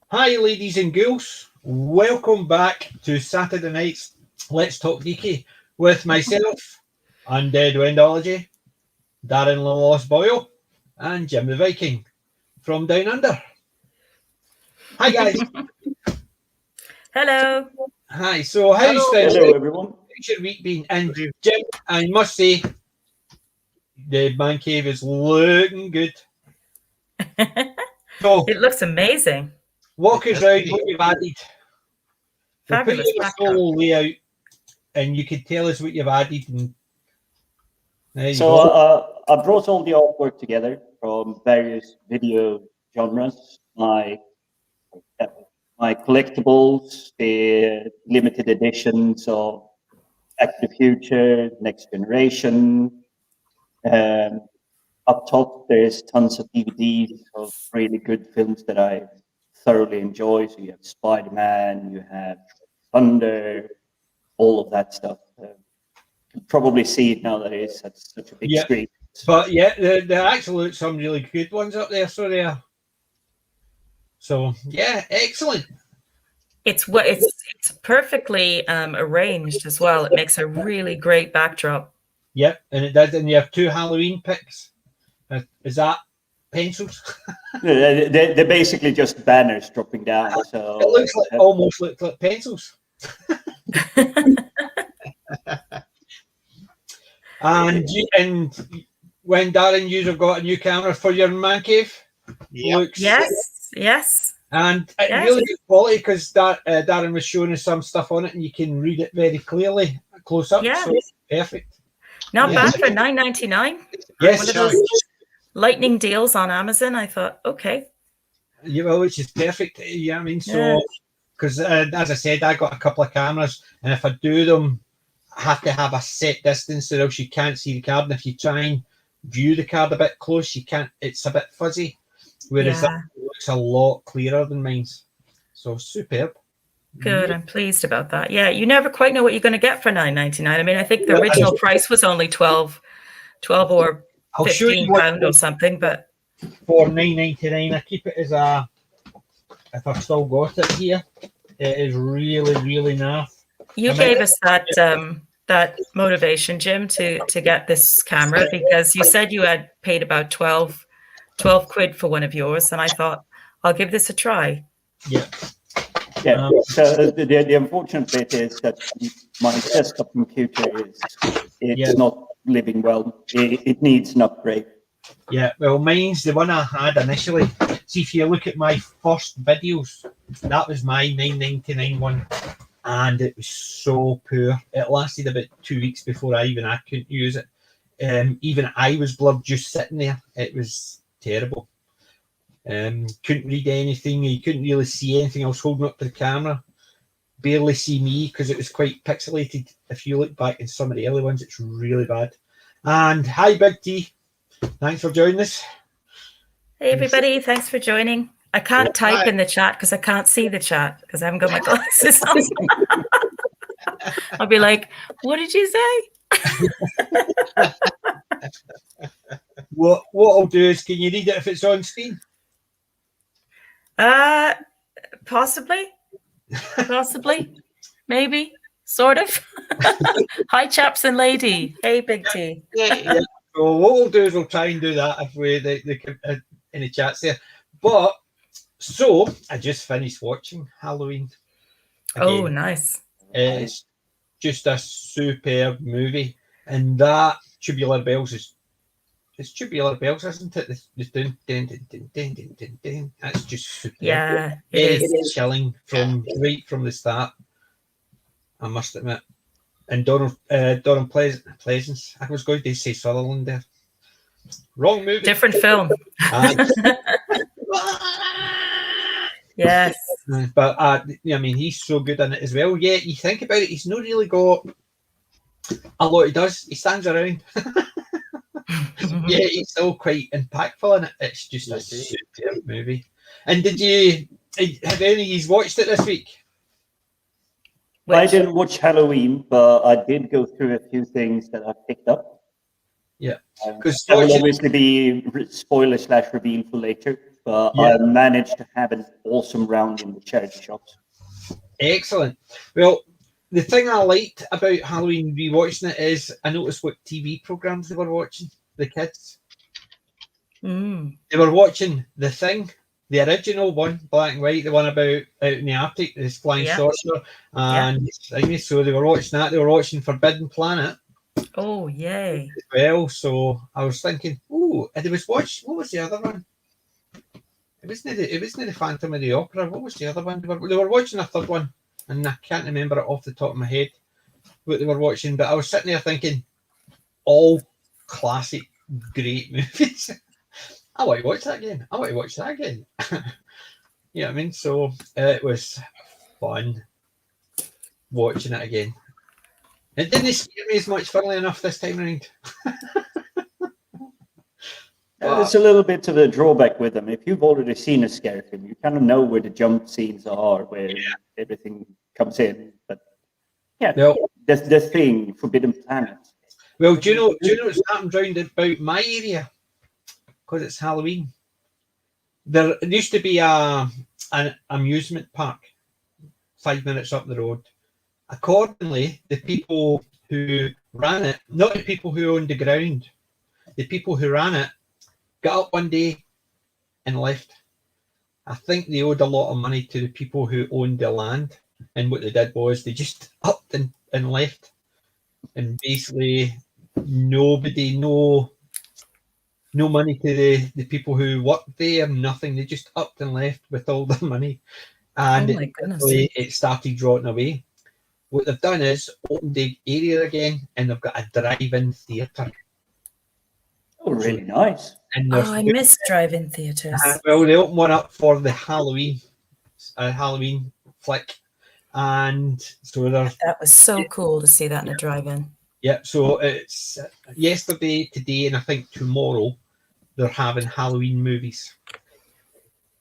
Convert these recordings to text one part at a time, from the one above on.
Hi, ladies and ghouls. Welcome back to Saturday night's Let's Talk Geeky with myself, Undead Wendology, Darren Lost Boyle, and Jim the Viking from Down Under. Hi, guys. Hello. Hi. So, how's Hello, everyone. your week been? And Jim, I must say, the man cave is looking good. So, It looks amazing. walk us around what you've added. We'll put Fabulous you in a backdrop. solo layout, and you can tell us what you've added. And there you So go. I brought all the artwork together from various video genres, my collectibles, the limited editions of Back to the Future, Next Generation. Up top, there's tons of DVDs of really good films that I thoroughly enjoy. So you have Spider-Man, you have Thunder, all of that stuff. You probably see it now that it's at such a big Yeah. screen. But yeah, there actually some really good ones up there. So there. So yeah, excellent. It's perfectly arranged as well. It makes a really great backdrop. Yep, and it does. And you have 2 Halloween picks. Is that pencils? They're basically just banners dropping down. So It looks like almost looks like pencils. And when Darren, you've got a new camera for your man cave. Yep. Yes. And Yes. really good quality because Darren was showing us some stuff on it, and you can read it very clearly close up. Yeah. So it's perfect. Not Yeah. bad for $9.99. Yes, One of those lightning deals on Amazon. I thought, okay. yeah, well, which is perfect. Yeah, I mean, Yeah. so because as I said, I got a couple of cameras, and if I do them, I have to have a set distance, or else you can't see the card. And if you try and view the card a bit close, you can't. It's a bit fuzzy. Whereas Yeah. that looks a lot clearer than mine's. So superb. Good. I'm pleased about that. Yeah, you never quite know what you're going to get for $9.99. I mean, I think the original price was only 12 or I'll show you what £15 or something, but for $9.99. I keep it as a. If I've still got it here, it is really, really naff. you gave us that motivation, Jim, to get this camera because you said you had paid about 12 quid for one of yours, and I thought I'll give this a try. Yeah. Yeah. So the unfortunate bit is that my desktop computer it's not living well. It needs an upgrade. Yeah, well, mine's the one I had initially. See, if you look at my first videos, that was my $9.99 one, and it was so poor. It lasted about 2 weeks before I couldn't use it. Even I was blurred just sitting there. It was terrible. Couldn't read anything. You couldn't really see anything. I was holding up to the camera. Barely see me because it was quite pixelated. If you look back in some of the early ones, it's really bad. And hi, Big T. Thanks for joining us. Hey, everybody. Thanks for joining. I can't type Hi. in the chat because I can't see the chat because I haven't got my glasses on. I'll be like, what did you say? What I'll do is, can you read it if it's on screen? Possibly, maybe, sort of. Hi, chaps and lady. Hey, Big T. Yeah. So what we'll do is we'll try and do that if we in the chats there. But so I just finished watching Halloween. Oh, Again. nice. It's just a superb movie, and that Tubular Bells it's Tubular Bells, isn't it? It's dun, dun, dun, dun, dun, dun, dun, dun. That's just superb. Yeah, it is. It's chilling right from the start. I must admit. And Donald Pleasance. I was going to say Sutherland there. Wrong movie. Different film. Yes. But I mean, he's so good in it as well. Yeah, you think about it, he's not really got a lot he does. He stands around. Yeah, he's still quite impactful in it. It's just a superb movie. And have any of you watched it this week? I didn't watch Halloween, but I did go through a few things that I picked up. Yeah, because that will obviously be spoiler/reveal for later. but Yeah. I managed to have an awesome round in the charity shops. Excellent. Well, the thing I liked about Halloween rewatching it is I noticed what TV programs they were watching, the kids. Mm. They were watching The Thing, the original one, black and white, the one about out in the Arctic, this flying Yeah. saucer. And so they were watching that. They were watching Forbidden Planet Oh, yay. as well. So I was thinking, and they was what was the other one? It wasn't the Phantom of the Opera. What was the other one? They were watching a third one, and I can't remember it off the top of my head what they were watching. But I was sitting there thinking, all classic, great movies. I want to watch that again. I want to watch that again. You know what I mean? So it was fun watching it again. It didn't scare me as much, funnily enough, this time around. There's a little bit of a drawback with them. If you've already seen a scary film, you kind of know where the jump scenes are, where everything comes in. But the thing, Forbidden Planet. Well, do you know what's happened round about my area? Because it's Halloween. There used to be an amusement park 5 minutes up the road. Accordingly, the people who ran it, not the people who owned the ground, the people who ran it, got up one day and left. I think they owed a lot of money to the people who owned the land. And what they did was they just upped and left. And basically, nobody, no money to the people who worked there, nothing. They just upped and left with all the money. And my goodness. it started rotting away. What they've done is opened the area again, and they've got a drive-in theatre. Oh, really nice. And I miss drive-in theatres. well, they opened one up for the Halloween flick. And so there's... That was so cool to see that in a drive-in. Yeah, so it's yesterday, today, and I think tomorrow they're having Halloween movies.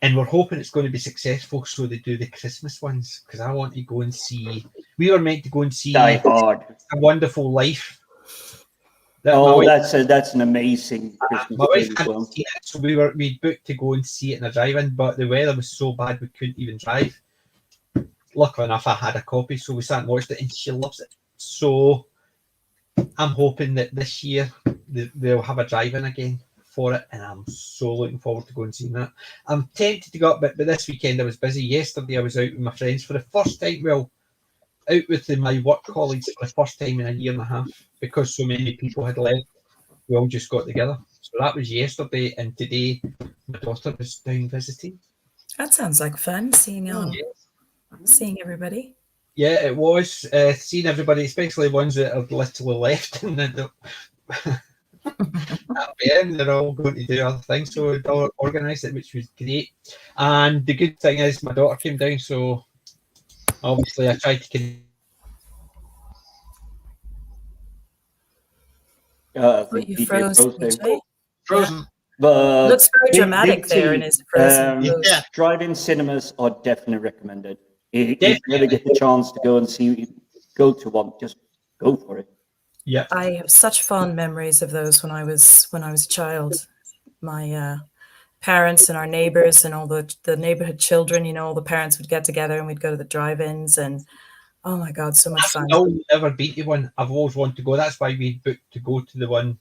And we're hoping it's going to be successful, so they do the Christmas ones, because I want to go and see... We were meant to go and see Die Hard. A Wonderful Life. That's an amazing Christmas my wife film as hadn't well. seen it, so we booked to go and see it in a drive-in, but the weather was so bad we couldn't even drive. Luckily enough, I had a copy, so we sat and watched it, and she loves it. So I'm hoping that this year they'll have a drive-in again for it, and I'm so looking forward to going and seeing that. I'm tempted to go up, but this weekend I was busy. Yesterday I was out with my friends for the first time, out with my work colleagues for the first time in a year and a half, because so many people had left. We all just got together. So that was yesterday, and today my daughter was down visiting. That sounds like fun, seeing everybody. Yeah, it was seeing everybody, especially ones that have literally left, and then at the end they're all going to do other things. So we all organised it, which was great. And the good thing is my daughter came down, so obviously I tried to. You frozen. Frozen. But looks very dramatic there in his frozen. Drive-in cinemas are definitely recommended. If you ever get the chance to go to one, just go for it. Yeah, I have such fond memories of those when I was a child. My parents and our neighbors and all the neighborhood children, all the parents would get together and we'd go to the drive-ins, and oh my God, so much fun. I've never been to one. I've always wanted to go. That's why we booked to go to the one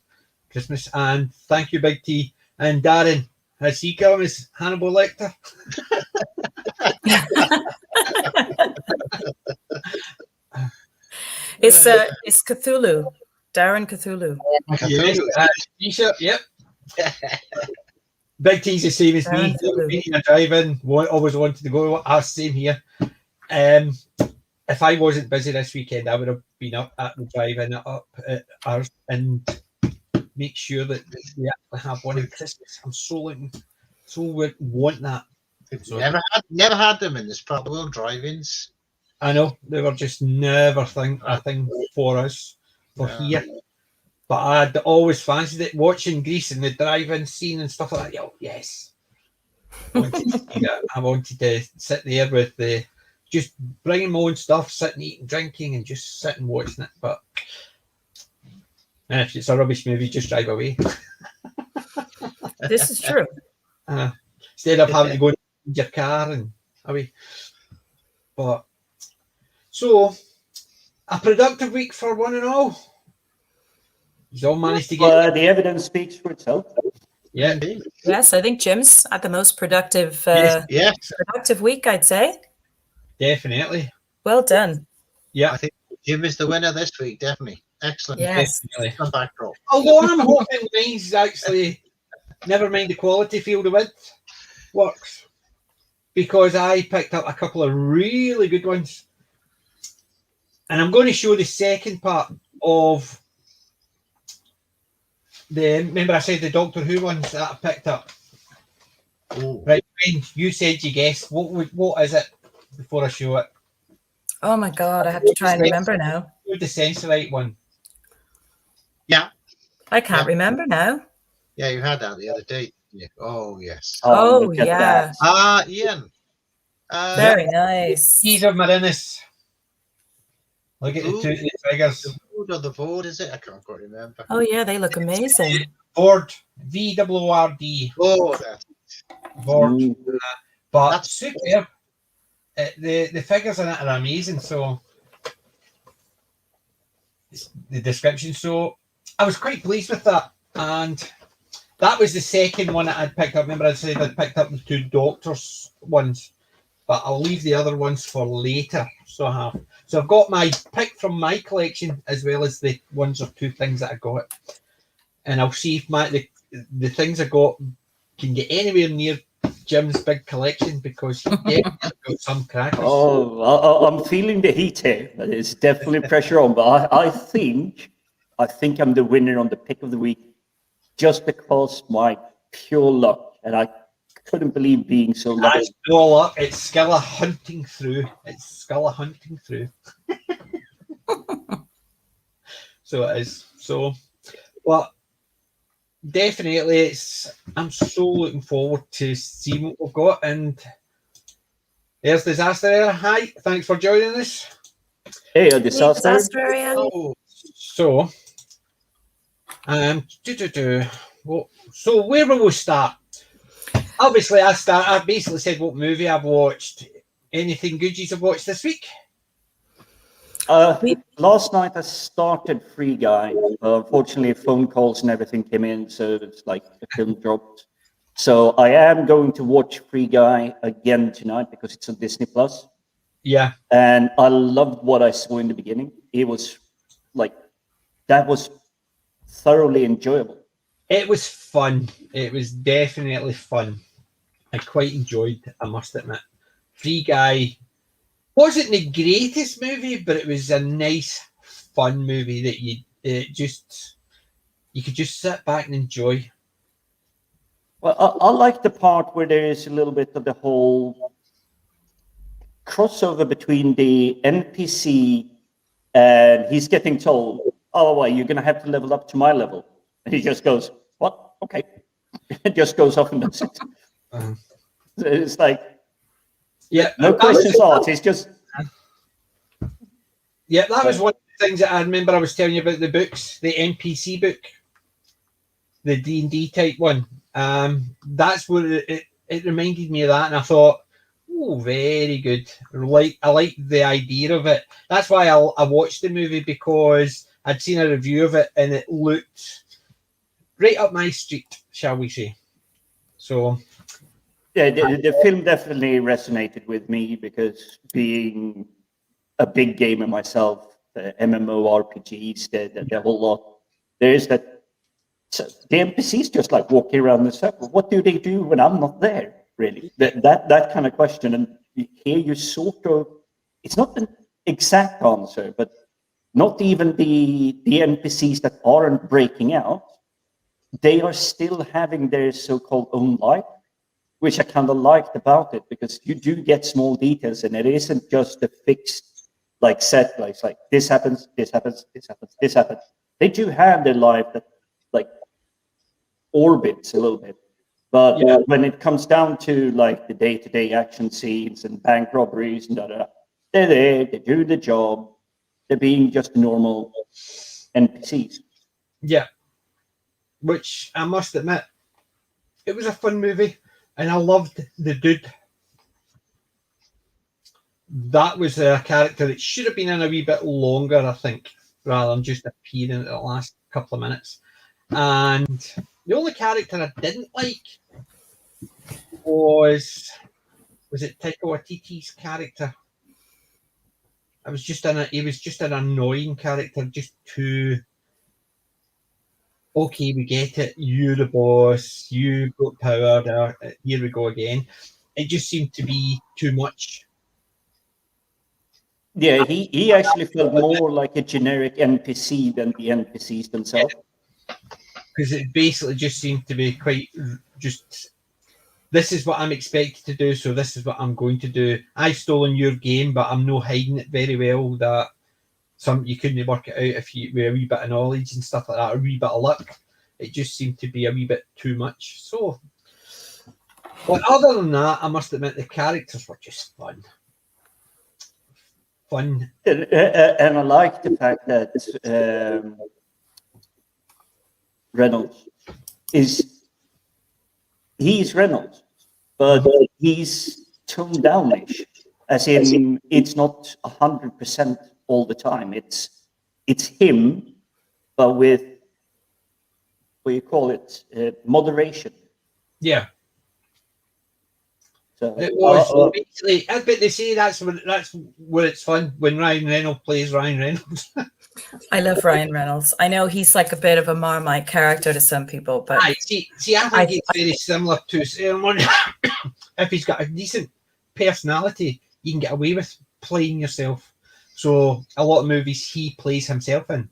Christmas. And thank you, Big T. And Darren, has he come as Hannibal Lecter? It's Cthulhu, Darren Cthulhu. T-shirt, yep. Big T's the same as me. Being in a drive-in, always wanted to go. Same here. If I wasn't busy this weekend, I would have been up at the drive-in up at ours and make sure that we actually have one at Christmas. I'm so want that. So, never had them in this part of the world, drive-ins. I know they were just never a thing for us here. But I'd always fancied it, watching Greece and the drive-in scene and stuff like that. Oh, yes. I wanted to sit there with just bringing my own stuff, sitting, eating, drinking, and just sitting watching it. But if it's a rubbish movie, just drive away. This is true. It's instead of having to go in your car and away. But so a productive week for one and all. He's all managed to get. The evidence speaks for itself. Yeah. Indeed. Yes, I think Jim's had the most productive Yes. productive week, I'd say. Definitely. Well done. Yeah. I think Jim is the winner this week, definitely. Excellent. Yes. Definitely. Come back, Rob. Although I'm hoping mine's actually, never mind the quality, feel the width works. Because I picked up a couple of really good ones. And I'm going to show the second part of remember I said the Doctor Who ones that I picked up. Ooh. Right, Wayne, you said you guessed. What is it before I show it? Oh my God, I have to try and remember now. The Sensorite one. Yeah. I can't Yeah. remember now. Yeah, you had that the other day. Yeah. Oh, yes. Oh, look at yeah. that. Ian. Very nice. Keys of Marinus. Look at the Ooh. two figures. The board or the board, is it? I can't quite remember. Oh yeah, they look amazing. Vord. VWRD. Oh, that. Vord. Mm. But That's- superb. The figures in it are amazing. So the description. So I was quite pleased with that, and that was the second one that I'd picked up. Remember, I said I'd picked up the two Doctors ones, but I'll leave the other ones for later. So I have. So I've got my pick from my collection as well as the ones or two things that I got, and I'll see if the things I got can get anywhere near Jim's big collection, because yeah, I've got some crackers. Oh, I'm feeling the heat here. There's definitely pressure on, but I think I'm the winner on the pick of the week, just because my pure luck, and I couldn't believe being so lucky. That's no luck. It's skill of hunting through. So it is. So, but definitely, I'm so looking forward to seeing what we've got. And there's Disaster Era. Hi, thanks for joining us. Hey, a disaster. Disaster area. Oh, So, so where will we start? Obviously, I basically said what movie I've watched. Anything good you've watched this week? Last night I started Free Guy. Unfortunately, phone calls and everything came in, so it's like the film dropped. So I am going to watch Free Guy again tonight because it's on Disney Plus. Yeah. And I loved what I saw in the beginning. It was that was thoroughly enjoyable. It was fun. It was definitely fun. I quite enjoyed, I must admit. Free Guy wasn't the greatest movie, but it was a nice, fun movie that you could just sit back and enjoy. Well, I like the part where there is a little bit of the whole crossover between the NPC and he's getting told, "Oh, well, you're going to have to level up to my level." And he just goes, "What? Okay." And just goes off and does it. It's like, yeah, no questions asked. It's just. Yeah, that was one of the things that I remember I was telling you about the books, the NPC book, the D&D type one. That's what it reminded me of that, and I thought, oh, very good. I like the idea of it. That's why I watched the movie, because I'd seen a review of it and it looked right up my street, shall we say. So Yeah, the film definitely resonated with me because being a big gamer myself, the MMORPGs, the whole lot, there is that. So the NPCs just like walking around the circle. What do they do when I'm not there? Really, that kind of question. And here you sort of, it's not an exact answer, but not even the NPCs that aren't breaking out, they are still having their so-called own life, which I kind of liked about it, because you do get small details, and it isn't just a fixed like set, like this happens, this happens, this happens, this happens. They do have their life that like orbits a little bit, but when it comes down to like the day-to-day action scenes and bank robberies and they're there, they do the job, they're being just normal NPCs. yeah, which I must admit, it was a fun movie. And I loved the dude. That was a character that should have been in a wee bit longer, I think, rather than just appearing at the last couple of minutes. And the only character I didn't like was it Taika Waititi's character? He was just an annoying character, just too. Okay, we get it. You're the boss. You got power. Here we go again. It just seemed to be too much. Yeah, he actually felt more like a generic NPC than the NPCs themselves. Because it basically just seemed to be quite just. This is what I'm expected to do, so this is what I'm going to do. I've stolen your game, but I'm not hiding it very well. That you couldn't work it out if you with a wee bit of knowledge and stuff like that, a wee bit of luck. It just seemed to be a wee bit too much. So, but other than that, I must admit the characters were just fun. And I like the fact that Reynolds he's Reynolds, but he's toned downish, as in it's not 100% all the time. It's him, but with what you call it, moderation. Yeah. So it was basically, but they say that's where it's fun when Ryan Reynolds plays Ryan Reynolds. I love Ryan Reynolds. I know he's like a bit of a Marmite character to some people, but I think it's very similar to someone. If he's got a decent personality, you can get away with playing yourself. So a lot of movies he plays himself in.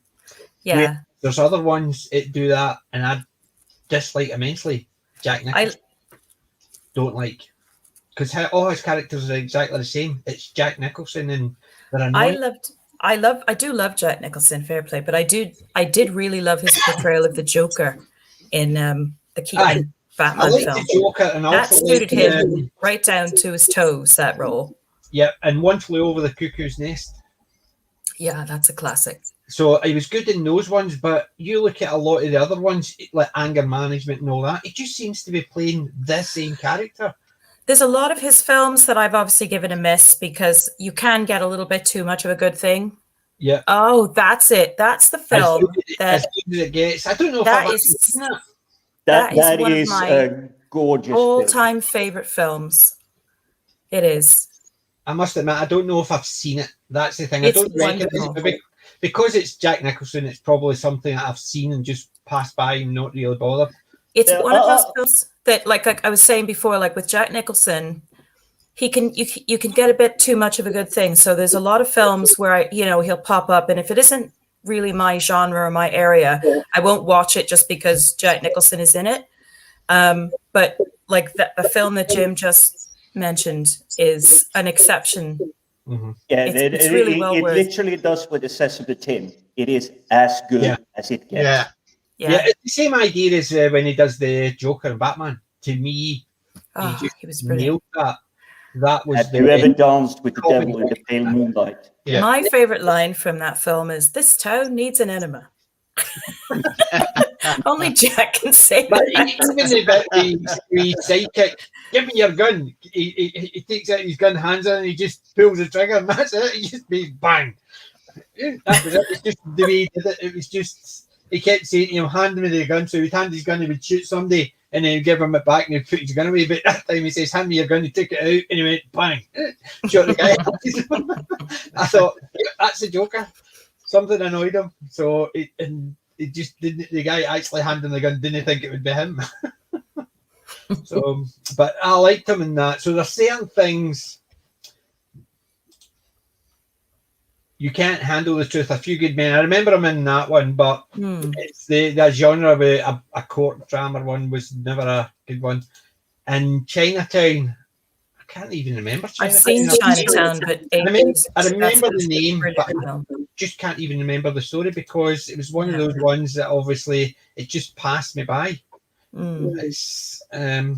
yeah, There's other ones that do that, and I dislike immensely. Jack Nicholson don't like, because all his characters are exactly the same. It's Jack Nicholson, and they're annoying. I do love Jack Nicholson, fair play, but I did really love his portrayal of the Joker in the Keaton Batman I like film. the Joker, and That also suited him right down to his toes, that role. Yeah, and One Flew Over the Cuckoo's Nest. Yeah, that's a classic. So he was good in those ones, but you look at a lot of the other ones, like Anger Management and all that, it just seems to be playing the same character. There's a lot of his films that I've obviously given a miss because you can get a little bit too much of a good thing. Yeah. Oh, that's it. That's the film as good as it gets. I don't know if that I've is seen that. that one is of my a gorgeous all-time favorite films. It is. I must admit, I don't know if I've seen it. That's the thing. It's I don't recognize wonderful. it because it's Jack Nicholson. It's probably something that I've seen and just passed by and not really bothered. It's one of those films that, like I was saying before, like with Jack Nicholson, you can get a bit too much of a good thing. So there's a lot of films where he'll pop up, and if it isn't really my genre or my area, I won't watch it just because Jack Nicholson is in it. But like the film that Jim just mentioned is an exception. Mm-hmm. Yeah, it's really well it worth. literally does what it says on the tin. It is as good as it gets. Yeah, it's the same idea as when he does the Joker and Batman. To me, he was brilliant. nailed that. That was Have you ever danced with the devil in the pale moonlight? Yeah. My favorite line from that film is, "This town needs an enema." Only Jack can say But that. even the bit the sidekick, give me your gun. He takes out his gun, hands on, and he just pulls the trigger, and that's it. He just be bang. That was it. It's just the way he did it. It was just, he kept saying to him, hand me the gun. So he'd hand his gun, he would shoot somebody, and then he'd give him it back, and he'd put his gun away. But that time he says, hand me your gun. He took it out, and he went bang, shot the guy. I thought, that's a Joker. Something annoyed him, so it just didn't. The guy actually handing the gun didn't think it would be him. So, but I liked him in that. So there's certain things you can't handle the truth. A Few Good Men. I remember him in that one, but it's the genre of a court drama one was never a good one. And Chinatown, I can't even remember. I've seen Chinatown, but I remember the name, but I just can't even remember the story because it was one of those ones that obviously it just passed me by. It's the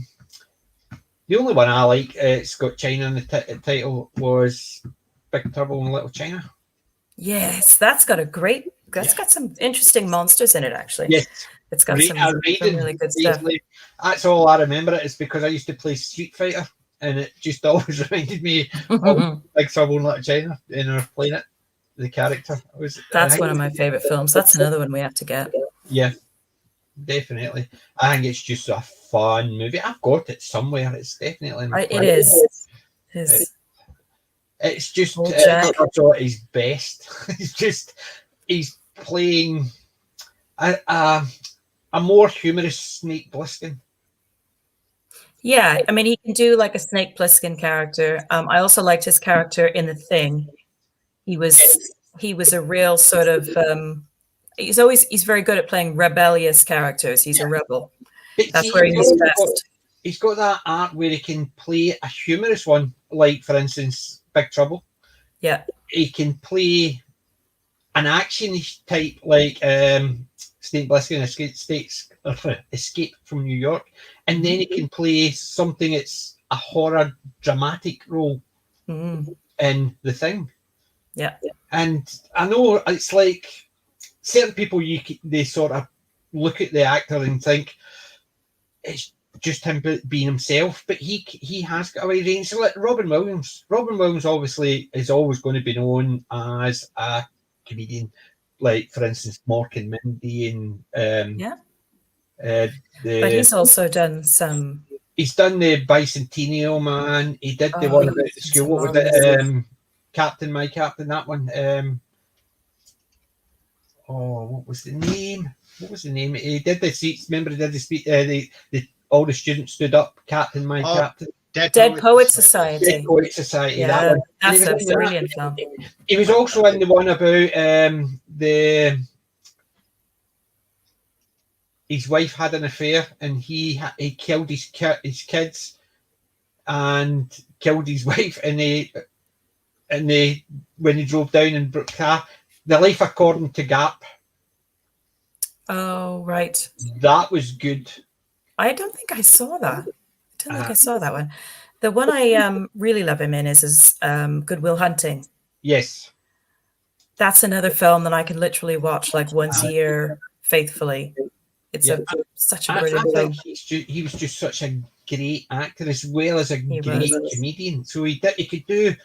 only one I like. It's got China in the title. Was Big Trouble in Little China. Yes, that's got some interesting monsters in it, actually. Yes, It's got some Raiden, really good stuff. basically. That's all I remember. It is because I used to play Street Fighter, and it just always reminded me of Big Trouble in Little China, and I was playing it. The character That's one of my favorite films. That's another one we have to get. Yeah, definitely. I think it's just a fun movie. I've got it somewhere. It's definitely in my It collection. is. It's just Old Jack. it's not at his best. He's playing a more humorous Snake Plissken. Yeah, I mean, he can do like a Snake Plissken character. I also liked his character in The Thing. He was a real sort of he's very good at playing rebellious characters. He's a rebel. But That's see, where he's best. He's got that art where he can play a humorous one, like for instance, Big Trouble. Yeah. He can play an action type like Snake Plissken Escape from New York, and then he can play something that's a horror dramatic role in The Thing. Yeah. And I know it's like certain people they sort of look at the actor and think it's just him being himself, but he has got a wide range. So like Robin Williams obviously is always going to be known as a comedian, like for instance Mork and Mindy and but he's also done some. He's done the Bicentennial Man. He did the one about the school. What was it? Captain, My Captain. That one. What was the name? He did the seats. Remember, he did the speech. All the students stood up. Captain, My Captain. Dead Poet Society. Dead Poet Society. Yeah, that's a that. brilliant film. He was also in the one about his wife had an affair and he killed his kids and killed his wife, and they when he drove down in car. The Life According to Gap. Oh, right. That was good. I don't think I saw that. I saw that one. The one I really love him in is Good Will Hunting. Yes. That's another film that I can literally watch like once a year faithfully. It's such a brilliant film. He was just such a great actor as well as a great comedian. So he could do,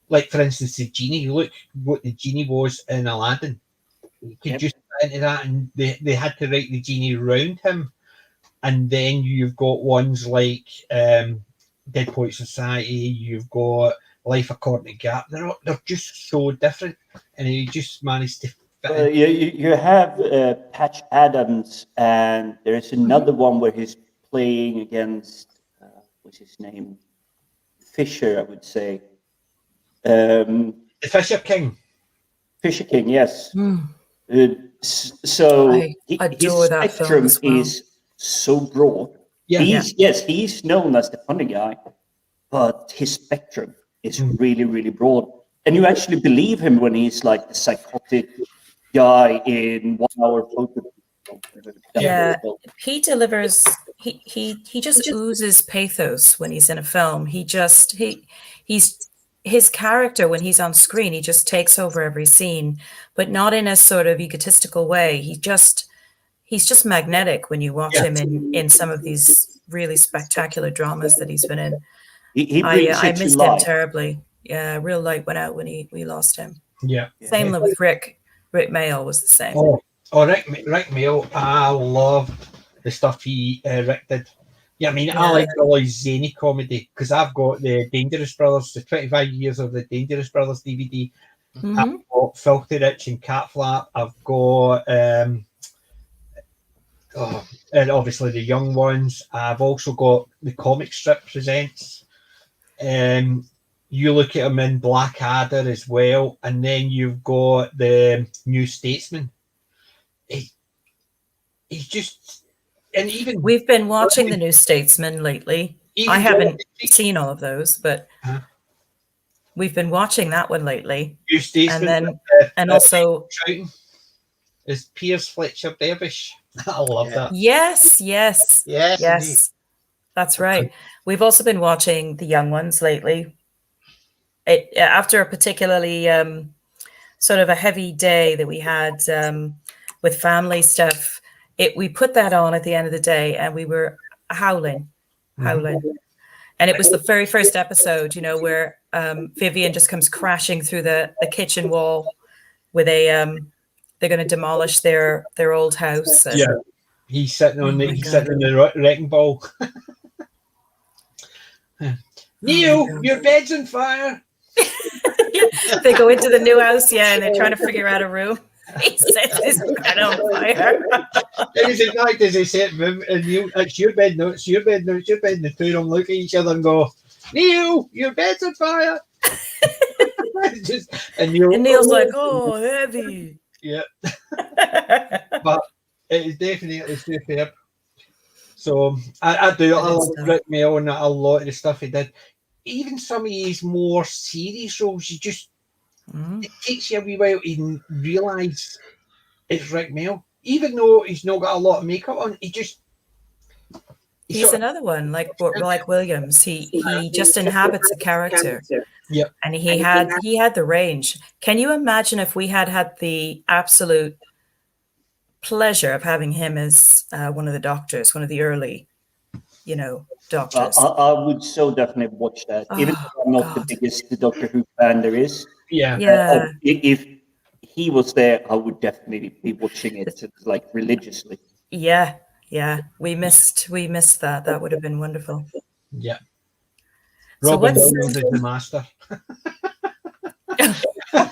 like for instance, the genie. Look what the genie was in Aladdin. You could just get into that, and they had to write the genie around him. And then you've got ones like Dead Poet Society. You've got Life According to Gap. They're just so different, and he just managed to. You have Patch Adams, and there's another one where he's playing against what's his name, Fisher, I would say. The Fisher King. Fisher King, yes. So his spectrum is so broad. He's known as the funny guy, but his spectrum is really, really broad. And you actually believe him when he's like the psychotic guy in 1 Hour Photo. Yeah, he delivers. He just oozes pathos when he's in a film. He's his character when he's on screen. He just takes over every scene, but not in a sort of egotistical way. He's just magnetic when you watch him in some of these really spectacular dramas that he's been in. I missed him terribly. Yeah, real light went out when we lost him. Yeah. Same with Rick. Rick Mayall was the same. Rick Mayall. I love the stuff Rick did. Yeah, I mean, I like all his zany comedy because I've got the Dangerous Brothers, the 25 years of the Dangerous Brothers DVD. I've got Filthy Rich and Cat Flap. I've got and obviously the Young Ones. I've also got the comic strip presents. You look at him in Blackadder as well, and then you've got the New Statesman. He's just, and even we've been watching the New Statesman lately. I haven't seen all of those, but we've been watching that one lately. New Statesman, and then and also is Piers Fletcher Bevish. I love that. Yes. Indeed. That's right. We've also been watching The Young Ones lately. After a particularly sort of a heavy day that we had with family stuff, we put that on at the end of the day, and we were howling. And it was the very first episode, where Vivian just comes crashing through the kitchen wall with they're going to demolish their old house. And, he's sitting on God. sitting on the wrecking ball. Neil, your bed's on fire. They go into the new house, and they're trying to figure out a room. He sets his bed on fire. It was in fact, as I said, and Neil, it's your bed, no, it's your bed, no, it's your bed. And the two of them look at each other and go, Neil, your bed's on fire. and Neil's like, oh, heavy. Yeah. But it is definitely superb. So I love Rick Mail and a lot of the stuff he did. Even some of his more serious roles, it takes you a wee while to realise it's Rick Mail. Even though he's not got a lot of makeup on, he's another one like Williams. He just inhabits a character. Yeah, and he had the range. Can you imagine if we had the absolute pleasure of having him as one of the doctors, one of the early, doctors? I would so definitely watch that, even though I'm not the biggest Doctor Who fan there is. Yeah. If he was there, I would definitely be watching it like religiously. Yeah. We missed that. That would have been wonderful. Yeah. So Robin Williams is the master. I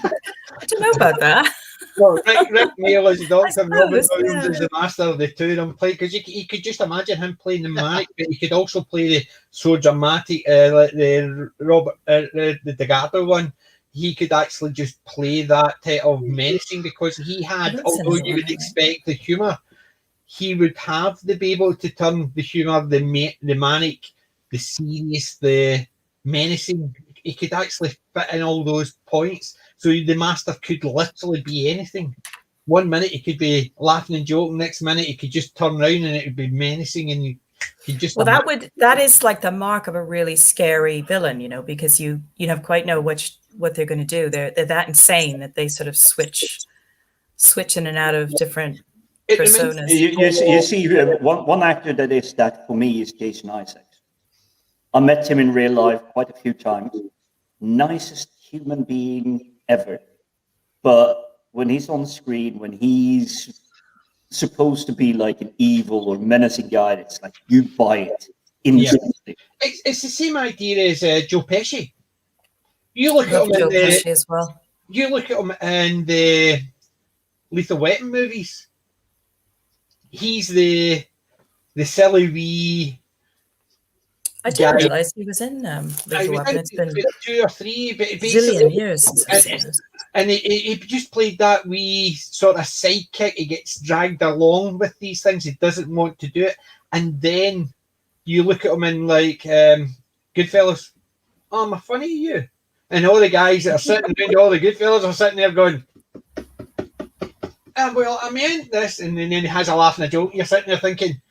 don't know about that. Well, Rick Mail is the doctor, and Robin Williams is the master of the two of them play, because you could just imagine him playing the manic, but he could also play the so dramatic, like the Degato one. He could actually just play that type of menacing, because he had, although you would expect the humour, he would be able to turn the humour, the manic, the serious, the menacing. He could actually fit in all those points. So the master could literally be anything. 1 minute he could be laughing and joking, next minute he could just turn around and it would be menacing, and you could just. Well, that is like the mark of a really scary villain, because you never quite know what they're going to do. They're that insane that they sort of switch in and out of different personas. You see, one actor that is that for me is Jason Isaacs. I met him in real life quite a few times. Nicest human being ever. But when he's on screen, when he's supposed to be like an evil or menacing guy, it's like you buy it instantly. Yeah. It's the same idea as Joe Pesci. You look at him as well. You look at him in the Lethal Weapon movies. He's the silly wee. I didn't realize he was in Lethal Weapon. It's been 2 or 3, but zillion years since and he just played that wee sort of sidekick. He gets dragged along with these things. He doesn't want to do it. And then you look at him in like Goodfellas. Oh, am I funny to you? And all the guys that are sitting around, all the Goodfellas are sitting there going, well, I meant this. And then he has a laugh and a joke. You're sitting there thinking,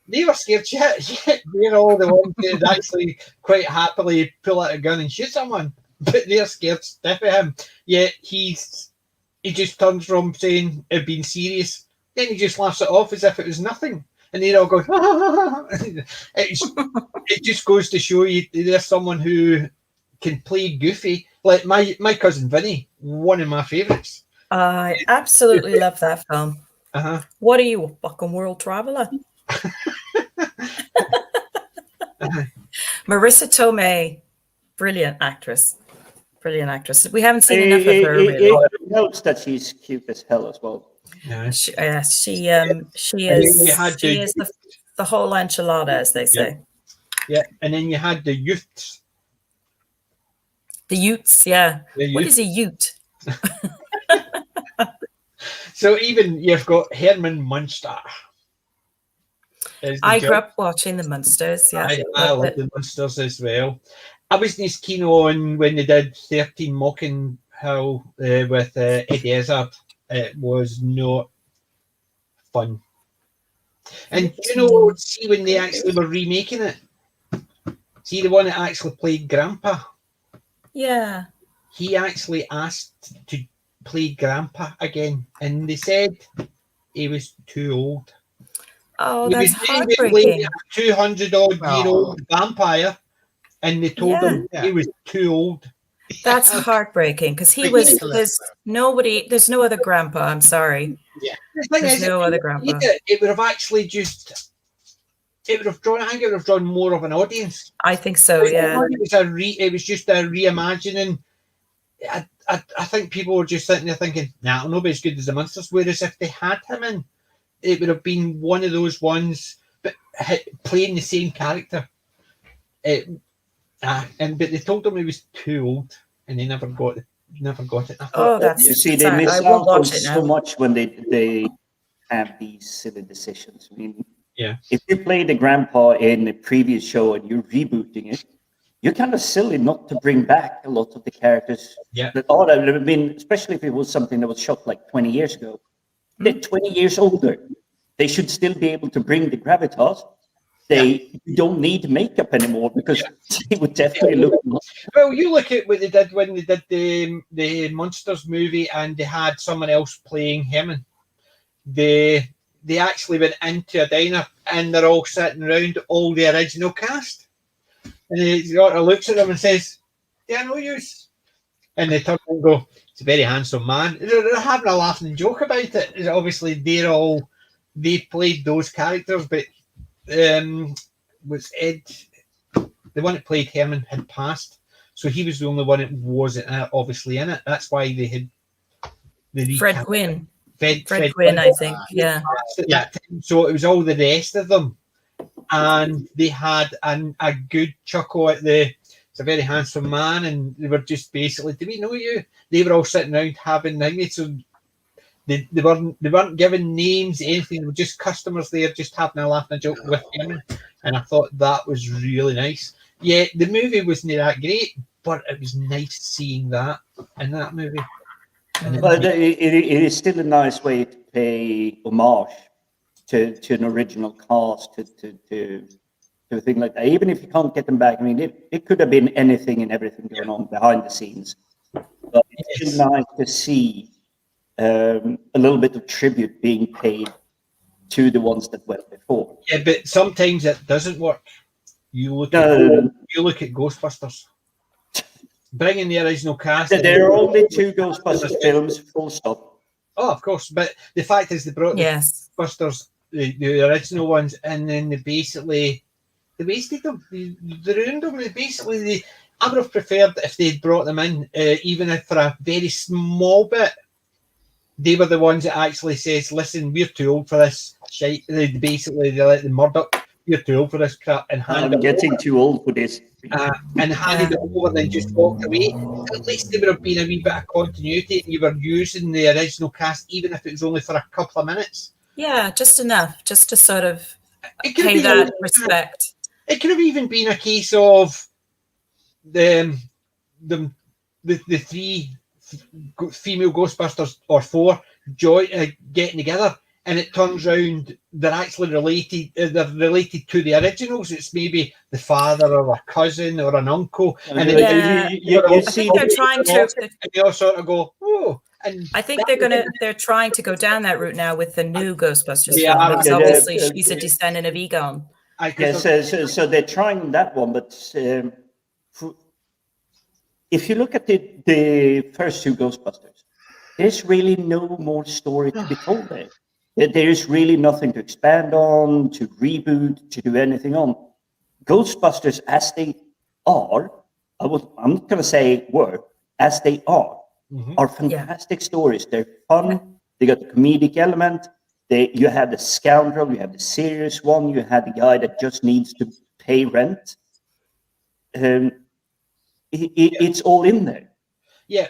they were scared shit. They're all the ones that actually quite happily pull out a gun and shoot someone, but they're scared stiff of him. Yet he just turns from saying it being serious, then he just laughs it off as if it was nothing, and they're all going. It just goes to show you there's someone who can play goofy, like my cousin Vinny, one of my favourites. I absolutely love that film. What are you, a fucking world traveller? Marissa Tomei, brilliant actress. We haven't seen enough of her. Really, it helps that she's cute as hell as well. Yeah. She is. She is the whole enchilada, as they say. Yeah, and then you had the youths. The Utes, yeah. What is a Ute? So even you've got Herman Munster. I grew up watching the Munsters. Yeah, I love the Munsters as well. I wasn't as keen on when they did 13 Mocking Hill with Eddie Izzard. It was not fun. And see when they actually were remaking it. See the one that actually played Grandpa. Yeah. He actually asked to play Grandpa again, and they said he was too old. Oh, He that's was meant to play heartbreaking. a 200-odd-year-old vampire, and they told Yeah. him he was too old. That's heartbreaking because he But was. yeah, There's no other grandpa. I'm sorry. the thing There's is, no other if you grandpa. did it would have actually just, it would have drawn, I think it would have drawn more of an audience. I think so. Yeah. It was just a reimagining. I think people were just sitting there thinking, nah, it'll not be as good as the Monsters. Whereas if they had him in, it would have been one of those ones, but playing the same character. But they told him he was too old, and they never got it. I Oh, thought, You see, that's they sad. miss I will out on watch it so now. much when they have these silly decisions. I mean, yeah, if you play the grandpa in a previous show and you're rebooting it, you're kind of silly not to bring back a lot of the characters Yeah. that are. I mean, especially if it was something that was shot like 20 years ago. They're 20 years older. They should still be able to bring the gravitas. They don't need makeup anymore because they would definitely look. Well, you look at what they did when they did the Monsters movie, and they had someone else playing Hammond. They actually went into a diner, and they're all sitting around, all the original cast. And he sort of looks at them and says, "Do I know you?" And they turn and go, "It's a very handsome man." They're having a laughing joke about it. Obviously, they played those characters, but was Ed, the one that played Herman, had passed, so he was the only one that wasn't obviously in it. That's why they had Fred Gwynn. Fred Gwynn, I think. Yeah. at that time. So it was all the rest of them, and they had a good chuckle at the. It's a very handsome man, and they were just basically, "Do we know you?" They were all sitting around having things, so they weren't given names, anything. They were just customers there, just having a laugh and a joke with him, and I thought that was really nice. Yeah, the movie wasn't that great, but it was nice seeing that in that movie. But it is still a nice way to pay homage to an original cast, to a thing like that. Even if you can't get them back, I mean, it could have been anything and everything going on behind the scenes. But it's still nice to see a little bit of tribute being paid to the ones that went before. Yeah, but sometimes it doesn't work. You look at Ghostbusters. Bringing the original cast. There are only 2 Ghostbusters films, full stop. Oh, of course, but the fact is they brought the Ghostbusters, the original ones, and then they wasted them. They ruined them. I would have preferred if they'd brought them in, even if for a very small bit. They were the ones that actually says, "Listen, we're too old for this shite." They let the Murdoch, "You're too old for this crap," and I'm getting too old for this. And handed it over, then just walked away. At least there would have been a wee bit of continuity, and you were using the original cast, even if it was only for a couple of minutes. Yeah, just enough, just to sort of pay that respect. It could have even been a case of the 3 female Ghostbusters, or 4, getting together, and it turns around they're actually related. They're related to the originals. It's maybe the father or a cousin or an uncle. And you see, they're trying to. And they all sort of go, "Oh." And I think they're trying to go down that route now with the new Ghostbusters film. Because Yeah, obviously she's a descendant of Egon. So they're trying that one, but if you look at the first 2 Ghostbusters, there's really no more story to be told there. There is really nothing to expand on, to reboot, to do anything on. Ghostbusters, as they are, I'm not going to say were, as they are fantastic stories. They're fun. They got the comedic element. You have the scoundrel, you have the serious one, you have the guy that just needs to pay rent. It's all in there. Yeah.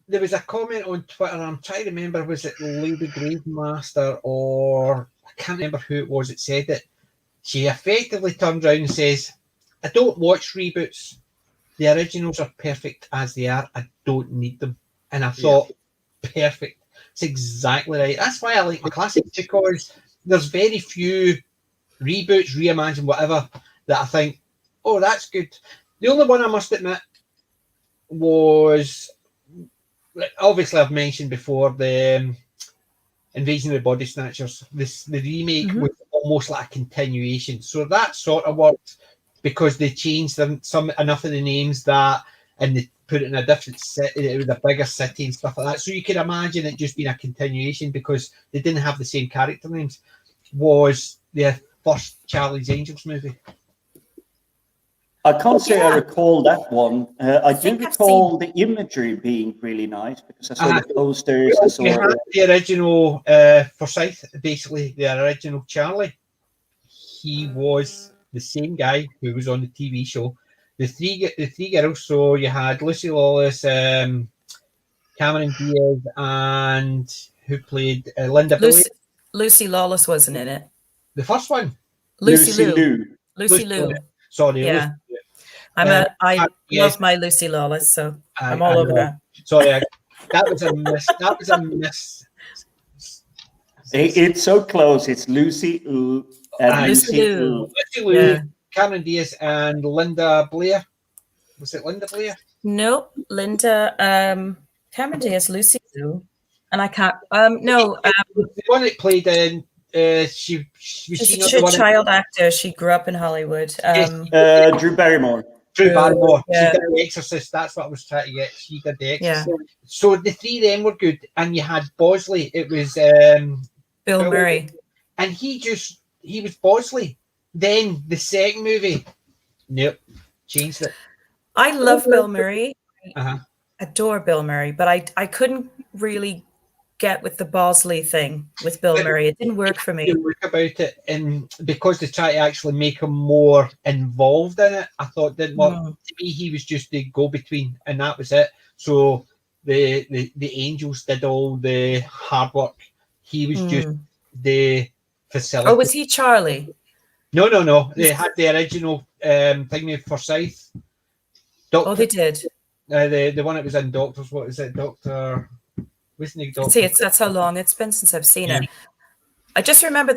There was a comment on Twitter, I'm trying to remember, was it Lady Gravemaster, or I can't remember who it was that said it. She effectively turns around and says, "I don't watch reboots. The originals are perfect as they are. I don't need them." And I thought, perfect. It's exactly right. That's why I like the classics, because there's very few reboots, reimagined, whatever, that I think, "Oh, that's good." The only one I must admit was, obviously I've mentioned before, the Invasion of the Body Snatchers. The remake was almost like a continuation. So that sort of worked because they changed enough of the names and they put it in a different city. It was a bigger city and stuff like that. So you could imagine it just being a continuation because they didn't have the same character names. Was the first Charlie's Angels movie? I can't say I recall that one. I do think I've recall the imagery being really nice because I saw the posters. I saw You had the original Forsyth, basically the original Charlie. He was the same guy who was on the TV show. The three girls. So you had Lucy Lawless, Cameron Diaz, and who played Linda Billy. Lucy Lawless wasn't in it. The first one. Lucy Liu. Sorry. Yeah. Lucy, I love my Lucy Lawless, so I'm all over that. Sorry, that was a miss. That was a miss. It's so close. It's Lucy Liu and Lucy Liu. Lucy Liu, yeah. Cameron Diaz, and Linda Blair. Was it Linda Blair? No, Linda. Cameron Diaz, Lucy Liu, and I can't. No, the one that played in. She's a child actor. She grew up in Hollywood. Drew Barrymore. Drew Barrymore. Yeah. She did The Exorcist. That's what I was trying to get. She did The Exorcist. Yeah. So the three of them were good, and you had Bosley. It was Bill Murray, and he was Bosley. Then the second movie, nope, changed it. I love Bill Murray. Uh-huh. Adore Bill Murray, but I couldn't really get with the Bosley thing with Bill Murray. It didn't work for me. Didn't work about it, and because they try to actually make him more involved in it, I thought didn't work. To me, he was just the go-between, and that was it. So the Angels did all the hard work. He was just the facility. Oh, was he Charlie? No. They had the original thing with Forsyth. Oh, they did. The one that was in Doctors. What is it, Doctor? See, that's how long it's been since I've seen it. I just remember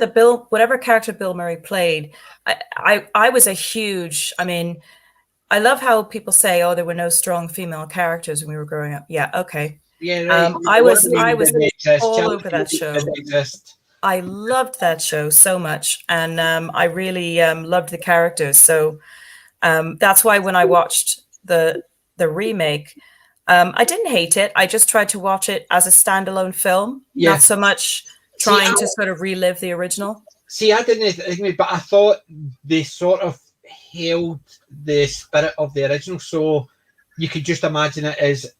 whatever character Bill Murray played. I was a huge. I mean, I love how people say, "Oh, there were no strong female characters when we were growing up." Yeah, okay. Yeah, right. I was all over that show. I loved that show so much, and I really loved the characters. So that's why when I watched the remake, I didn't hate it. I just tried to watch it as a standalone film, not so much trying to sort of relive the original. See, I didn't, but I thought they sort of held the spirit of the original, so you could just imagine it as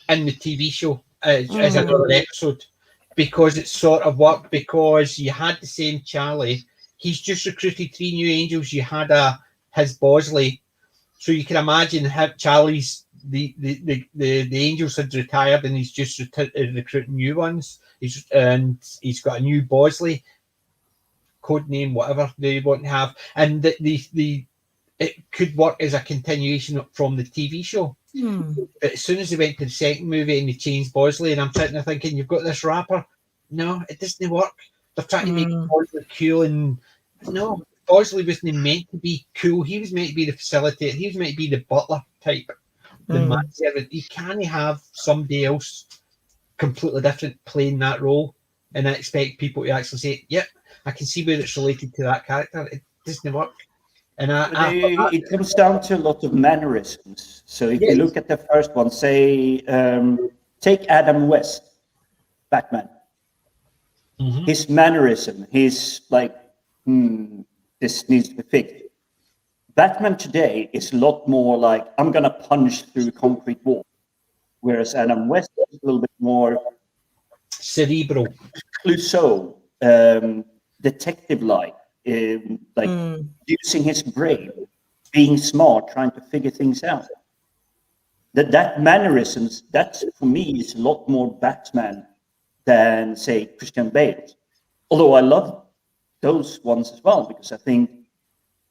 in the TV show as another episode, because it sort of worked because you had the same Charlie. He's just recruited 3 new angels. You had his Bosley, so you can imagine Charlie's. The angels had retired and he's just recruiting new ones. He's got a new Bosley, code name, whatever they want to have, and it could work as a continuation from the TV show. But as soon as they went to the second movie and they changed Bosley, and I'm sitting there thinking, you've got this rapper. No, it doesn't work. They're trying to make Bosley cool, and no, Bosley wasn't meant to be cool. He was meant to be the facilitator. He was meant to be the butler type. You can't have somebody else completely different playing that role and I expect people to actually say, yep, I can see where it's related to that character. It doesn't work. And it comes down to a lot of mannerisms. So if you look at the first one, say, take Adam West, Batman. His mannerism, his like, this needs to be fixed. Batman today is a lot more like, I'm going to punch through a concrete wall. Whereas Adam West is a little bit more cerebral, Clouseau, detective-like, using his brain, being smart, trying to figure things out. That mannerisms, that for me is a lot more Batman than, say, Christian Bale. Although I love those ones as well, because I think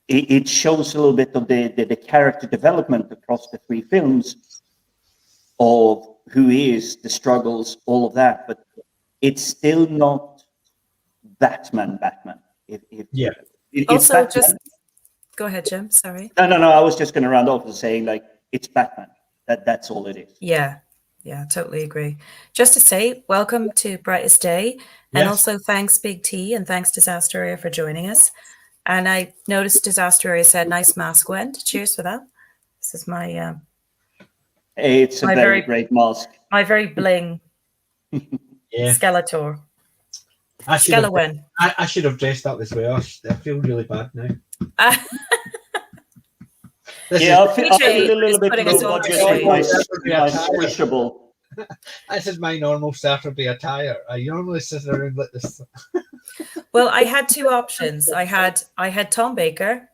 it shows a little bit of the character development across the 3 films of who he is, the struggles, all of that. But it's still not Batman. Also, Batman. Just go ahead, Jim. Sorry. No. I was just going to round off with saying, like, it's Batman. That's all it is. Yeah. Yeah, totally agree. Just to say, welcome to Brightest Day. And Yes. also thanks, Big T, and thanks, Disaster Area, for joining us. And I noticed Disaster Area said, nice mask, Went. Cheers for that. This is my It's a My very very- great mask. my very bling Yeah. Skeletor. I should have Skelewen. I should have dressed up as well. I feel really bad now. This Yeah, is, I feel PJ a little is bit putting low us all to budget shame. with my squishable. this is my normal Saturday attire. I normally sit around like this. Well, I had two options. I had Tom Baker,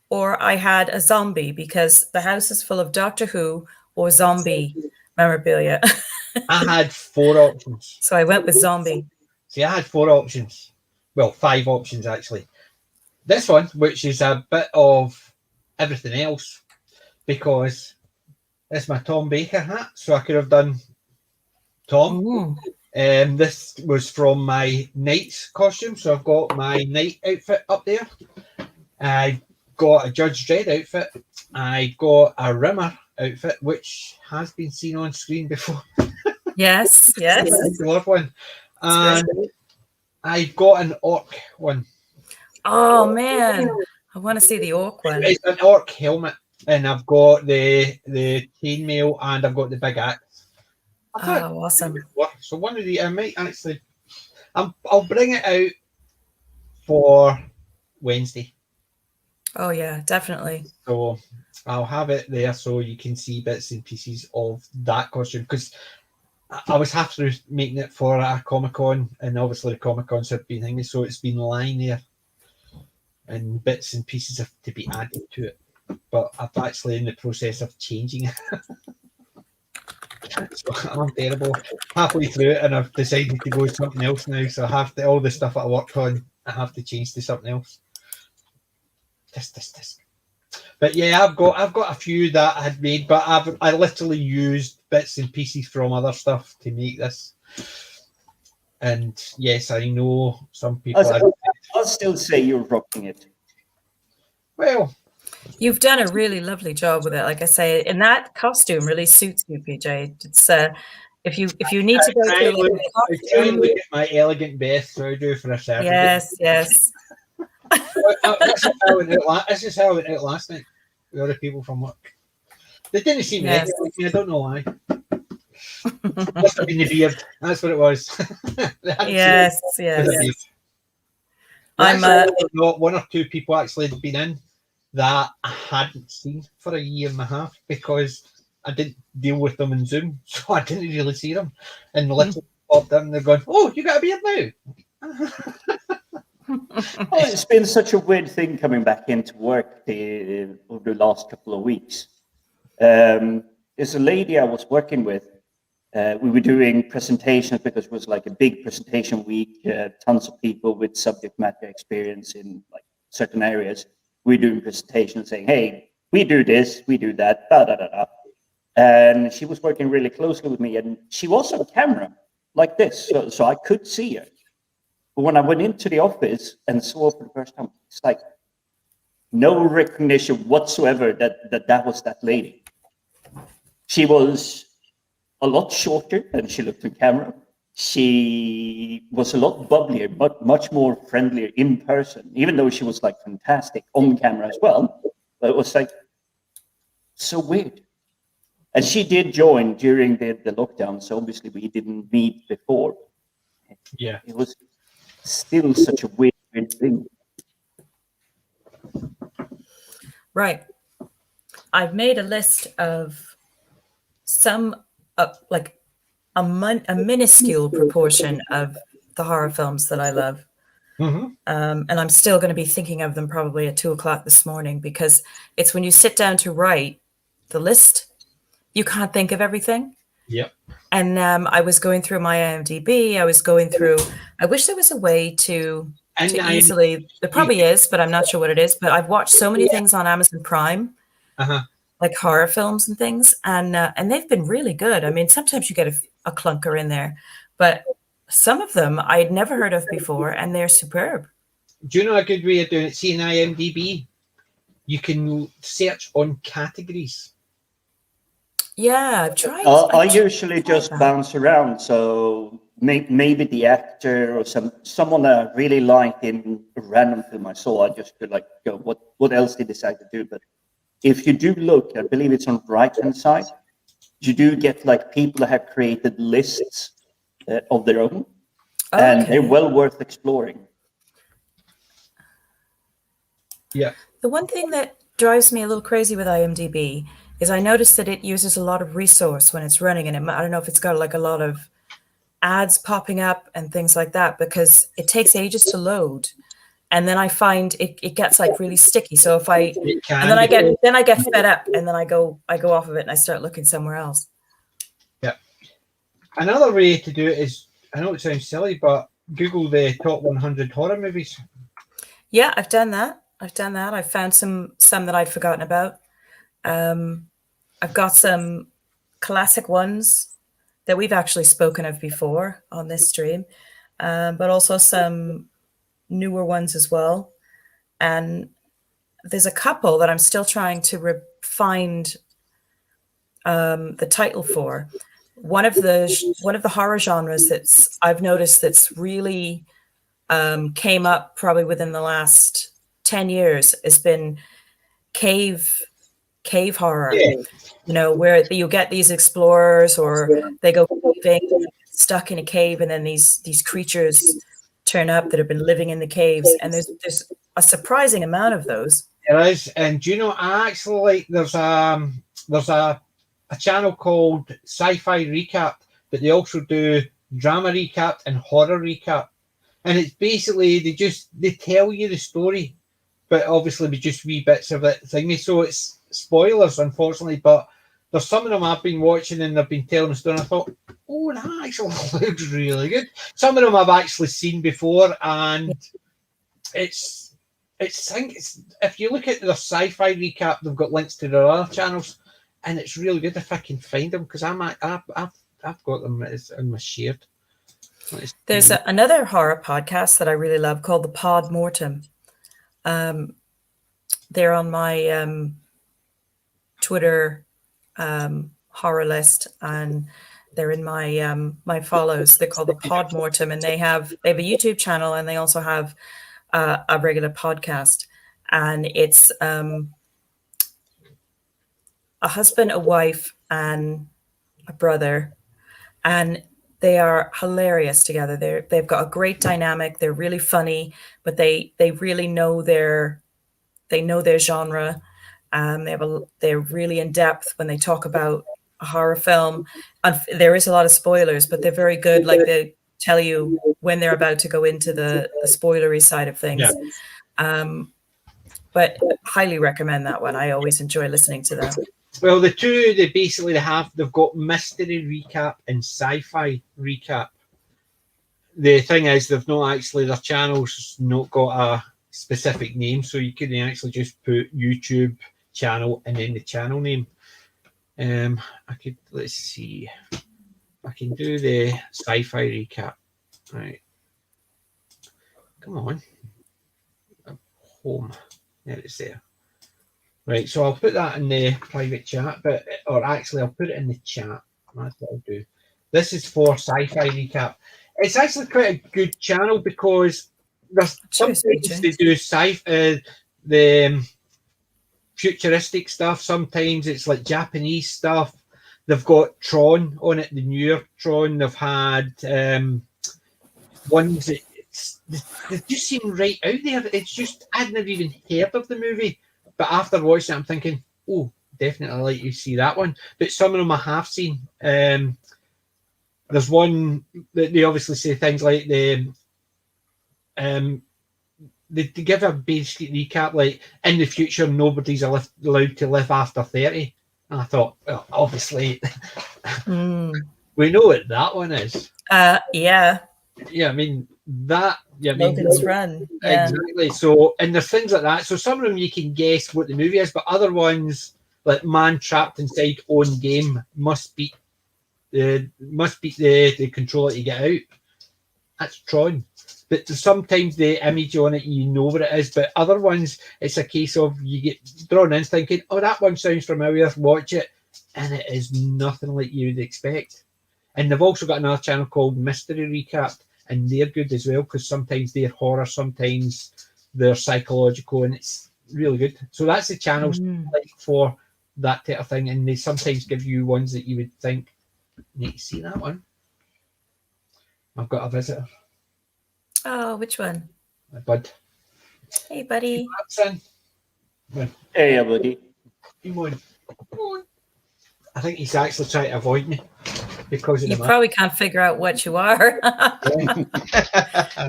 or I had a zombie, because the house is full of Doctor Who or zombie memorabilia. I had 4 options. So I went with zombie. See, I had 4 options. Well, 5 options actually. This one, which is a bit of everything else, because it's my Tom Baker hat, so I could have done Tom. Mm. This was from my knight's costume, so I've got my knight outfit up there. I've got a Judge Dredd outfit. I got a Rimmer outfit, which has been seen on screen before. Yes, yes. Red Dwarf one. That's And I've got an orc one. Oh man, I want to see the orc one. It's an orc helmet, and I've got the chainmail, and I've got the big axe. I thought Oh, awesome. so. One of the I might actually, I'll bring it out for Wednesday. Oh yeah, definitely. So I'll have it there so you can see bits and pieces of that costume, because I was half through making it for a Comic-Con, and obviously the Comic-Cons have been hanging, so it's been lying there and bits and pieces have to be added to it. But I'm actually in the process of changing it. So I'm terrible. Halfway through it, and I've decided to go with something else now. So I have to, all the stuff I worked on, I have to change to something else. This. But yeah, I've got a few that I had made, but I literally used bits and pieces from other stuff to make this. And yes, I know some people. I'll still say you're rocking it. Well, You've done a really lovely job with it. Like I say, and that costume really suits you, PJ. It's if you need to go I through like try and look at my elegant best, so I do for a Saturday. yes. This is how I went out last night with other people from work. They didn't seem Yes. ready with me. I don't know why. Must have been the beard. That's what it was. They hadn't Yes, seen it with the yes. beard. I'm Actually, not one or two people actually had been in that I hadn't seen for a year and a half, because I didn't deal with them in Zoom, so I didn't really see them. And the little popped in, they're going, "Oh, you got a beard now." Oh, it's been such a weird thing coming back into work over the last couple of weeks. There's a lady I was working with. We were doing presentations because it was like a big presentation week. Tons of people with subject matter experience in like certain areas. We're doing presentations saying, "Hey, we do this, we do that, da da da da." And she was working really closely with me, and she was on camera like this, so I could see her. But when I went into the office and saw her for the first time, it's like no recognition whatsoever that was that lady. She was a lot shorter than she looked on camera. She was a lot bubblier, but much more friendlier in person, even though she was like fantastic on camera as well. But it was like so weird. And she did join during the lockdown, so obviously we didn't meet before. Yeah. It was still such a weird thing. right. I've made a list of some like a minuscule proportion of the horror films that I love. Mm-hmm. And I'm still going to be thinking of them probably at 2:00 this morning, because it's when you sit down to write the list, you can't think of everything. Yep. And I was going through my IMDb. I wish there was a way to easily, there probably is, but I'm not sure what it is. But I've watched so many things on Amazon Prime, like horror films and things, and they've been really good. I mean, sometimes you get a clunker in there, but some of them I'd never heard of before, and they're superb. Do you know a good way of doing it? See, in IMDb, you can search on categories. Yeah, I've tried. I usually tried just that. bounce around. So maybe the actor or someone that I really liked in a random film I saw, I just could like go, what else did they decide to do? But if you do look, I believe it's on the right hand side. You do get like people that have created lists of their own, and they're Okay. well worth exploring. Yeah. The one thing that drives me a little crazy with IMDb is I notice that it uses a lot of resource when it's running, and I don't know if it's got like a lot of ads popping up and things like that because it takes ages to load, and then I find it gets like really sticky. So if I It can and then be. I get fed up, and then I go off of it and I start looking somewhere else. Yeah. Another way to do it is, I know it sounds silly, but Google the top 100 horror movies. Yeah, I've done that. I've found some that I'd forgotten about. I've got some classic ones that we've actually spoken of before on this stream, but also some newer ones as well. And there's a couple that I'm still trying to find the title for. One of the horror genres that's I've noticed that's really came up probably within the last 10 years has been cave horror. Yeah. You know, where you get these explorers or they go caving, stuck in a cave, and then these creatures turn up that have been living in the caves, and there's a surprising amount of those. There is, and do you know, I actually like, there's a channel called Sci-Fi Recap, but they also do drama recap and horror recap, and it's basically they tell you the story, but obviously with just wee bits of it thingy. So it's spoilers, unfortunately, but there's some of them I've been watching and they've been telling the story, and I thought, oh, that actually looks really good. Some of them I've actually seen before, and it's if you look at their Sci-Fi Recap, they've got links to their other channels, and it's really good if I can find them, because I've got them in my shared. There's another horror podcast that I really love called The Pod Mortem. They're on my Twitter horror list, and they're in my my follows. They're called The Pod Mortem, and they have a YouTube channel, and they also have a regular podcast, and it's a husband, a wife, and a brother, and they are hilarious together. They've got a great dynamic. They're really funny, but they really know their genre. They're really in depth when they talk about a horror film. And there is a lot of spoilers, but they're very good. Like, they tell you when they're about to go into the spoilery side of things. Yeah. But highly recommend that one. I always enjoy listening to them. Well, the two they've got mystery recap and sci-fi recap. The thing is, they've not actually, their channel's not got a specific name, so you can actually just put YouTube channel and then the channel name. Let's see, I can do the sci-fi recap. Right, come on, home. There it's there. Right, so I'll put that in the private chat, or actually I'll put it in the chat. That's what I'll do. This is for Sci-Fi Recap. It's actually quite a good channel because there's sometimes they do the futuristic stuff. Sometimes it's like Japanese stuff. They've got Tron on it, the newer Tron. They've had ones that they just seem right out there. It's just, I'd never even heard of the movie. But after watching it, I'm thinking, oh, definitely like you see that one. But some of them I have seen. There's one that they obviously say things like they give a basic recap, like, in the future, nobody's allowed to live after 30. And I thought, well, obviously, we know what that one is. Yeah. Yeah, I mean, that... Yeah, Logan's Run. Yeah. Exactly. So, and there's things like that. So some of them you can guess what the movie is, but other ones, like Man Trapped Inside Own Game, must beat the controller to get out. That's Tron. But sometimes the image on it, you know what it is. But other ones, it's a case of you get drawn in thinking, oh, that one sounds familiar, watch it. and it is nothing like you would expect. And they've also got another channel called Mystery Recap, and they're good as well because sometimes they're horror, sometimes they're psychological, and it's really good. So that's the channels like for that type of thing, and they sometimes give you ones that you would think, need to see that one. I've got a visitor. Oh, which one? My bud. Hey, buddy. Hey, everybody. Come on. Come on. I think he's actually trying to avoid me because of You the probably can't figure out what you are.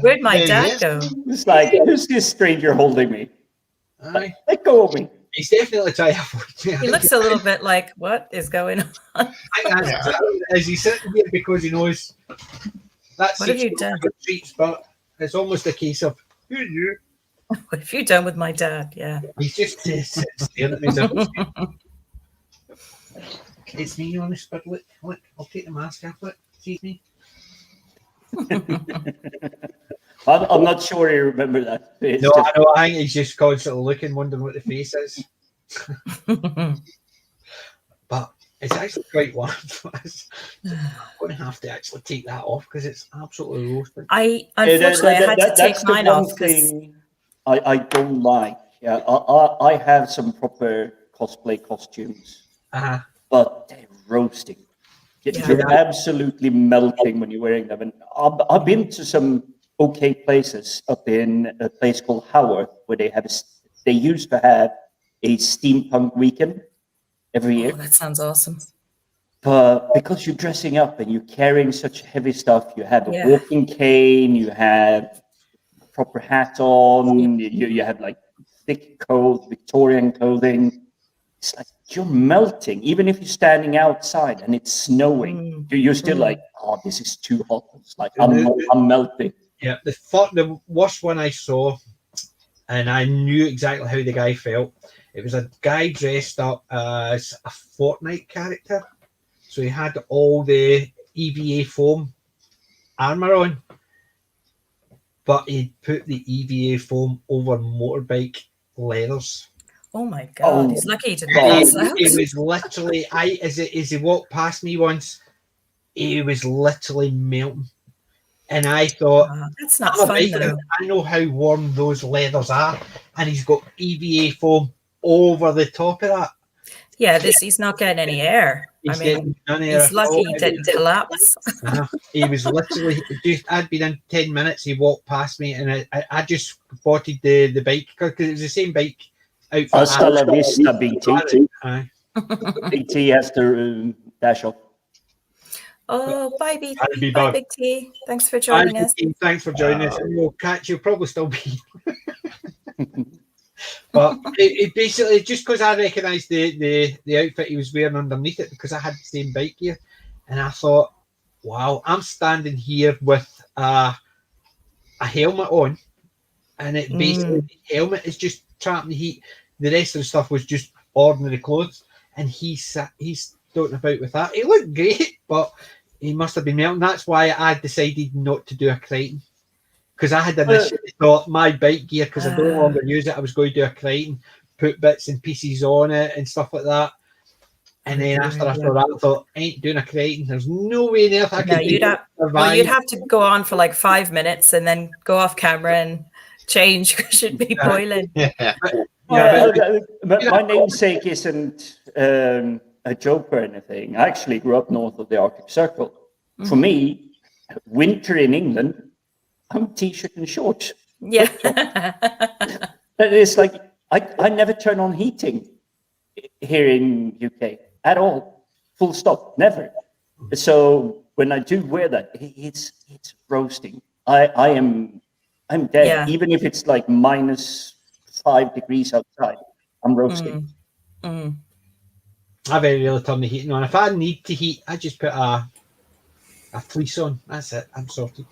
Where'd my There he dad is. go? It's like, who's this stranger holding me? Aye. Let go of me. He's definitely trying to avoid me. He looks a little bit like, what is going on? I think that's exactly what it is. He's sitting here because he knows that's What have you done? treats, but it's almost a case of who are you? What have you done with my dad? Yeah. He's just staring at me. So, it's me on this, but look, I'll take the mask off. Look, see me. I'm not sure you remember that. It's No, just- I know. I think he's just constantly looking, wondering what the face is. But it's actually quite warm. I'm going to have to actually take that off because it's absolutely roasting. Unfortunately, I had to take that's the mine one off because thing I don't like. Yeah, I have some proper cosplay costumes, Uh-huh. but they're roasting. Yeah. You're absolutely melting when you're wearing them. And I've been to some okay places up in a place called Haworth where they used to have a steampunk weekend every year. oh, that sounds awesome. But because you're dressing up and you're carrying such heavy stuff, you have a Yeah. walking cane, you have a proper hat on, you have like thick coat, Victorian clothing. It's like you're melting, even if you're standing outside and it's snowing. You're still like, oh, this is too hot. It's like I'm melting. Yeah, the worst one I saw, and I knew exactly how the guy felt. It was a guy dressed up as a Fortnite character. So he had all the EVA foam armor on, but he put the EVA foam over motorbike leathers. Oh my God, Oh, he's lucky to God. pass out. It was literally, as he walked past me once, he was literally melting. And I thought, Oh, that's not I'm a fun biker, though. I know how warm those leathers are, and he's got EVA foam over the top of that. Yeah, he's not getting any air. I He's mean, getting none of it. he's lucky he didn't collapse. He was literally just. I'd been in 10 minutes. He walked past me, and I just spotted the bike because it was the same bike outfit. Hasta la vista, BT. Aye. BT has to dash off. Oh, bye, BT. I'll be Bye, back. Big T. Thanks for joining us. Thanks for joining us. And we'll catch. You'll probably still be. But it basically just because I recognised the outfit he was wearing underneath it because I had the same bike gear, and I thought, wow, I'm standing here with a helmet on, and it basically the helmet is just trapping the heat. The rest of the stuff was just ordinary clothes, and he's talking about with that. He looked great, but he must have been melting. That's why I decided not to do a Crichton. Because I had initially thought my bike gear, because I don't longer use it, I was going to do a Crichton, put bits and pieces on it and stuff like that. And then after I saw that, I thought, I ain't doing a Crichton. There's no way on earth I could you'd have to go on for like 5 minutes and then go off camera and change because you'd be boiling. My namesake isn't a joke or anything. I actually grew up north of the Arctic Circle. For me, winter in England, I'm t-shirt and shorts. Yeah. It's like I never turn on heating here in UK at all. Full stop. Never. So when I do wear that, it's roasting. I'm dead. Yeah. Even if it's like -5 degrees outside, I'm roasting. I very rarely turn the heating on. If I need to heat, I just put a fleece on. That's it. I'm sorted.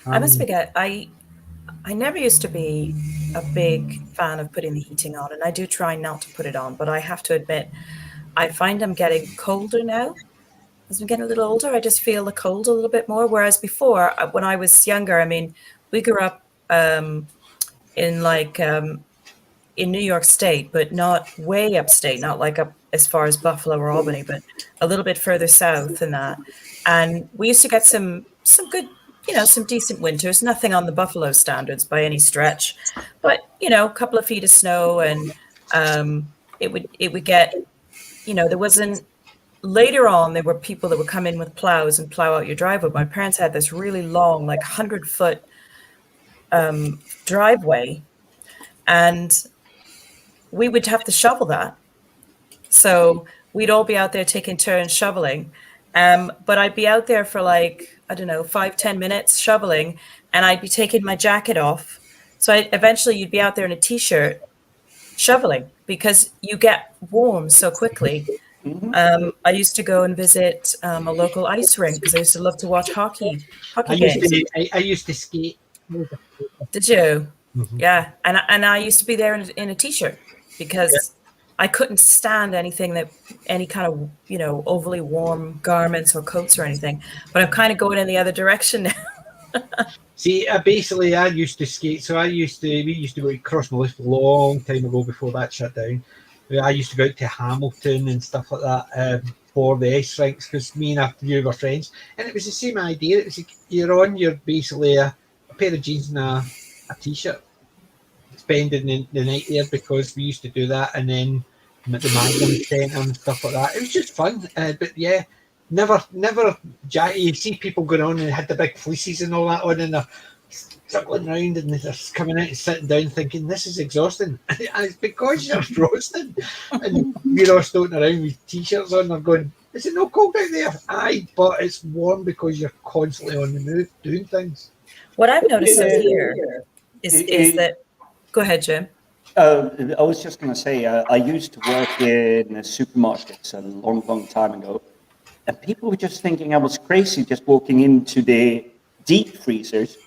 I must forget, I never used to be a big fan of putting the heating on, and I do try not to put it on, but I have to admit, I find I'm getting colder now. As I'm getting a little older, I just feel the cold a little bit more, whereas before, when I was younger, I mean, we grew up in New York State, but not way upstate, not like up as far as Buffalo or Albany, but a little bit further south than that. And we used to get some good, some decent winters, nothing on the Buffalo standards by any stretch, but, a couple of feet of snow. And it would get, there wasn't, later on, there were people that would come in with plows and plow out your driveway. My parents had this really long, like 100-foot driveway, and we would have to shovel that. So we'd all be out there taking turns shoveling. But I'd be out there for 5-10 minutes shoveling, and I'd be taking my jacket off. So eventually you'd be out there in a t-shirt shoveling because you get warm so quickly. I used to go and visit a local ice rink because I used to love to watch hockey games. I used to skate. Did you? Mm-hmm. Yeah, and I used to be there in a t-shirt because I couldn't stand any kind of overly warm garments or coats or anything. But I'm kind of going in the other direction now. See, I used to skate. So we used to go to Crossmolith a long time ago before that shut down. I used to go out to Hamilton and stuff like that for the ice rinks because me and a few of our friends, and it was the same idea. It was like you're basically a pair of jeans and a t-shirt, spending the night there because we used to do that, and then the Magnum Centre and stuff like that. It was just fun, but yeah, never. You see people going on and had the big fleeces and all that on, and they're circling around and they're coming out and sitting down thinking this is exhausting. And it's because you're roasting, and we're all stoating around with t-shirts on. They're going, "Is it not cold out there?" Aye, but it's warm because you're constantly on the move doing things. What I've noticed here is that. Go ahead, Jim. I was just going to say, I used to work in supermarkets a long time ago, and people were just thinking I was crazy just walking into the deep freezers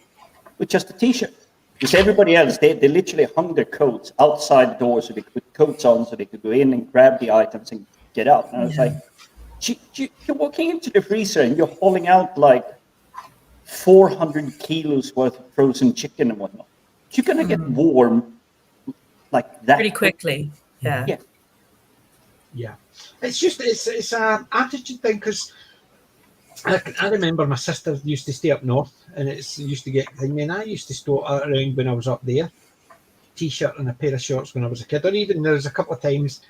with just a t-shirt. Because everybody else, they literally hung their coats outside the door so they could put coats on so they could go in and grab the items and get out. And I was like, you're walking into the freezer and you're hauling out like 400 kilos worth of frozen chicken and whatnot. You're going to get warm like that. Pretty quickly. Yeah. Yeah. It's an attitude thing because I remember my sister used to stay up north and it used to get, I used to store around when I was up there, t-shirt and a pair of shorts when I was a kid, or even there was a couple of times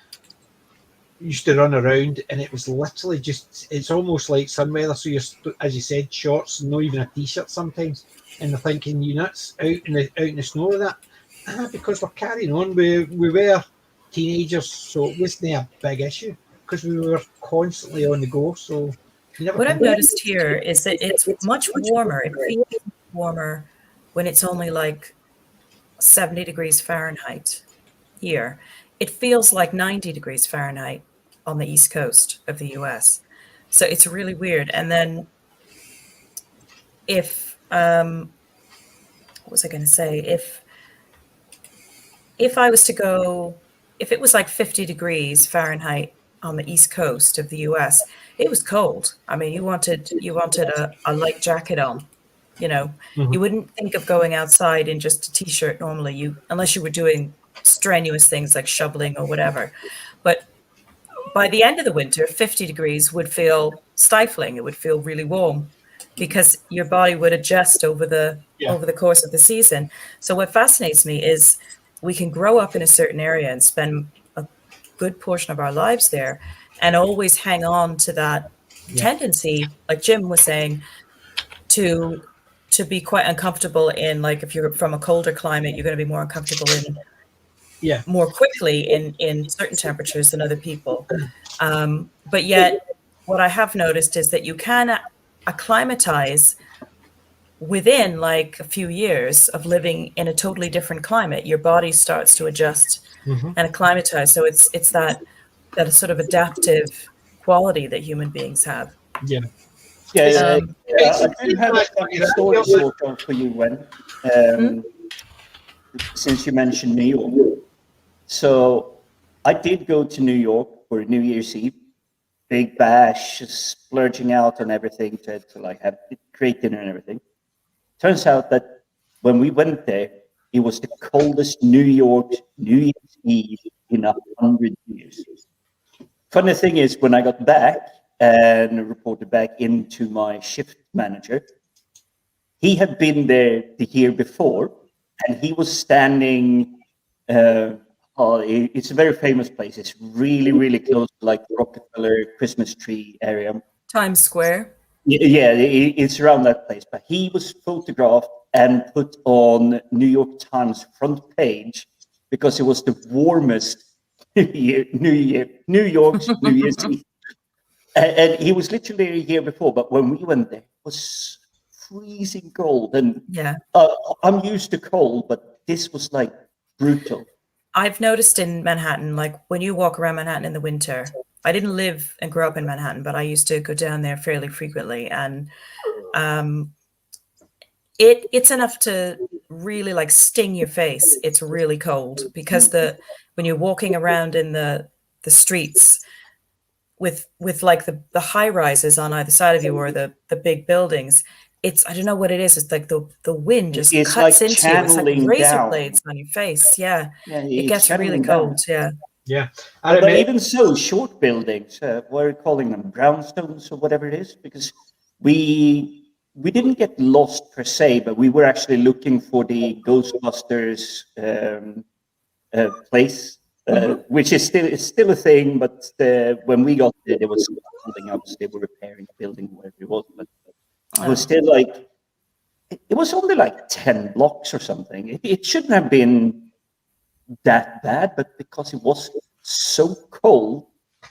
used to run around and it was literally it's almost like sun weather. So you're, as you said, shorts, not even a t-shirt sometimes. And they're thinking, you nuts, out in the snow with that. Because we're carrying on. We were teenagers, so it wasn't a big issue because we were constantly on the go. So what I've noticed here is that it's much warmer. It feels warmer when it's only like 70 degrees Fahrenheit here. It feels like 90 degrees Fahrenheit on the East Coast of the US. So it's really weird. And then what was I going to say? If I was to go, if it was like 50 degrees Fahrenheit on the East Coast of the US, it was cold. I mean, you wanted a light jacket on, Mm-hmm. You wouldn't think of going outside in just a t-shirt normally, unless you were doing strenuous things like shoveling or whatever. But by the end of the winter, 50 degrees would feel stifling. It would feel really warm because your body would adjust over the course of the season. So what fascinates me is we can grow up in a certain area and spend a good portion of our lives there and always hang on to that tendency, like Jim was saying, to be quite uncomfortable in, like, if you're from a colder climate, you're going to be more uncomfortable in more quickly in certain temperatures than other people. But yet what I have noticed is that you can acclimatize within like a few years of living in a totally different climate. Your body starts to adjust and acclimatize. So it's that sort of adaptive quality that human beings have. I do have a story sort of for you, Wen, since you mentioned New York. So I did go to New York for New Year's Eve, big bash, splurging out on everything to like have great dinner and everything. Turns out that when we went there, it was the coldest New York New Year's Eve in 100 years. funny thing is, when I got back and reported back into my shift manager, he had been there the year before, and he was standing. It's a very famous place. It's really, really close to like Rockefeller Christmas tree area. Times Square. Yeah, it's around that place. But he was photographed and put on New York Times front page because it was the warmest New York's New Year's Eve. And he was literally a year before. But when we went there, it was freezing cold. And Yeah. I'm used to cold, but this was like brutal. I've noticed in Manhattan, like when you walk around Manhattan in the winter, I didn't live and grow up in Manhattan, but I used to go down there fairly frequently. And it's enough to really like sting your face. It's really cold because when you're walking around in the streets with like the high rises on either side of you or the big buildings, I don't know what it is. It's like the wind just It's cuts like into you. It's like razor down. blades on your face. Yeah. It It's gets really down. cold. Yeah. Yeah. But even so, short buildings, what are we calling them? Brownstones or whatever it is? Because we didn't get lost per se, but we were actually looking for the Ghostbusters place, which is still a thing. But when we got there was something else. They were repairing the building, whatever it was. But it was still like, it was only like 10 blocks or something. It shouldn't have been that bad, but because it was so cold,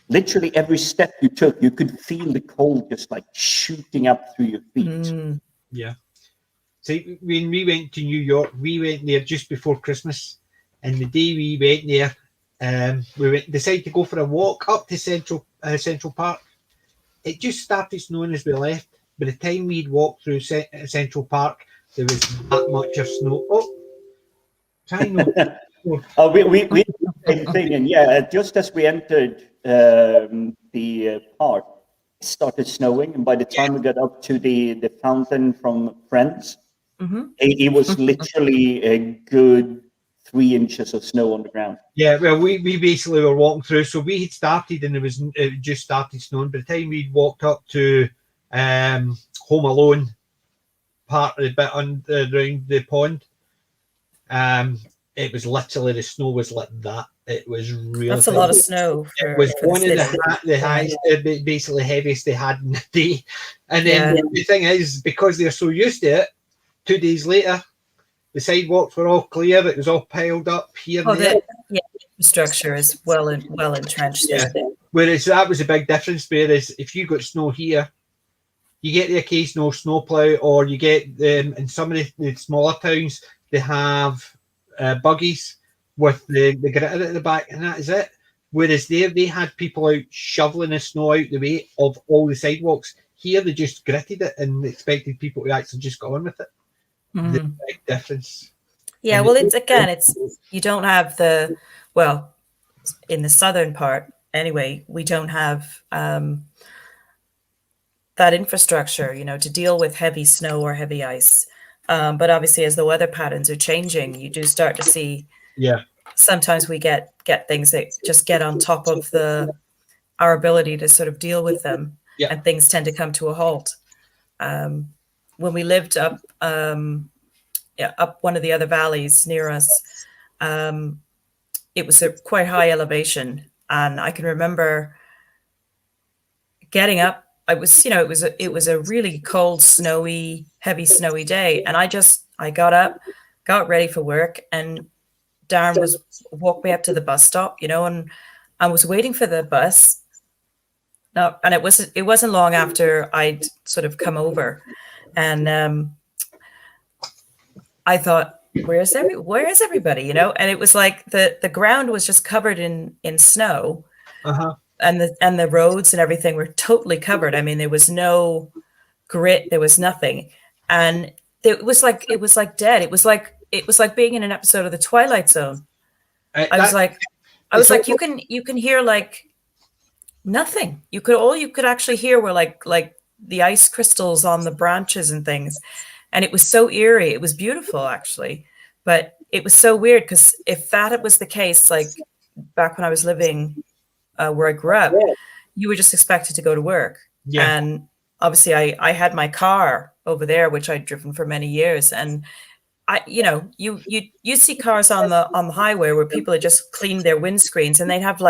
literally every step you took, you could feel the cold just like shooting up through your feet. Yeah. See, when we went to New York, we went there just before Christmas, and the day we went there, we decided to go for a walk up to Central Park. It just started snowing as we left. By the time we'd walked through Central Park, there was that much of snow. Oh, try not. We did the same thing, and yeah, just as we entered the park, it started snowing, and by the time we got up to the fountain from Friends, it was literally a good 3 inches of snow on the ground. Yeah, well, we basically were walking through, so we had started, and it just started snowing. By the time we'd walked up to Home Alone part of the bit around the pond, it was literally, the snow was like that. It was really. That's a lot of snow. It was one of the highest, basically heaviest they had in the day. And then the thing is, because they're so used to it, 2 days later, the sidewalks were all clear. It was all piled up here and there. The infrastructure is well entrenched there. Whereas that was a big difference. Whereas if you got snow here, you get the occasional snowplow, or you get in some of the smaller towns, they have buggies with the gritter at the back, and that is it. Whereas there, they had people out shoveling the snow out the way of all the sidewalks. Here, they just gritted it and expected people to actually just go on with it. The big difference. Yeah, well, it's you don't have in the southern part anyway, we don't have that infrastructure, to deal with heavy snow or heavy ice. But obviously, as the weather patterns are changing, you do start to see. Yeah. Sometimes we get things that just get on top of our ability to sort of deal with them, and things tend to come to a halt. When we lived up one of the other valleys near us, it was a quite high elevation, and I can remember getting up. It was a really cold, heavy snowy day, and I got up, got ready for work, and Darren walked me up to the bus stop, and I was waiting for the bus. No, and it wasn't long after I'd sort of come over, and I thought, where is everybody? And it was like the ground was just covered in snow. And the roads and everything were totally covered. I mean, there was no grit, there was nothing, and it was like dead. It was like being in an episode of The Twilight Zone. I was like, you can hear like nothing. All you could actually hear were like the ice crystals on the branches and things, and it was so eerie. It was beautiful actually, but it was so weird because if that was the case, like back when I was living where I grew up, you were just expected to go to work. Yeah. And obviously I had my car over there, which I'd driven for many years. And you see cars on the highway where people had just cleaned their windscreens, and they'd have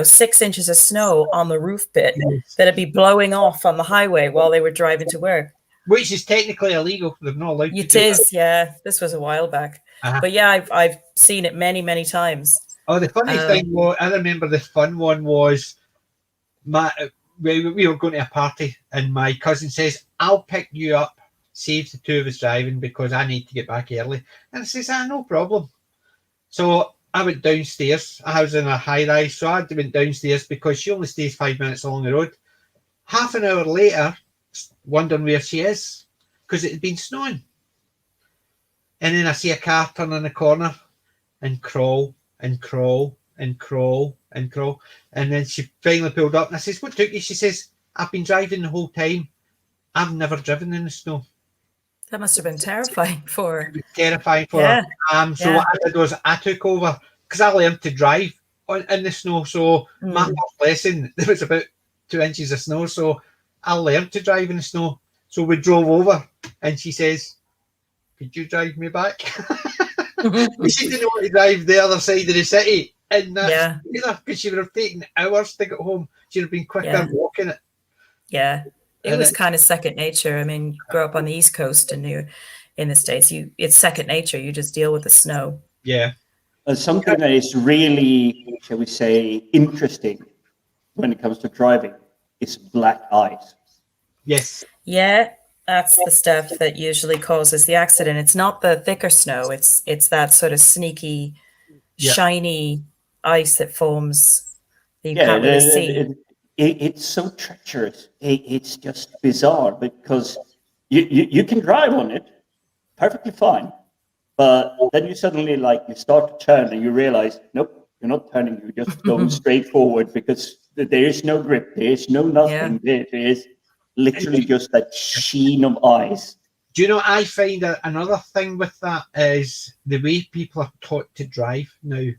6 inches of snow on the roof pit that'd be blowing off on the highway while they were driving to work. Which is technically illegal. They're not allowed to It do is, that. yeah. This was a while back. But yeah, I've seen it many, many times. Oh, the funny thing was, I remember the fun one was, we were going to a party, and my cousin says, I'll pick you up, save the two of us driving because I need to get back early. And I says, no problem. So I went downstairs. I was in a high rise, so I went downstairs because she only stays 5 minutes along the road. Half an hour later, wondering where she is because it had been snowing. And then I see a car turn in the corner and crawl and crawl and crawl and crawl. And then she finally pulled up and I says, what took you? She says, I've been driving the whole time. I've never driven in the snow. That must have been terrifying for her. Terrifying for her. So what I did was I took over because I learned to drive in the snow. So my first lesson, there was about 2 inches of snow. So I learned to drive in the snow. So we drove over and she says, could you drive me back? She didn't want to drive the other side of the city. And that's because she would have taken hours to get home. She would have been quicker walking it. Yeah. It was kind of second nature. I mean, you grow up on the East Coast and you're in the States, it's second nature. You just deal with the snow. Yeah. Something that is really, shall we say, interesting when it comes to driving is black ice. Yes. Yeah, that's the stuff that usually causes the accident. It's not the thicker snow. It's that sort of sneaky, shiny ice that forms that you can't really see. It's so treacherous. It's just bizarre because you can drive on it perfectly fine, but then you suddenly you start to turn and you realize, nope, you're not turning. You're just going straight forward because there is no grip. There is no nothing. Yeah. There is literally just that sheen of ice. Do you know, I find that another thing with that is the way people are taught to drive now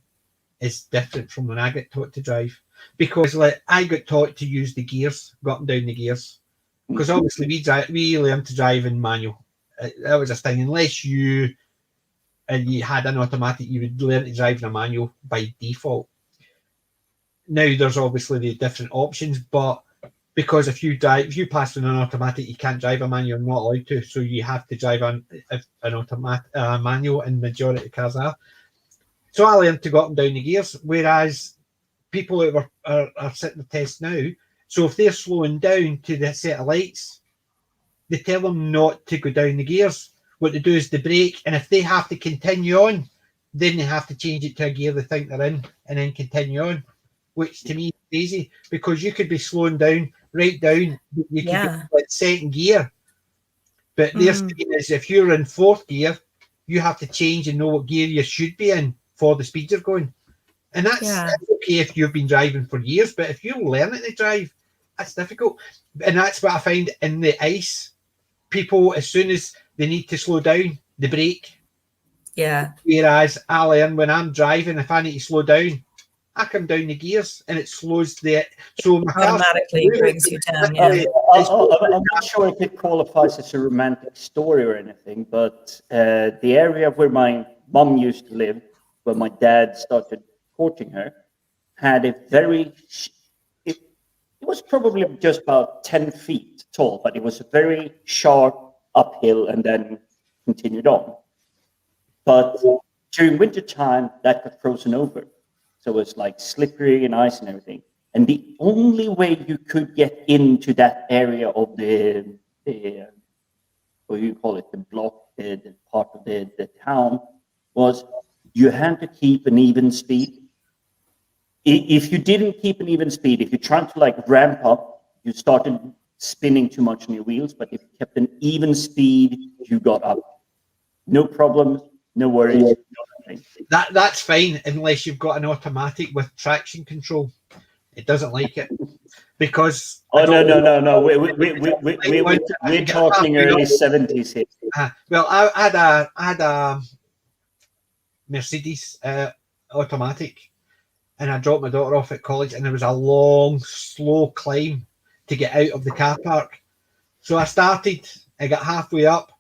is different from when I get taught to drive. Because I got taught to use the gears, go up and down the gears. Because obviously we learned to drive in manual. That was a thing. Unless you had an automatic, you would learn to drive in a manual by default. Now there's obviously the different options, but because if you pass with an automatic, you can't drive a manual. You're not allowed to, so you have to drive an automatic manual, and majority of cars are. So I learned to go up and down the gears, whereas people who are sitting the test now, so if they're slowing down to the set of lights, they tell them not to go down the gears. What they do is they brake, and if they have to continue on, then they have to change it to a gear they think they're in and then continue on, which to me is easy because you could be slowing down, right down, you could be second gear. But their thing is if you're in fourth gear, you have to change and know what gear you should be in for the speed you're going. And that's okay if you've been driving for years, but if you're learning to drive, that's difficult. And that's what I find in the ice. People, as soon as they need to slow down, they brake. Yeah. Whereas I learn when I'm driving, if I need to slow down, I come down the gears and it slows so my car automatically brings you down. Yeah. I'm not sure if it qualifies as a romantic story or anything, but the area where my mom used to live, where my dad started courting her, had a it was probably just about 10 feet tall, but it was a very sharp uphill and then continued on. But during winter time, that got frozen over. So it was slippery and ice and everything. And the only way you could get into that area of the what do you call it, the block, the part of the town, was you had to keep an even speed. If you didn't keep an even speed, if you're trying to ramp up, you started spinning too much on your wheels. But if you kept an even speed, you got up. No problems, no worries. Nothing. That's fine unless you've got an automatic with traction control. It doesn't like it because no. We're talking early 70s here. Well, I had a Mercedes automatic. and I dropped my daughter off at college, and there was a long, slow climb to get out of the car park. So I got halfway up,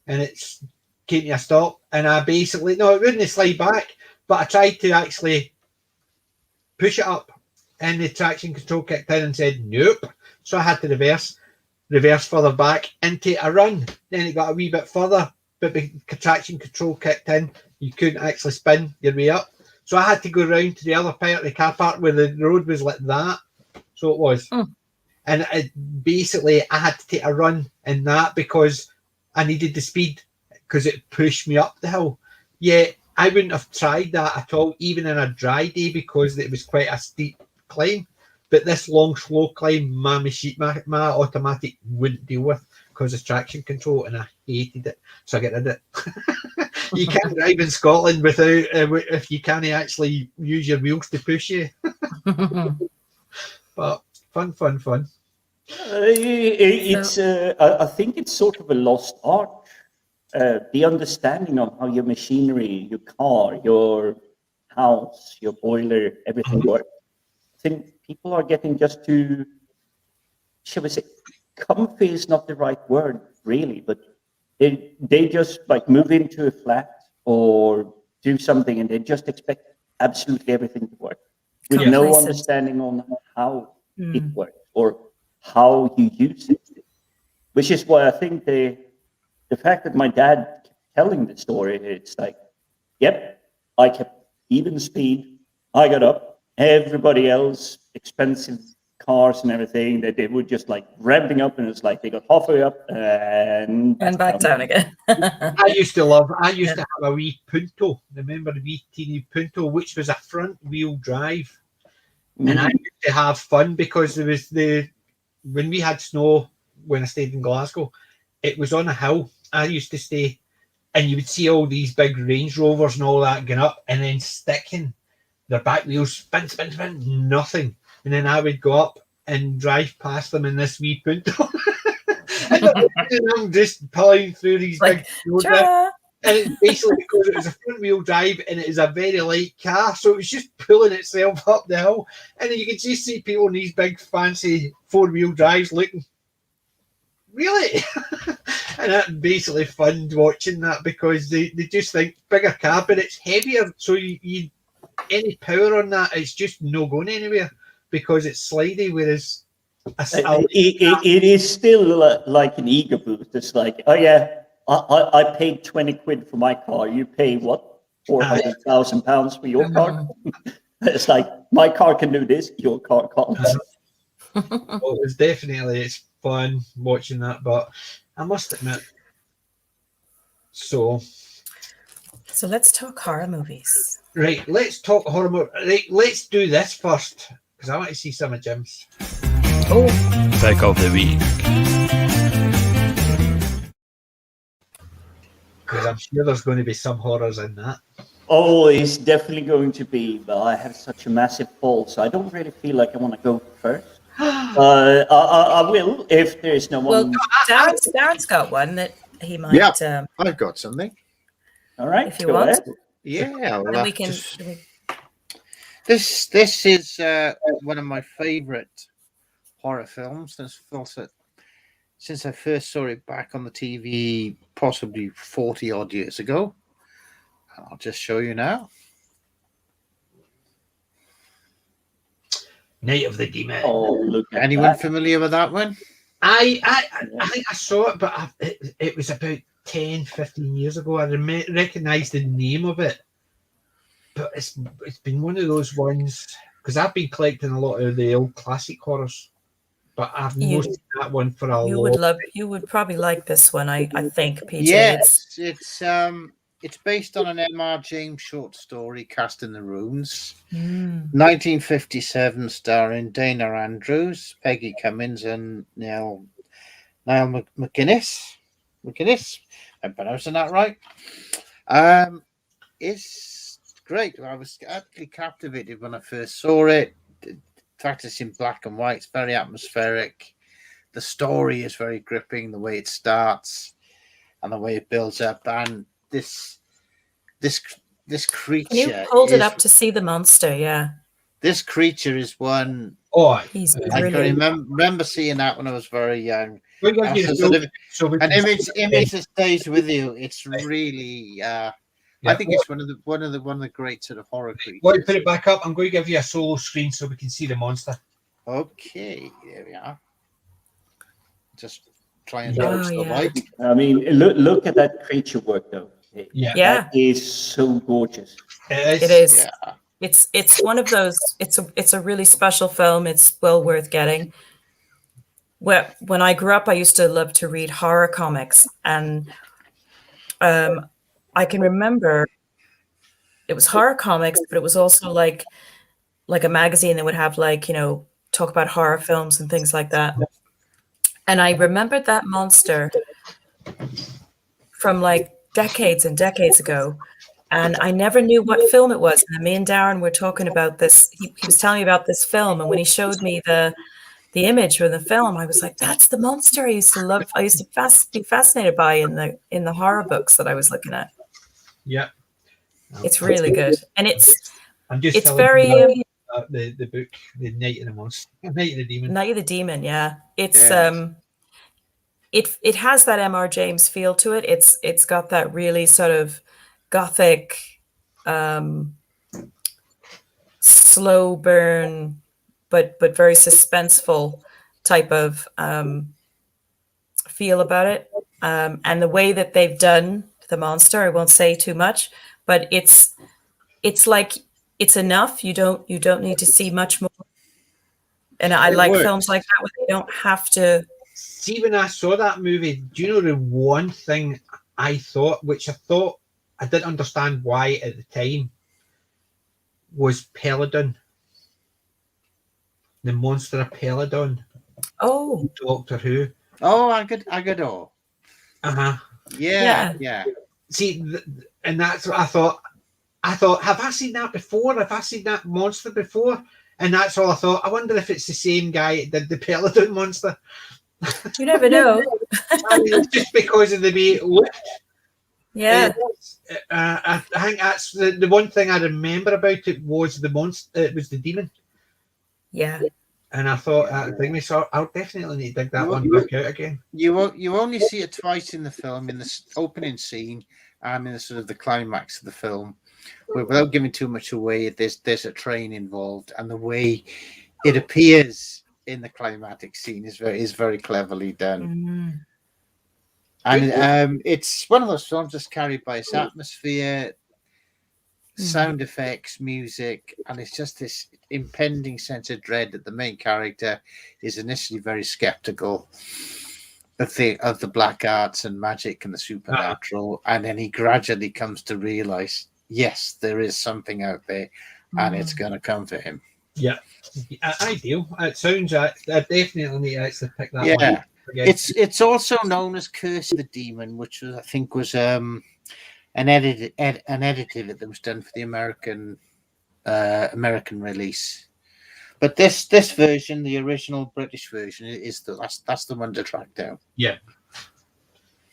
and it's came to a stop, and I basically, no, it wouldn't slide back, but I tried to actually push it up, and the traction control kicked in and said nope. So I had to reverse further back into a run. Then it got a wee bit further, but the traction control kicked in. You couldn't actually spin your way up. So I had to go round to the other part of the car park where the road was like that. So it was. And basically, I had to take a run in that because I needed the speed because it pushed me up the hill. Yeah, I wouldn't have tried that at all, even in a dry day, because it was quite a steep climb. But this long, slow climb, my automatic wouldn't deal with because of traction control, and I hated it. So I get rid of it. You can't drive in Scotland without if you can't actually use your wheels to push you. But fun. It's I think it's sort of a lost art. The understanding of how your machinery, your car, your house, your boiler, everything works. I think people are getting just too, shall we say, comfy is not the right word really, but they just like move into a flat or do something and they just expect absolutely everything to work with no understanding on how it works or how you use it. Which is why I think the fact that my dad kept telling the story, it's like, yep, I kept even speed. I got up. Everybody else, expensive cars and everything, that they would just like ramping up, and it's like they got halfway up and back down again. I used to have a wee Punto. Remember the wee teeny Punto, which was a front wheel drive, and I used to have fun because there was when we had snow when I stayed in Glasgow, it was on a hill. I used to stay, and you would see all these big Range Rovers and all that going up, and then sticking their back wheels spin, nothing. And then I would go up and drive past them in this wee Punto. And I'm just pulling through these big roads. And it's basically because it was a front wheel drive and it is a very light car, so it was just pulling itself up the hill. And then you could just see people in these big fancy 4-wheel drives looking, really? And that's basically fun watching that because they just think bigger car, but it's heavier, so you any power on that, it's just no going anywhere because it's slidey, whereas it is still like an ego boost. It's like, oh yeah, I paid 20 quid for my car. You pay what? 400,000 pounds for your car? It's like, my car can do this, your car can't. Well, it's fun watching that, but I must admit. So let's talk horror movies. Right, let's talk horror movies. Right, let's do this first because I want to see some of Jim's. Pick of the week. Because I'm sure there's going to be some horrors in that. Oh, it's definitely going to be, but I have such a massive fall, so I don't really feel like I want to go first. I will if there's no one. Well, Darren's got one that he might. Yeah, I've got something. All right, if you want. ahead. Yeah, then we can. This is one of my favourite horror films. Since I first saw it back on the TV, possibly 40 odd years ago. I'll just show you now. Night of the Demon. Oh, look! Anyone familiar with that one? I think I saw it, but it was about 10, 15 years ago. I recognised the name of it, but it's been one of those ones because I've been collecting a lot of the old classic horrors, but I've not seen that one for a long. You would probably like this one, I think, PJ. Yes, it's based on an M.R. James short story, Cast in the Runes, 1957, starring Dana Andrews, Peggy Cummins, and Niall McGuinness. I'm pronouncing that right. It's great. I was actually captivated when I first saw it. In fact, it's in black and white. It's very atmospheric. The story is very gripping, the way it starts and the way it builds up. And this creature. You pulled it up to see the monster, yeah. This creature is one Oh, He's I can brilliant. remember seeing that when I was very young. we give That's you a sort of so we an can image that stays with you. It's really, I Yeah. think it's one of the great sort of horror creatures. Well, put it back up. I'm going to give you a solo screen so we can see the monster. Okay, there we are. Just try and Yeah. dodge the Oh, yeah. light. I mean, look at that creature work, though. Yeah. Yeah, That is so gorgeous. it is. Yeah. It's one of those. It's a really special film. It's well worth getting. When I grew up, I used to love to read horror comics, and I can remember it was horror comics, but it was also like a magazine that would have talk about horror films and things like that. And I remembered that monster from like decades and decades ago. And I never knew what film it was. And me and Darren were talking about this. He was telling me about this film. And when he showed me the image from the film, I was like, that's the monster I used to love. I used to be fascinated by in the horror books that I was looking at. Yeah. It's really good. And I'm just it's telling very you the book, The Night of the Monster, Night of the Demon. Night of the Demon, yeah. It's Yes. it has that M.R. James feel to it. It's got that really sort of gothic, slow burn, but very suspenseful type of feel about it. And the way that they've done the monster, I won't say too much, but it's like it's enough. You don't need to see much more. And I It like works. films like that where they don't have to. See, when I saw that movie, do you know the one thing I thought, which I thought I didn't understand why at the time, was Peladon. The monster of Peladon, Oh, Doctor Who. Oh, I could. Oh, Uh-huh. yeah. See, and that's what I thought. I thought, have I seen that before? Have I seen that monster before? And that's all I thought. I wonder if it's the same guy that did the Peladon monster. you never know. I mean, it's just because of the way it looked. Yeah. I think that's the one thing I remember about it was the monster. It was the demon, Yeah. and I thought so I'll definitely need to dig that one back out again. You only see it twice in the film, in the opening scene and in the sort of the climax of the film. Without giving too much away, there's a train involved, and the way it appears in the climatic scene is very cleverly done. And it's one of those films that's carried by its atmosphere, sound effects, music, and it's just this impending sense of dread that the main character is initially very skeptical of the black arts and magic and the supernatural, and then he gradually comes to realize, yes, there is something out there, and it's going to come for him. Yeah, ideal. It sounds. I definitely need to actually pick that one. Yeah. Up again. It's also known as Curse of the Demon, which I think was an edited that was done for the American release. But this version, the original British version, is that's the one to track down. Yeah.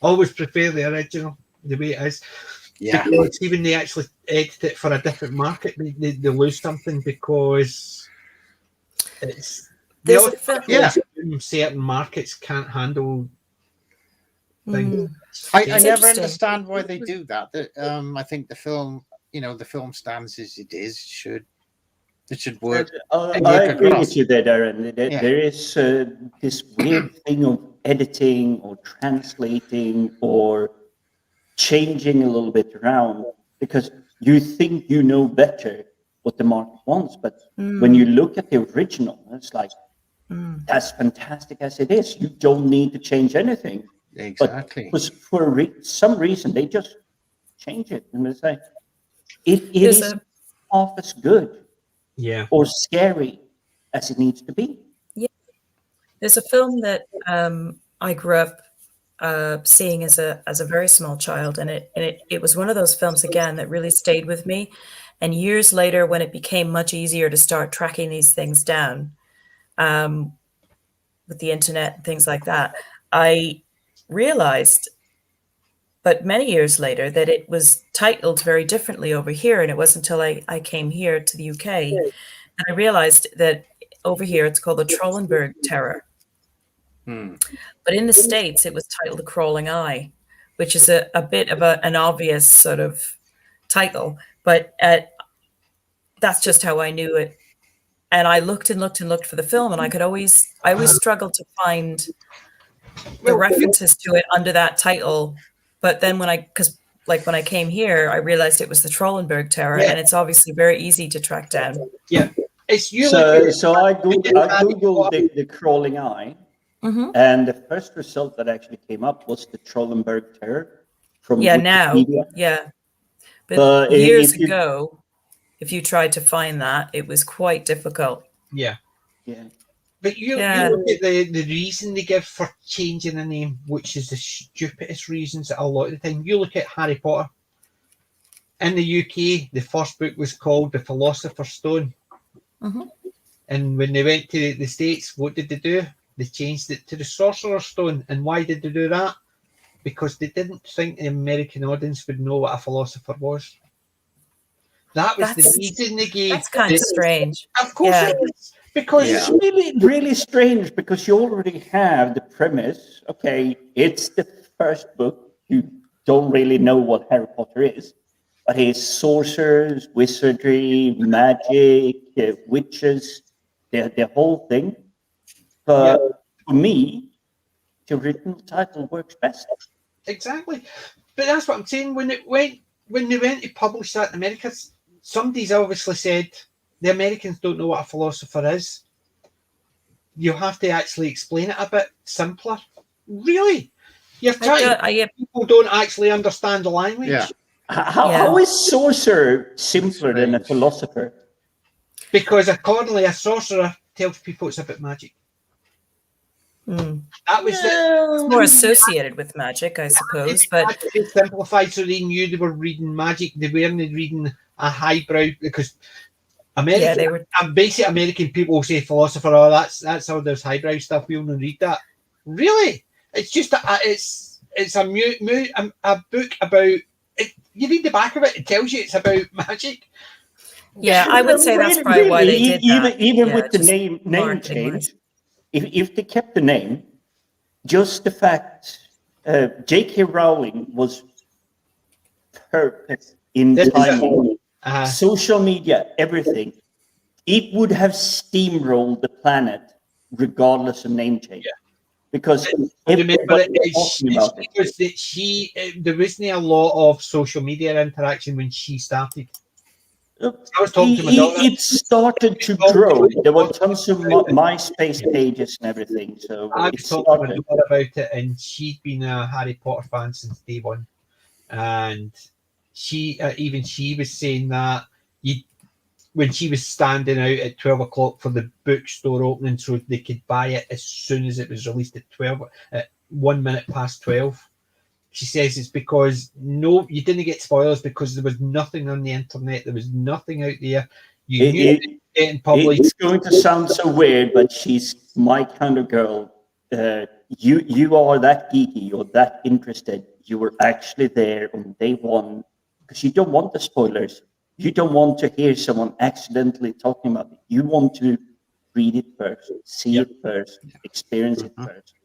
Always prefer the original, the way it is. Yeah. Because even they actually edit it for a different market, they lose something because it's certain markets can't handle things. I It's never interesting. understand why they do that. I think the film, the film stands as it is. It should work. I agree with you there, Darren. There is this weird thing of editing or translating or changing a little bit around because you think you know better what the market wants, but when you look at the original, it's like as fantastic as it is, you don't need to change anything. Exactly. But for some reason, they just change it and they say it is half as good, or scary as it needs to be. Yeah, there's a film that I grew up seeing as a very small child, and it was one of those films again that really stayed with me. And years later, when it became much easier to start tracking these things down with the internet and things like that, I realized, but many years later, that it was titled very differently over here. And it wasn't until I came here to the UK And I realized that over here it's called the Trollenberg Terror. But in the States, it was titled The Crawling Eye, which is a bit of an obvious sort of title. But that's just how I knew it. And I looked and looked and looked for the film, and I always struggled to find the references to it under that title. But then when I came here, I realized it was the Trollenberg Terror, and it's obviously very easy to track down. Yeah. It's you. So I googled the Crawling Eye, and the first result that actually came up was the Trollenberg Terror from Wikipedia. But years ago, if you tried to find that, it was quite difficult. Yeah. But you look at the reason they give for changing the name, which is the stupidest reasons a lot of the time. You look at Harry Potter. In the UK, the first book was called The Philosopher's Stone. And when they went to the States, what did they do? They changed it to the Sorcerer's Stone. And why did they do that? Because they didn't think the American audience would know what a philosopher was. That was the reason they gave. That's kind of strange. Of course it is. Because it's really, really strange because you already have the premise. Okay, it's the first book. You don't really know what Harry Potter is. But it's sorcerers, wizardry, magic, witches, the whole thing. But for me, the original title works best. Exactly. But that's what I'm saying. When they went to publish that in America, somebody's obviously said the Americans don't know what a philosopher is. You have to actually explain it a bit simpler. Really? You're trying. People don't actually understand the language. Yeah. How is sorcerer simpler than a philosopher? Because accordingly, a sorcerer tells people it's about magic. That was it's more associated with magic, I suppose. But it's simplified, so they knew they were reading magic. They weren't reading a highbrow because basic American people will say philosopher. Oh, that's all those highbrow stuff. We only read that. Really, it's just it's a book about. You read the back of it; it tells you it's about magic. Yeah, I would say that's probably why they did that. Even with the name change, if they kept the name, just the fact J.K. Rowling was perfect in timing, social media, everything. It would have steamrolled the planet regardless of name change. Yeah. Because there wasn't a lot of social media interaction when she started. I was talking to my daughter. It started to grow. There were tons of MySpace pages and everything. So I was talking to my daughter about it, and she'd been a Harry Potter fan since day one. And she was saying that when she was standing out at 12 o'clock for the bookstore opening so they could buy it as soon as it was released at 1 minute past 12. She says it's because you didn't get spoilers because there was nothing on the internet. There was nothing out there. You knew it getting published. It's going to sound so weird, but she's my kind of girl. You are that geeky or that interested. You were actually there on day one because you don't want the spoilers. You don't want to hear someone accidentally talking about it. You want to read it first, see it first, experience it first.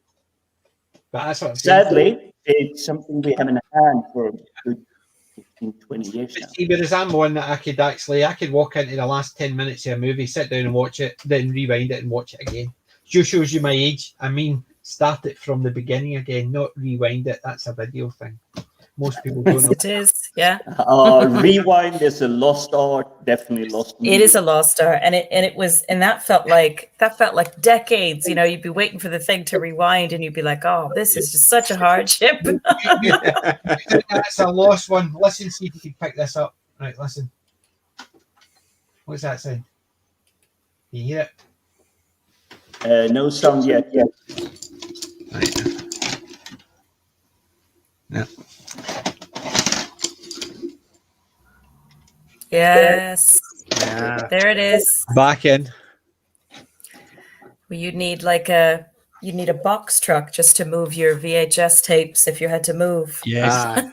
But that's what sadly, it's something we haven't had for a good 15, 20 years now. See, whereas I'm one that I could walk into the last 10 minutes of a movie, sit down and watch it, then rewind it and watch it again. Just shows you my age. I mean, start it from the beginning again, not rewind it. That's a video thing. Most people don't know. It is, yeah. Rewind is a lost art, definitely lost. It is a lost art, and that felt like decades. You know, you'd be waiting for the thing to rewind, and you'd be like, "Oh, this is just such a hardship." That's a lost one. Listen, see if you can pick this up. Right, listen. What's that sound? Can you hear it? No sound yet. Yeah. Right. Yeah. Yes. Yeah. There it is. Back in. Well, you'd need a box truck just to move your VHS tapes if you had to move. Yes.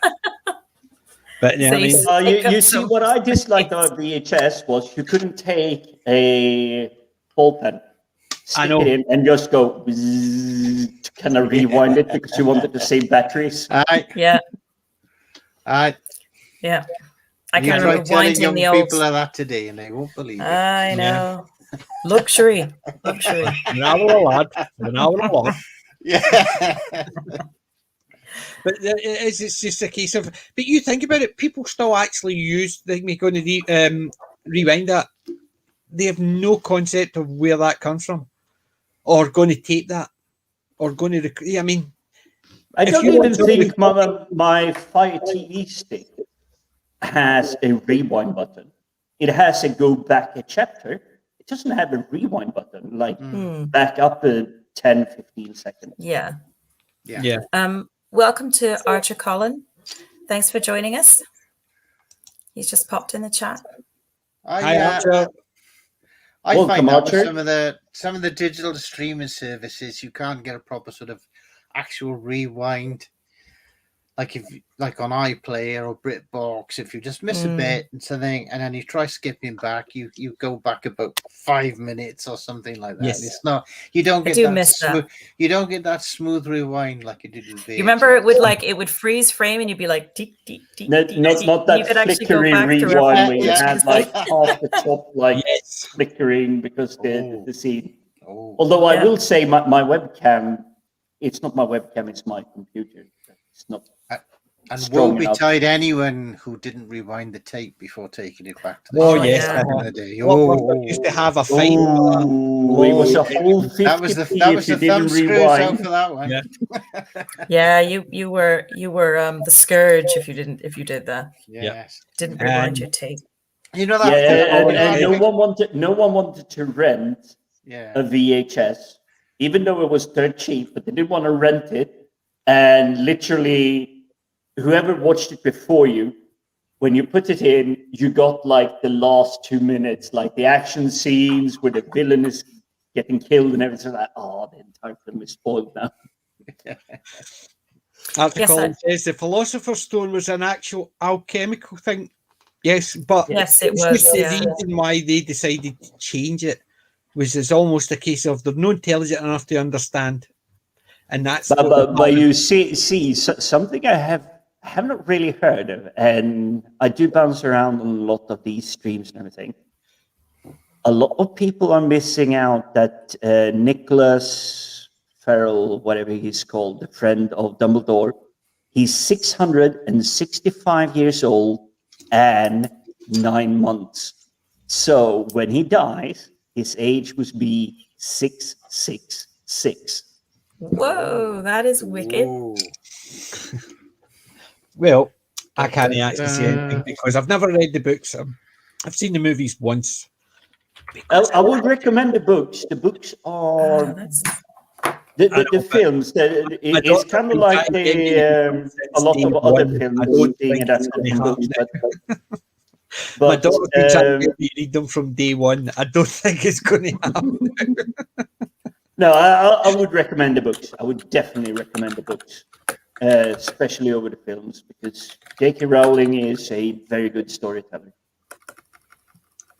But yeah, So I mean, You see, what I disliked about VHS was you couldn't take a ball pen, stick know. it in, and just go bzzz, to kind of rewind it because you wanted to save batteries. Yeah, I yeah. I you can try remember telling winding young the old. people of that today, and they won't believe it. I know. Luxury. When I was a lad. Yeah. But it's just a case of. But you think about it, people still actually use. They're going to rewind that. They have no concept of where that comes from, or going to tape that, or going to. I mean, I if don't you even want something- think my Fire TV stick has a rewind button. It has a go back a chapter. It doesn't have a rewind button, like back up 10, 15 seconds. Yeah. Yeah. Welcome to Archer Colin. Thanks for joining us. He's just popped in the chat. Hi, Archer. I Welcome, find that with Archer. some of the digital streaming services, you can't get a proper sort of actual rewind. Like on iPlayer or BritBox, if you just miss a bit and something, and then you try skipping back, you go back about 5 minutes or something like that. Yes. It's not you don't get do that miss that. smooth. You don't get that smooth rewind like you did with VHS. You remember it would freeze frame and you'd be like deep, deep, deep. Not You could that actually go flickery back through rewind where it. you Yeah. had like half the top like Yes. flickering because the scene. Oh. Although I Yeah. will say my webcam, it's not my webcam, it's my computer. It's not. And strong woe enough. betide anyone who didn't rewind the tape before taking it back to the Oh, studio yes. back in the day. We used to have a fight. Oh, it was a whole 50 That was the if you thumb didn't screws out rewind. for that one. Yeah. Yeah, you were the scourge if you did that. Yes. Didn't rewind And- your tape. You know Yeah, that. and no one wanted to rent a VHS, even though it was dirt cheap, but they didn't want to rent it. And literally, whoever watched it before you, when you put it in, you got like the last 2 minutes, like the action scenes where the villain is getting killed and everything. Like, oh, the entire film is spoiled now. Archer Colin says the Philosopher's Stone was an actual alchemical thing. Yes, but Yes, it it's was, just the yeah. reason why they decided to change it was it's almost a case of they're not intelligent enough to understand, and that's. But you see something I haven't really heard of, and I do bounce around on a lot of these streams and everything. A lot of people are missing out that Nicholas Farrell, whatever he's called, the friend of Dumbledore, he's 665 years old and 9 months. So when he dies, his age would be 666. Whoa, that is wicked. Ooh. Well, I can't actually say anything because I've never read the books. I've seen the movies once. I would recommend the books. The books are the films. It's kind of like a lot of other films being adapted from books. But my daughter's been trying to get me to read them from day one. I don't think it's going to happen. No, I would recommend the books. I would definitely recommend the books, especially over the films, because J.K. Rowling is a very good storyteller.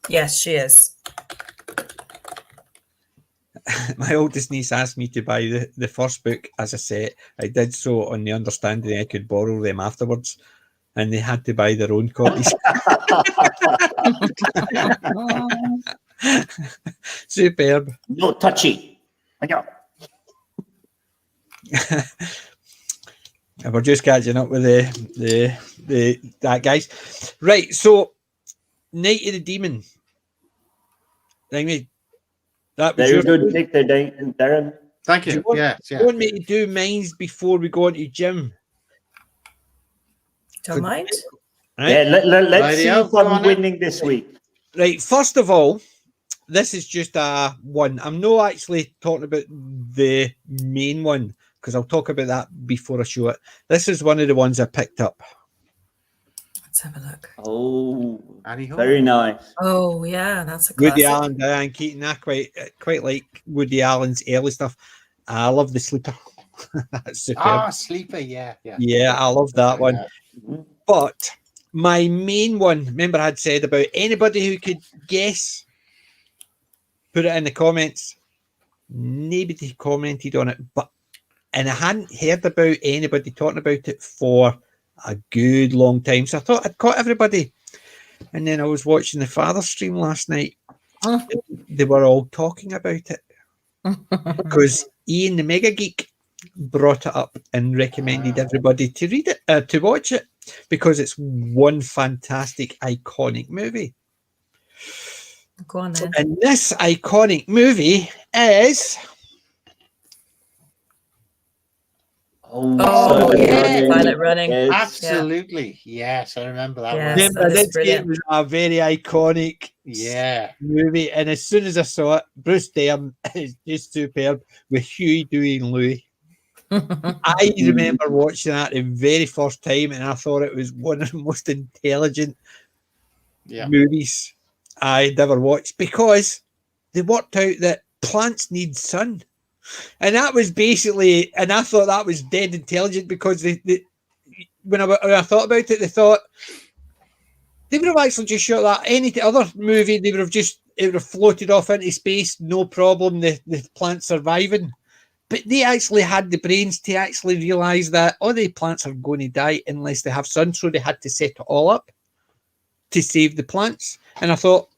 Yes, she is. My oldest niece asked me to buy the first book as a set. I did so on the understanding I could borrow them afterwards, and they had to buy their own copies. Superb. No touchy. We're just catching up with that guys. Right, so Night of the Demon. That was Very your good pick there, Darren. Thank you. Do you want, Yeah. you want me to do mines before we go on to Jim? Don't mind. Right? Yeah, let's see Radio, if go I'm on winning this week. Right, first of all, this is just a one. I'm not actually talking about the main one because I'll talk about that before I show it. This is one of the ones I picked up. Let's have a look. Oh, Annie Hall. very nice. Oh yeah, that's a classic. Woody Allen, Diane Keaton. I quite like Woody Allen's early stuff. I love The Sleeper. That's superb. Sleeper. Yeah. Yeah, I love that one. Mhm. But my main one, remember I had said about anybody who could guess, put it in the comments. Nobody commented on it, and I hadn't heard about anybody talking about it for a good long time. So I thought I'd caught everybody. And then I was watching the Father stream last night. They were all talking about it because Ian the Mega Geek brought it up and recommended everybody to read it, to watch it, because it's one fantastic, iconic movie. Go on then. And this iconic movie is... Oh, yeah, Violet Running. Yes. Absolutely. Yes, I remember that Yes. one. Remember, that is this brilliant. game was a very iconic Yeah. movie, and as soon as I saw it, Bruce Dern is just superb with Huey, Dewey, and Louie. I remember watching that the very first time, and I thought it was one of the most intelligent movies I'd ever watched, because they worked out that plants need sun. And that was basically, and I thought that was dead intelligent, because when I thought about it, they thought they would have actually just shot that. Any other movie, it would have floated off into space, no problem, the plants surviving. But they actually had the brains to actually realise that all the plants are going to die unless they have sun, so they had to set it all up to save the plants. And I thought,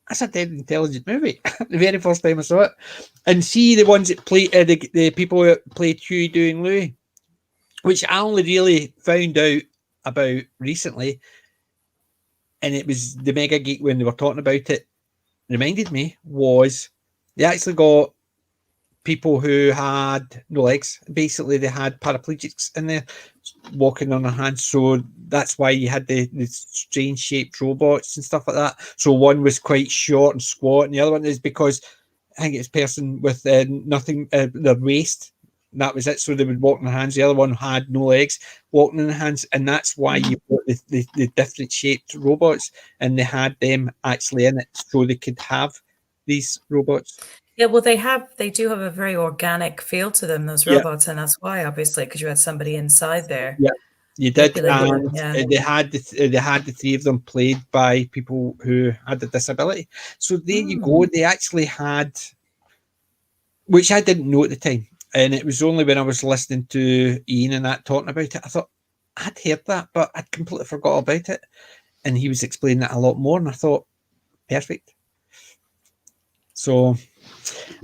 that's a dead intelligent movie. The very first time I saw it. And see the ones that play the people who played Huey, Dewey, and Louie, which I only really found out about recently, and it was the Mega Geek when they were talking about it, reminded me, was they actually got people who had no legs. Basically, they had paraplegics in there walking on their hands. So that's why you had the strange shaped robots and stuff like that. So one was quite short and squat, and the other one is because I think it's person with nothing, their waist. That was it. So they would walk on their hands. The other one had no legs, walking on their hands, and that's why you got the different shaped robots, and they had them actually in it so they could have these robots. Yeah, well, they do have a very organic feel to them, those robots, and that's why, obviously, because you had somebody inside there. Yeah, you did, and yeah. they had the three of them played by people who had a disability. So there you go. They actually had, which I didn't know at the time, and it was only when I was listening to Ian and that talking about it, I thought I'd heard that, but I'd completely forgot about it. And he was explaining that a lot more, and I thought, perfect. So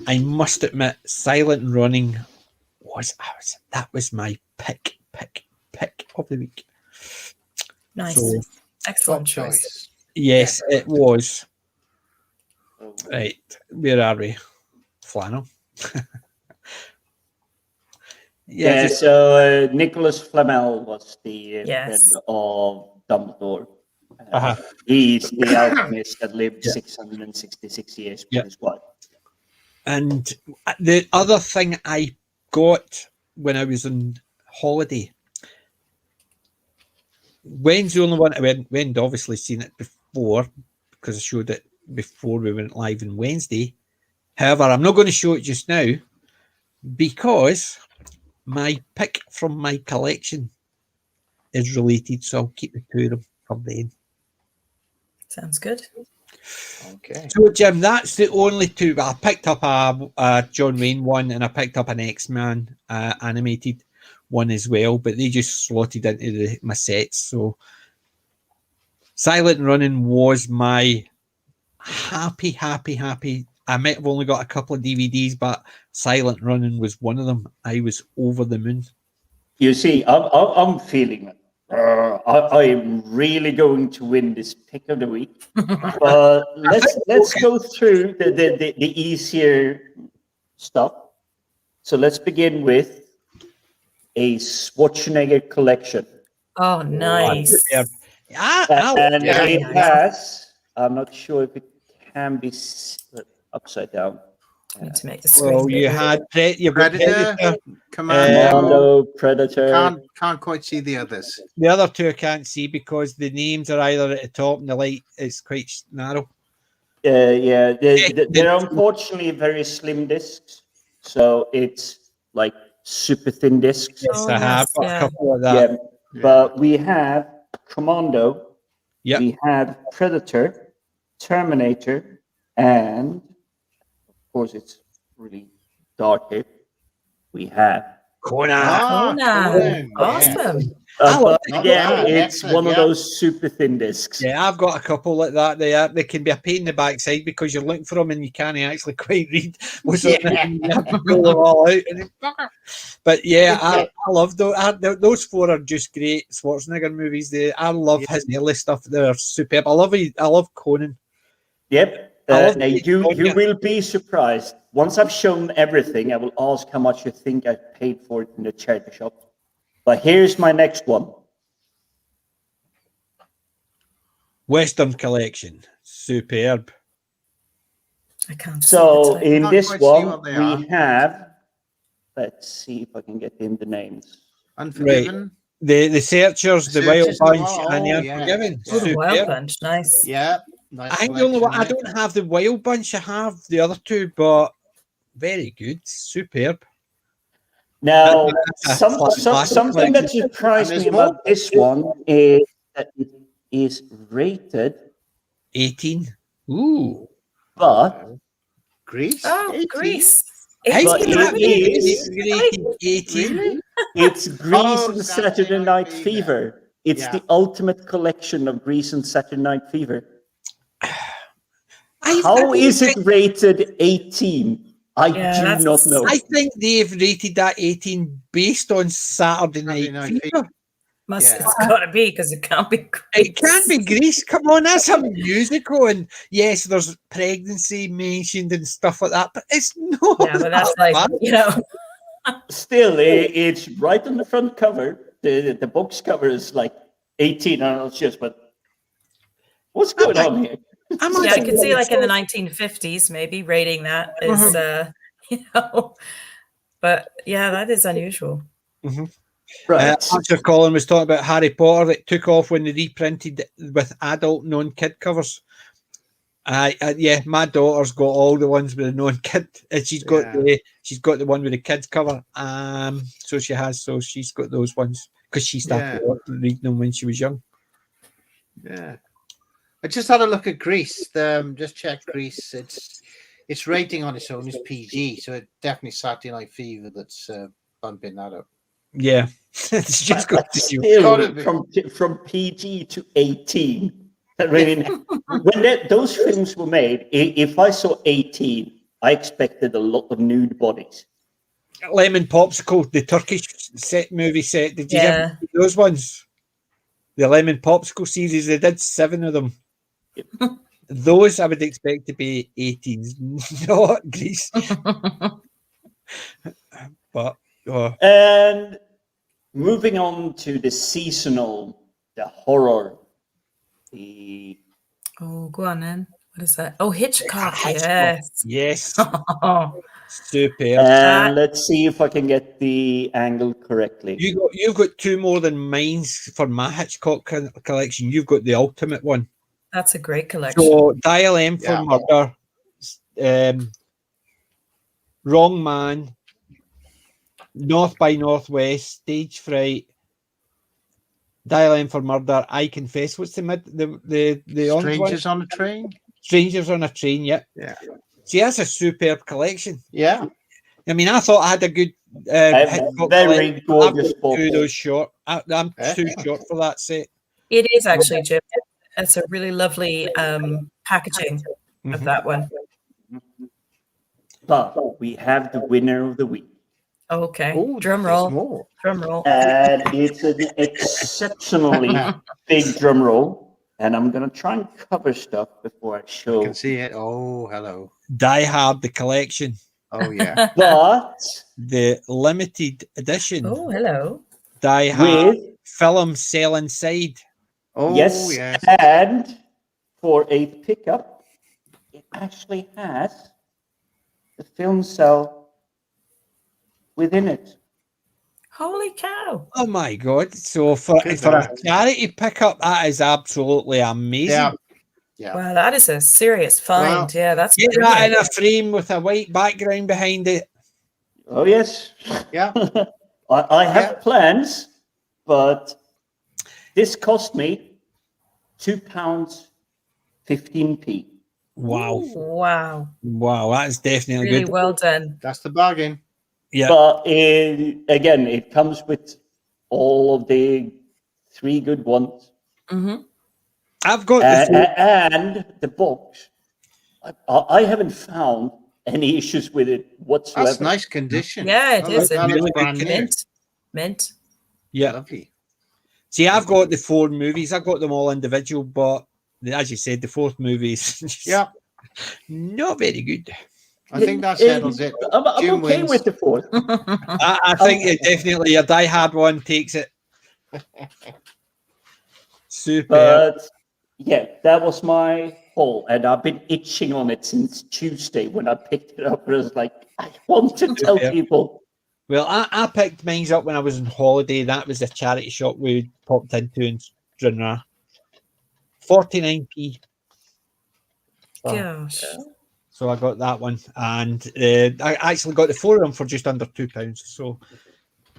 I must admit, Silent Running was my pick of the week. Nice. So, excellent choice. Yes, it was. Right, where are we? Flannel. So Nicholas Flamel was the Yes. friend of Dumbledore. Uh-huh. He's the alchemist that lived 666 years with his wife. And the other thing I got when I was on holiday, Wayne's the only one I went. Wayne'd obviously seen it before because I showed it before we went live on Wednesday. However, I'm not going to show it just now because my pick from my collection is related, so I'll keep the two of them from then. Sounds good. Okay. So, Jim, that's the only two. I picked up a John Wayne one, and I picked up an X-Man animated one as well, but they just slotted into my sets. So, Silent Running was my happy. I might have only got a couple of DVDs, but Silent Running was one of them. I was over the moon. You see, I'm feeling it. I am really going to win this pick of the week. But let's go through the easier stuff. So let's begin with a Schwarzenegger collection. Oh, nice. And it has, I'm not sure if it can be upside down. I need to make the screen. Well, you had Predator, Commando, Predator. Can't quite see the others. The other two I can't see because the names are either at the top and the light is quite narrow. They're unfortunately very slim discs, so it's like super thin discs. Yes, I have got a couple of that. Yeah, but we have Commando. Yep. We have Predator, Terminator, and of course it's really dark here. We have Conan. Ah, Conan. Conan, Awesome. but Not again, bad. it's Excellent, one of yeah. those super thin discs. Yeah, I've got a couple like that. They can be a pain in the backside because you're looking for them and you can't actually quite read what's on it. And you have to pull them all out. But yeah, I love those. Those four are just great Schwarzenegger movies. I love his early stuff. They're superb. I love Conan. Yep. I love Now you will be surprised. Once I've shown everything, I will ask how much you think I paid for it in the charity shop. But here's my next one. Western collection, superb. I can't So see in Not this quite see one, what they we are. have. Let's see if I can get in the names. Unforgiven. The Searchers, the Searchers Wild and the Bunch, Wild- and the oh, yeah. Unforgiven. Oh, the Wild Superb. Bunch. Nice. Yeah. Nice I think the only one I collection don't have the Wild Bunch. I have the other two, but very good, superb. Now, That's a classic something that collection. surprised And me there's about more. this one is that it is rated, 18. Ooh. but Greece. Oh, 18? Greece. But 18, it really? is- Rated 18. Really? it's Grease Oh, and Saturday Saturday Night Night Fever. Fever. It's Yeah. the ultimate collection of Grease and Saturday Night Fever. How is it rated 18? I Yeah, do that's- not know. I think they've rated that 18 based on Saturday Saturday Night Night Fever. Must, Yeah. It's got to be because it can't be Greece. It can be Grease. Come on, that's a musical, and yes, there's pregnancy mentioned and stuff like that, but it's not. Yeah, but that's like, bad. you know, Still, it's right on the front cover. The box cover is like 18. I don't know, it's just, but what's going on here? yeah, I could see like in the 1950s, maybe rating that is, you know, but yeah, that is unusual. Right. Archer Colin was talking about Harry Potter. It took off when they reprinted it with adult non-kid covers. Yeah, my daughter's got all the ones with the non-kid. And she's got the one with the kids cover. So she has. So she's got those ones because she started reading them when she was young. Yeah. I just had a look at Greece. Just check Greece. Its rating on its own is PG, so it definitely Saturday Night Fever that's bumping that up. Yeah, it's just got to you. Still, from PG to 18. I mean, when those films were made, if I saw 18, I expected a lot of nude bodies. Lemon Popsicle, the Turkish movie set. Did you ever see those ones? The Lemon Popsicle series, they did 7 of them. Those I would expect to be 18s, not Grease. But and moving on to the seasonal, the horror, Oh, go on then. What is that? Oh, Hitchcock. yes. Super. And let's see if I can get the angle correctly. You've got 2 more than mine for my Hitchcock collection. You've got the ultimate one. That's a great collection. So Dial M for Murder, Wrong Man, North by Northwest, Stage Fright, Dial M for Murder, I Confess. What's the Strangers on a Train? Strangers on a Train, Yeah. See, that's a superb collection. Yeah. I mean, I thought I had a good very gorgeous book. Those short. I'm too short for that set. It is actually, Jim. That's a really lovely packaging of that one. But we have the winner of the week. Okay. Ooh, Drum there's roll. more. Drum roll. And it's an exceptionally big drum roll. And I'm going to try and cover stuff before I show. You can see it. Oh, hello. Die Hard, the collection. Oh, yeah. But the limited edition. Oh, hello. Die Hard with film Sell Inside. Oh, yes, yes. and for a pickup, it actually has the film cell within it. Holy cow. Oh my God. So for a charity pickup, that is absolutely amazing. Yeah. Wow, that is a serious find. Well, yeah, that's Get that in brilliant. a frame with a white background behind it. Oh, yes. Yeah. I have plans, but This cost me £2.15p. Wow. Wow. Wow, that is definitely Really good. well done. That's the bargain. Yeah. But again, it comes with all of the 3 good ones. Mm-hmm. I've got the four. And the box. I haven't found any issues with it whatsoever. That's nice condition. Yeah, it Oh, is. That Really looks good brand new. Mint. Yeah. Lovely. See, I've got the 4 movies. I've got them all individual, but as you said, the 4th movie is just Yeah, not very good. I think that settles it. I'm Jim okay wins. with the 4th. I think it definitely a Die Hard one takes it. Super. But yeah, that was my haul, and I've been itching on it since Tuesday when I picked it up. I was like, I want to tell Super. people. Well, I picked mine up when I was on holiday. That was the charity shop we popped into in Stranraer. 49p. Gosh. So I got that one, and I actually got the 4 of them for just under £2. So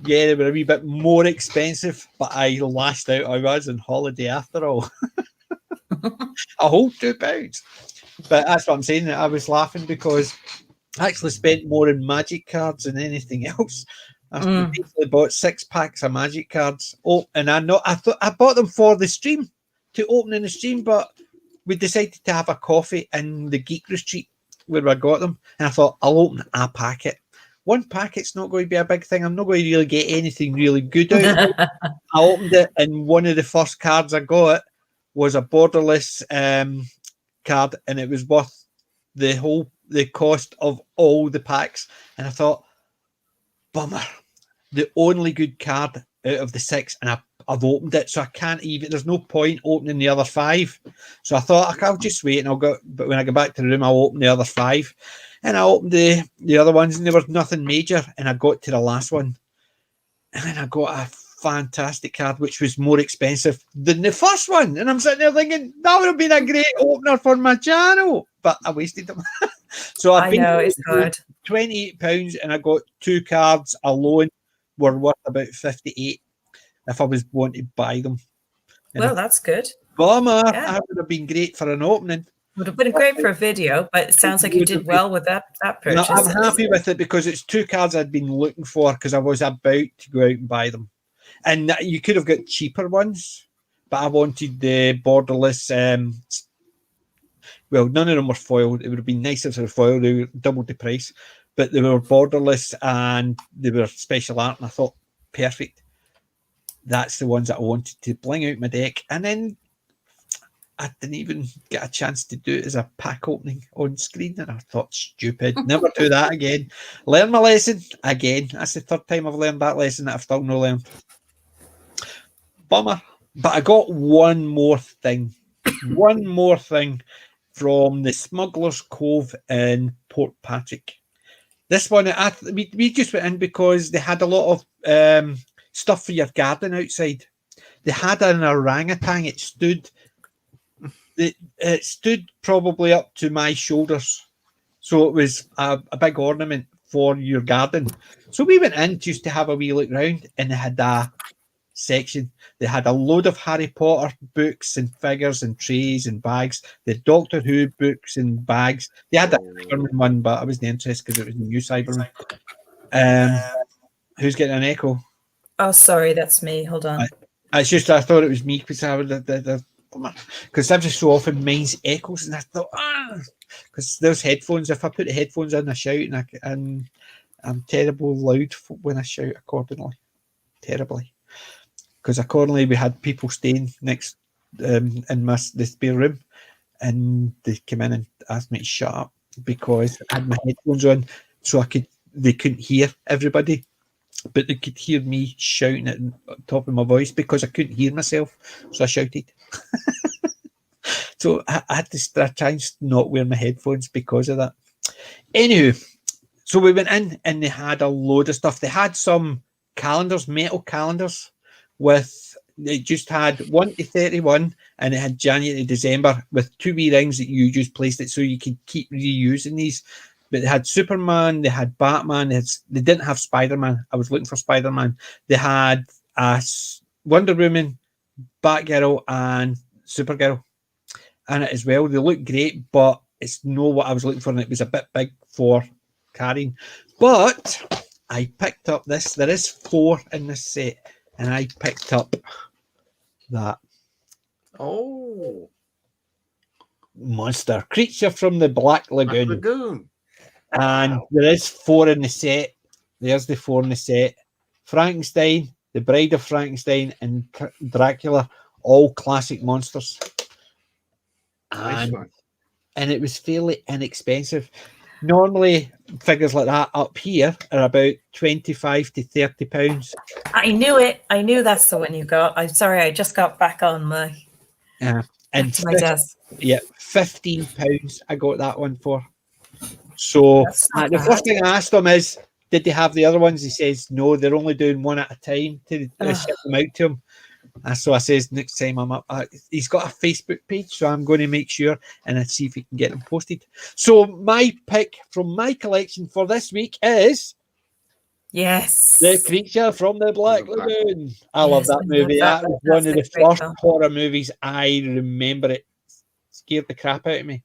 yeah, they were a wee bit more expensive, but I lashed out. I was on holiday after all. A whole £2. But that's what I'm saying. I was laughing because I actually spent more on magic cards than anything else. I basically bought 6 packs of magic cards. Oh, and I thought I bought them for the stream to open in the stream, but we decided to have a coffee in the Geek Retreat where I got them, and I thought I'll open a packet. 1 packet's not going to be a big thing. I'm not going to really get anything really good out of it. I opened it, and one of the first cards I got was a borderless card, and it was worth the cost of all the packs. And I thought, bummer, the only good card out of the 6, and I've opened it, so I can't even. There's no point opening the other 5. So I thought I'll just wait, and I'll go. But when I go back to the room, I'll open the other 5, and I opened the other ones, and there was nothing major. And I got to the last one, and then I got a fantastic card, which was more expensive than the first one. And I'm sitting there thinking that would have been a great opener for my channel, but I wasted them. So I know it's hard. £28, and I got 2 cards alone were worth about 58 if I was wanting to buy them. And Well, that's good. bummer, Yeah. that would have been great for an opening. Would have been great for a video, but it sounds like you did well with that No, purchase. I'm happy with it because it's 2 cards I'd been looking for because I was about to go out and buy them. And you could have got cheaper ones, but I wanted the borderless. Well, none of them were foiled. It would have been nicer if they were foiled. They were doubled the price, but they were borderless and they were special art. And I thought, perfect. That's the ones that I wanted to bling out my deck. And then I didn't even get a chance to do it as a pack opening on screen. And I thought, stupid, never do that again. Learn my lesson again. That's the 3rd time I've learned that lesson that I've still not learned. Bummer. But I got one more thing. One more thing from the Smuggler's Cove in Port Patrick. This one, we just went in because they had a lot of stuff for your garden outside. They had an orangutan. It stood probably up to my shoulders. So it was a big ornament for your garden. So we went in just to have a wee look round, and they had a section. They had a load of Harry Potter books and figures and trays and bags. The Doctor Who books and bags. They had that Cyberman one, but I wasn't interested because it was a new Cyberman. Who's getting an echo? Oh, sorry, that's me. Hold on. It's just I thought it was me because I would because every so often mine's echoes, and I thought because there's headphones. If I put the headphones in, I shout, and I'm terrible loud when I shout accordingly. Terribly. Because accordingly, we had people staying next in the spare room, and they came in and asked me to shut up because I had my headphones on, so they couldn't hear everybody, but they could hear me shouting at the top of my voice because I couldn't hear myself, so I shouted. So I had to try and not wear my headphones because of that. Anywho, so we went in and they had a load of stuff. They had some calendars, metal calendars. It just had 1 to 31, and it had January to December with 2 wee rings that you just placed it so you could keep reusing these. But they had Superman, they had Batman, they didn't have Spider-Man. I was looking for Spider-Man. They had Wonder Woman, Batgirl and Supergirl in it as well. They look great, but it's not what I was looking for, and it was a bit big for carrying. But I picked up this. There is 4 in this set, and I picked up that Oh, monster creature from the Black Lagoon. Lagoon. And Wow. there is 4 in the set. There's the 4 in the set. Frankenstein, the Bride of Frankenstein, and Dracula, all classic monsters. Nice And, one. and it was fairly inexpensive. Normally, figures like that up here are about 25 to 30 pounds. I knew it. I knew that's the one you got. I'm sorry, I just got back on my And to my desk. yeah, £15 I got that one for. So That's not the bad. first thing I asked him is, did they have the other ones? He says no, they're only doing one at a time to ship them out to him. And so I says next time I'm up, he's got a Facebook page, so I'm going to make sure and see if he can get them posted. So my pick from my collection for this week is Yes. The Creature from the Black Lagoon. I love Yes, that I love movie. that. That was one of the That's a great first film. horror movies I remember. It scared the crap out of me.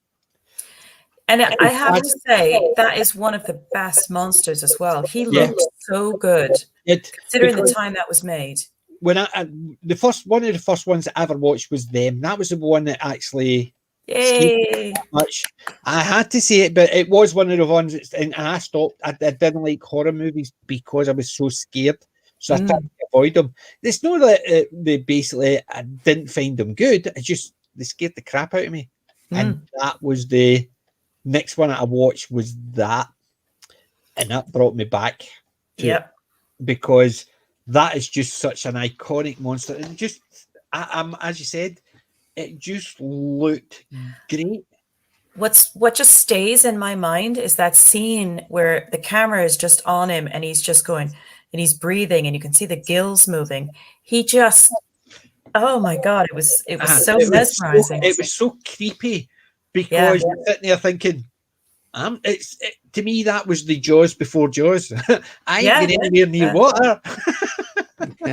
And I have to say, that is one of the best monsters as well. He Yeah. looks so good, considering the time that was made. When the first one of the first ones I ever watched was them. That was the one that actually Yay! much. I had to say it, but it was one of the ones. And I stopped. I didn't like horror movies because I was so scared. So I tried to avoid them. It's not that they basically I didn't find them good. It's just they scared the crap out of me. And that was the next one I watched was that, and that brought me back to it because that is just such an iconic monster. And just, as you said, it just looked great. What just stays in my mind is that scene where the camera is just on him and he's just going and he's breathing and you can see the gills moving. He just, oh my God, it was so mesmerizing. It was so creepy because you're sitting there thinking, to me that was the Jaws before Jaws. I ain't getting anywhere near water.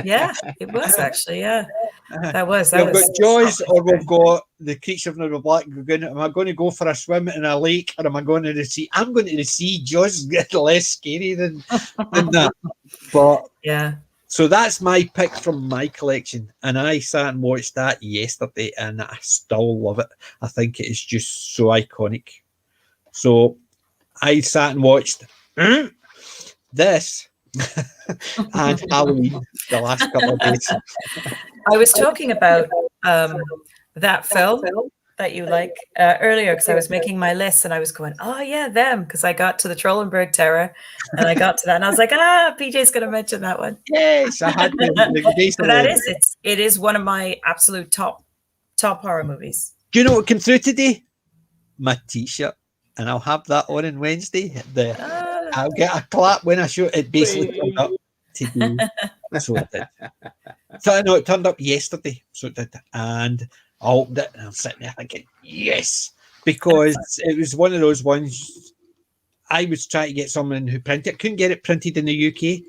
Yeah, it was actually, that was. We've got Jaws or we've got the Creature from the Black Lagoon. Am I going to go for a swim in a lake or am I going to the sea? I'm going to the sea. Jaws is getting less scary than that. But yeah. So that's my pick from my collection. And I sat and watched that yesterday and I still love it. I think it is just so iconic. So I sat and watched this and Halloween the last couple of days. I was talking about that film that you like earlier because I was making my list and I was going, oh yeah, them, because I got to the Trollenberg Terror and I got to that and I was like, PJ's going to mention that one. Yes, I had to. So that is it is one of my absolute top horror movies. Do you know what came through today? My T-shirt, and I'll have that on Wednesday. I'll get a clap when I show it. Basically turned up today, so it did. So no, it turned up yesterday, so it did, and I opened it, and I'm sitting there thinking, yes, because it was one of those ones. I was trying to get someone who printed it, couldn't get it printed in the UK.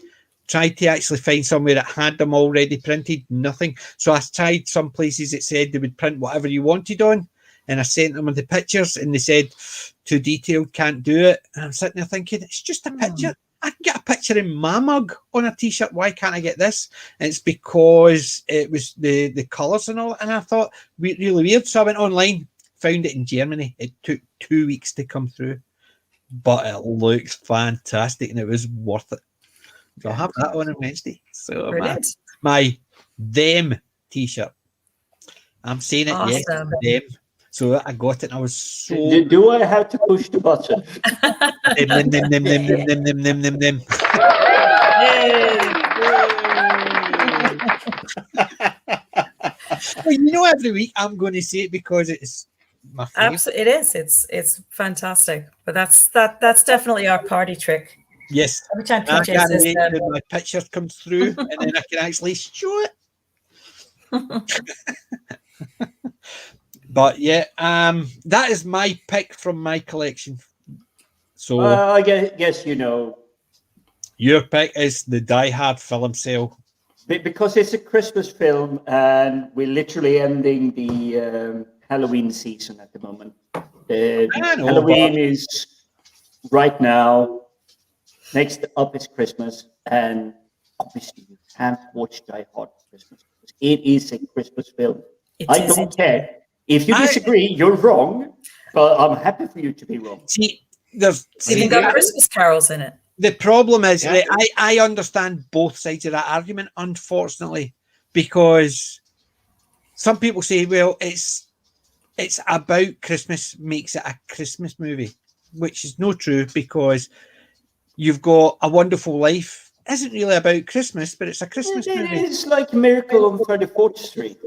Tried to actually find somewhere that had them already printed, nothing. So I tried some places that said they would print whatever you wanted on, and I sent them the pictures, and they said too detailed, can't do it. And I'm sitting there thinking, it's just a picture. I can get a picture in my mug on a T-shirt. Why can't I get this? And it's because it was the colours and all. And I thought, really weird. So I went online, found it in Germany. It took 2 weeks to come through, but it looks fantastic and it was worth it. So I'll have that on Wednesday. So my them T-shirt. I'm saying it, awesome. Yes, them. So I got it and I was so... Do I have to push the button? them. Well, you know, every week I'm going to say it because it's my favorite. Absolutely, it is. It's fantastic. But that's definitely our party trick. Yes. Every time I PJ can't says wait till my picture comes through and then I can actually show it. But yeah, that is my pick from my collection. So I guess you know. Your pick is the Die Hard film sale. because it's a Christmas film, and we're literally ending the Halloween season at the moment. Halloween is right now. Next up is Christmas, and obviously you have to watch Die Hard for Christmas. It is a Christmas film. I don't care. If you disagree, you're wrong, but I'm happy for you to be wrong. See, there's It's even got Christmas carols in it. the problem is that I understand both sides of that argument, unfortunately, because some people say, well, it's about Christmas, makes it a Christmas movie, which is not true, because you've got A Wonderful Life. Isn't really about Christmas, but it's a Christmas movie. It's like Miracle on 34th Street.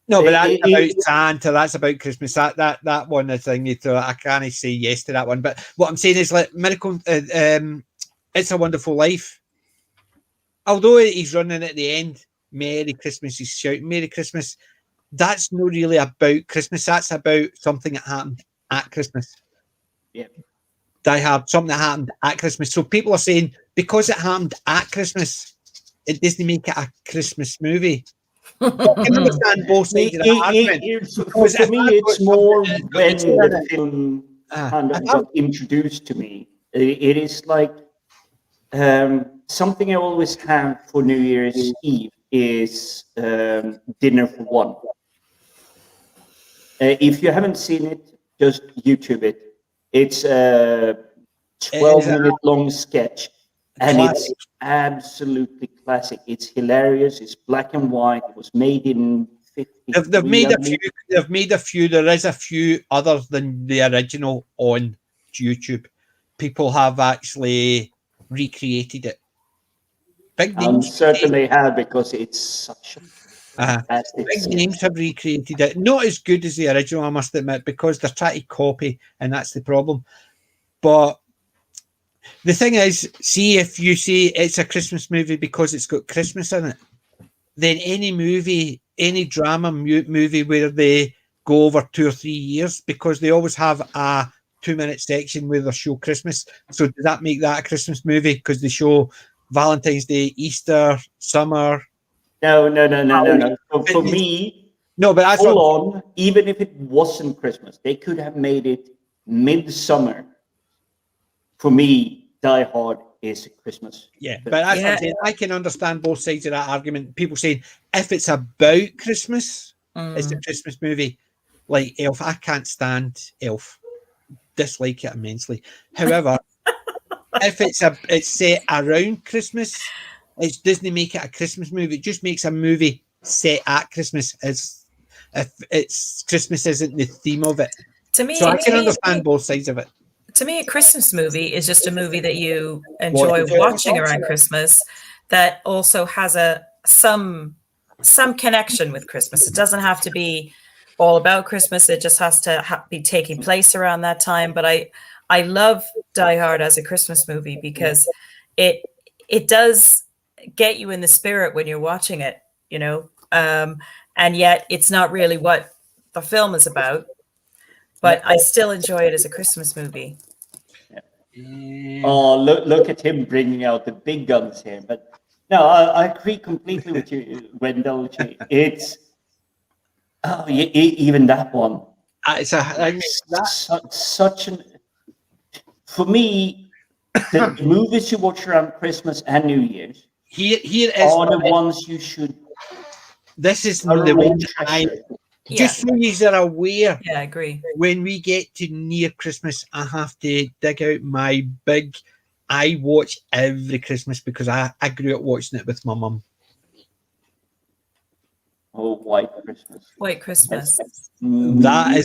No, but that's about Santa. That's about Christmas. That one, I think, so I can't say yes to that one. But what I'm saying is, like, Miracle, It's a Wonderful Life. Although he's running at the end, Merry Christmas, he's shouting Merry Christmas. That's not really about Christmas. That's about something that happened at Christmas. Yeah. Die Hard, something that happened at Christmas. So people are saying, because it happened at Christmas, it doesn't make it a Christmas movie. I can understand both sides of the argument. For me, it's more when the film kind of got introduced to me. It is like something I always have for New Year's Eve is Dinner for One. If you haven't seen it, just YouTube it. It's a 12-minute long sketch, and it's absolutely classic. It's hilarious. It's black and white. It was made in 50. They've made a few. They've made a few. There is a few other than the original on YouTube. People have actually recreated it. Big names certainly have, because it's such a fantastic. Big names have recreated it. Not as good as the original, I must admit, because they're trying to copy, and that's the problem. But the thing is, see, if you say it's a Christmas movie because it's got Christmas in it, then any movie, any drama movie where they go over 2 or 3 years, because they always have a 2-minute section where they show Christmas. So does that make that a Christmas movie? Because they show Valentine's Day, Easter, summer. No. For me, no, but that's hold on. Even if it wasn't Christmas, they could have made it midsummer. For me, Die Hard is Christmas. Yeah, but that's what I'm saying. I can understand both sides of that argument. People saying, if it's about Christmas, it's a Christmas movie. Like Elf, I can't stand Elf. Dislike it immensely. However, if it's set around Christmas, it doesn't make it a Christmas movie. It just makes a movie set at Christmas. As if it's Christmas isn't the theme of it. To me, so I can understand both sides of it. To me, a Christmas movie is just a movie that you enjoy watching around Christmas, that also has some connection with Christmas. It doesn't have to be all about Christmas. It just has to be taking place around that time. But I love Die Hard as a Christmas movie because it does get you in the spirit when you're watching it, you know, and yet it's not really what the film is about. But I still enjoy it as a Christmas movie. Oh, look at him bringing out the big guns here. But no, I agree completely with you, Wendell. It's even that one. Such an. For me, the movies you watch around Christmas and New Year's here is are the ones you should. This is the one just so you are aware. Yeah, I agree. When we get to near Christmas, I have to dig out my big. I watch every Christmas because I grew up watching it with my mum. Oh, White Christmas. White Christmas. That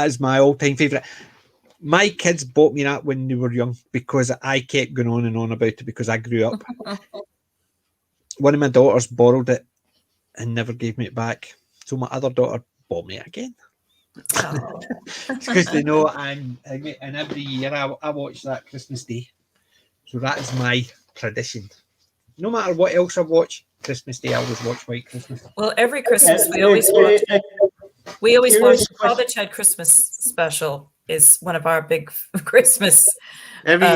is my all-time favourite. My kids bought me that when they were young because I kept going on and on about it because I grew up. One of my daughters borrowed it and never gave me it back. So my other daughter bought me it again. Because they know and every year I watch that Christmas Day. So that is my tradition. No matter what else I watch, Christmas Day I always watch White Christmas. Well, every Christmas we always watch College Head Christmas Special is one of our big Christmas. Every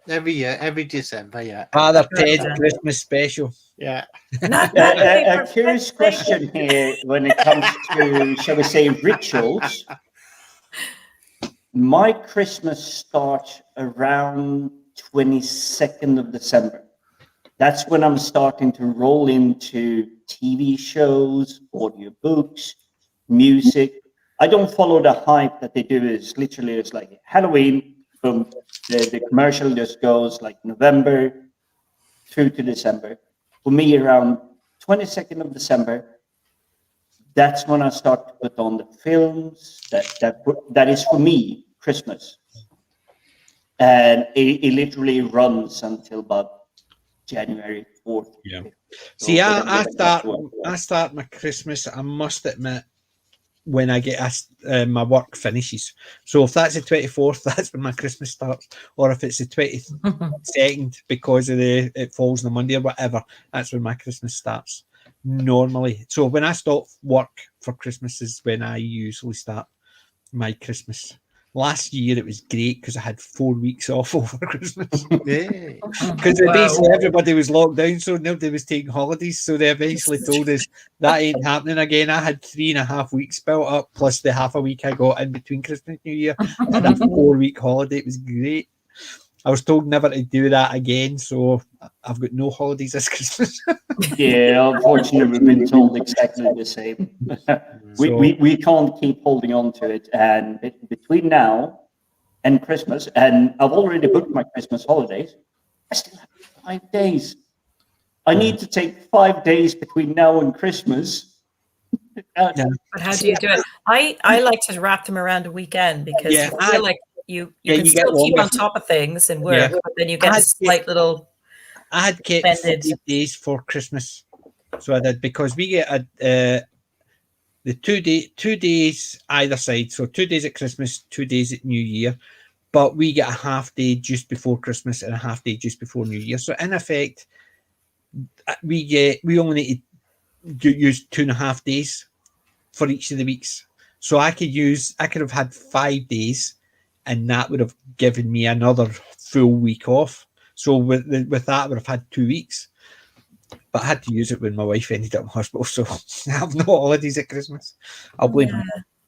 Every year, every December, yeah. Father Ted Christmas special. Yeah. Not my A favorite curious thing. question here when it comes to, shall we say, rituals. My Christmas starts around 22nd of December. That's when I'm starting to roll into TV shows, audiobooks, music. I don't follow the hype that they do. It's literally, it's like Halloween, boom, the commercial just goes like November through to December. For me, around 22nd of December, that's when I start to put on the films that is for me Christmas, and it literally runs until about January 4th. Yeah. See, whatever I that was. start my Christmas, I must admit, when I get my work finishes. So if that's the 24th, that's when my Christmas starts. Or if it's the 22nd, because of it falls on a Monday or whatever, that's when my Christmas starts normally. So when I stop work for Christmas is when I usually start my Christmas. Last year it was great because I had 4 weeks off over Christmas. Yeah. Because basically everybody was locked down, so nobody was taking holidays. So they eventually told us that ain't happening again. I had 3.5 weeks built up, plus the half a week I got in between Christmas and New Year. I had a 4-week holiday. It was great. I was told never to do that again, so I've got no holidays this Christmas. Yeah, unfortunately, we've been told exactly the same. we can't keep holding on to it. And between now and Christmas, and I've already booked my Christmas holidays, I still have 5 days. I need to take 5 days between now and Christmas. But how do you do it? I like to wrap them around a weekend because Yeah, I feel like you can you still get keep longer. on top of things and work, Yeah. but then you get a slight little. I had kept Extended. 5 days for Christmas, so I did, because we get the 2 days either side. So 2 days at Christmas, 2 days at New Year, but we get a half day just before Christmas and a half day just before New Year. So in effect, we only need to use 2.5 days for each of the weeks. So I could have had 5 days, and that would have given me another full week off. So with that, I would have had 2 weeks. But I had to use it when my wife ended up in hospital, so I have no holidays at Christmas. I'll blame her.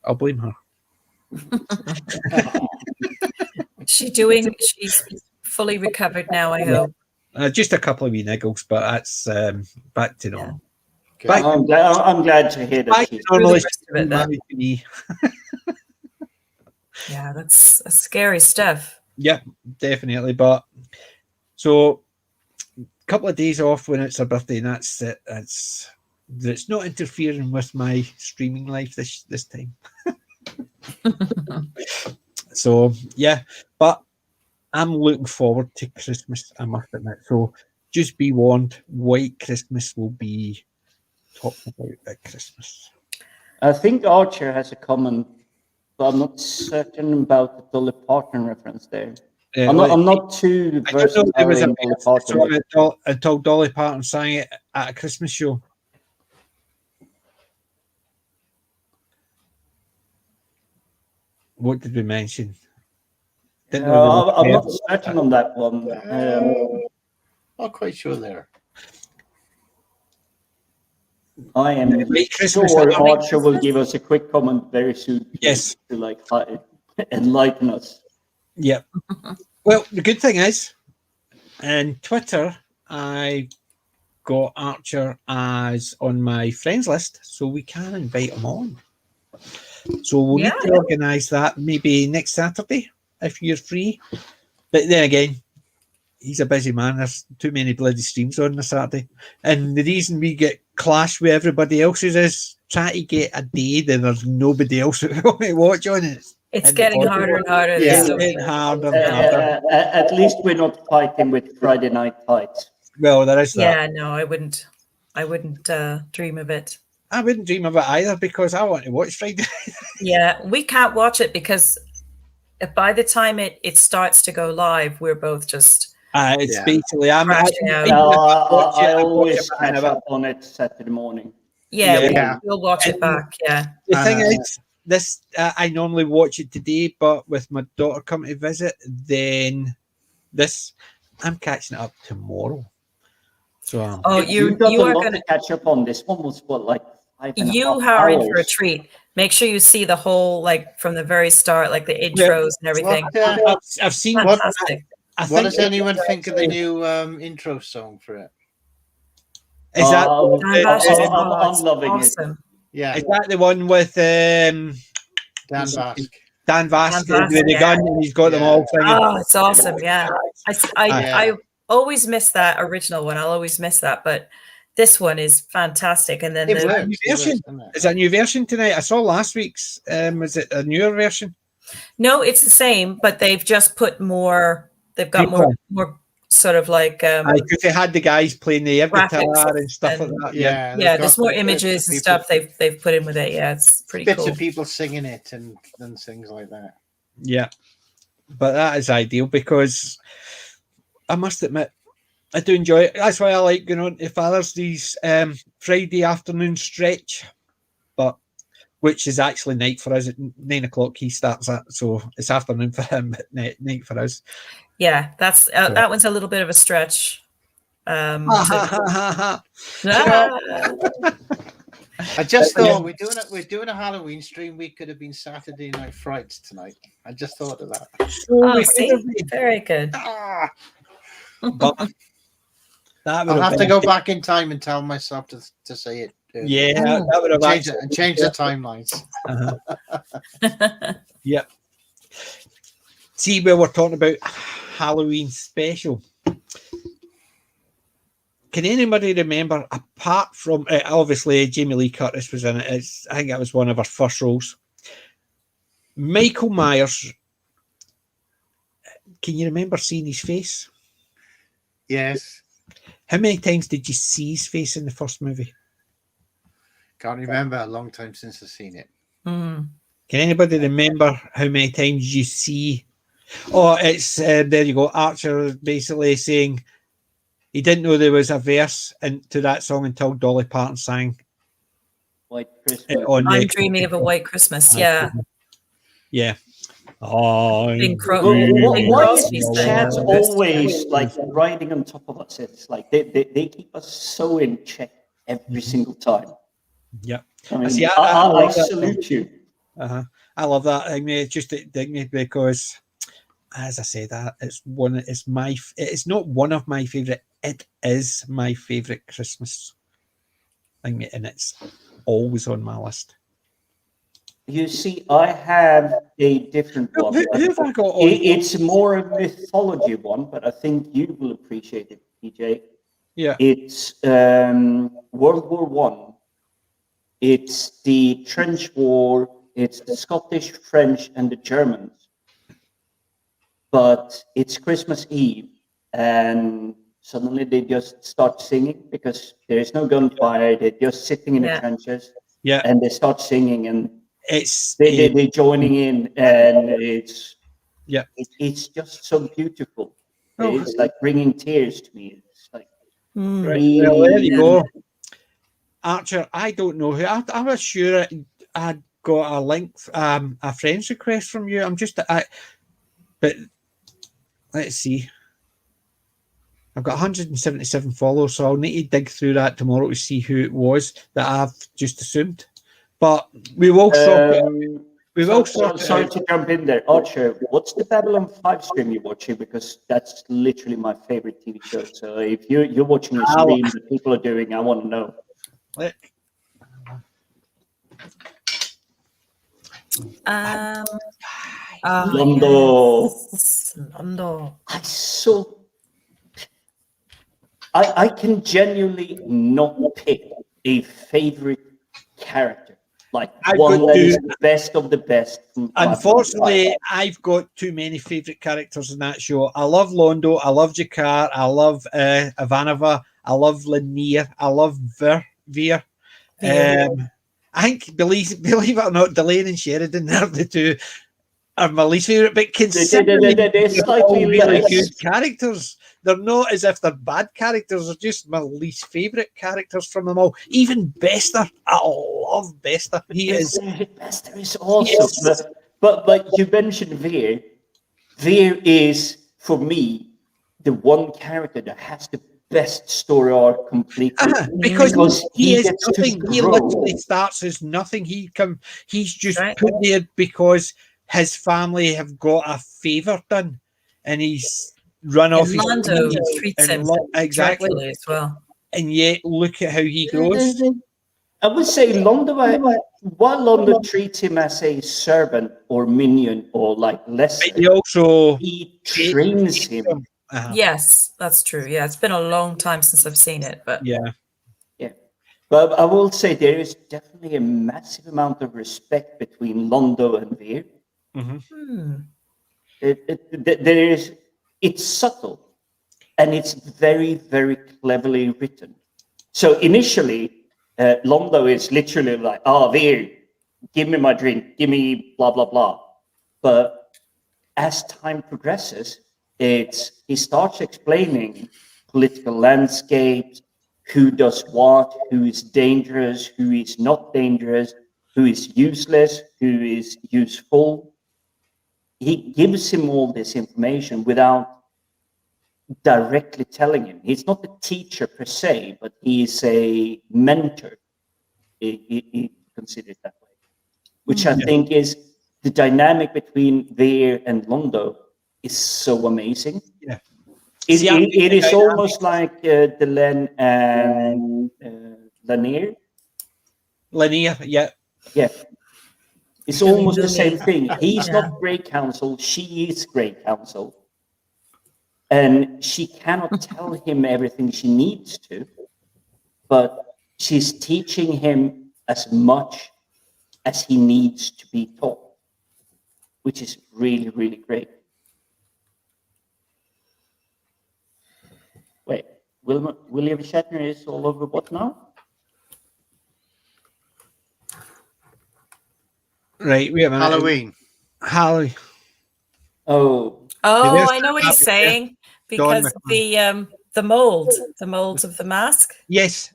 I'll blame her. She's fully recovered now, I hope. Just a couple of wee niggles, but that's back to normal. Yeah. I'm glad to hear that. Back to She's normal. the rest of it, then. To me. Yeah, that's scary stuff. Yeah, definitely. But so a couple of days off when it's her birthday, and that's it. It's not interfering with my streaming life this time. So yeah, but I'm looking forward to Christmas, I must admit. So just be warned, White Christmas will be talked about at Christmas. I think Archer has a comment, but I'm not certain about the Dolly Parton reference there. I'm not too versatile in Dolly Parton. Until Dolly Parton sang it at a Christmas show. What did we mention? I'm not certain on that one. Not quite sure there. I am Christmas, sure Archer will give us a quick comment very soon. Yes. To enlighten us. Yeah. Well, the good thing is, on Twitter, I got Archer as on my friends list, so we can invite him on. So we'll need to organise that maybe next Saturday if you're free. But then again, he's a busy man. There's too many bloody streams on Saturday. And the reason we get clash with everybody else's is try to get a day that there's nobody else who want to watch on it. It's getting harder and harder. Yeah, it's getting harder and harder. At least we're not fighting with Friday Night Fights. Well, there is that. Yeah, no, I wouldn't dream of it. I wouldn't dream of it either because I want to watch Friday. Yeah, we can't watch it because by the time it starts to go live, we're both just basically I always catch up on it Saturday morning. We'll watch it back. Yeah. The thing is, this I normally watch it today, but with my daughter coming to visit, then this. I'm catching it up tomorrow. So Oh, You've got you a are lot gonna to catch up on. This one was what, like 5.5 you are in for a hours? treat. Make sure you see the whole, like, from the very start, like the Yeah. intros and everything. What, I've seen. What- Fantastic. I what think does anyone think of the actually- new intro song for it? Is that Dan Bash is I'm loving it. awesome. Yeah, is that the one with Dan Bask. Dan Vask Dan Vask, with the yeah. gun, and he's got them Yeah. all singing? Oh, it's awesome. Yeah. I Yeah. always miss that original one. I'll always miss that. But this one is fantastic. And then It the, works. It version. works, doesn't it? Is that a new version tonight? I saw last week's. Was it a newer version? no, it's the same, but they've just put more, they've got People. more sort of like Because they had the guys playing the air graphics guitar and stuff and- like that. Yeah, yeah, they've there's got more bits images of and people- stuff they've put in with it. Yeah, it's pretty Bits cool. of people singing it and things like that. Yeah. But that is ideal because I must admit, I do enjoy it. That's why I like going on to Father's Day's Friday afternoon stretch, but which is actually night for us at 9 o'clock. He starts at, so it's afternoon for him, but night for us. Yeah, that's that one's a little bit of a stretch. Ah, I just thought we're doing a Halloween stream. We could have been Saturday Night Frights tonight. I just thought of that. Oh, see, very good. Ah, But that would I'll have to been- go back in time and tell myself to say it. Yeah, that would have change it actually- and change the timelines. Yep. See, where we're talking about Halloween special. Can anybody remember, apart from obviously Jamie Lee Curtis was in it? I think that was one of her first roles. Michael Myers. Can you remember seeing his face? Yes, How many times did you see his face in the first movie? can't remember. A long time since I've seen it. Mm. Can anybody remember how many times you see? Oh, it's there you go. Archer basically saying he didn't know there was a verse into that song until Dolly Parton sang White it Christmas. on I'm the- dreaming of a white Christmas. Yeah. Yeah. Oh, Bing Cro- Well, Bing why is Crosby's the thing. chat always like riding on top of us? It's like they keep us so in check every single time. Yeah. I mean, See, I I love that salute you. I love that thing. It's just because, as I say, that it's one. It's my. It's not one of my favorite. It is my favorite Christmas thing, and it's always on my list. You see, I have a different one. Who have I got on? It's more a mythology one, but I think you will appreciate it, PJ. Yeah. It's World War One. It's the Trench War. It's the Scottish, French, and the Germans. But it's Christmas Eve, and suddenly they just start singing because there is no gunfire. They're just sitting in the Yeah. trenches, Yeah. and they start singing, and It's they're joining in, and it's Yeah. it's just so beautiful. Oh. It's like bringing tears to me. It's like Mm. Right, well, there you go. Archer, I don't know who. I was sure I'd got a link, a friend's request from you. But let's see. I've got 177 followers, so I'll need to dig through that tomorrow to see who it was that I've just assumed. But we will sort it. We will sort it sorry out. to jump in there, Archer. What's the Babylon 5 stream you're watching? Because that's literally my favorite TV show. So if you're watching a stream that people are doing, I want to know. Look. Londo. Yes. Londo. I can genuinely not pick a favorite character, like I've one got that to- is the best of the best. Unfortunately, I've got too many favourite characters in that show. I love Londo, I love Jakar, I love Ivanova, I love Lanier, I love Veer. I think, believe it or not, Delane and Sheridan are the two are my least favourite, but considering they're they're slightly all really less. good characters, they're not as if they're bad characters. They're just my least favourite characters from them all. Even Bester, I love Bester. He is. Bester is awesome. But you mentioned Veer. Veer is for me the one character that has the best story arc completely. Because he is gets to nothing. He grow. literally starts as nothing. He's just Right. put there because his family have got a favour done, and he's run off And his Lando feet treats and him exactly. dreadfully as well. And yet, look at how he grows. I would say Londo, while Londo treats him as a servant or minion or like less, But he also he trains him. Yes, that's true. Yeah, it's been a long time since I've seen it, but Yeah. But I will say there is definitely a massive amount of respect between Londo and Veer. It's subtle and it's very, very cleverly written. So initially, Londo is literally like, "Oh, Veer, give me my drink, give me blah blah blah." But as time progresses, he starts explaining political landscapes, who does what, who is dangerous, who is not dangerous, who is useless, who is useful. He gives him all this information without directly telling him. He's not a teacher per se, but he is a mentor. He considers that way, which I think is the dynamic between Veer and Londo is so amazing. Yeah. It is almost like Delenn and Lanier. Lanier, yeah. Yeah. It's almost the same thing. He's not Great Council, she is Great Council. And she cannot tell him everything she needs to, but she's teaching him as much as he needs to be taught, which is really, really great. Wait, William Shatner is all over what now? Right, wait a minute. Halloween. Halloween. Oh, I know what he's saying because John the molds of the mask. Yes,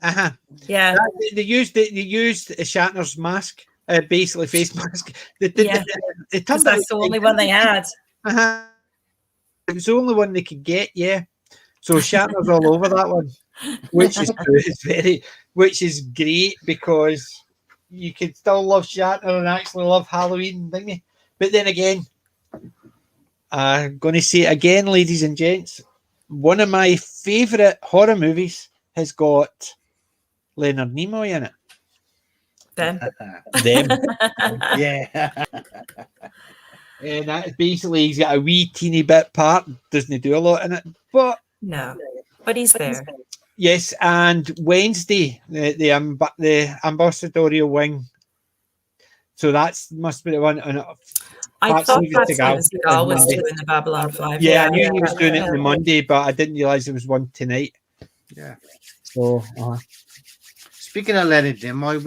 Yeah, They used Shatner's mask, basically face mask. They because turned that's the only one they had. It was the only one they could get, yeah. So Shatner's all over that one, which is great because you can still love Shatner and actually love Halloween, didn't you? But then again, I'm going to say it again, ladies and gents, one of my favourite horror movies has got Leonard Nimoy in it. Them. Yeah. And that basically he's got a wee teeny bit part, doesn't do a lot in it, but No, but he's there. yes. And Wednesday, the ambassadorial wing. So that's must be the one. And I thought that's Seagal what Seagal was Monday. doing the Babylon 5. Yeah, I knew he was doing it on the Monday, but I didn't realise there was one tonight. Yeah. So Speaking of Leonard Nimoy,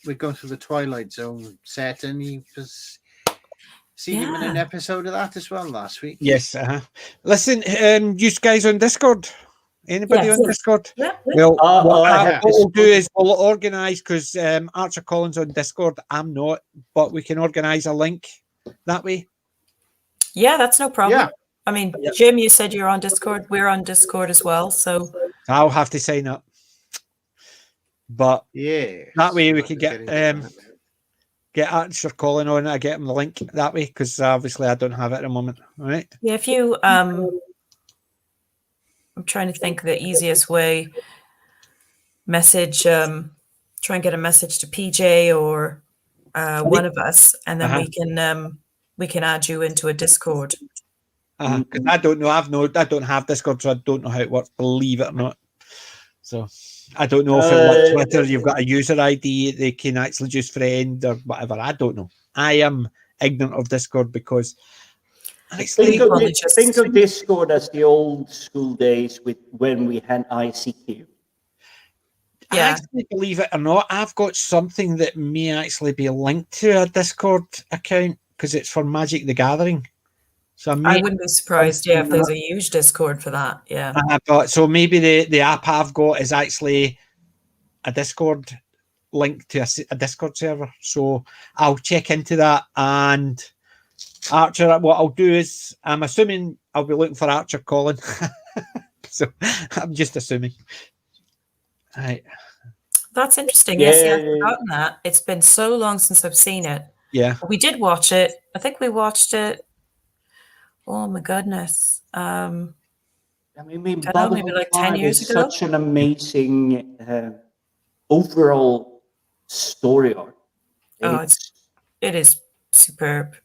we're going through the Twilight Zone set, and he was seen him in an episode of that as well last week. yes, listen, you guys on Discord? Anybody on Discord? Yeah. Well, what we'll do is we'll organise because Archer Collins on Discord. I'm not, but we can organise a link that way. Yeah, that's no problem. Yeah. I mean, Jim, you said you're on Discord. We're on Discord as well. So I'll have to sign up. But yeah, that way we could get Archer Colin on. I get him the link that way because obviously I don't have it at the moment. All right. yeah, if you I'm trying to think the easiest way. Message, try and get a message to PJ or one of us, and then we can add you into a Discord. Because I don't know. I don't have Discord, so I don't know how it works. Believe it or not. So I don't know if it like Twitter, you've got a user ID, they can actually just friend or whatever. I don't know. I am ignorant of Discord because think of Discord as the old school days with when we had ICQ. I actually, believe it or not, I've got something that may actually be linked to a Discord account because it's for Magic the Gathering. So I wouldn't be surprised, if there's a huge Discord for that. Yeah. But so maybe the app I've got is actually a Discord link to a Discord server. So I'll check into that and Archer, what I'll do is, I'm assuming I'll be looking for Archer Colin. So I'm just assuming. Right. That's interesting. Yes, yeah, I've Yeah. forgotten that. It's been so long since I've seen it. Yeah. We did watch it. I think we watched it. Oh my goodness. I mean, I don't know, Babylon maybe like 10 5 years is ago. such an amazing overall story arc. Oh, it is superb.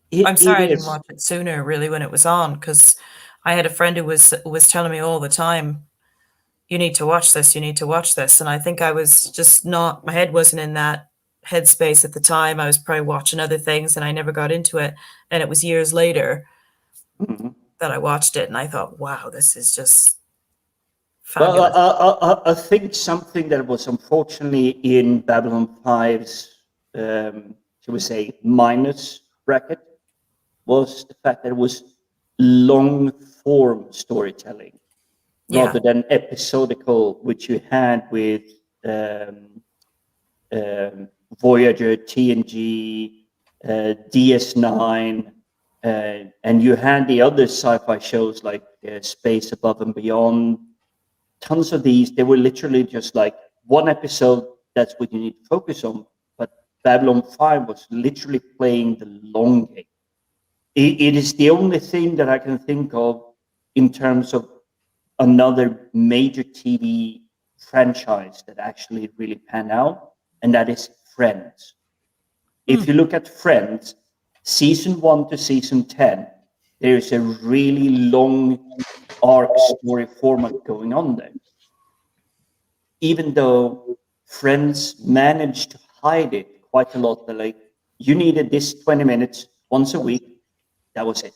It I'm sorry I didn't is. watch it sooner, really, when it was on, because I had a friend who was telling me all the time, you need to watch this, you need to watch this. And I think I was just not, my head wasn't in that headspace at the time. I was probably watching other things and I never got into it. And it was years later Mhm. that I watched it and I thought, wow, this is just Well, fabulous. I think something that was unfortunately in Babylon 5's, shall we say, minus bracket was the fact that it was long form storytelling Yeah. rather than episodical, which you had with Voyager, TNG, DS9, and you had the other sci-fi shows like Space Above and Beyond. Tons of these, they were literally just like one episode, that's what you need to focus on. But Babylon 5 was literally playing the long game. It is the only thing that I can think of in terms of another major TV franchise that actually really panned out, and that is Friends. If you look at Friends, season 1 to season 10, there is a really long arc story format going on there. Even though Friends managed to hide it quite a lot, they're like, you needed this 20 minutes once a week, that was it.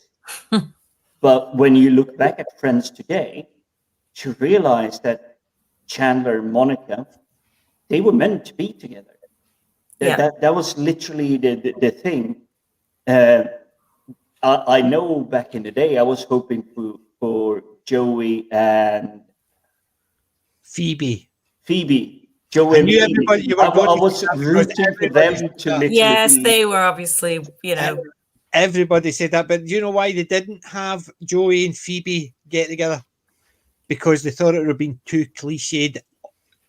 But when you look back at Friends today, you realize that Chandler and Monica, they were meant to be together. Yeah. That was literally the thing. I know back in the day, I was hoping for Joey and Phoebe. Joey I and knew Phoebe. everybody you were I going to was say that because rooting for them everybody to said that. literally Yes, be. they were obviously, you know. Everybody said that, but do you know why they didn't have Joey and Phoebe get together? Because they thought it would have been too cliched.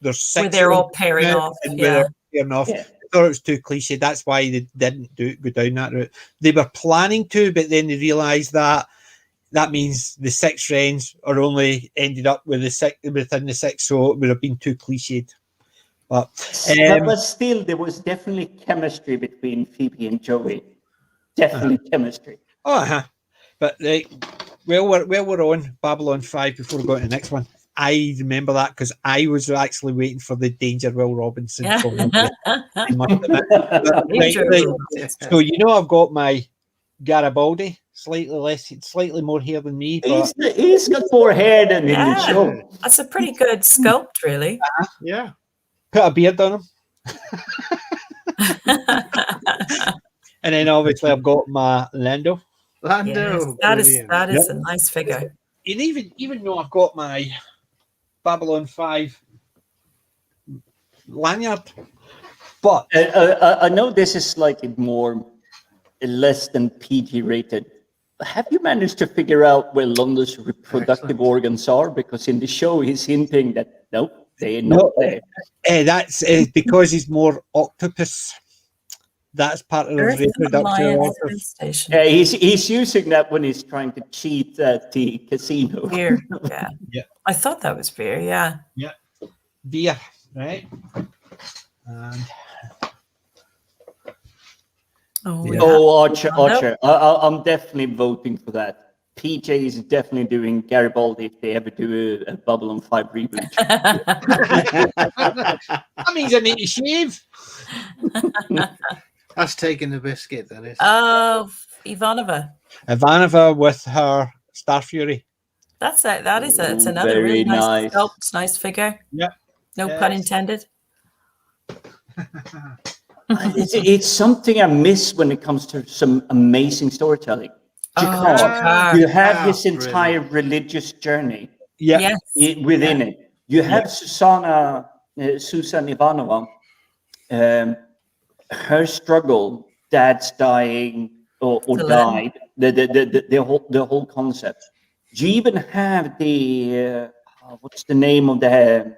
There's six Where they're of them all pairing now, off, and yeah. where they're pairing off. Yeah. They thought it was too cliched. That's why they didn't go down that route. They were planning to, but then they realised that means the six friends are only ended up with within the six, so it would have been too cliched. But But still, there was definitely chemistry between Phoebe and Joey. Definitely chemistry. But we're on Babylon 5 before we go to the next one. I remember that because I was actually waiting for the Danger Will Robinson film. I must admit. So I've got my Garibaldi, slightly more hair than me. But He's got more hair than in the show. That's a pretty good sculpt, really. Yeah. put a beard on him. And then obviously I've got my Lando. Lando. Yes, that brilliant. is a nice figure. And even though I've got my Babylon 5 lanyard, but I know this is slightly less than PG rated. Have you managed to figure out where Londo's reproductive organs are? Because in the show he's hinting that no, they're not there. That's because he's more octopus. That's part of his reproductive organs. He's using that when he's trying to cheat at the casino. Beer, yeah. Yeah. I thought that was beer, yeah. Yeah. Beer, right? And Archer. I'm definitely voting for that. PJ is definitely doing Garibaldi if they ever do a Babylon 5 reboot. that means I need to shave. That's taking the biscuit, that is. Oh, Ivanova. Ivanova with her Star Fury. That's it. That is it. It's Ooh, another very really nice nice. sculpt, nice figure. Yeah. No pun intended. It's something I miss when it comes to some amazing storytelling. Jakar. You have his entire religious journey Yeah. Yes. within it. You have Susan Ivanova, her struggle, dad's dying, or The died. The whole concept. Do you even have the what's the name of the?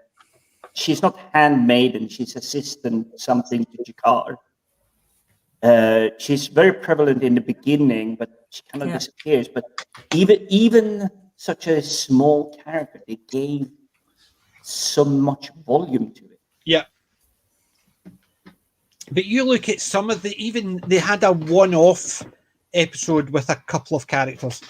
She's not handmaiden. She's assistant something to Jakar. She's very prevalent in the beginning, but she kind of disappears. But even such a small character, they gave so much volume to it. Yeah. But you look at some of they had a one-off episode with a couple of characters.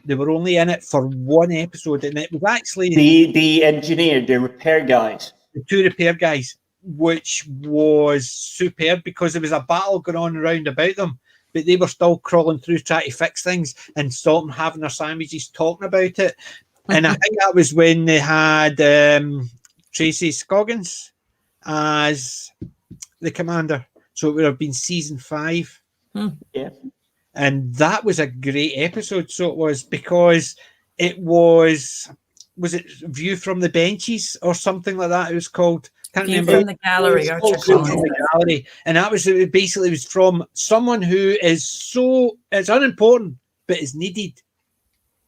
They were only in it for one episode, and it was actually the engineer, the repair guys. The two repair guys, which was superb because there was a battle going on around about them, but they were still crawling through trying to fix things and stopping having their sandwiches talking about it. And I think that was when they had Tracy Scoggins as the commander. So it would have been season 5. Yeah. And that was a great episode. So it was because it was it View from the Benches or something like that? It was called. Can't View remember. from the Gallery. View from the Gallery, and that was basically was from someone who is it's unimportant but is needed,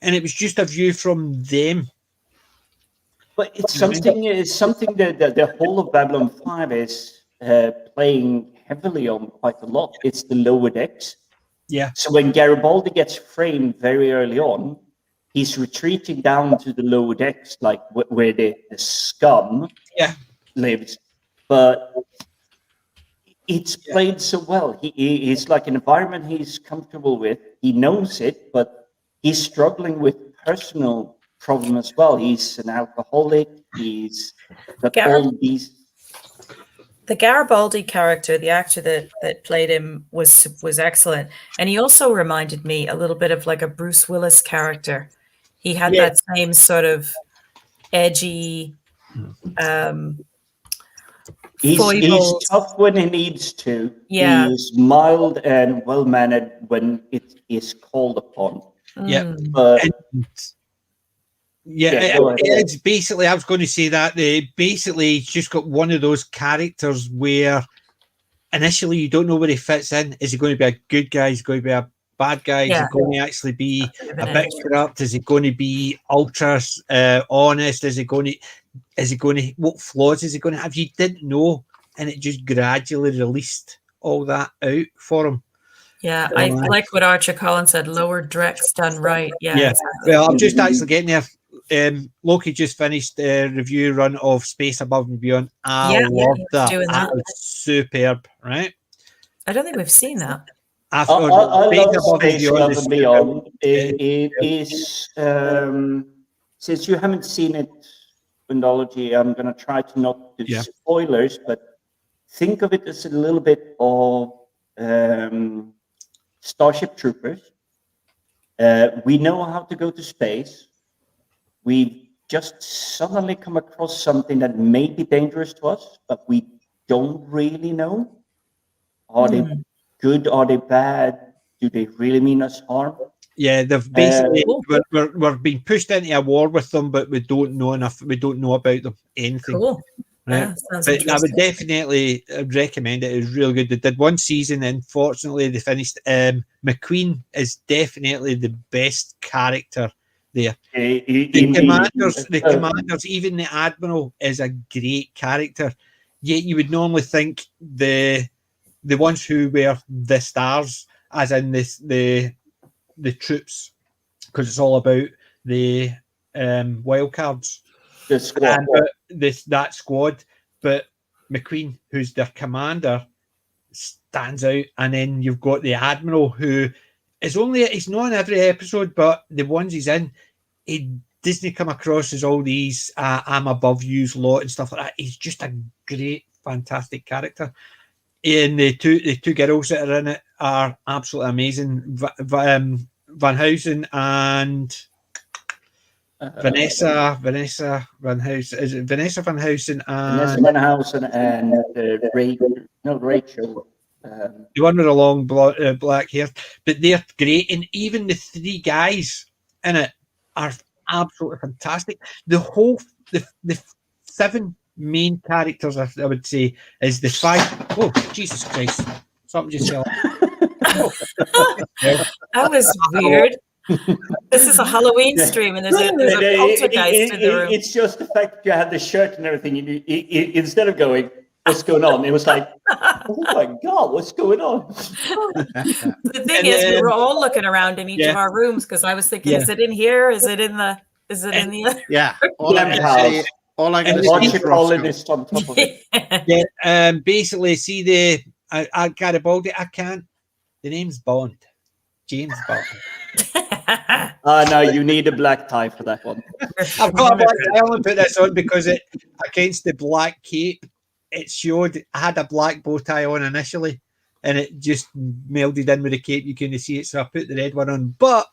and it was just a view from them. But it's something that the whole of Babylon 5 is playing heavily on quite a lot. It's the lower decks. Yeah. So when Garibaldi gets framed very early on, he's retreating down to the lower decks, like where the scum lives. But it's played so well. He's like an environment he's comfortable with. He knows it, but he's struggling with personal problem as well. He's an alcoholic. He's got all these. The Garibaldi character, the actor that played him, was excellent, and he also reminded me a little bit of like a Bruce Willis character. He had that same sort of edgy. He's tough when he needs to. Yeah. He's mild and well mannered when it is called upon. Yeah, but. It's basically, I was going to say that he's just got one of those characters where initially you don't know where he fits in. Is he going to be a good guy? Is he going to be a bad guy? Is he going to actually be a bit corrupt? Is he going to be ultra honest? Is he going to, what flaws is he going to have? You didn't know, and it just gradually released all that out for him. Yeah, I like what Archer Collins said, lower Drex done right. Yeah. Exactly. Well, I'm just actually getting there. Loki just finished the review run of Space Above and Beyond. I love that. That was superb, right? I don't think we've seen that. I love Space Above and Beyond. It is, since you haven't seen it, Windology, I'm going to try to not do spoilers, but think of it as a little bit of Starship Troopers. We know how to go to space. We've just suddenly come across something that may be dangerous to us, but we don't really know. Are they good? Are they bad? Do they really mean us harm? Yeah, they've basically we're being pushed into a war with them, but we don't know enough. We don't know about them anything. Cool. Right? But I would definitely recommend it. It was really good. They did one season, and fortunately, they finished. McQueen is definitely the best character there. The commanders, even the admiral, is a great character. Yet you would normally think the ones who were the stars, as in the troops, because it's all about the wildcards. The squad. That squad, but McQueen, who's their commander, stands out, and then you've got the admiral, who is he's not in every episode, but the ones he's in, he doesn't come across as all these I'm above you's lot and stuff like that. He's just a great, fantastic character. And the two girls that are in it are absolutely amazing. Van Housen and Vanessa Van Housen. Is it Vanessa Van Housen and Vanessa Van Housen and Rachel? The one with the long black hair, but they're great, and even the three guys in it are absolutely fantastic. The 7 main characters, I would say, is the 5. Oh, Jesus Christ! Something just fell. That was weird. This is a Halloween stream, and there's a poltergeist in the room. It's just the fact that you had the shirt and everything. Instead of going, "What's going on?" It was like, "Oh my God, what's going on?" The thing is, we were all looking around in each of our rooms because I was thinking, is it in here? Is it in the? Is it in the other? Yeah. All I can see is Roscoe. This on top of it. Yeah. Basically, see I Garibaldi. I can't. The name's Bond. James Bond. No, you need a black tie for that one. I've got a black tie. I only put this on because it against the black cape. It showed I had a black bow tie on initially, and it just melded in with the cape. You couldn't see it, so I put the red one on. But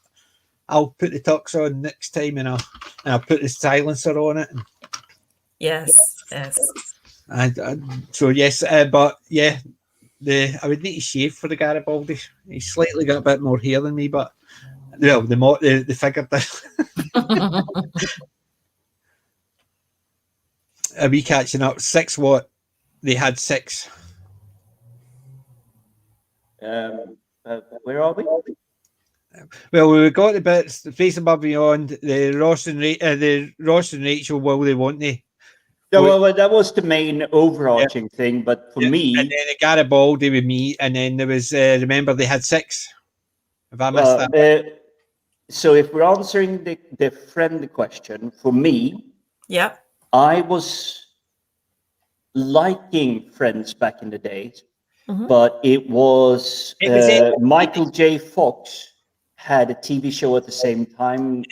I'll put the tux on next time, and I'll put the silencer on it. Yes. So yes, but yeah, I would need to shave for the Garibaldi. He's slightly got a bit more hair than me, but well, the figure does. Are we catching up? 6 what? They had 6. Where are we? Well, we got the bits, the Face Above Beyond, the Ross and Rachel, will they, won't they? Yeah, well, that was the main overarching thing, but for me... And then the Garibaldi with me, and then there was, remember, they had 6. Have I missed that? So if we're answering the friend question, for me, I was liking Friends back in the days, but it was Michael J. Fox had a TV show at the same time.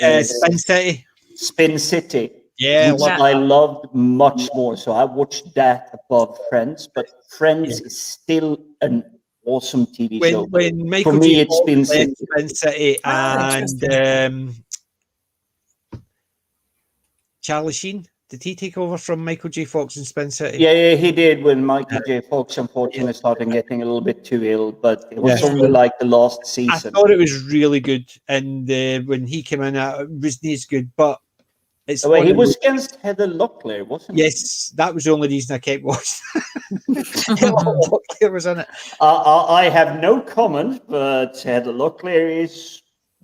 Spin City. Yeah, which I loved much more. So I watched that above Friends, but Friends is still an awesome TV show. When Michael For me, J. it's Spin City. Spin City and Charlie Sheen. Did he take over from Michael J. Fox in Spin City? Yeah, he did when Michael J. Fox unfortunately started getting a little bit too ill, but it was only like the last season. I thought it was really good, and when he came in, it wasn't as good, but it's he was against Heather Locklear, wasn't he? Yes, that was the only reason I kept watching. Locklear was in it. I have no comment, but Heather Locklear is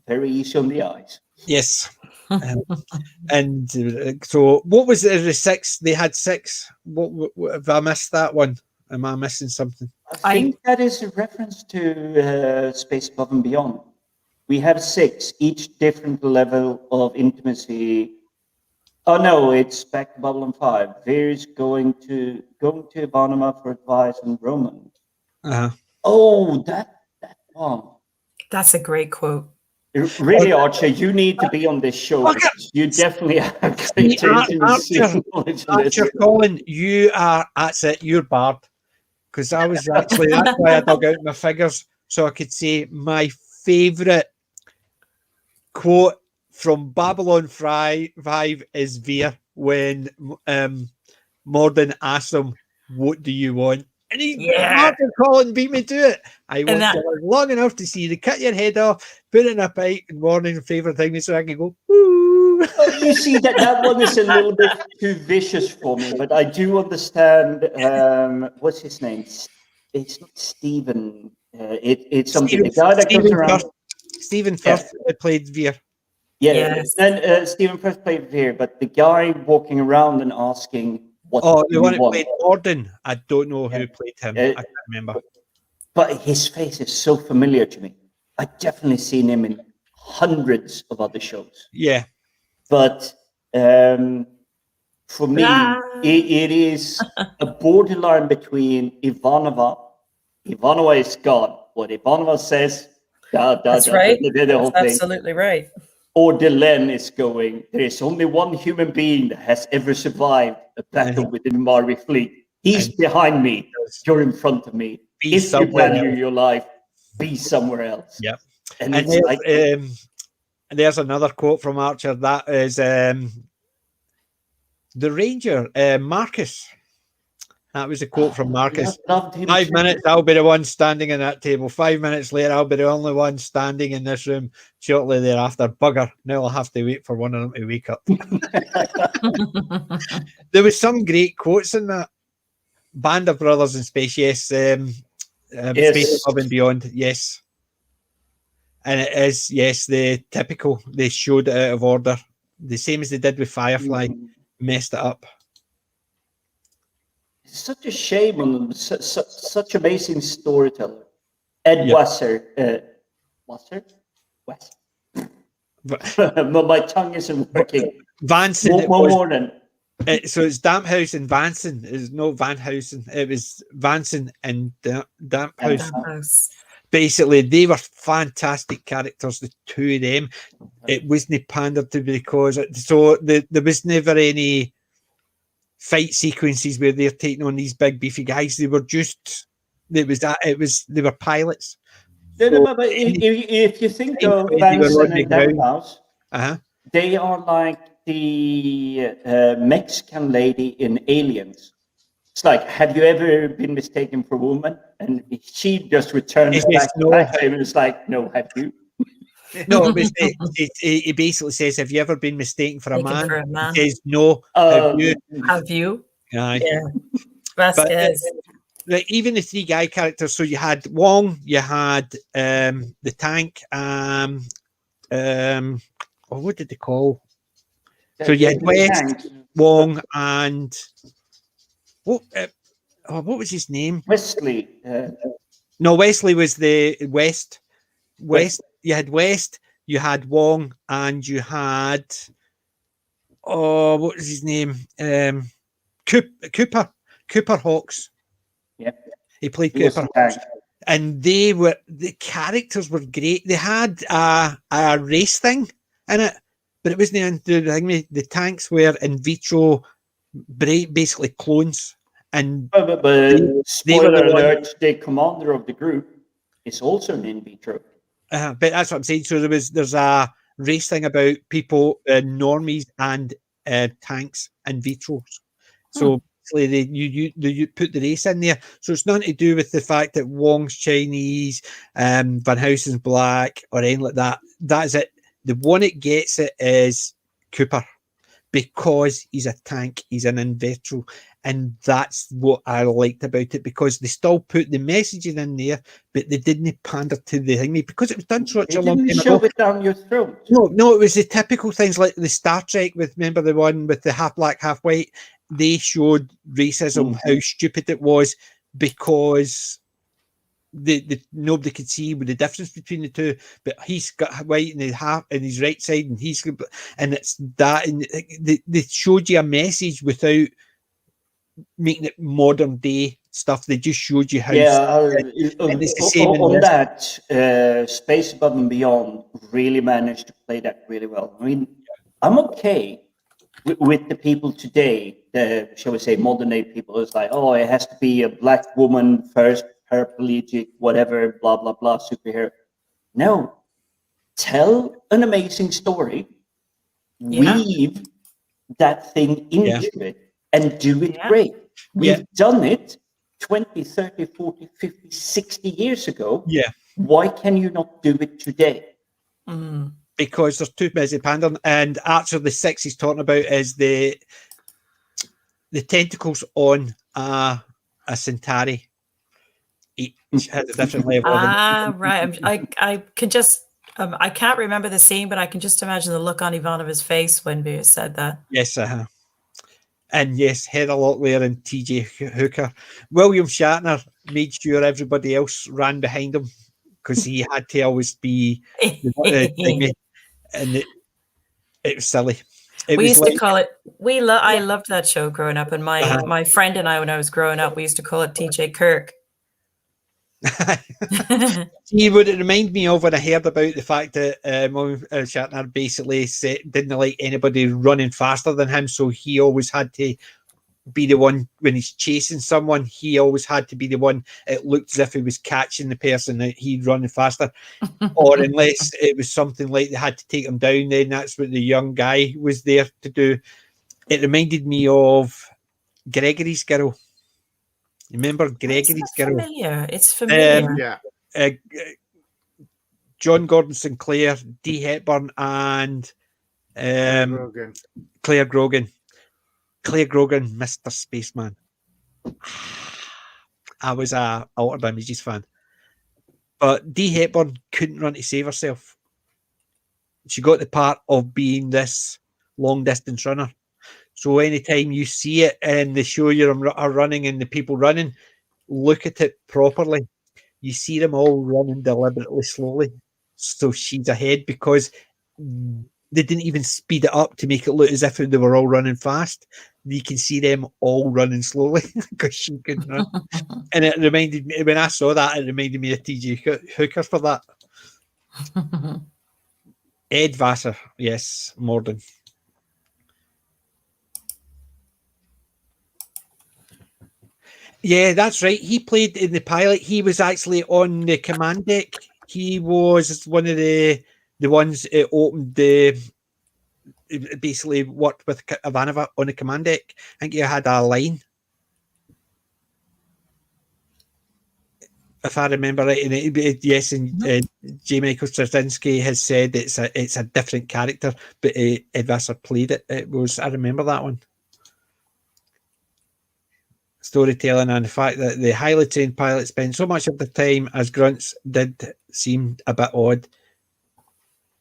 very easy on the eyes. Yes. And so what was the 6? They had 6. What have I missed that one? Am I missing something? I think that is a reference to Space Above and Beyond. We have 6, each different level of intimacy. Oh no, it's back to Babylon 5. Veer's going to Ivanova for advice on romance. Oh, that one. That's a great quote. Really, Archer, you need to be on this show. You definitely have great Archer, Colin, you are, that's it, you're barred. Because I was actually, that's why I dug out my figures, so I could say my favourite quote from Babylon 5 is Veer when Morden asks him, "What do you want?" And Archer Colin beat me to it. I want to live long enough to see you cut your head off, put it in a pipe, and Morning favourite thing so I can go, woo. You see, that one is a little bit too vicious for me, but I do understand, what's his name? It's not Stephen. It's something. The guy that comes around. Stephen Firth played Veer. Yeah, yes. And Stephen Firth played Veer, but the guy walking around and asking, the one who played Morden. I don't know who played him. I can't remember. But his face is so familiar to me. I definitely seen him in hundreds of other shows. Yeah. But for me, it is a borderline between Ivanova. Ivanova is God. What Ivanova says, that's right. That's absolutely right. Or Delenn is going, there is only one human being that has ever survived a battle with the Mari fleet. He's behind me. You're in front of me. If you value your life, be somewhere else. Yeah. And there's another quote from Archer. That is the Ranger, Marcus. That was a quote from Marcus. 5 minutes, I'll be the one standing in that table. 5 minutes later, I'll be the only one standing in this room. Shortly thereafter, bugger. Now I'll have to wait for one of them to wake up. There was some great quotes in that. Band of Brothers in Space, yes. Space Above and Beyond, yes. And it is, yes, the typical. They showed it out of order, the same as they did with Firefly. Messed it up. It's such a shame on them. Such amazing storyteller. Ed Yep. Wasser? My tongue isn't working. Vanson. More than. So it's Damp House and Vanson. It's no Van Housen. It was Vanson and Damp House. Basically, they were fantastic characters, the two of them. It wasn't pandered to because there was never any fight sequences where they're taking on these big beefy guys. They were just they were pilots. But if you think of Vanson and Damp House, they are like the Mexican lady in Aliens. It's like, have you ever been mistaken for a woman? And she just returns back to him and it's like, no, have you? No, it basically says, have you ever been mistaken for a man? It says, no, have you? Yeah. Vasquez. But even the three guy characters, so you had Wong, you had the tank, what did they call? So you had West, Wong, and what was his name? Wesley. No, Wesley was the West. You had West, you had Wong, and you had what was his name? Cooper Hawks. Yep. He played Cooper Hawks. And the characters were great. They had a race thing in it, but it wasn't the tanks were in vitro, basically clones. And but spoiler alert, the commander of the group is also an in vitro. But that's what I'm saying. So there's a race thing about people, normies and tanks in vitro. So you put the race in there. So it's nothing to do with the fact that Wong's Chinese, Van Housen's black, or anything like that. That is it. The one that gets it is Cooper, because he's a tank, he's an in vitro. And that's what I liked about it, because they still put the messaging in there, but they didn't pander to the thing, because it was done such a long time ago. Shove it down your throat. No, it was the typical things like the Star Trek with, remember the one with the half black, half white? They showed racism, how stupid it was, because nobody could see the difference between the two, but he's got white in his right side, and it's that, and they showed you a message without making it modern day stuff. They just showed you how. It's the same on that. Space Above and Beyond really managed to play that really well. I mean, I'm okay with the people today, shall we say, modern day people. It's like, oh, it has to be a black woman first, paraplegic, whatever, blah blah blah, superhero. No, tell an amazing story, weave that thing into it, and do it great. We've done it 20, 30, 40, 50, 60 years ago. Yeah. Why can you not do it today? Because there's too busy pandering. And actually the 6 he's talking about is the tentacles on a Centauri. Each has a different level. Right. I can just... I can't remember the scene, but I can just imagine the look on Ivanova's face when Beer said that. Yes, and yes, Heather Locklear and TJ Hooker. William Shatner made sure everybody else ran behind him, because he had to always be the and it was silly. We used to call it. I loved that show growing up, and my friend and I, when I was growing up, we used to call it TJ Kirk. See, would it remind me of when I heard about the fact that Shatner basically didn't like anybody running faster than him, so he always had to be the one when he's chasing someone. He always had to be the one. It looked as if he was catching the person that he'd running faster, or unless it was something like they had to take him down. Then that's what the young guy was there to do. It reminded me of Gregory's Girl. Remember Gregory's Girl? It's familiar. John Gordon Sinclair, Dee Hepburn, and Claire Grogan. Claire Grogan, Mr. Spaceman. I was a Altered Images fan. But Dee Hepburn couldn't run to save herself. She got the part of being this long distance runner. So anytime you see it in the show are running and the people running, look at it properly. You see them all running deliberately slowly. So she's ahead because they didn't even speed it up to make it look as if they were all running fast. You can see them all running slowly because she couldn't run. And it reminded me, when I saw that, it reminded me of TJ Hooker for that. Ed Vassar, yes, Morden. Yeah, that's right. He played in the pilot. He was actually on the command deck. He was one of the ones that opened the. Basically worked with Ivanova on the command deck. I think he had a line, if I remember right. And yes, and J. Michael Straczynski has said it's a different character, but Ed Vassar played it. It was, I remember that one. Storytelling and the fact that the highly trained pilots spend so much of the time as grunts did seem a bit odd.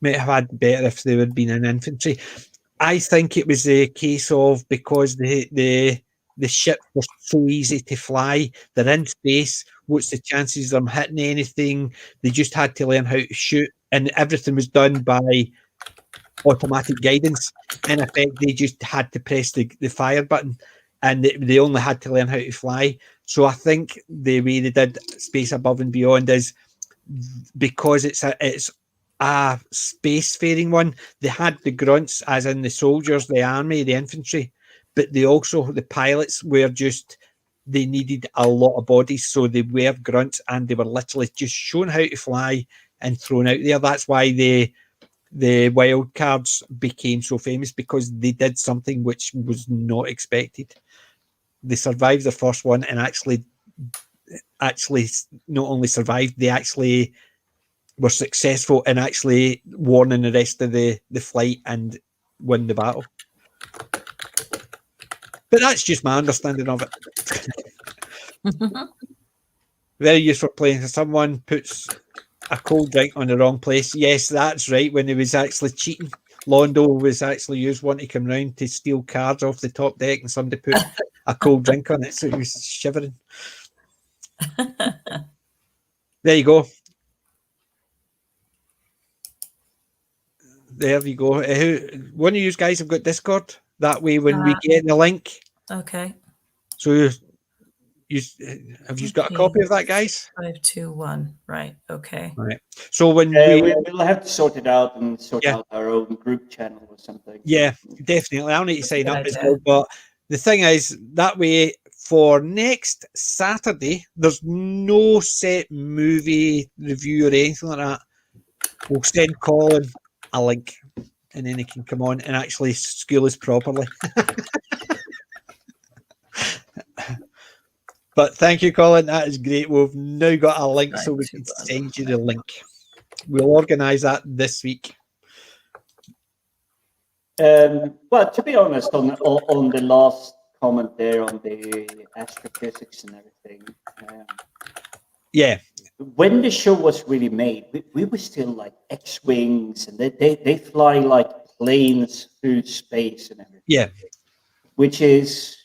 Might have had better if they had been in infantry. I think it was a case of because the ships were so easy to fly, they're in space. What's the chances of them hitting anything? They just had to learn how to shoot, and everything was done by automatic guidance. In effect, they just had to press the fire button, and they only had to learn how to fly. So I think the way they did Space Above and Beyond is because it's a spacefaring one. They had the grunts, as in the soldiers, the army, the infantry, but the pilots were just, they needed a lot of bodies, so they were grunts, and they were literally just shown how to fly and thrown out there. That's why the wild cards became so famous, because they did something which was not expected. They survived the first one, and actually not only survived, they actually were successful in actually warning the rest of the flight and win the battle. But that's just my understanding of it. Very useful playing. Someone puts a cold drink on the wrong place. Yes, that's right. When he was actually cheating, Londo was actually used one to come round to steal cards off the top deck, and somebody put a cold drink on it, so he was shivering. There you go. There you go. One of you guys have got Discord. That way, when we get the link. Okay. So you got a copy of that, guys? 521. Right. Okay. Right. So when we'll have to sort it out and sort out our own group channel or something. Yeah, definitely. I'll need to sign up as well. But the thing is, that way for next Saturday, there's no set movie review or anything like that. We'll send Colin a link, and then he can come on and actually school us properly. But thank you, Colin. That is great. We've now got a link, so we can send you the link. We'll organise that this week. Well, to be honest, on the last comment there on the astrophysics and everything, when the show was really made, we were still like X-wings, and they fly like planes through space and everything. Yeah, which is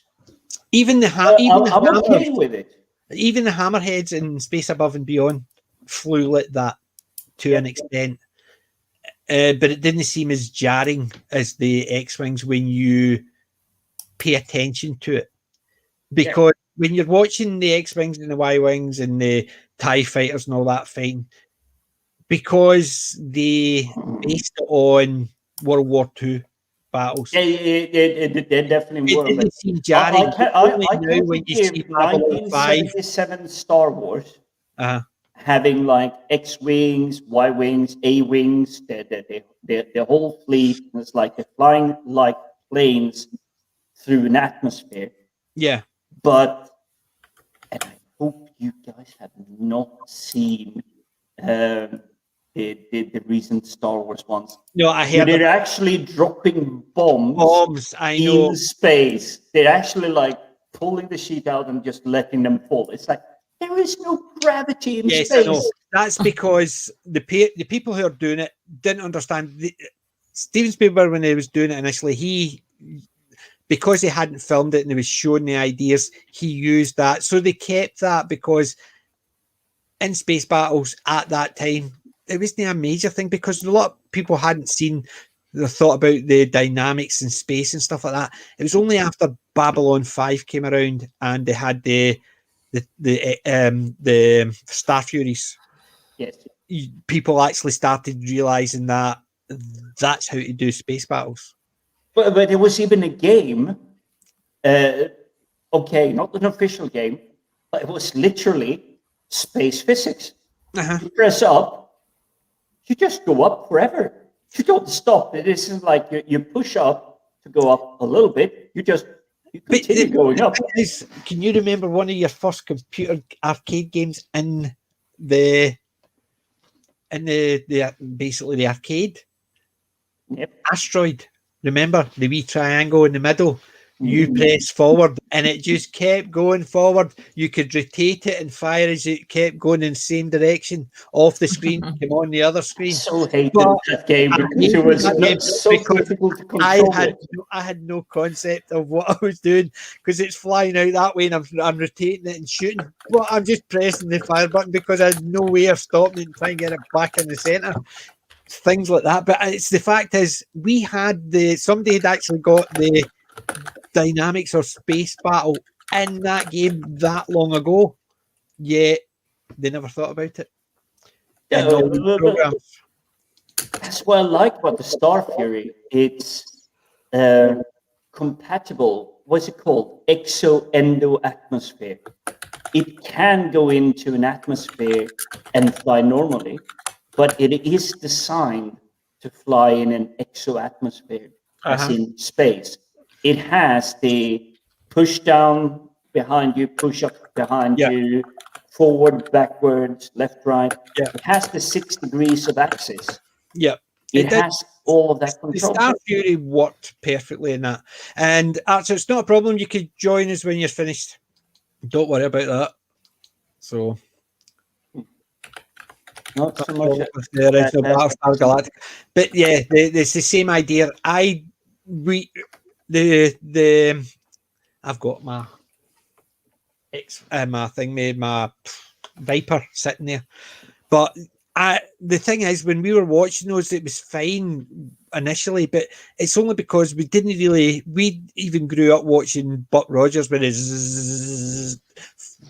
even the I'm okay with it. Even the hammerheads in Space Above and Beyond flew like that to an extent, but it didn't seem as jarring as the X-wings when you pay attention to it, because when you're watching the X-wings and the Y-wings and the TIE fighters and all that, fine, because they based it on World War II battles. They definitely were. It didn't seem jarring. I when you see 1977 Star Wars having like X-wings, Y-wings, A-wings, the whole fleet. It's like they're flying like planes through an atmosphere. Yeah. But, and I hope you guys have not seen the recent Star Wars ones. No, I heard they're actually dropping bombs I know. in space. They're actually like pulling the sheet out and just letting them fall. It's like, There is no gravity in Yes, I space. know. That's because the people who are doing it didn't understand. Steven Spielberg, when he was doing it initially, because he hadn't filmed it and he was showing the ideas, he used that. So they kept that because in space battles at that time, it wasn't a major thing because a lot of people hadn't seen the thought about the dynamics in space and stuff like that. It was only after Babylon 5 came around and they had the Star Furies. Yes. People actually started realizing that that's how to do space battles. But there was even a game, okay, not an official game, but it was literally space physics. Uh-huh. You press up, you just go up forever. You don't stop. It isn't like you push up to go up a little bit. You continue going up. Can you remember one of your first computer arcade games in the basically the arcade? Yep. Asteroid. Remember the wee triangle in the middle? You press forward and it just kept going forward. You could rotate it and fire as it kept going in the same direction off the screen, came on the other screen. I so hated that game because it was so difficult to control. I had no concept of what I was doing because it's flying out that way and I'm rotating it and shooting. Well, I'm just pressing the fire button because I had no way of stopping it and trying to get it back in the center. Things like that. But it's the fact is, somebody had actually got the dynamics of space battle in that game that long ago, yet they never thought about it. That's what I like about the Star Fury. It's compatible. What's it called? Exo-endo atmosphere. It can go into an atmosphere and fly normally, but it is designed to fly in an exo-atmosphere, as in space. It has the push down behind you, push up behind you, forward, backwards, left, right. Yeah. It has the 6 degrees of axis. Yeah. It has all of that control. The Star Fury worked perfectly in that. And Archer, it's not a problem. You could join us when you're finished. Don't worry about that. So... Not so much the original Battlestar Galactica, but yeah, it's the same idea. I've got my my Viper sitting there, but the thing is, when we were watching those, it was fine initially, but it's only because we even grew up watching Buck Rogers with his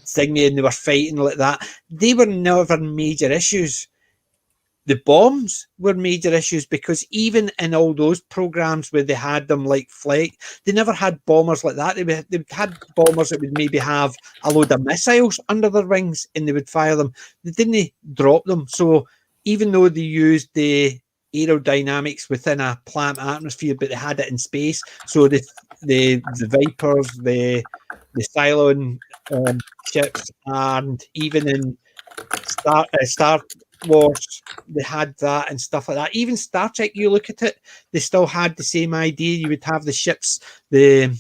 thingy and they were fighting like that. They were never major issues. The bombs were major issues because even in all those programs where they had them like flight, they never had bombers like that. They had bombers that would maybe have a load of missiles under their wings and they would fire them. They didn't drop them. So even though they used the aerodynamics within a plant atmosphere, but they had it in space. So the Vipers, the Cylon ships, and even in Star Wars, they had that and stuff like that. Even Star Trek, you look at it, they still had the same idea. You would have the ships, the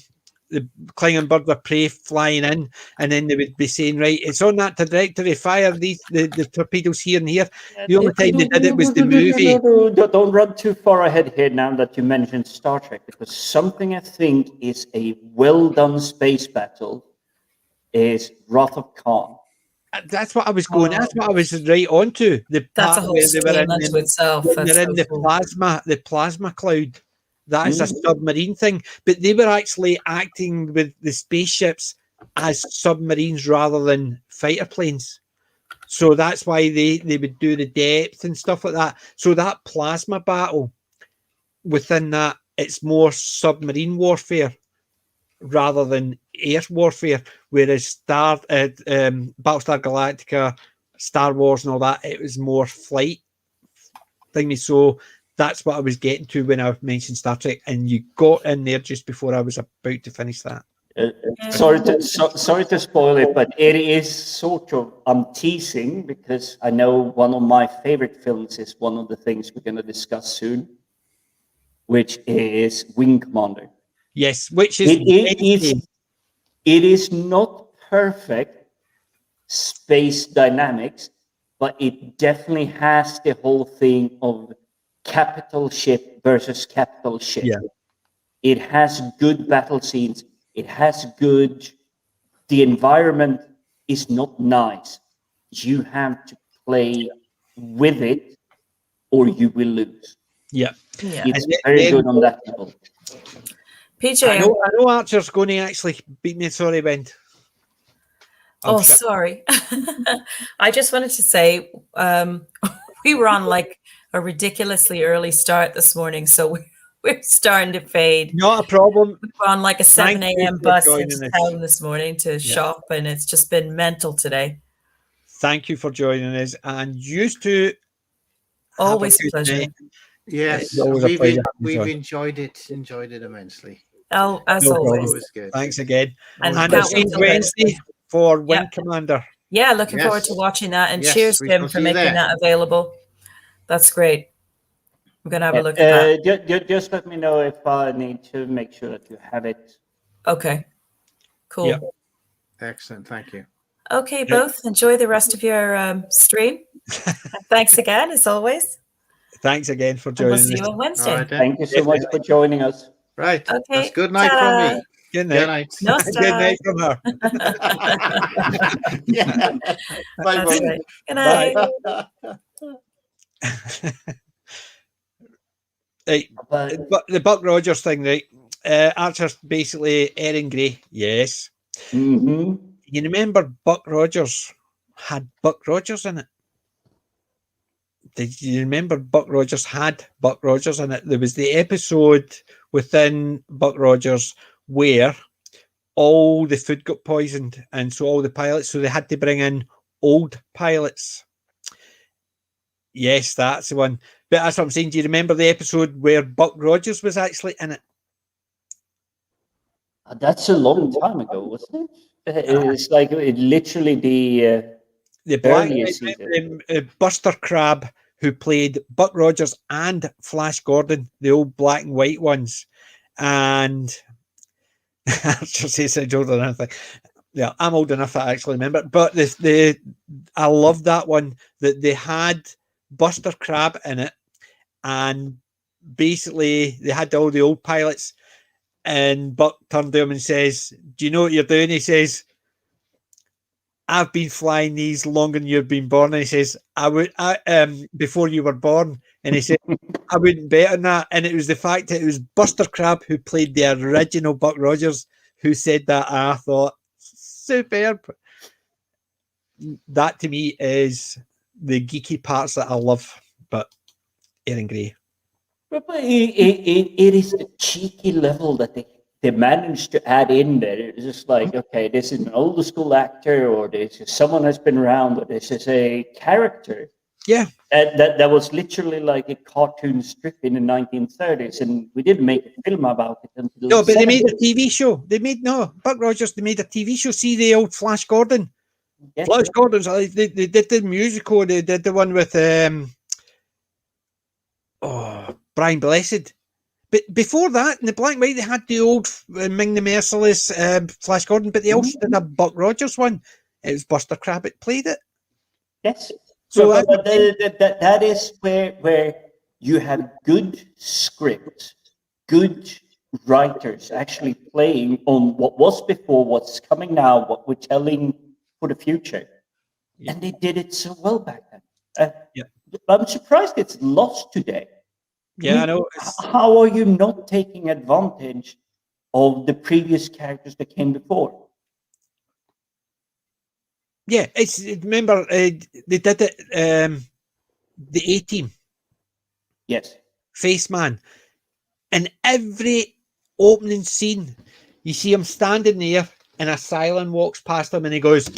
Klingon bird of prey flying in, and then they would be saying, right, it's on that trajectory, fire the torpedoes here and here. The only time they did it was the movie. Don't run too far ahead here now that you mentioned Star Trek, because something I think is a well-done space battle is Wrath of Khan. That's what I was going. That's what I was right onto. That's a whole scene unto itself. They're in the plasma cloud. That is a submarine thing, but they were actually acting with the spaceships as submarines rather than fighter planes. So that's why they would do the depth and stuff like that. So that plasma battle within that, it's more submarine warfare rather than air warfare. Whereas Battlestar Galactica, Star Wars, and all that, it was more flight thingy. So that's what I was getting to when I mentioned Star Trek, and you got in there just before I was about to finish that. Sorry to spoil it, but it is sort of, I'm teasing because I know one of my favorite films is one of the things we're going to discuss soon, which is Wing Commander. Yes, which is it is not perfect space dynamics, but it definitely has the whole thing of capital ship versus capital ship. Yeah. It has good battle scenes. It has good. The environment is not nice. You have to play with it, or you will lose. Yeah. Yeah. It's And very then- good on that level. PJ, I know Archer's going to actually beat me. Sorry, Ben. oh, sorry. I just wanted to say we were on like a ridiculously early start this morning, so we're starting to fade. Not a problem. We were on like a 7 Thank you a.m. for bus joining into us. town this morning to shop, and it's just been mental today. Thank you for joining us, and used to Always a pleasure. night. Yes, It's always a pleasure having you we've on. enjoyed it immensely. Oh, as No always. problem. Always good. Thanks again. And And can't I'll see wait you till next Wednesday week. for Wing Yep. Commander. Yeah, looking forward Yes. to watching that. And Yes, cheers, we Jim, shall for see you making there. that available. That's great. I'm going to have a look at that. Just let me know if I need to make sure that you have it. Okay. Cool. Yeah. Excellent. Thank you. Okay, both. Enjoy the rest of your stream. And thanks again, as always. Thanks again for And we'll joining see you us. on Wednesday. All right then. Thank you so much for joining us. Right. Okay, That's good night ta-da. from me. Good Good night. night. No Good stars. night from her. Yeah. Bye, That's bye. right. Good night. Right. But But the Buck Rogers thing, right? Archer's basically Erin Grey. Yes. mhm. You remember Buck Rogers had Buck Rogers in it? Did you remember Buck Rogers had Buck Rogers in it? There was the episode within Buck Rogers where all the food got poisoned, and so all the pilots, so they had to bring in old pilots. Yes, that's the one. But that's what I'm saying. Do you remember the episode where Buck Rogers was actually in it? That's a long time ago, wasn't it? It's like literally the The black earlier season. Buster Crabbe, who played Buck Rogers and Flash Gordon, the old black and white ones. And Archer says I'm older than anything. Yeah, I'm old enough to actually remember. But I love that one, that they had Buster Crabbe in it, and basically they had all the old pilots, and Buck turned to him and says, "Do you know what you're doing?" He says, "I've been flying these longer than you've been born." And he says, before you were born. And he said, "I wouldn't bet on that." And it was the fact that it was Buster Crabbe who played the original Buck Rogers who said that. And I thought, superb. That to me is the geeky parts that I love. But Erin Grey. But it is the cheeky level that they managed to add in there. It's just like, okay, this is an older school actor, or this is someone that's been around, or this is a character. Yeah. That was literally like a cartoon strip in the 1930s, and we didn't make a film about it until No, but they made a 70s. TV show. Buck Rogers, they made a TV show. See the old Flash Gordon? Yes. Flash Gordon's, they did the musical, they did the one with Brian Blessed. But before that, in the black and white, they had the old Ming the Merciless Flash Gordon, but they also did a Buck Rogers one. It was Buster Crabbe that played it. Yes. So So that is where you have good scripts, good writers actually playing on what was before, what's coming now, what we're telling for the future. Yeah. And they did it so well back then. Yeah. I'm surprised it's lost today. Yeah, I know. It's, How are you not taking advantage of the previous characters that came before? yeah, it's remember they did it. The A-Team, Yes. Face Man, in every opening scene, you see him standing there, and a Cylon walks past him, and he goes,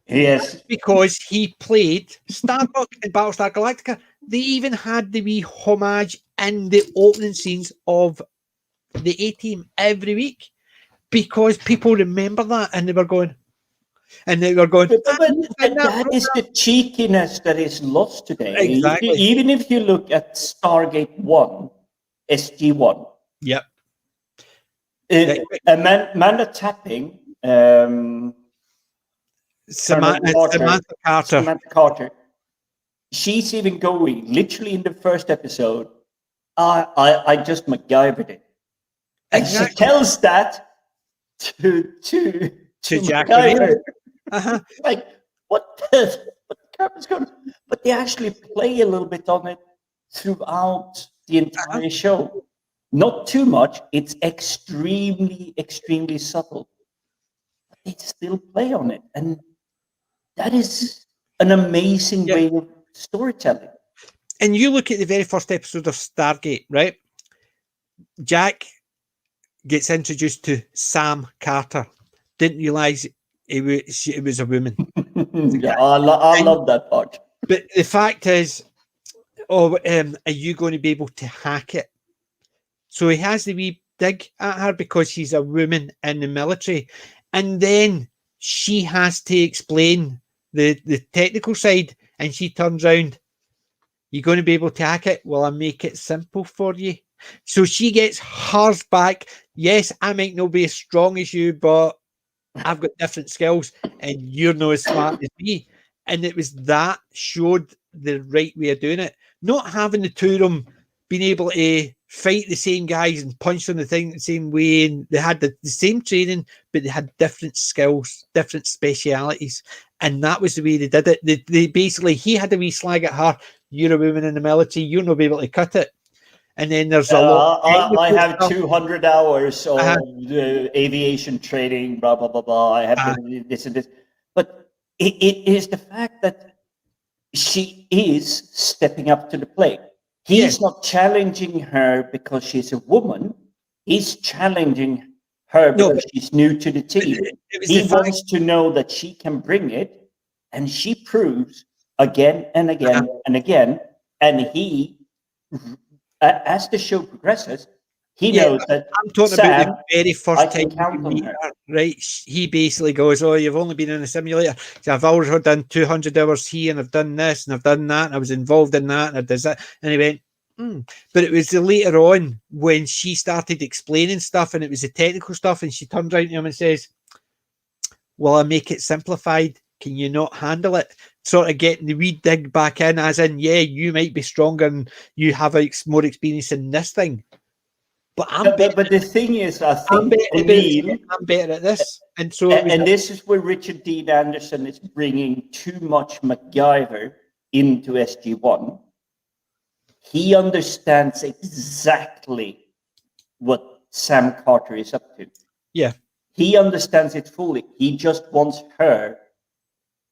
Yes. because he played Starbuck in Battlestar Galactica. They even had the wee homage in the opening scenes of the A-Team every week, because people remember that, and they were going, But that that is the cheekiness that is lost today. Exactly. Even if you look at Stargate 1, SG1, Yep. Amanda Tapping Samantha Carter. Samantha Carter. She's even going, literally in the first episode, I just MacGyvered it. And Exactly. she tells that to Jack MacGyver. Uh-huh. Like, what the crap is going on? But they actually play a little bit on it throughout the entire show. Not too much. It's extremely, extremely subtle. But they still play on it. And that is an amazing way of storytelling. And you look at the very first episode of Stargate, right? Jack gets introduced to Sam Carter. Didn't realize it was a woman. Yeah, I love that part. But the fact is, are you going to be able to hack it? So he has the wee dig at her because she's a woman in the military. And then she has to explain the technical side, and she turns around, you're going to be able to hack it? Well, I make it simple for you. So she gets hers back. Yes, I might not be as strong as you, but I've got different skills, and you're not as smart as me. And it was that showed the right way of doing it. Not having the two of them being able to fight the same guys and punch on the thing the same way, and they had the same training, but they had different skills, different specialities, and that was the way they did it. They basically, he had a wee slag at her. You're a woman in the military, you're not be able to cut it. And then there's a lot. I have 200 hours of aviation training, blah blah blah blah. I have this and this, but it is the fact that she is stepping up to the plate. He's not challenging her because she's a woman. He's challenging her because she's new to the team. He wants to know that she can bring it, and she proves again and again and again. And he, as the show progresses, he knows that I'm talking Sam, about the very first time count on her. Right? He basically goes, "Oh, you've only been in a simulator. So I've already done 200 hours here, and I've done this, and I've done that, and I was involved in that, and I did that." And he went, But it was later on when she started explaining stuff, and it was the technical stuff, and she turned around to him and says, "Well, I make it simplified. Can you not handle it?" Sort of getting the wee dig back in, as in, yeah, you might be stronger and you have more experience in this thing. But but the thing is, I think I'm better at this. And so this is where Richard Dean Anderson is bringing too much MacGyver into SG-1. He understands exactly what Sam Carter is up to. Yeah. He understands it fully. He just wants her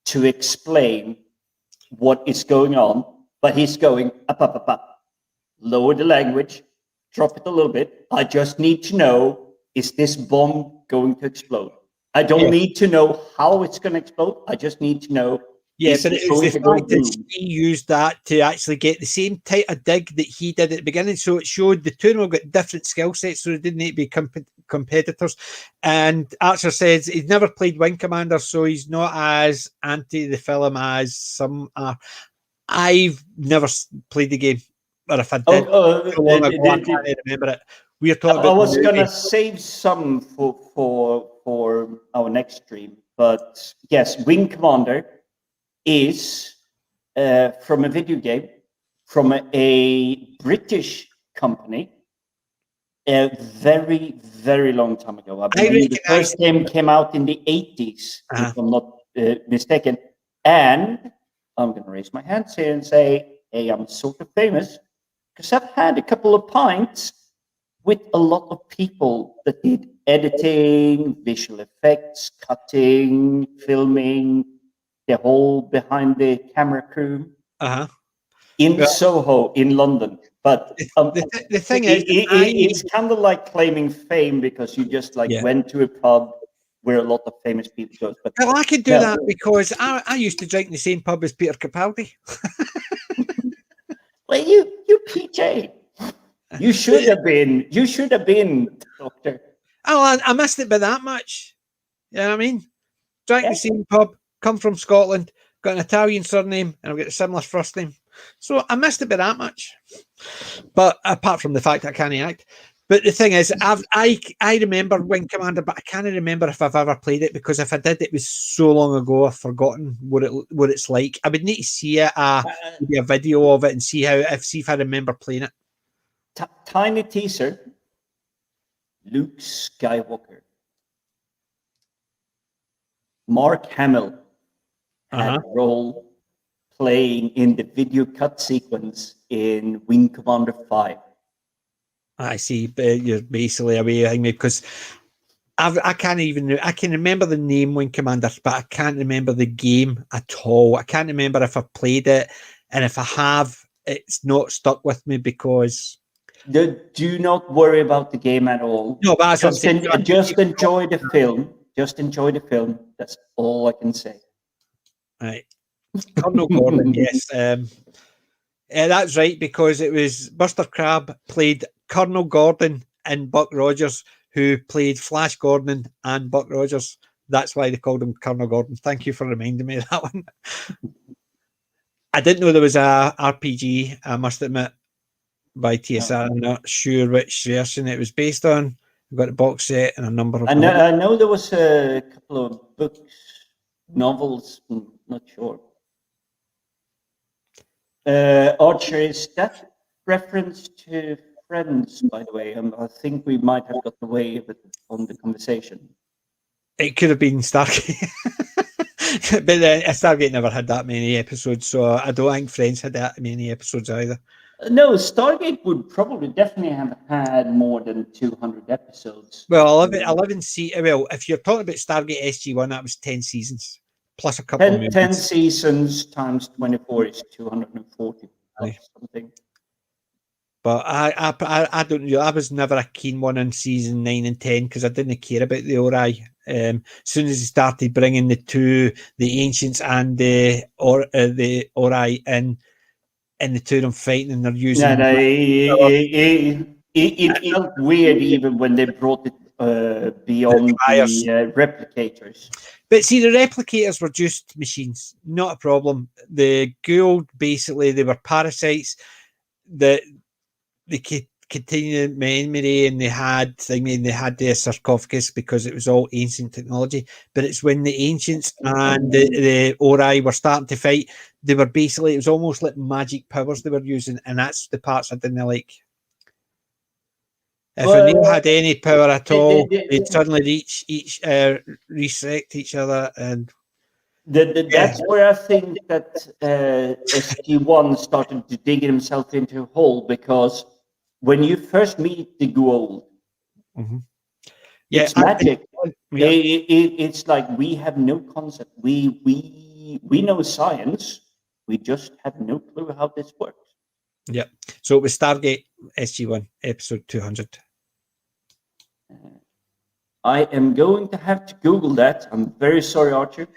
to explain what is going on, but he's going up. Lower the language, drop it a little bit. I just need to know, is this bomb going to explode? I don't need to know how it's going to explode. I just need to know. Yeah, but it was the fact that she used that to actually get the same type of dig that he did at the beginning. So it showed the two of them got different skill sets, so they didn't need to be competitors. And Archer says he's never played Wing Commander, so he's not as anti the film as some are. I've never played the game, or if I did, so long ago, I can't remember it. We are talking about. I was going to save some for our next stream, but yes, Wing Commander is from a video game from a British company a very, very long time ago. I believe the first game came out in the 80s, if I'm not mistaken. And I'm going to raise my hands here and say, hey, I'm sort of famous because I've had a couple of pints with a lot of people that did editing, visual effects, cutting, filming, the whole behind the camera crew in Soho in London. But the thing is, it's kind of like claiming fame because you just went to a pub where a lot of famous people go. But well, I could do that because I used to drink in the same pub as Peter Capaldi. Well, you PJ, you should have been. You should have been, Doctor. Oh, I missed it by that much. You know what I mean? Drank in the same pub. Come from Scotland, got an Italian surname, and I've got a similar first name. So I missed it by that much. But apart from the fact I can't act. But the thing is, I remember Wing Commander, but I can't remember if I've ever played it, because if I did, it was so long ago I've forgotten what it's like. I would need to see it, maybe a video of it, and see if I remember playing it. Tiny teaser. Luke Skywalker. Mark Hamill had a role playing in the video cut sequence in Wing Commander 5. I see, but you're basically away, because I can't even. I can remember the name Wing Commander, but I can't remember the game at all. I can't remember if I've played it, and if I have, it's not stuck with me because. Do not worry about the game at all. No, but just enjoy the film. Just enjoy the film. That's all I can say. Right, Colonel Gordon. Yes, that's right, because it was Buster Crabbe played Colonel Gordon and Buck Rogers, who played Flash Gordon and Buck Rogers. That's why they called him Colonel Gordon. Thank you for reminding me of that one. I didn't know there was a RPG, I must admit, by TSR. I'm not sure which version it was based on. I've got a box set and a number of. I know there was a couple of books, novels. Not sure. Archer, is that reference to Friends, by the way? I think we might have got away with it on the conversation. It could have been Stargate. But Stargate never had that many episodes, so I don't think Friends had that many episodes either. No, Stargate would probably definitely have had more than 200 episodes. Well, 11 well, if you're talking about Stargate SG-1, that was 10 seasons, plus a couple of movies. 10 seasons times 24 is 240 plus something. But I don't know. I was never a keen one on season 9 and 10 because I didn't care about the Ori. As soon as they started bringing the Ancients and the Ori in, and the two of them fighting, and they're using. It felt weird even when they brought it beyond the replicators. But see, the replicators were just machines, not a problem. The Goa'uld, basically, they were parasites that they could continue memory, and they had the sarcophagus because it was all ancient technology. But it's when the Ancients and the Ori were starting to fight, they were basically, it was almost like magic powers they were using, and that's the parts I didn't like. If O'Neill had any power at all, they'd suddenly resect each other, and that's where I think that SG-1 started to dig himself into a hole, because when you first meet the Goa'uld, it's magic. It's like we have no concept. We know science. We just have no clue how this works. Yeah. So it was Stargate SG-1 episode 200. I am going to have to Google that. I'm very sorry, Archer.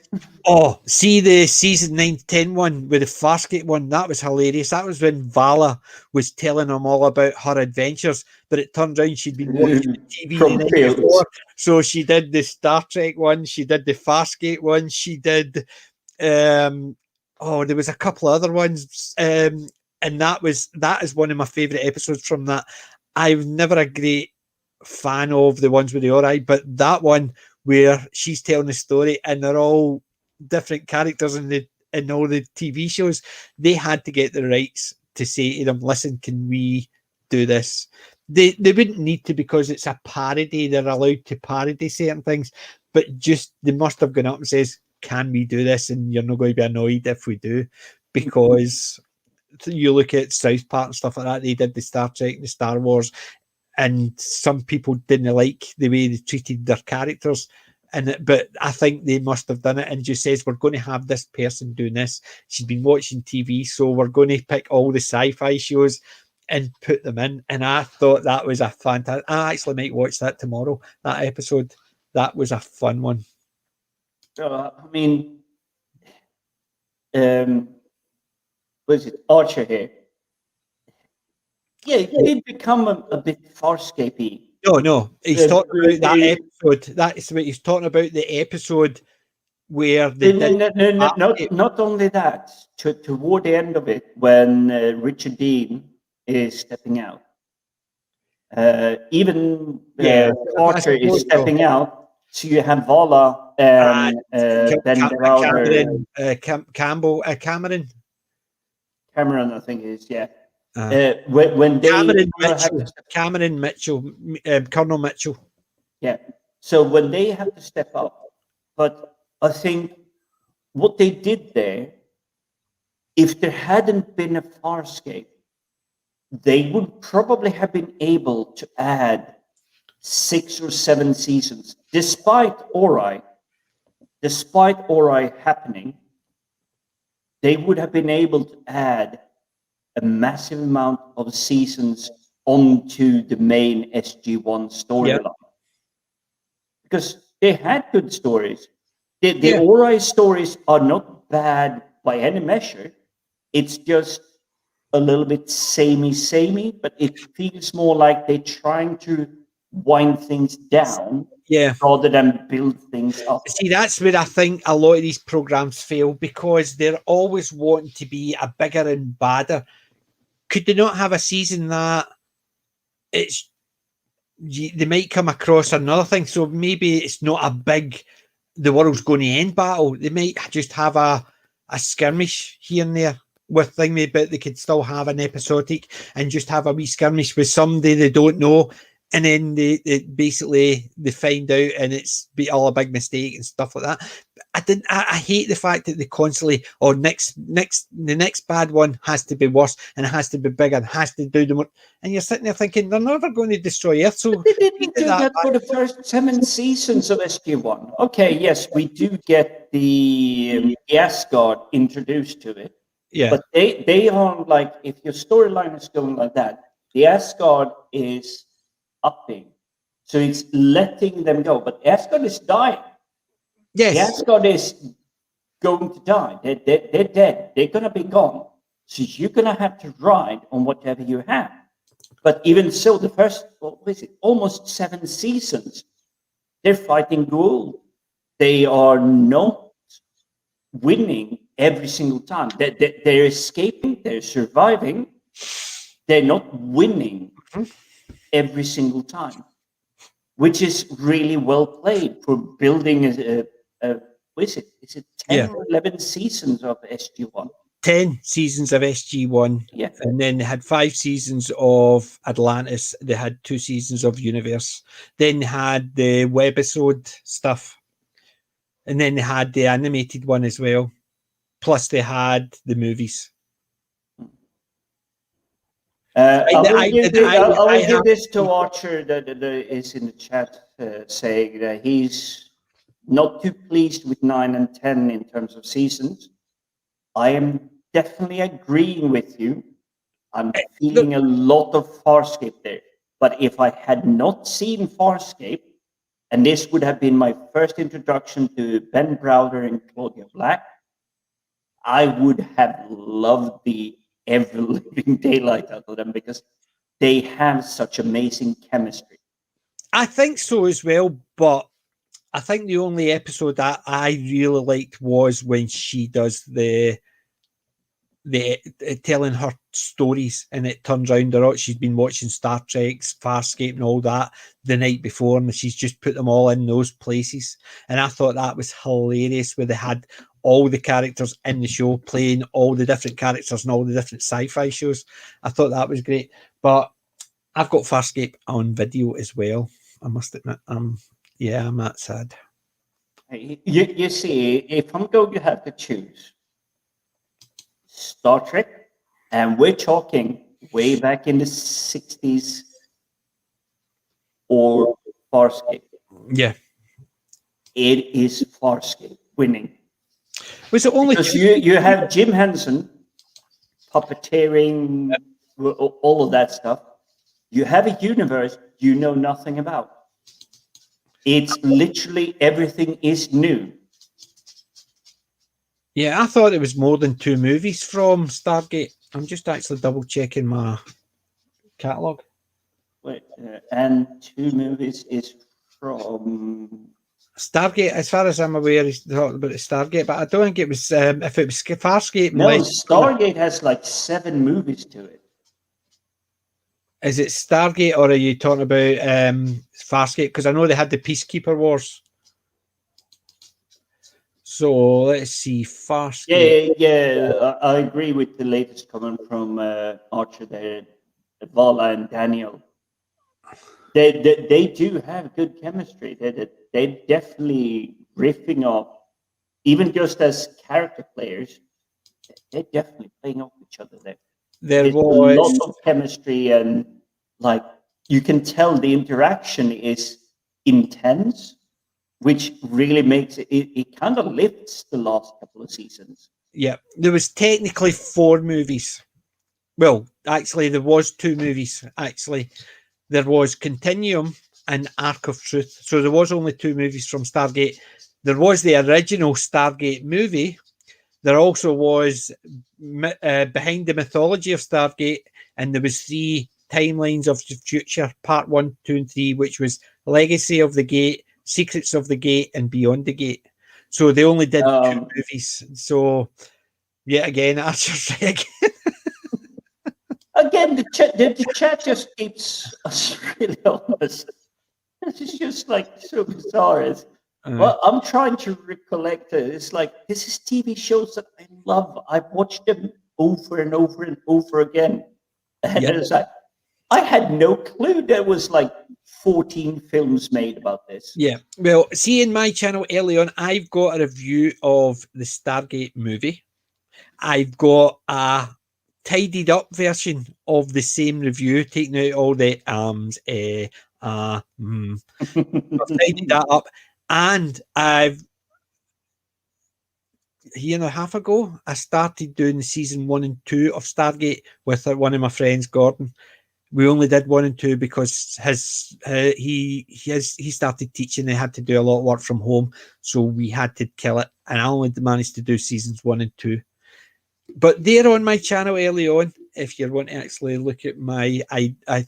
Oh, see the season 9-10 one with the Farscape one. That was hilarious. That was when Vala was telling them all about her adventures, but it turned out she'd been watching TV the night before. So she did the Star Trek one. She did the Farscape one. She did. There was a couple of other ones. And that is one of my favourite episodes from that. I was never a great fan of the ones with the Ori, but that one where she's telling the story and they're all different characters in all the TV shows, they had to get the rights to say to them, listen, can we do this? They wouldn't need to, because it's a parody. They're allowed to parody certain things, but just they must have gone up and says, can we do this? And you're not going to be annoyed if we do, because you look at South Park and stuff like that, they did the Star Trek, the Star Wars, and some people didn't like the way they treated their characters. But I think they must have done it and just says, we're going to have this person doing this. She's been watching TV, so we're going to pick all the sci-fi shows and put them in. And I thought that was a fantastic. I actually might watch that tomorrow, that episode. That was a fun one. Was it Archer here? Yeah, it did become a bit Farscapey. No. He's talking about that episode. That's what he's talking about, the episode where not only that. Toward the end of it, when Richard Dean is stepping out, Even Yeah, Carter I suppose is stepping out. So you have Vala and Ben Browder. Cameron Cameron, I think is, yeah. Uh, When they Cameron have Mitchell, to step, Cameron Mitchell, Colonel Mitchell. yeah. So when they have to step up, but I think what they did there, if there hadn't been a Farscape, they would probably have been able to add 6 or 7 seasons, despite Ori happening. They would have been able to add a massive amount of seasons onto the main SG1 storyline. Because they had good stories. The Ori stories are not bad by any measure. It's just a little bit samey, but it feels more like they're trying to wind things down rather than build things up. See, that's where I think a lot of these programs fail, because they're always wanting to be a bigger and badder. Could they not have a season that they might come across another thing? So maybe it's not a big, the world's going to end battle. They might just have a skirmish here and there with thingy, but they could still have an episodic and just have a wee skirmish with somebody they don't know, and then they basically they find out and it's be all a big mistake and stuff like that. I hate the fact that they constantly, the next bad one has to be worse and it has to be bigger and has to do the more, and you're sitting there thinking they're never going to destroy Earth. So they didn't do that for the first 7 seasons of SG1. Okay, yes, we do get the Asgard introduced to it. Yeah. But they are like, if your storyline is going like that, the Asgard is upping. So it's letting them go. But Asgard is dying. Yes. The Asgard is going to die. They're dead. They're going to be gone. So you're going to have to ride on whatever you have. But even so, the first, almost 7 seasons, they're fighting Goa'uld. They are not winning every single time. They're escaping, they're surviving. They're not winning every single time, which is really well played for building is it 10 or 11 seasons of SG1? 10 seasons of SG1. Yeah. And then they had 5 seasons of Atlantis. They had 2 seasons of Universe. Then they had the webisode stuff. And then they had the animated one as well. Plus they had the movies. I will give this to Archer that is in the chat saying that he's not too pleased with 9 and 10 in terms of seasons. I am definitely agreeing with you. I'm feeling a lot of Farscape there. But if I had not seen Farscape, and this would have been my first introduction to Ben Browder and Claudia Black, I would have loved the ever-living daylight out of them because they have such amazing chemistry. I think so as well, but I think the only episode that I really liked was when she does the telling her stories, and it turns around her, she's been watching Star Trek, Farscape and all that the night before, and she's just put them all in those places. And I thought that was hilarious, where they had all the characters in the show playing all the different characters and all the different sci-fi shows. I thought that was great. But I've got Farscape on video as well, I must admit. I'm that sad. You see, if I'm going to have to choose Star Trek, and we're talking way back in the 60s, or Farscape. Yeah. It is Farscape winning. Was it only because you have Jim Henson puppeteering, all of that stuff. You have a universe you know nothing about. It's literally everything is new. Yeah, I thought it was more than 2 movies from Stargate. I'm just actually double checking my catalogue. Wait, and 2 movies is from Stargate, as far as I'm aware, he's talking about Stargate, but I don't think it was, if it was Farscape. No, Stargate has like 7 movies to it. Is it Stargate or are you talking about Farscape? Because I know they had the Peacekeeper Wars. So let's see, Farscape. I agree with the latest comment from Archer there, Vala and Daniel. They do have good chemistry. They're definitely riffing off, even just as character players, they're definitely playing off each other there. There's a lot of chemistry, and like you can tell the interaction is intense, which really makes it kind of lifts the last couple of seasons. Yeah, there was technically 4 movies. Well, actually, there was 2 movies. Actually, there was Continuum and Arc of Truth. So there was only 2 movies from Stargate. There was the original Stargate movie. There also was Behind the Mythology of Stargate, and there was 3 timelines of the future, part 1, 2, and 3, which was Legacy of the Gate, Secrets of the Gate, and Beyond the Gate. So they only did 2 movies. So, yet again, Archer's again. Again, the chat just keeps us really honest. It's just like so bizarre. Well, I'm trying to recollect it. It's like, this is TV shows that I love. I've watched them over and over and over again. And it's like, I had no clue there was like 14 films made about this. Yeah. Well, see, in my channel early on, I've got a review of the Stargate movie. I've got a tidied up version of the same review, taking out all the I've tidied that up. And a year and a half ago, I started doing season 1 and 2 of Stargate with one of my friends, Gordon. We only did 1 and 2 because he started teaching. They had to do a lot of work from home, so we had to kill it. And I only managed to do seasons 1 and 2. But they're on my channel early on. If you want to actually look at my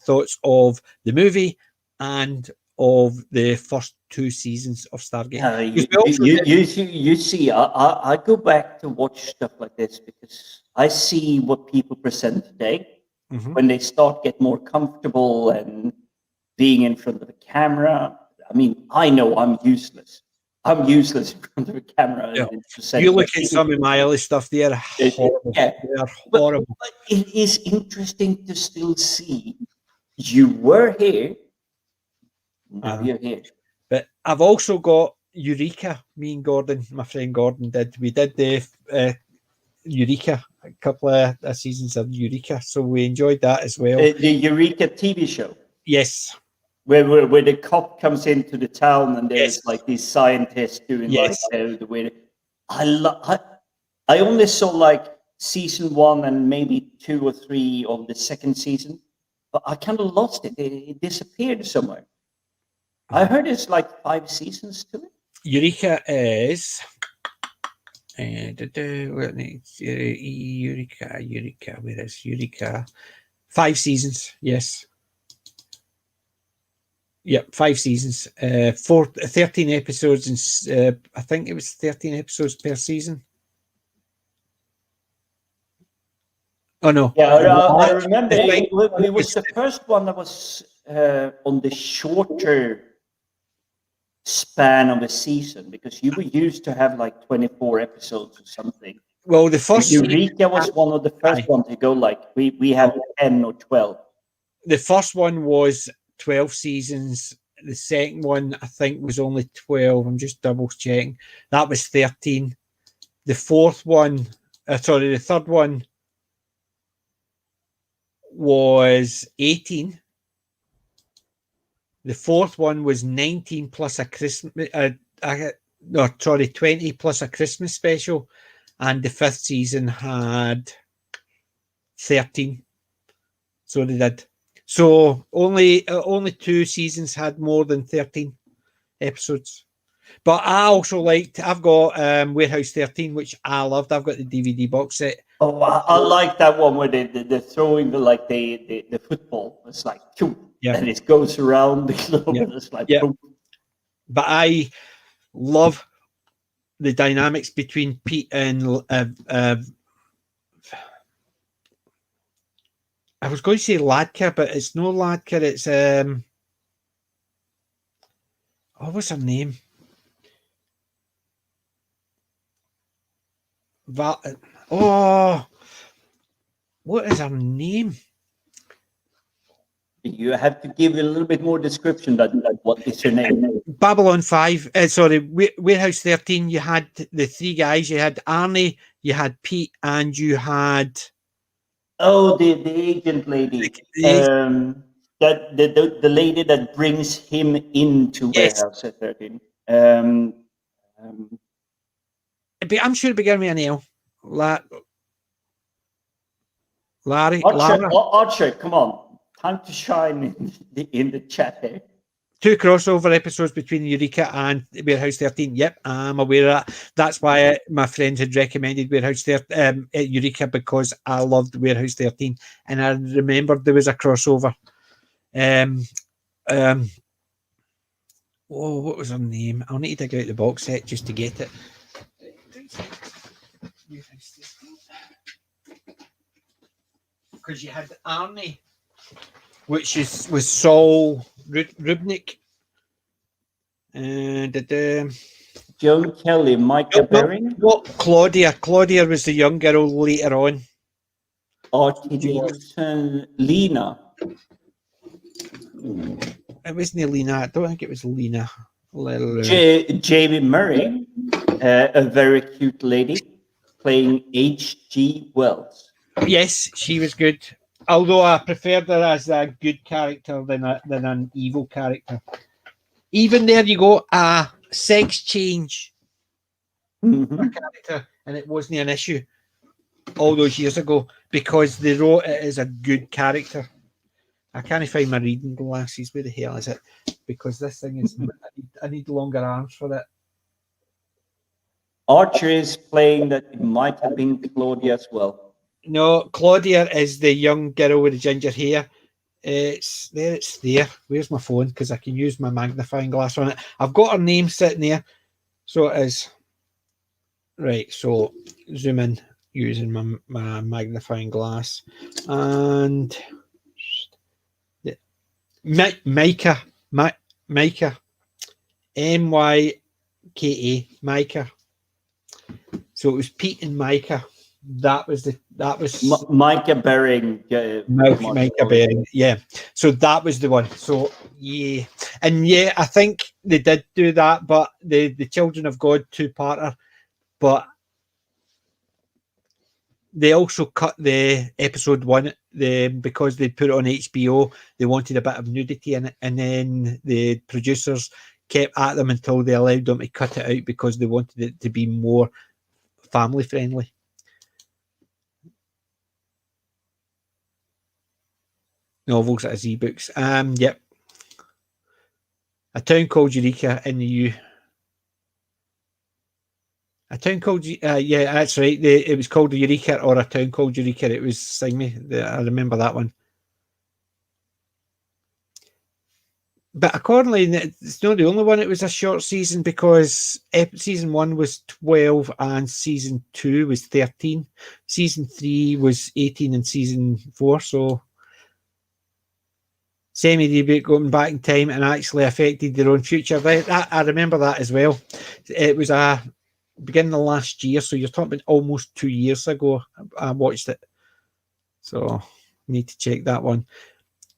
thoughts of the movie and of the first 2 seasons of Stargate. You see, I go back to watch stuff like this because I see what people present today. When they start get more comfortable and being in front of the camera. I mean, I know I'm useless. I'm useless in front of a camera. Yeah. You look at some of my early stuff, they are horrible. Yeah. They are horrible. But it is interesting to still see you were here, now you're here. But I've also got Eureka. Me and Gordon, my friend Gordon, we did the Eureka, a couple of seasons of Eureka, so we enjoyed that as well. The Eureka TV show. Yes. Where the cop comes into the town and there's like these scientists doing like the way. I only saw like season 1 and maybe 2 or 3 of the second season, but I kind of lost it. It disappeared somewhere. I heard it's like 5 seasons to it. Eureka is Eureka. Where is Eureka? 5 seasons. Yes. Yep, 5 seasons. 13 episodes, and I think it was 13 episodes per season. Oh no! Yeah, I remember it was the first one that was on the shorter span of a season, because you were used to have like 24 episodes or something. Well, the first Eureka was one of the first ones to go like we have 10 or 12. The first one was 12 seasons. The second one, I think, was only 12. I'm just double checking. That was 13. The third one was 18. The fourth one was 19 plus a Christmas, 20 plus a Christmas special. And the 5th season had 13. So they did. So only 2 seasons had more than 13 episodes. But I also I've got Warehouse 13, which I loved. I've got the DVD box set. Oh, I like that one where they're throwing the football. It's like, and it goes around the globe. It's like, But I love the dynamics between Pete and I was going to say Ladka, but it's no Ladka. It's what's her name? What is her name? You have to give a little bit more description than what is her name. Babylon 5. Warehouse 13. You had the three guys. You had Arnie, you had Pete, and you had the agent lady. The lady that brings him into Warehouse 13. I'm sure it began with an L. Larry. Archer, come on. Time to shine in the chat here. 2 crossover episodes between Eureka and Warehouse 13. Yep, I'm aware of that. That's why my friends had recommended Eureka, because I loved Warehouse 13, and I remembered there was a crossover. What was her name? I'll need to dig out the box set just to get it. Because you had Arnie, which was Saul Rubnik, and Joan Kelly, Micah Bering. Claudia. Claudia was the young girl later on. Archie Johnson, Lena. It wasn't Lena. I don't think it was Lena. Jamie Murray, a very cute lady, playing H.G. Wells. Yes, she was good. Although I preferred her as a good character than an evil character. Even there you go, a sex change for character, and it wasn't an issue all those years ago because they wrote it as a good character. I can't find my reading glasses. Where the hell is it? Because this thing is, I need longer arms for it. Archer is playing that. It might have been Claudia as well. No, Claudia is the young girl with the ginger hair. It's there. Where's my phone? Because I can use my magnifying glass on it. I've got her name sitting there. So it is. Right, so zoom in using my magnifying glass. And Micah. M-Y-K-A. Micah. So it was Pete and Micah. That was Micah Bering. Micah Bering, yeah. So that was the one. So yeah, and yeah, I think they did do that, but the Children of God 2-parter, but they also cut the episode 1 because they put it on HBO. They wanted a bit of nudity in it, and then the producers kept at them until they allowed them to cut it out because they wanted it to be more family friendly. Novels as ebooks. Yep. A Town Called Eureka in the U. A Town Called yeah, that's right. It was called Eureka or A Town Called Eureka. It was I remember that one. But accordingly, it's not the only one. It was a short season because season 1 was 12 and season 2 was 13. Season 3 was 18 and season 4. So semi-debut going back in time and actually affected their own future. I remember that as well. It was beginning of last year, so you're talking about almost 2 years ago. I watched it. So need to check that one.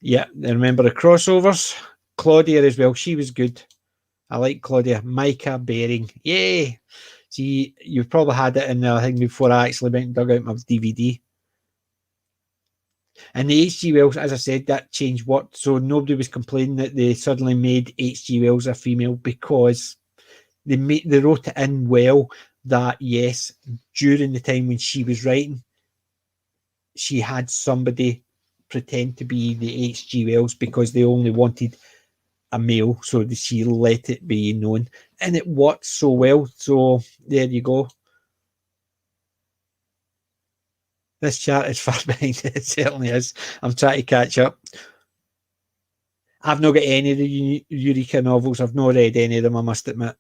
Yeah, I remember the crossovers. Claudia as well, she was good. I like Claudia. Micah Bering, yay! See, you've probably had it in the thing before I actually went and dug out my DVD. And the H.G. Wells, as I said, that changed what? So nobody was complaining that they suddenly made H.G. Wells a female because they wrote it in well that yes, during the time when she was writing, she had somebody pretend to be the H.G. Wells because they only wanted a male, so she let it be known, and it worked so well. So there you go. This chat is far behind. It certainly is. I'm trying to catch up. I've not got any of the Eureka novels. I've not read any of them, I must admit.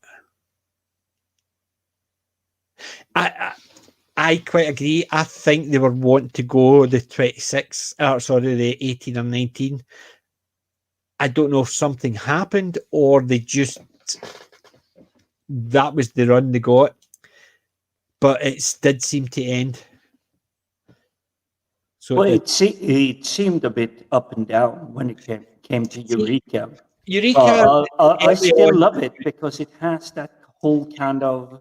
I I quite agree. I think they were wanting to go the 26, the 18 or 19. I don't know if something happened or they just, that was the run they got. But it did seem to end. So Well, it seemed a bit up and down when it came to Eureka. Eureka, I still on, love it because it has that whole kind of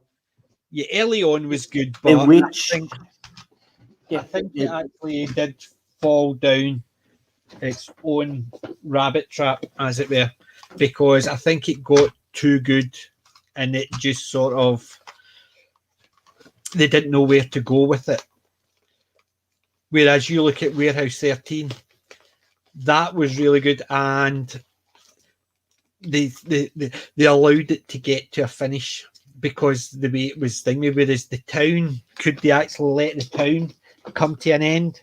early on was good, but in which I think it actually did fall down its own rabbit trap, as it were, because I think it got too good and it just sort of, they didn't know where to go with it. Whereas you look at Warehouse 13, that was really good, and they allowed it to get to a finish because the way it was thingy. Whereas the town, could they actually let the town come to an end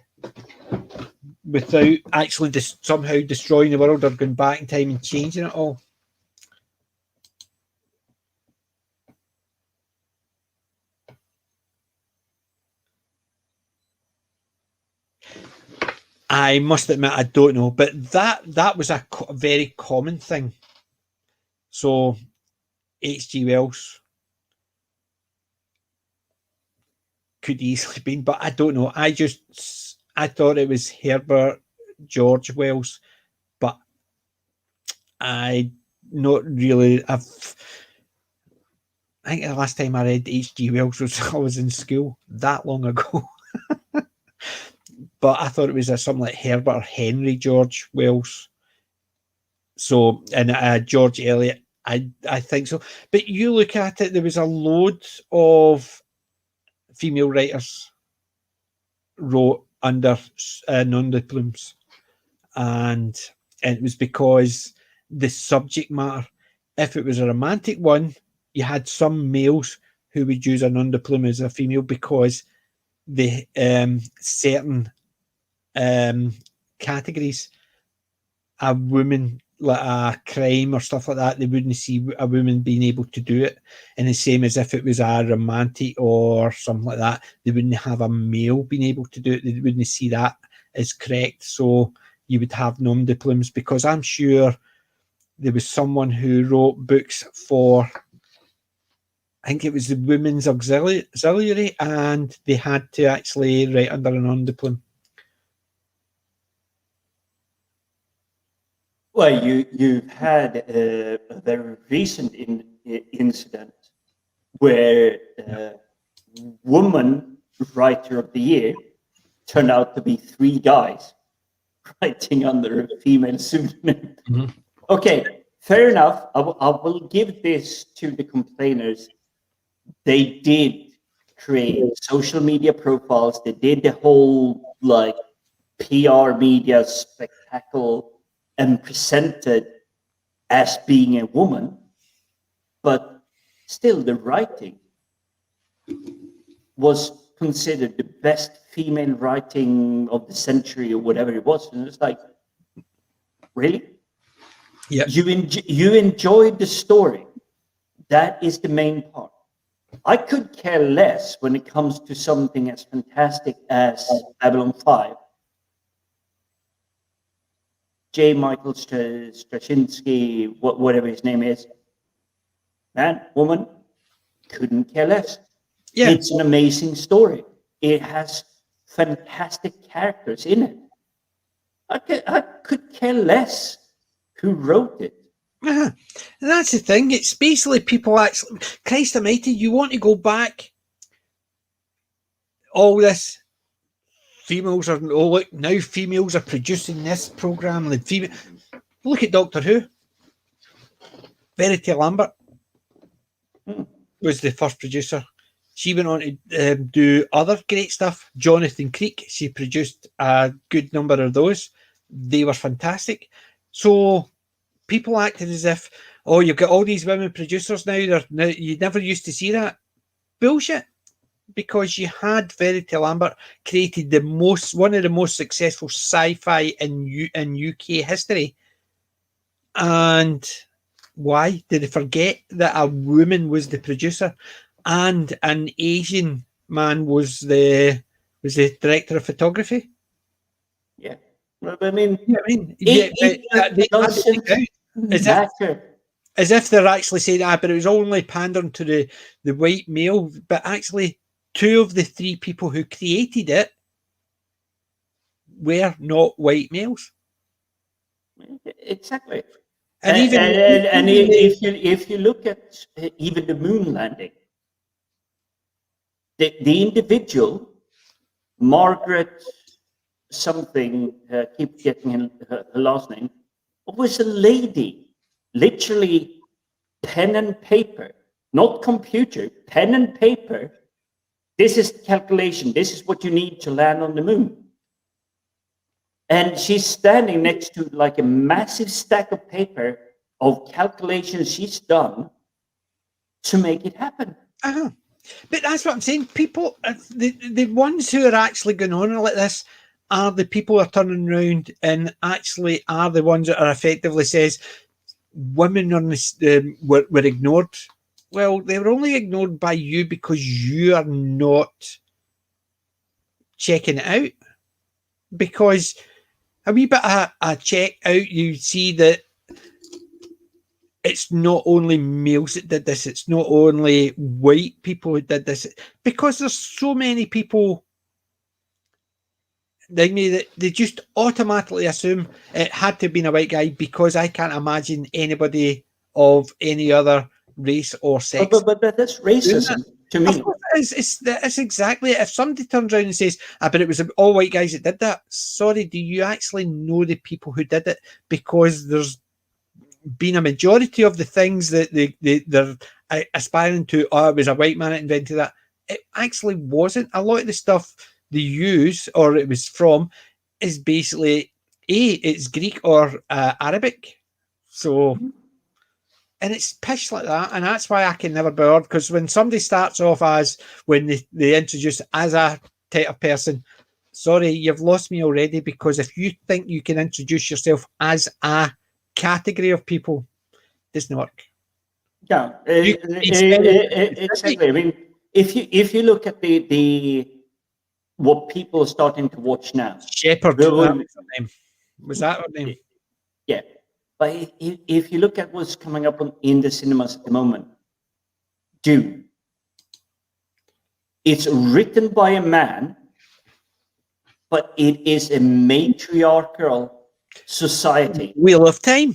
without actually somehow destroying the world or going back in time and changing it all? I must admit, I don't know, but that was a very common thing. So, H.G. Wells could easily have been, but I don't know. I thought it was Herbert George Wells, but I not really. I think the last time I read H.G. Wells was I was in school that long ago. But I thought it was something like Herbert or Henry George Wells. So, and George Eliot, I think so. But you look at it, there was a load of female writers wrote under non-diploms, and it was because the subject matter, if it was a romantic one, you had some males who would use a non-diplom as a female because the certain categories, a woman, like a crime or stuff like that, they wouldn't see a woman being able to do it. And the same as if it was a romantic or something like that, they wouldn't have a male being able to do it. They wouldn't see that as correct. So you would have non-diploms, because I'm sure there was someone who wrote books for, I think it was the Women's Auxiliary, and they had to actually write under a non-diplom. Well, you've had a very recent incident where woman writer of the year turned out to be 3 guys writing under a female pseudonym. Mm-hmm. Okay, fair enough. I will give this to the complainers. They did create social media profiles. They did the whole like PR media spectacle and presented as being a woman, but still the writing was considered the best female writing of the century or whatever it was. And it's like, really? Yeah. You enjoyed the story. That is the main part. I could care less when it comes to something as fantastic as Babylon 5. J. Michael Straczynski, whatever his name is. Man, woman, couldn't care less. Yeah. It's an amazing story. It has fantastic characters in it. I could care less who wrote it. And that's the thing. It's basically people actually, Christ almighty, you want to go back all this. Females are, oh look, now females are producing this program. Look at Doctor Who. Verity Lambert was the first producer. She went on to do other great stuff. Jonathan Creek, she produced a good number of those. They were fantastic. So people acted as if, oh, you've got all these women producers now. You never used to see that. Bullshit. Because you had Verity Lambert created one of the most successful sci-fi in UK history. And why did they forget that a woman was the producer and an Asian man was the director of photography. Yeah. Well, I mean, They doesn't matter. as if they're actually saying, but it was only pandering to the white male. But actually, 2 of the 3 people who created it were not white males. Exactly. And if you look at even the moon landing, the individual, Margaret something, keep getting her last name, was a lady, literally pen and paper, not computer, pen and paper. This is calculation. This is what you need to land on the moon. And she's standing next to like a massive stack of paper of calculations she's done to make it happen. But that's what I'm saying. People, the ones who are actually going on like this are the people who are turning around and actually are the ones that are effectively says women on this were ignored. Well, they were only ignored by you because you are not checking it out. Because a wee bit of a check out, you see that it's not only males that did this, it's not only white people who did this, because there's so many people that they just automatically assume it had to have been a white guy, because I can't imagine anybody of any other race or sex. But that's racism to me. Of course it's exactly it. If somebody turns around and says, but it was all white guys that did that, sorry, do you actually know the people who did it? Because there's been a majority of the things that they're aspiring to, it was a white man that invented that. It actually wasn't. A lot of the stuff they use, or it was from, is basically it's Greek or Arabic. So, and it's pish like that, and that's why I can never board, because when somebody starts off as, when they introduce as a type of person, sorry, you've lost me already, because if you think you can introduce yourself as a category of people, doesn't work. Yeah, exactly. I mean, if you look at the what people are starting to watch now, Shepherd, was that her name? Yeah, but if you look at what's coming up in the cinemas at the moment, Dune, it's written by a man, but it is a matriarchal society. Wheel of Time.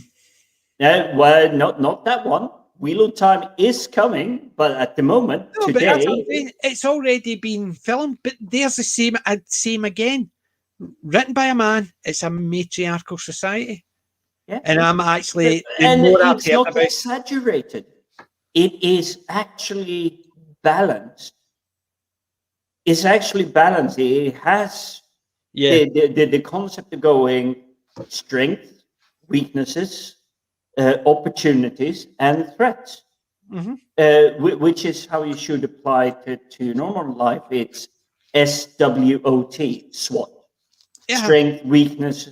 No, well, not that one. Wheel of Time is coming, but at the moment, today, it's already been filmed. But there's the same again. Written by a man, it's a matriarchal society. Yeah, and I'm actually, and it's not exaggerated. It is actually balanced. It's actually balanced. It has the concept of going strength, weaknesses, opportunities, and threats, which is how you should apply to normal life. It's SWOT, SWOT. Yeah. Strength, weakness,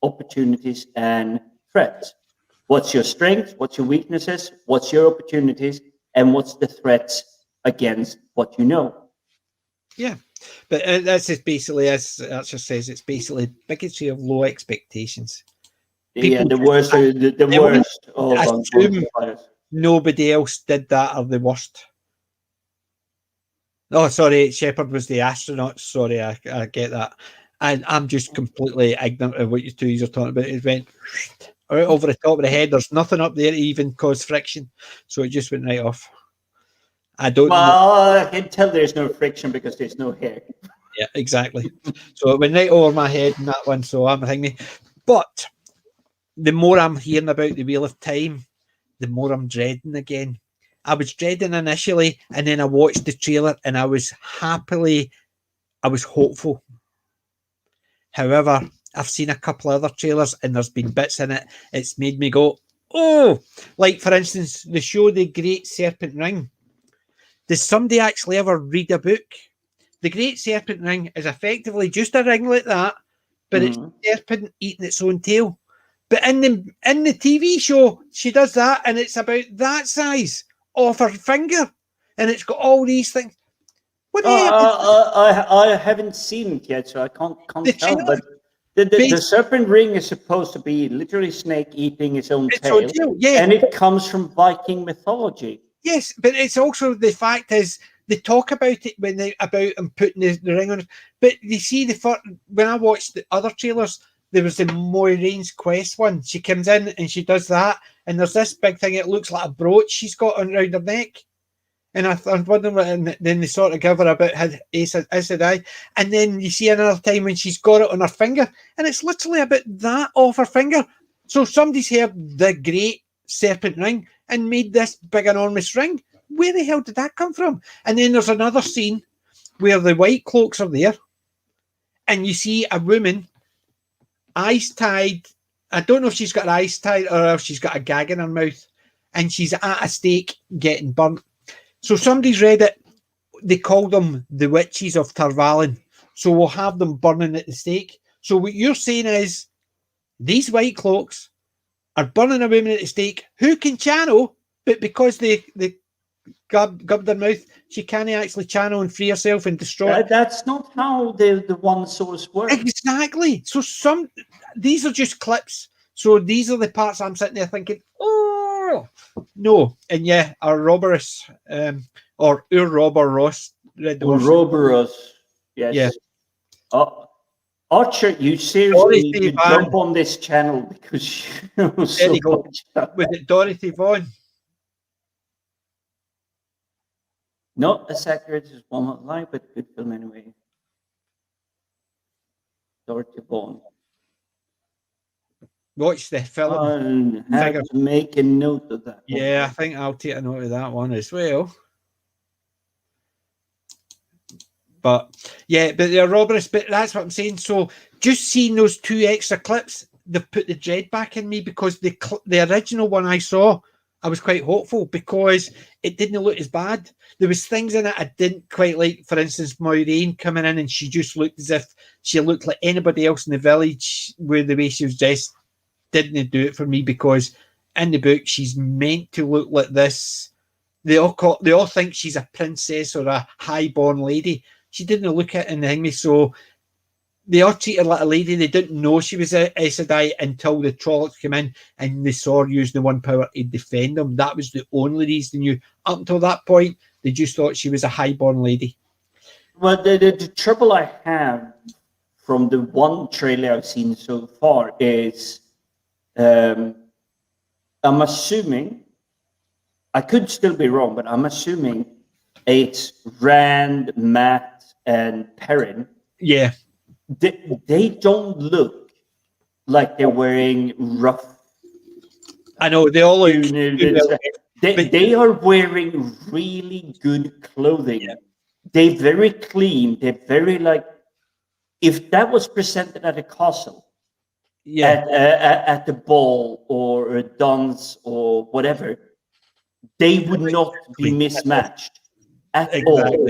opportunities, and threats. What's your strength? What's your weaknesses? What's your opportunities? And what's the threats against what you know? Yeah, but that's just basically, as Archer says, it's basically bigotry of low expectations. Yeah, the worst of nobody else did that, or the worst. Oh, sorry, Shepard was the astronaut. Sorry, I get that. And I'm just completely ignorant of what you two are talking about. It went right over the top of the head. There's nothing up there to even cause friction. So it just went right off. I don't know. I can tell there's no friction because there's no hair. Yeah, exactly. So it went right over my head in that one. So I'm thinking, but the more I'm hearing about the Wheel of Time, the more I'm dreading again. I was dreading initially, and then I watched the trailer and I was hopeful. However, I've seen a couple of other trailers and there's been bits in it. It's made me go, oh, like for instance, the show The Great Serpent Ring. Does somebody actually ever read a book? The Great Serpent Ring is effectively just a ring like that, but it's a serpent eating its own tail. But in the TV show, she does that, and it's about that size of her finger, and it's got all these things. What the hell? I haven't seen it yet, so I can't The tell. trailer But the based- serpent ring is supposed to be literally snake eating its own Its tail, own tail, yeah. and it comes from Viking mythology. Yes, but it's also the fact is they talk about it when they about and putting the ring on it. But you see when I watched the other trailers, there was the Moiraine's Quest one. She comes in and she does that, and there's this big thing. It looks like a brooch she's got around her neck. And I'm wondering, and then they sort of give her a bit Aes Sedai, and then you see another time when she's got it on her finger, and it's literally about that off her finger. So somebody's heard the great serpent ring and made this big enormous ring. Where the hell did that come from? And then there's another scene where the white cloaks are there, and you see a woman, eyes tied. I don't know if she's got her eyes tied or if she's got a gag in her mouth, and she's at a stake getting burnt. So somebody's read it. They call them the witches of Tarvalin. So we'll have them burning at the stake. So what you're saying is these white cloaks are burning a woman at the stake who can channel, but because they gubbed their mouth, she can't actually channel and free herself and destroy it. That's not how the one source works. Exactly. So these are just clips. So these are the parts I'm sitting there thinking, oh no. And yeah, our Roberus, or Robber Ross, Red Dwarf. Ouroboros, yes. Yeah. Archer, you seriously need Dorothy to Van. jump on this channel because you know so There you go. much. Was it Dorothy Vaughan? Not as accurate as One More Life, but good film anyway. Dorothy Vaughan. Watch the film. I have to make a note of that. Yeah, I think I'll take a note of that one as well. But yeah, but they're Roberts, but that's what I'm saying. So just seeing those 2 extra clips, they've put the dread back in me, because the original one I saw, I was quite hopeful because it didn't look as bad. There was things in it I didn't quite like. For instance, Moiraine coming in and she just looked as if she looked like anybody else in the village, where the way she was dressed didn't do it for me, because in the book she's meant to look like this. They all think she's a princess or a high-born lady. She didn't look at it in the thing, so they all treat her like a lady. They didn't know she was a Aes Sedai until the Trollocs came in and they saw her using the one power to defend them. That was the only reason they knew. Up until that point, they just thought she was a high-born lady. Well, the trouble I have from the one trailer I've seen so far is I'm assuming, I could still be wrong, but I'm assuming it's Rand, Matt, and Perrin. Yeah. They don't look like they're wearing rough. I know, they all look... They are wearing really good clothing. Yeah. They're very clean. They're very like, if that was presented at a castle, yeah, at the ball or a dance or whatever, they would not be mismatched at all.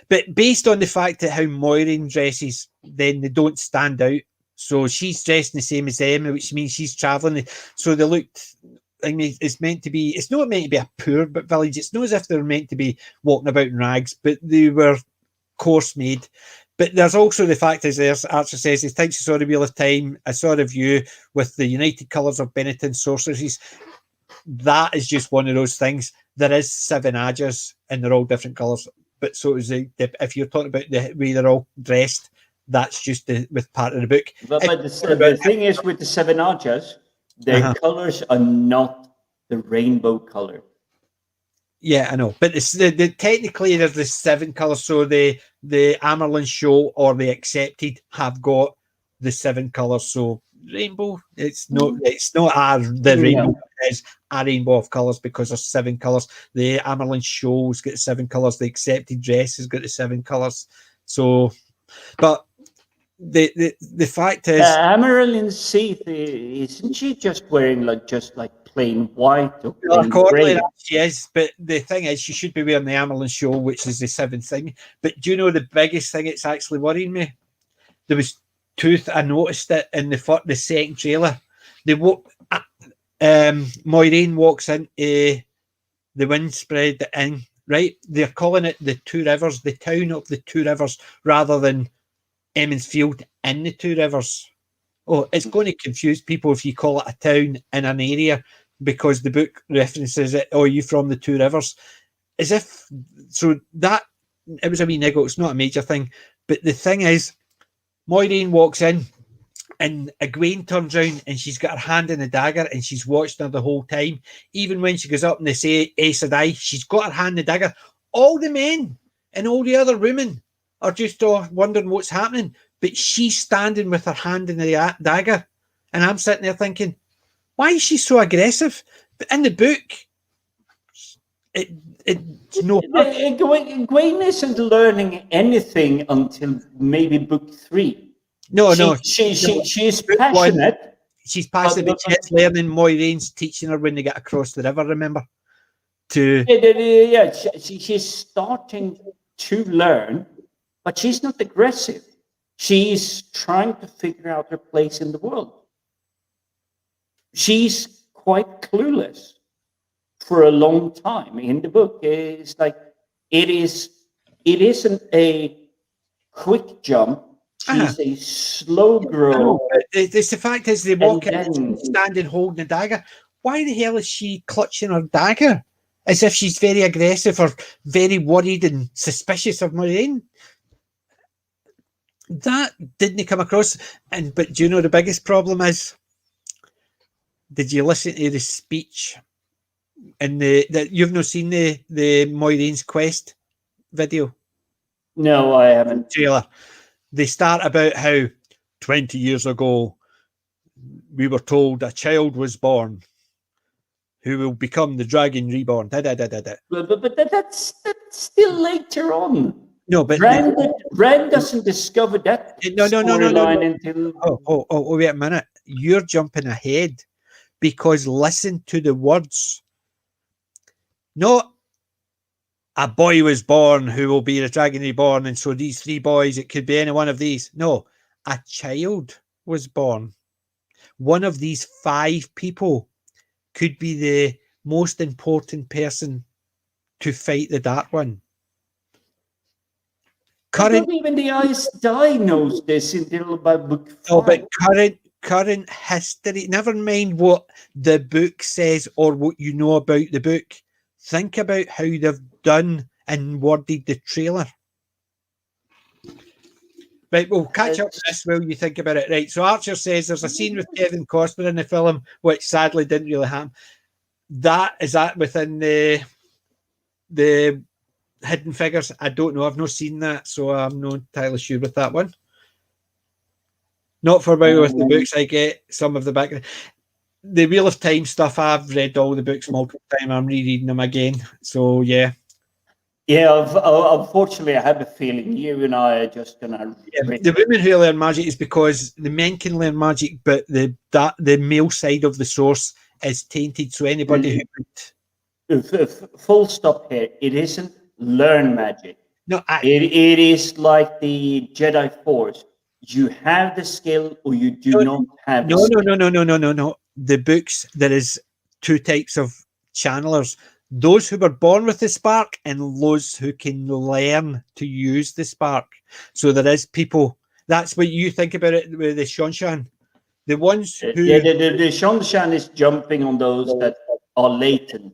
But based on the fact that how Moiraine dresses, then they don't stand out. So she's dressed the same as them, which means she's traveling. So they looked... I mean, it's not meant to be a poor village. It's not as if they're meant to be walking about in rags, but they were coarse made. But there's also the fact, as Archer says, he thinks he saw the Wheel of Time, I saw a view with the United Colours of Benetton sorceries. That is just one of those things. There is 7 Ajas, and they're all different colours. But so is if you're talking about the way they're all dressed, that's just with part of the book. But the thing is, with the 7 Ajas, their colors are not the rainbow color. Yeah, I know. But technically there's the 7 colours. So the Amerlin show or the Accepted have got the 7 colours. So rainbow, it's not the rainbow is a rainbow of colours because there's 7 colours. The Amerlin show's got 7 colours. The Accepted dress has got the 7 colours. So, but the fact is, Amerlin Seath, isn't she just wearing just plain white or plain gray? She is, but the thing is, she should be wearing the Amerlin show, which is the 7th thing. But do you know the biggest thing it's actually worrying me? There was I noticed it in the second trailer. Moiraine walks into the wind spread in right? They're calling it the Two Rivers, the town of the Two Rivers, rather than Emmons Field in the Two Rivers. Oh, it's going to confuse people if you call it a town in an area because the book references it. Oh, you from the Two Rivers, as if so that it was a wee niggle. It's not a major thing, but the thing is, Moiraine walks in, and Egwene turns around and she's got her hand in the dagger and she's watched her the whole time. Even when she goes up and they say Aes Sedai, she's got her hand in the dagger. All the men and all the other women are just wondering what's happening, but she's standing with her hand in the dagger. And I'm sitting there thinking, why is she so aggressive? But in the book, it's no. Egwene isn't learning anything until maybe book 3. She's passionate. She's passionate, but she's learning. Moiraine's teaching her when they get across the river, remember? She's starting to learn, but she's not aggressive. She's trying to figure out her place in the world. She's quite clueless for a long time in the book. It's like it isn't a quick jump. She's a slow grow. It's the fact is they walk in, standing, holding the dagger. Why the hell is she clutching her dagger? As if she's very aggressive or very worried and suspicious of Moiraine. That didn't come across. But do you know the biggest problem is? Did you listen to the speech? And that you've not seen the Moiraine's Quest video? No, I haven't. Trailer. They start about how 20 years ago we were told a child was born who will become the Dragon Reborn. But that's still later on. No, but Bran doesn't discover that storyline until. Oh, wait a minute. You're jumping ahead because listen to the words. Not a boy was born who will be the Dragon Reborn, and so these 3 boys, it could be any one of these. No, a child was born. One of these 5 people could be the most important person to fight the Dark One. Not even the Aes Sedai knows this until about book 5. Oh, but current history, never mind what the book says or what you know about the book. Think about how they've done and worded the trailer. Right, we'll catch up with this while you think about it. Right, so Archer says there's a scene with Kevin Costner in the film, which sadly didn't really happen. Is that within the Hidden Figures? I don't know. I've not seen that, so I'm not entirely sure with that one. Not familiar with the books. I get some of the background. The Wheel of Time stuff, I've read all the books multiple times. I'm rereading them again. So, yeah. Yeah, unfortunately, I have a feeling you and I are just going to... The women who learn magic is because the men can learn magic, but the male side of the source is tainted. So anybody who... Full stop here. It isn't learn magic. No, it is like the Jedi Force. You have the skill or you do not have the skill. No. The books, there is 2 types of channelers. Those who were born with the spark and those who can learn to use the spark. So there is people, that's what you think about it with the Shanshan. The ones who... the Shanshan is jumping on those that are latent.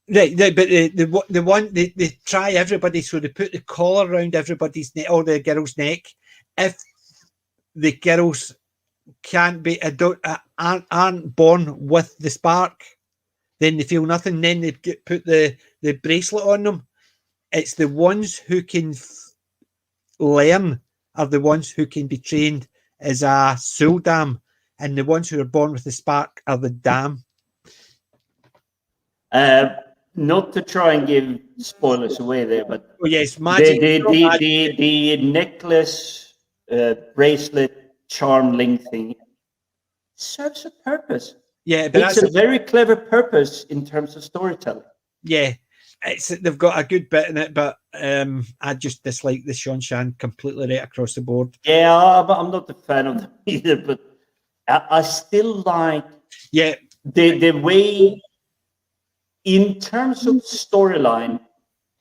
Right, but the one, they try everybody, so they put the collar around everybody's neck, or the girl's neck. If the girls can't be aren't born with the spark, then they feel nothing. Then they put the bracelet on them. It's the ones who can learn are the ones who can be trained as a soul dam, and the ones who are born with the spark are the dam. Not to try and give spoilers away there, but yes, magic. The necklace, bracelet, charm link thing serves a purpose. Yeah, but it's a very clever purpose in terms of storytelling. Yeah, they've got a good bit in it, but I just dislike the Shanshan completely right across the board. Yeah, I'm not a fan of them either, but I still like the way, in terms of storyline,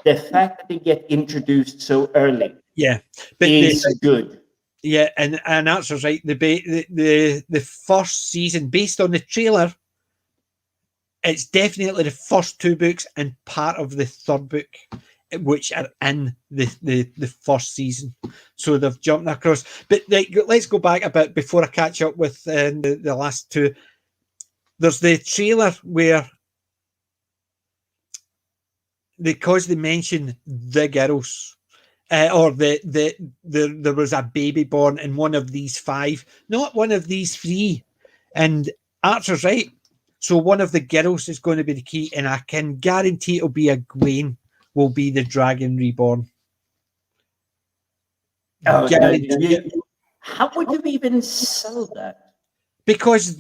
the fact that they get introduced so early Yeah, but is good. yeah, and Archer's right. The first season, based on the trailer, it's definitely the first two books and part of the third book, which are in the first season. So they've jumped across. But let's go back a bit before I catch up with the last two. There's the trailer where, because they mention the girls, or there was a baby born in one of these five, not one of these three. And Archer's right. So one of the girls is going to be the key, and I can guarantee it'll be a Gwen will be the dragon reborn. Oh, Guarantee it. how would you even sell that? Because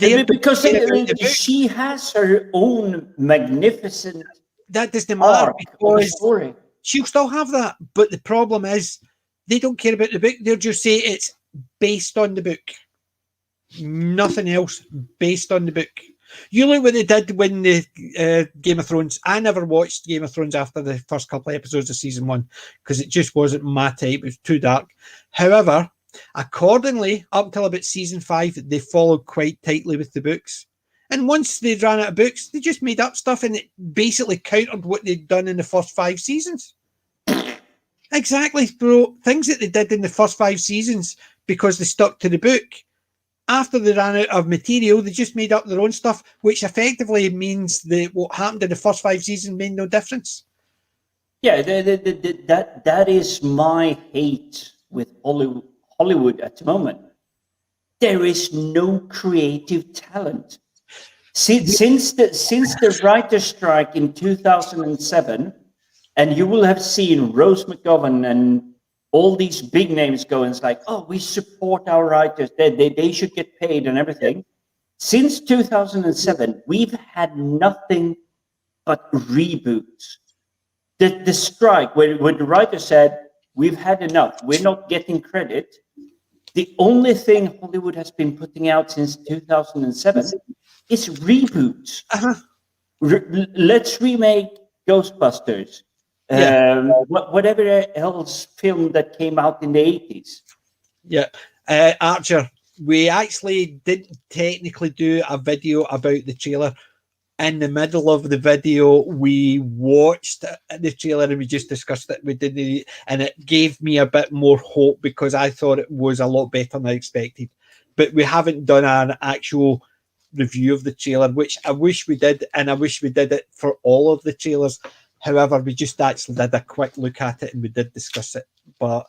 she has her own magnificent that doesn't matter, because story. she'll still have that. But the problem is they don't care about the book. They'll just say it's based on the book. Nothing else, based on the book. You look what they did when the Game of Thrones. I never watched Game of Thrones after the first couple of episodes of season 1 because it just wasn't my type. It was too dark. However, accordingly, up until about season 5, they followed quite tightly with the books. And once they ran out of books, they just made up stuff, and it basically countered what they'd done in the first 5 seasons. Exactly, bro. Things that they did in the first 5 seasons because they stuck to the book. After they ran out of material, they just made up their own stuff, which effectively means that what happened in the first 5 seasons made no difference. Yeah, that is my hate with Hollywood at the moment. There is no creative talent. Since the writer's strike in 2007, and you will have seen Rose McGowan and all these big names going, it's like, oh, we support our writers, they should get paid and everything. Since 2007, we've had nothing but reboots. The strike, when the writer said, we've had enough, we're not getting credit, the only thing Hollywood has been putting out since 2007 is reboots. Let's remake Ghostbusters. Whatever else film that came out in the 80s. Yeah. Archer, we actually didn't technically do a video about the trailer. In the middle of the video, we watched the trailer and we just discussed it. We didn't, and it gave me a bit more hope because I thought it was a lot better than I expected. But we haven't done an actual review of the trailer, which I wish we did, and I wish we did it for all of the trailers. However, we just actually did a quick look at it and we did discuss it. But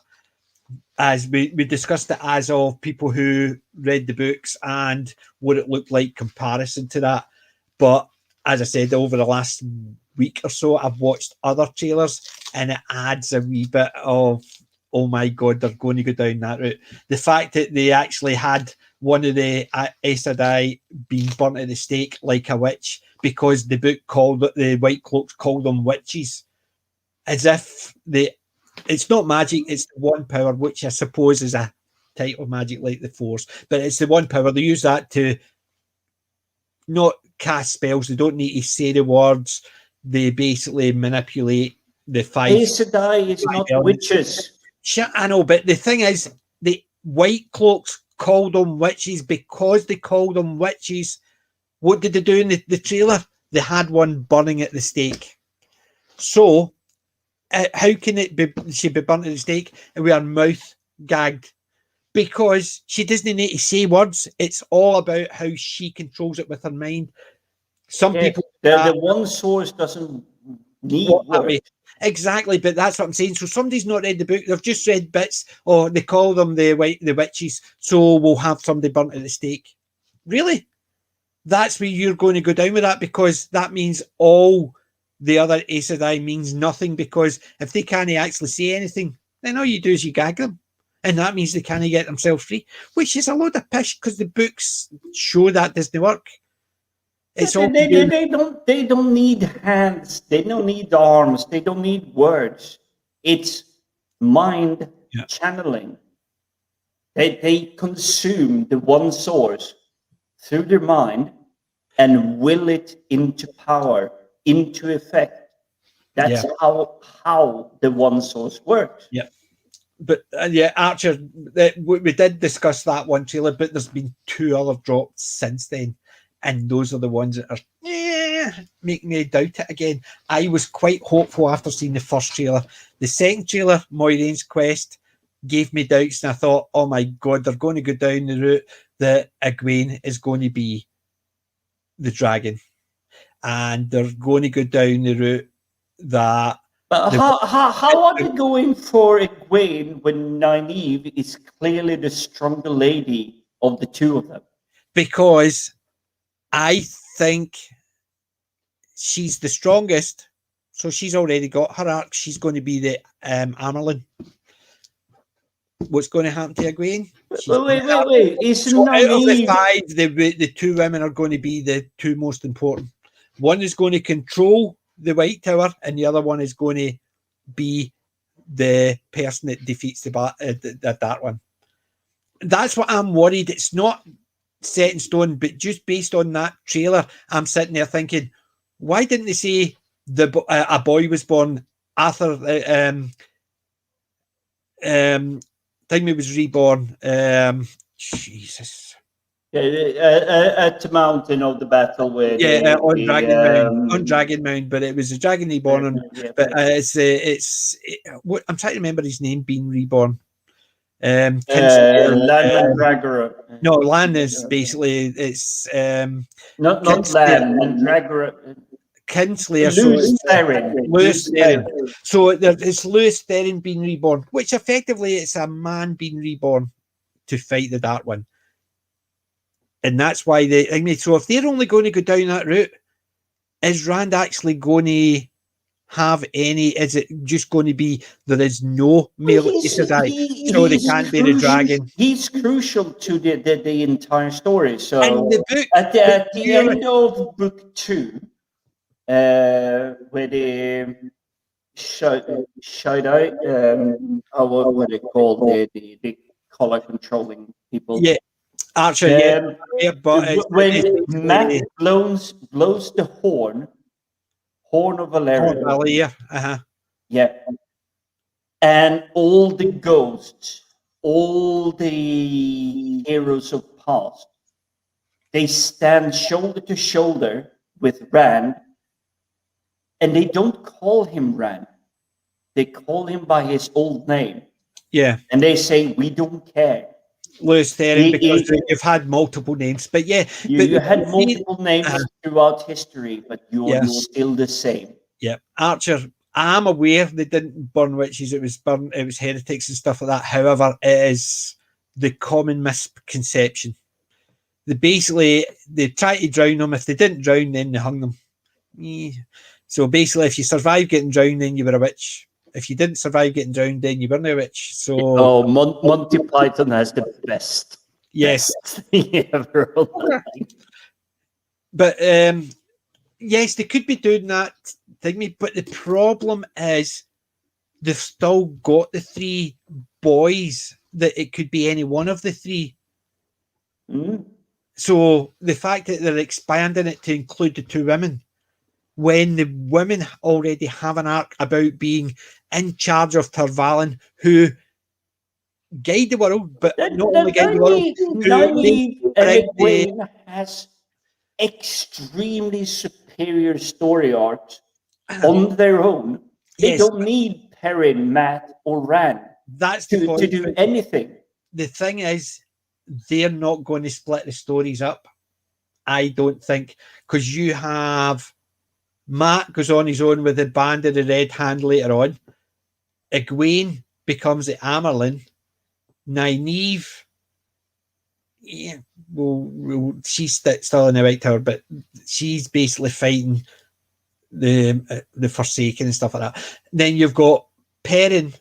as we discussed it as of people who read the books and what it looked like comparison to that. But as I said, over the last week or so, I've watched other trailers and it adds a wee bit of, oh my God, they're going to go down that route. The fact that they actually had one of the Aes Sedai being burnt at the stake like a witch, because the book called the White Cloaks called them witches, as if it's not magic, it's the one power, which I suppose is a type of magic like the Force, but it's the one power. They use that to not cast spells. They don't need to say the words. They basically manipulate the 5. Aes Sedai is not witches. I know, but the thing is, the White Cloaks called them witches because they called them witches. What did they do in the trailer? They had one burning at the stake. So, how can it be? She be burnt at the stake and with her mouth gagged? Because she doesn't need to say words. It's all about how she controls it with her mind. Some people, the one source doesn't need words. Exactly, but that's what I'm saying. So somebody's not read the book; they've just read bits, or they call them the witches. So we'll have somebody burnt at the stake. Really? That's where you're going to go down with that, because that means all the other Aes Sedai means nothing, because if they can't actually say anything, then all you do is you gag them. And that means they can't get themselves free, which is a load of pish, because the books show that doesn't work. It's they don't need hands, they don't need arms, they don't need words. It's mind channeling. They consume the one source through their mind and will it into power, into effect. That's how the one source works. Yeah. But yeah, Archer, we did discuss that one trailer, but there's been 2 other drops since then. And those are the ones that are making me doubt it again. I was quite hopeful after seeing the first trailer. The second trailer, Moiraine's Quest, gave me doubts, and I thought, oh my God, they're going to go down the route that Egwene is going to be the dragon. And they're going to go down the route that... But how are they going for Egwene when Nynaeve is clearly the stronger lady of the 2 of them? Because I think she's the strongest, so she's already got her arc. She's going to be the Amerlin. What's going to happen to Egwene? Wait. Isn't So out of the Nynaeve... 5, the 2 women are going to be the 2 most important. One is going to control the White Tower, and the other one is going to be the person that defeats the Dark One. That's what I'm worried. It's not set in stone, but just based on that trailer, I'm sitting there thinking, why didn't they say a boy was born? Arthur, Thingy was reborn. Jesus. At the mountain of the battle where on Dragon Mound, but it was a dragon reborn on, but I'm trying to remember his name being reborn. Land Mandragora. No, Land is basically it's not Land Mandragora. Kinslayer. Lewis Therin. So it's Lewis Therin being reborn, which effectively it's a man being reborn to fight the Dark One. And that's why so if they're only going to go down that route, is Rand actually going to have any? Is it just going to be there is no male Aes Sedai, so they can't be the dragon? He's crucial to the entire story. So in the book, at the end of book 2, where they showed out, what they call the color controlling people. Yeah. Archer, but when Matt blows the horn of Valeria, and all the ghosts, all the heroes of past, they stand shoulder to shoulder with Rand, and they don't call him Rand, they call him by his old name. Yeah, and they say, we don't care. Lewis Therin, because you've had multiple names, but you had multiple names throughout history, but you're still the same. Yeah, Archer. I'm aware they didn't burn witches; it was heretics and stuff like that. However, it is the common misconception. They tried to drown them. If they didn't drown, then they hung them. Yeah. So basically, if you survived getting drowned, then you were a witch. If you didn't survive getting drowned, then you weren't a witch. So, Monty Python has the best. Yes, thing ever. But yes, they could be doing that thing. But the problem is, they've still got the 3 boys. That it could be any one of the 3. Mm. So the fact that they're expanding it to include the 2 women, when the women already have an arc about being in charge of Tervalin, who guide the world, but not only guide the world. Egwene has extremely superior story arcs on their own. They don't need Perrin, Matt, or Rand to do anything. The thing is, they're not going to split the stories up. I don't think, because you have Matt goes on his own with the Band of the Red Hand later on. Egwene becomes the Amerlin. Nynaeve, she's still in the White Tower, but she's basically fighting the Forsaken and stuff like that. Then you've got Perrin,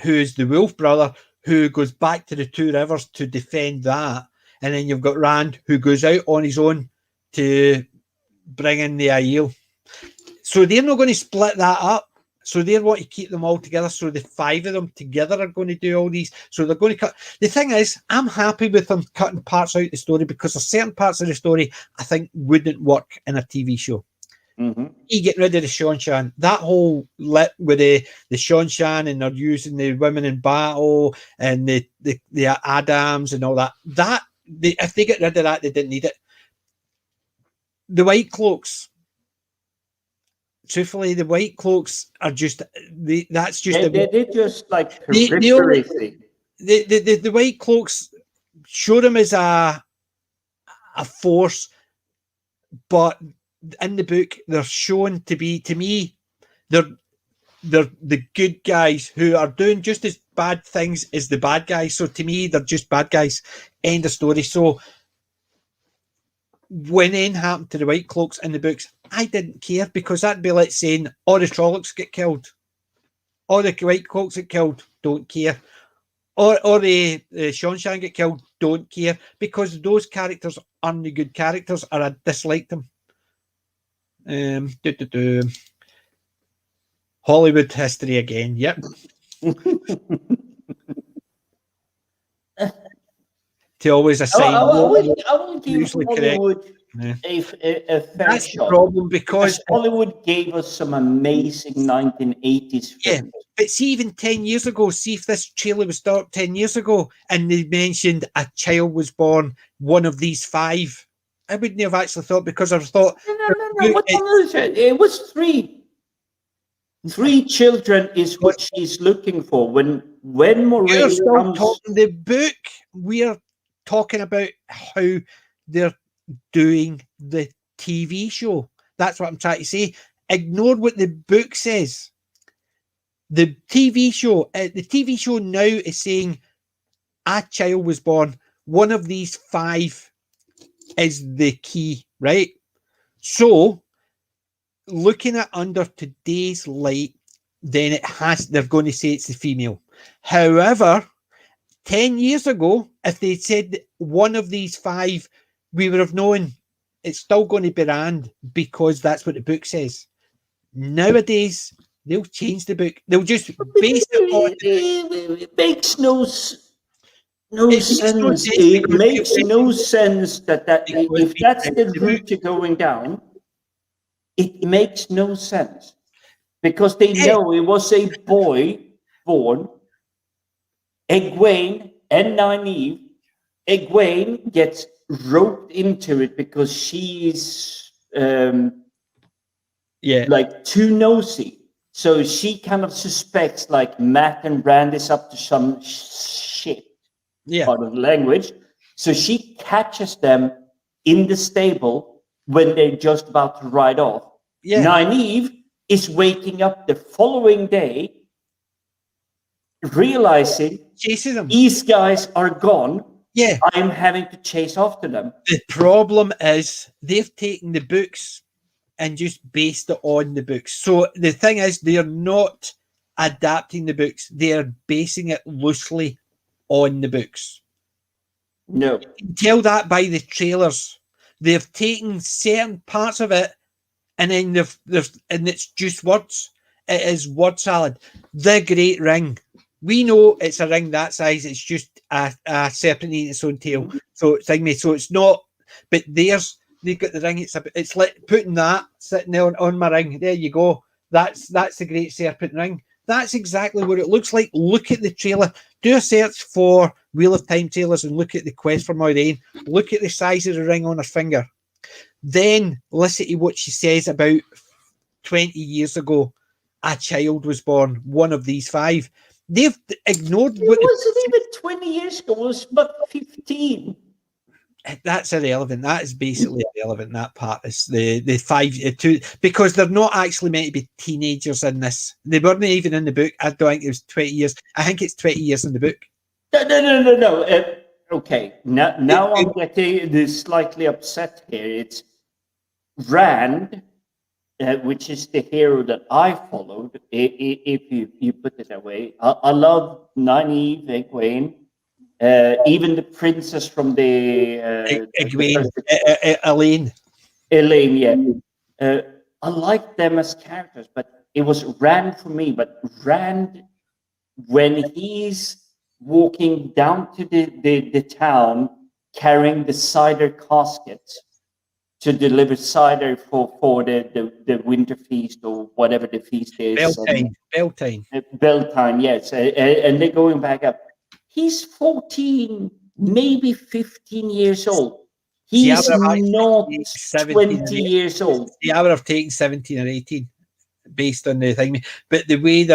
who's the Wolf Brother, who goes back to the 2 Rivers to defend that. And then you've got Rand, who goes out on his own to bring in the Aiel. So they're not going to split that up. So they want to keep them all together. So the 5 of them together are going to do all these. So they're going to cut. The thing is, I'm happy with them cutting parts out of the story, because there's certain parts of the story I think wouldn't work in a TV show. He getting rid of the Sean. That whole lit with the Sean and they're using the women in battle and the Adams and all that. If they get rid of that, they didn't need it. The White Cloaks. Truthfully, the White Cloaks are just that's just they're just like the thing. The White Cloaks show them as a force, but in the book they're shown to be, to me, they're the good guys who are doing just as bad things as the bad guys. So to me, they're just bad guys. End of story. So when anything happened to the White Cloaks in the books, I didn't care, because that'd be like saying all the Trollocs get killed, all the White Cloaks get killed, don't care, or the Sean get killed, don't care, because those characters aren't the good characters, or I disliked them. Hollywood history again. Yep. To always assign. I will give Hollywood a fair That's shot. the problem, because Hollywood gave us some amazing 1980s films. Yeah, but see, even 10 years ago, see if this trailer was started 10 years ago and they mentioned a child was born, one of these 5, I wouldn't have actually thought, because I thought No. What is it? It was 3. 3 children is what she's looking for. When Moray we're still comes, talking the book, we're talking about how they're doing the TV show. That's what I'm trying to say. Ignore what the book says. The TV show now is saying a child was born. One of these 5 is the key, right? So, looking at under today's light, then they're going to say it's the female. However, 10 years ago, if they said one of these 5, we would have known it's still going to be Rand, because that's what the book says. Nowadays, they'll change the book. They'll just base it on it makes no sense. It makes no sense that if that's the route you're going down, it makes no sense, because they know it was a boy born. Egwene and Nynaeve. Egwene gets roped into it because she's like too nosy. So she kind of suspects like Matt and Rand is up to some shit. Part of the language. So she catches them in the stable when they're just about to ride off. Nynaeve is waking up the following day, realizing chasing them. These guys are gone. Yeah. I'm having to chase after them. The problem is they've taken the books and just based it on the books. So the thing is, they're not adapting the books. They're basing it loosely on the books. No. You can tell that by the trailers. They've taken certain parts of it and then and it's just words. It is word salad. The Great Ring. We know it's a ring that size. It's just a serpent eating its own tail. So it's not. But they've got the ring. It's like putting that sitting there on my ring. There you go. That's the Great Serpent Ring. That's exactly what it looks like. Look at the trailer. Do a search for Wheel of Time trailers and look at the Quest for Moiraine. Look at the size of the ring on her finger. Then listen to what she says about 20 years ago. A child was born. One of these 5. They've ignored what. It wasn't even 20 years ago. It was about 15. That's irrelevant. That is basically irrelevant. That part is the 2, because they're not actually meant to be teenagers in this. They weren't even in the book. I don't think it was 20 years. I think it's 20 years in the book. No. Okay. Now I'm getting this slightly upset here. It's Rand, which is the hero that I followed, if you put it that way. I love Nynaeve, Egwene, even the princess from the Egwene, Elaine. Elaine, yeah. I like them as characters, but it was Rand for me. But Rand, when he's walking down to the town carrying the cider caskets, to deliver cider for the winter feast or whatever the feast is. Beltane. Beltane, yes. And they're going back up. He's 14, maybe 15 years old. See, I He's would have actually not taken 17 or 20 years old. See, I would have taken 17 or 18 based on the thing. But the way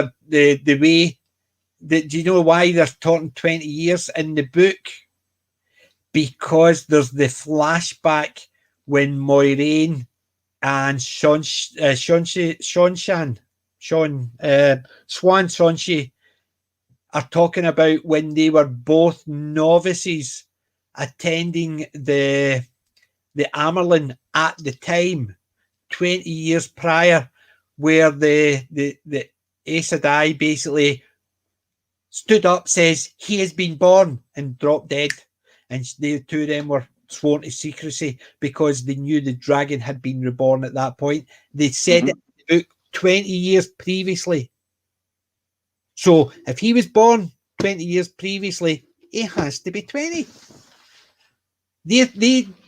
do you know why they're talking 20 years in the book? Because there's the flashback when Moiraine and Swan Sonshi are talking about when they were both novices attending the Amerlin at the time, 20 years prior, where the Aes Sedai basically stood up, says he has been born, and dropped dead. And the two of them were sworn to secrecy because they knew the dragon had been reborn at that point. They said it in the book 20 years previously. So if he was born 20 years previously, he has to be 20.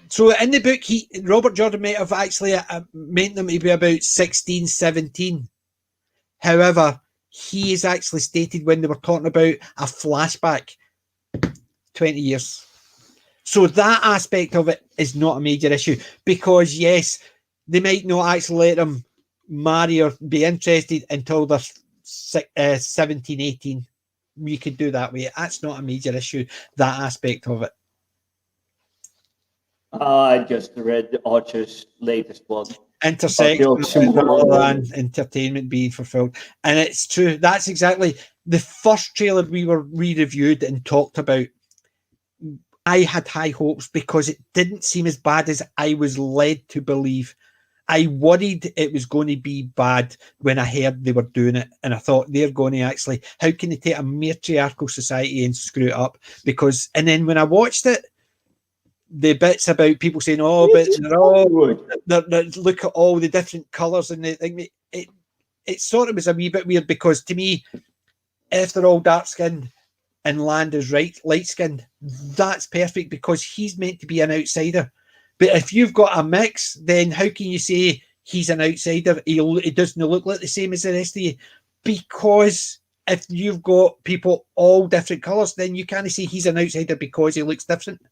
So in the book, Robert Jordan might have actually meant them to be about 16, 17. However, he is actually stated when they were talking about a flashback 20 years. So that aspect of it is not a major issue because, yes, they might not actually let them marry or be interested until they're 17, 18. You could do that way. That's not a major issue, that aspect of it. I just read Archer's latest one. Intersection and entertainment being fulfilled. And it's true. That's exactly the first trailer we reviewed and talked about. I had high hopes because it didn't seem as bad as I was led to believe. I worried it was going to be bad when I heard they were doing it. And I thought they're going to actually, how can they take a matriarchal society and screw it up? And then when I watched it, the bits about people saying, "Oh, but look at all the different colours," and the thing. It sort of was a wee bit weird because to me, if they're all dark skinned and Land is light skinned, that's perfect because he's meant to be an outsider. But if you've got a mix, then how can you say he's an outsider? He doesn't look like the same as the rest of you, because if you've got people all different colours, then you can't say he's an outsider because he looks different.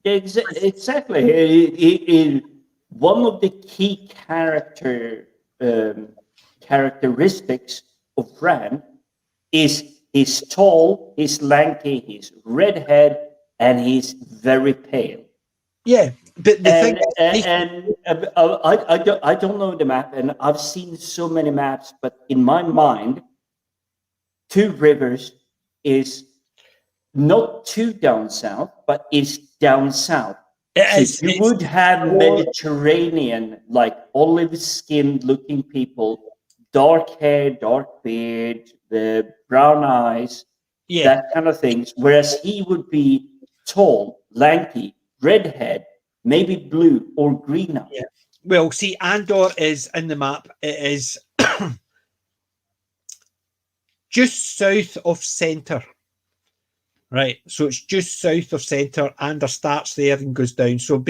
Exactly. One of the key characteristics of Bran is he's tall, he's lanky, he's redhead, and he's very pale. Yeah, but I don't know the map, and I've seen so many maps, but in my mind, Two Rivers is not too down south, but is down south. You would have Mediterranean, like olive-skinned looking people, dark hair, dark beard, the brown eyes, that kind of things. Whereas he would be tall, lanky, redhead, maybe blue or green eyes. Yeah. Well, see, Andor is in the map. It is just south of centre. Right, so it's just south of centre. Andor starts there and goes down. So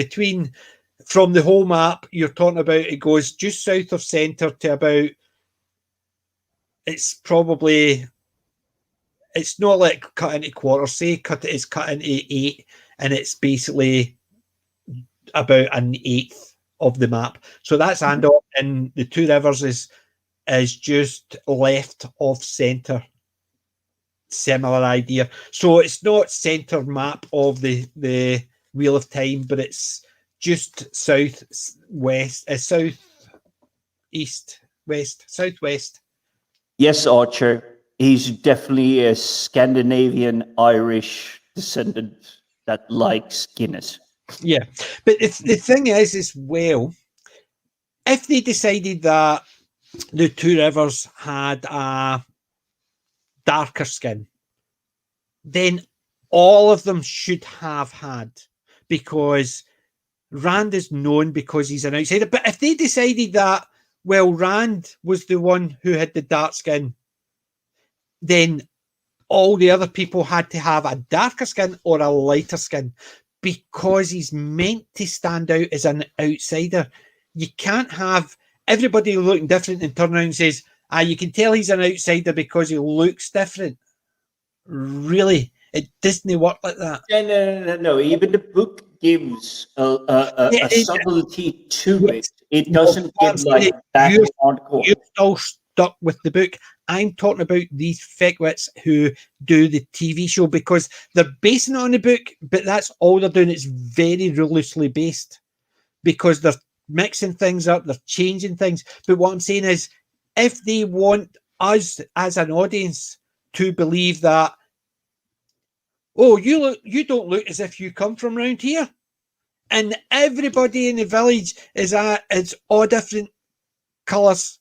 from the whole map, you're talking about it goes just south of centre to about, it's not like cut into quarters, say it's cut into 8, and it's basically about an eighth of the map. So that's Andor, and the Two Rivers is just left of centre. Similar idea. So it's not centre map of the Wheel of Time, but it's just southwest. Yes, Archer. He's definitely a Scandinavian Irish descendant that likes Guinness. Yeah, but the thing is, as well, if they decided that the Two Rivers had a darker skin, then all of them should have had, because Rand is known because he's an outsider. But if they decided that, well, Rand was the one who had the dark skin, then all the other people had to have a darker skin or a lighter skin. because he's meant to stand out as an outsider. You can't have everybody looking different and turn around and says, you can tell he's an outsider because he looks different. Really? It doesn't work like that. No. Even the book gives a subtlety to it. It doesn't give like that hardcore. You're still stuck with the book. I'm talking about these feckwits who do the TV show because they're basing it on the book, but that's all they're doing. It's very loosely based because they're mixing things up, they're changing things. But what I'm saying is, if they want us as an audience to believe that, oh, you don't look as if you come from around here, and everybody in the village is all different colours.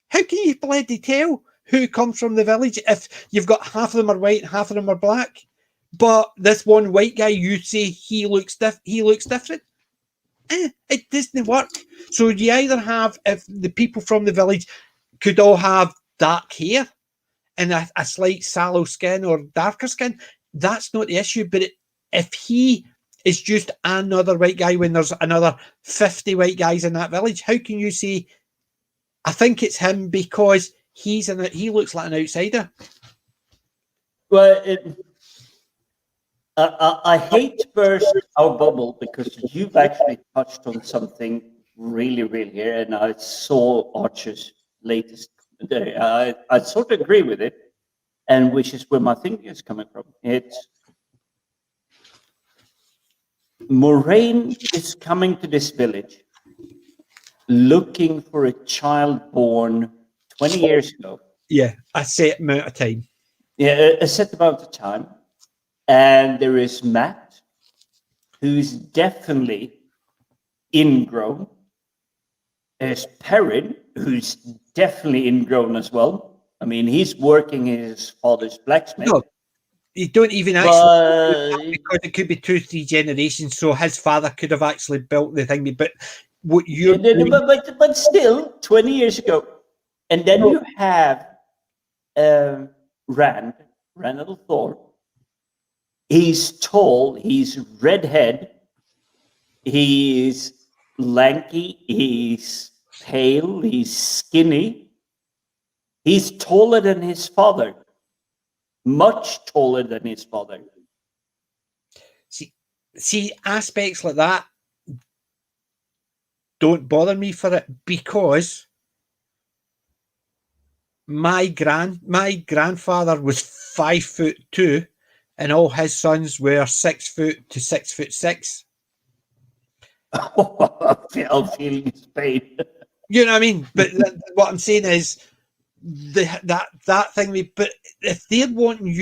How can you bloody tell who comes from the village if you've got half of them are white, half of them are black? But this one white guy, you say he looks different. It doesn't work. So you either have, if the people from the village could all have dark hair and a slight sallow skin or darker skin, that's not the issue. But if he is just another white guy when there's another 50 white guys in that village, how can you say, I think it's him because he looks like an outsider? Well, I hate to burst our bubble because you've actually touched on something really, really here, and I saw Archer's latest day. I sort of agree with it, and which is where my thinking is coming from. It's Moraine is coming to this village looking for a child born 20 years ago. Yeah, a set amount of time. Yeah, a set amount of time. And there is Matt, who's definitely ingrown. There's Perrin, who's definitely ingrown as well. I mean, he's working in his father's blacksmith. No, you don't even actually, because it could be 2-3 generations. So his father could have actually built the thing. But what you're doing, but still, 20 years ago. And then you have Randall Thorpe. He's tall, he's redhead, he's lanky, he's pale, he's skinny. He's taller than his father, much taller than his father. See, aspects like that don't bother me for it because my grandfather was 5'2", and all his sons were 6 foot to 6'6". I'm feeling his pain. You know what I mean? But what I'm saying is that thing. But if they're wanting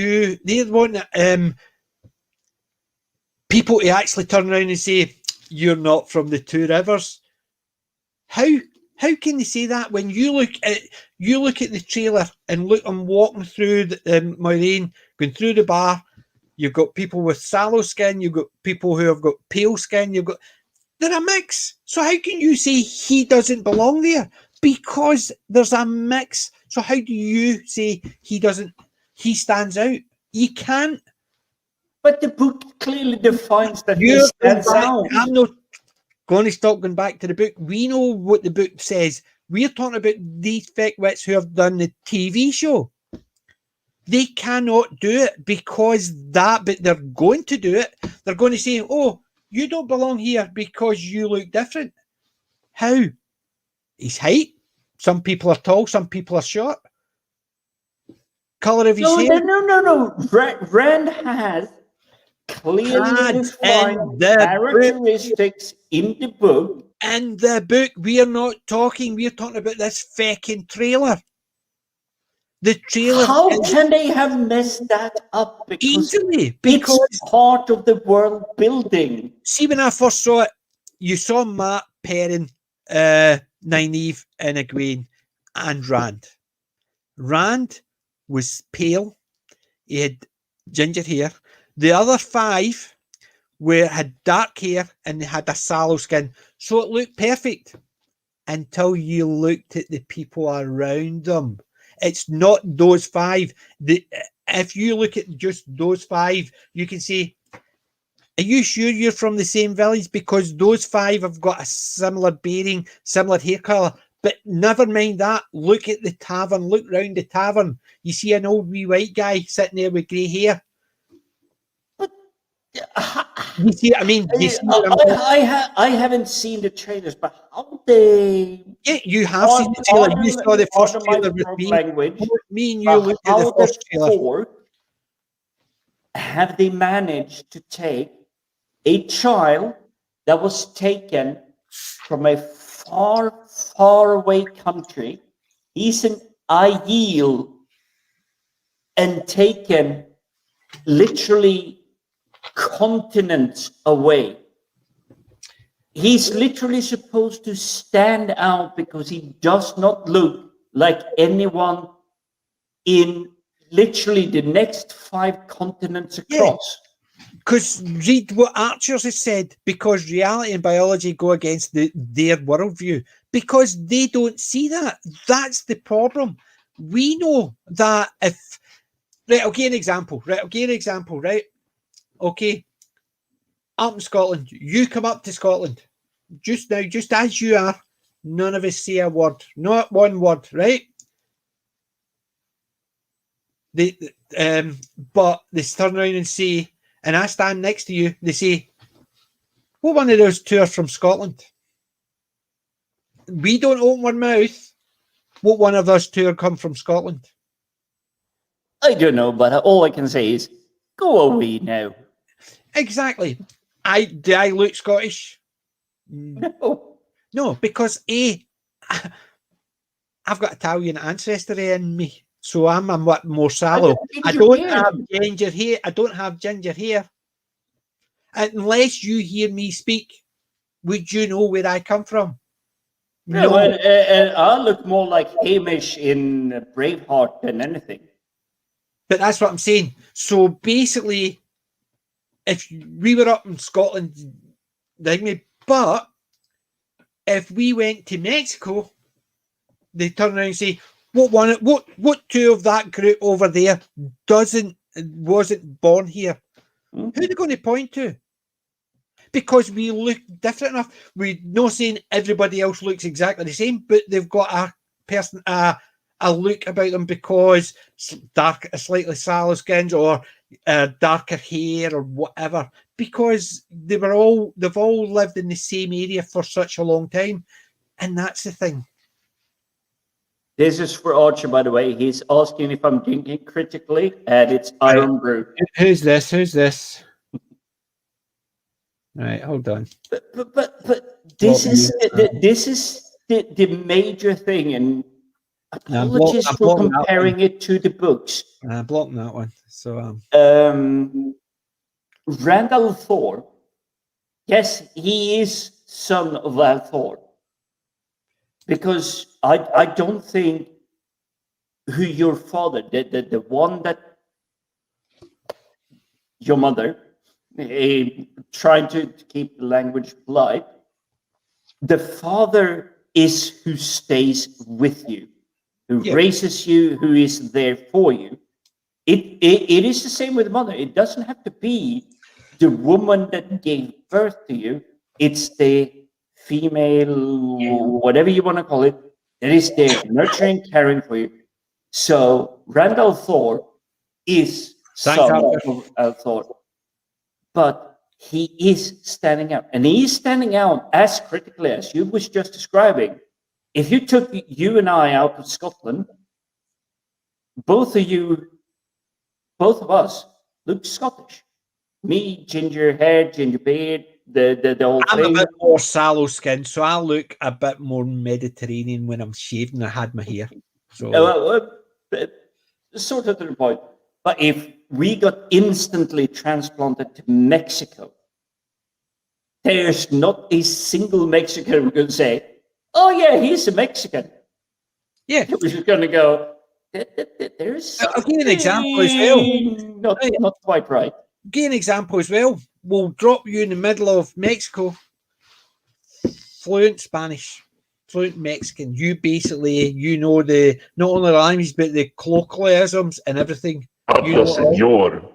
people to actually turn around and say you're not from the Two Rivers, how can they say that when you look at the trailer and look? I'm walking through the Moraine, going through the bar. You've got people with sallow skin. You've got people who have got pale skin. They're a mix. So how can you say he doesn't belong there? Because there's a mix. So how do you say he stands out? You can't. But the book clearly defines that he stands out. I'm not going to stop going back to the book. We know what the book says. We're talking about these feckwits who have done the TV show. They cannot do it but they're going to do it. They're going to say, oh, you don't belong here because you look different. How? His height. Some people are tall, some people are short. Colour of his hair. No. Rand has clearly defined characteristics in the book. In the book, we're talking about this fecking trailer. The trailer. How can they have messed that up? Easily, because it's part of the world building. See, when I first saw it, you saw Matt, Perrin, Nynaeve, and Egwene, and Rand. Rand was pale. He had ginger hair. The other 5 had dark hair and they had a sallow skin. So it looked perfect until you looked at the people around them. It's not those 5. If you look at just those 5, you can say Are you sure you're from the same village? Because those 5 have got a similar bearing, similar hair colour. But never mind that. Look at the tavern. Look round the tavern. You see an old wee white guy sitting there with grey hair. You see what I mean? You see what I mean? I haven't seen the trailers, but how they... Yeah, you have seen the trailer. You saw the first trailer with me. Language, Me and you looked at the first trailer. Have they managed to take a child that was taken from a far, far away country? He's an Aiel and taken literally continents away. He's literally supposed to stand out because he does not look like anyone in literally the next 5 continents across. Because read what Archers has said, because reality and biology go against their worldview, because they don't see that. That's the problem. We know that if... Right, I'll give you an example. Right? Okay. Up in Scotland, you come up to Scotland just now, just as you are, none of us say a word, not one word, right? But they turn around and say, and I stand next to you, they say, what one of those two are from Scotland? We don't open our mouth. What one of us two are come from Scotland? I don't know, but all I can say is, go away now. Exactly. Do I look Scottish? No, because I've got Italian ancestry in me, so I'm what more sallow. I don't have ginger hair. I don't have ginger hair. Unless you hear me speak, would you know where I come from? No, and I look more like Hamish in Braveheart than anything. But that's what I'm saying. So basically, if we were up in Scotland, but if we went to Mexico, they turn around and say, what two of that group over there wasn't born here? Who are they going to point to? Because we look different enough. We're not saying everybody else looks exactly the same, but they've got a look about them because slightly sallow skins or darker hair or whatever. Because they've all lived in the same area for such a long time, and that's the thing. This is for Archer, by the way. He's asking if I'm thinking critically, and it's Iron Brew. Who's this? Right, hold on. But this is the major thing, and apologies for comparing it to the books. I'm blocking that one. So Randall Thor, yes, he is son of Althor. Because I don't think who your father, the one that your mother, trying to keep the language polite, the father is who stays with you, who raises you, who is there for you. It is the same with the mother. It doesn't have to be the woman that gave birth to you. It's the female, whatever you want to call it, that is there nurturing, caring for you. So Randall Thor is son of Althor, but he is standing out, and he is standing out as critically as you was just describing. If you took you and I out of Scotland, both of us look Scottish. Me, ginger hair, ginger beard, the whole I'm thing. a bit more sallow skin, so I look a bit more Mediterranean when I'm shaved and I had my hair. So Sort of to the point. But if we got instantly transplanted to Mexico, there's not a single Mexican who can say, "Oh yeah, he's a Mexican." Yeah, we're just going to go. There's I'll give you an example as well. Not quite right. Give an example as well. We'll drop you in the middle of Mexico, fluent Spanish, fluent Mexican. You basically, know the not only the language but the colloquialisms and everything. Habla, señor.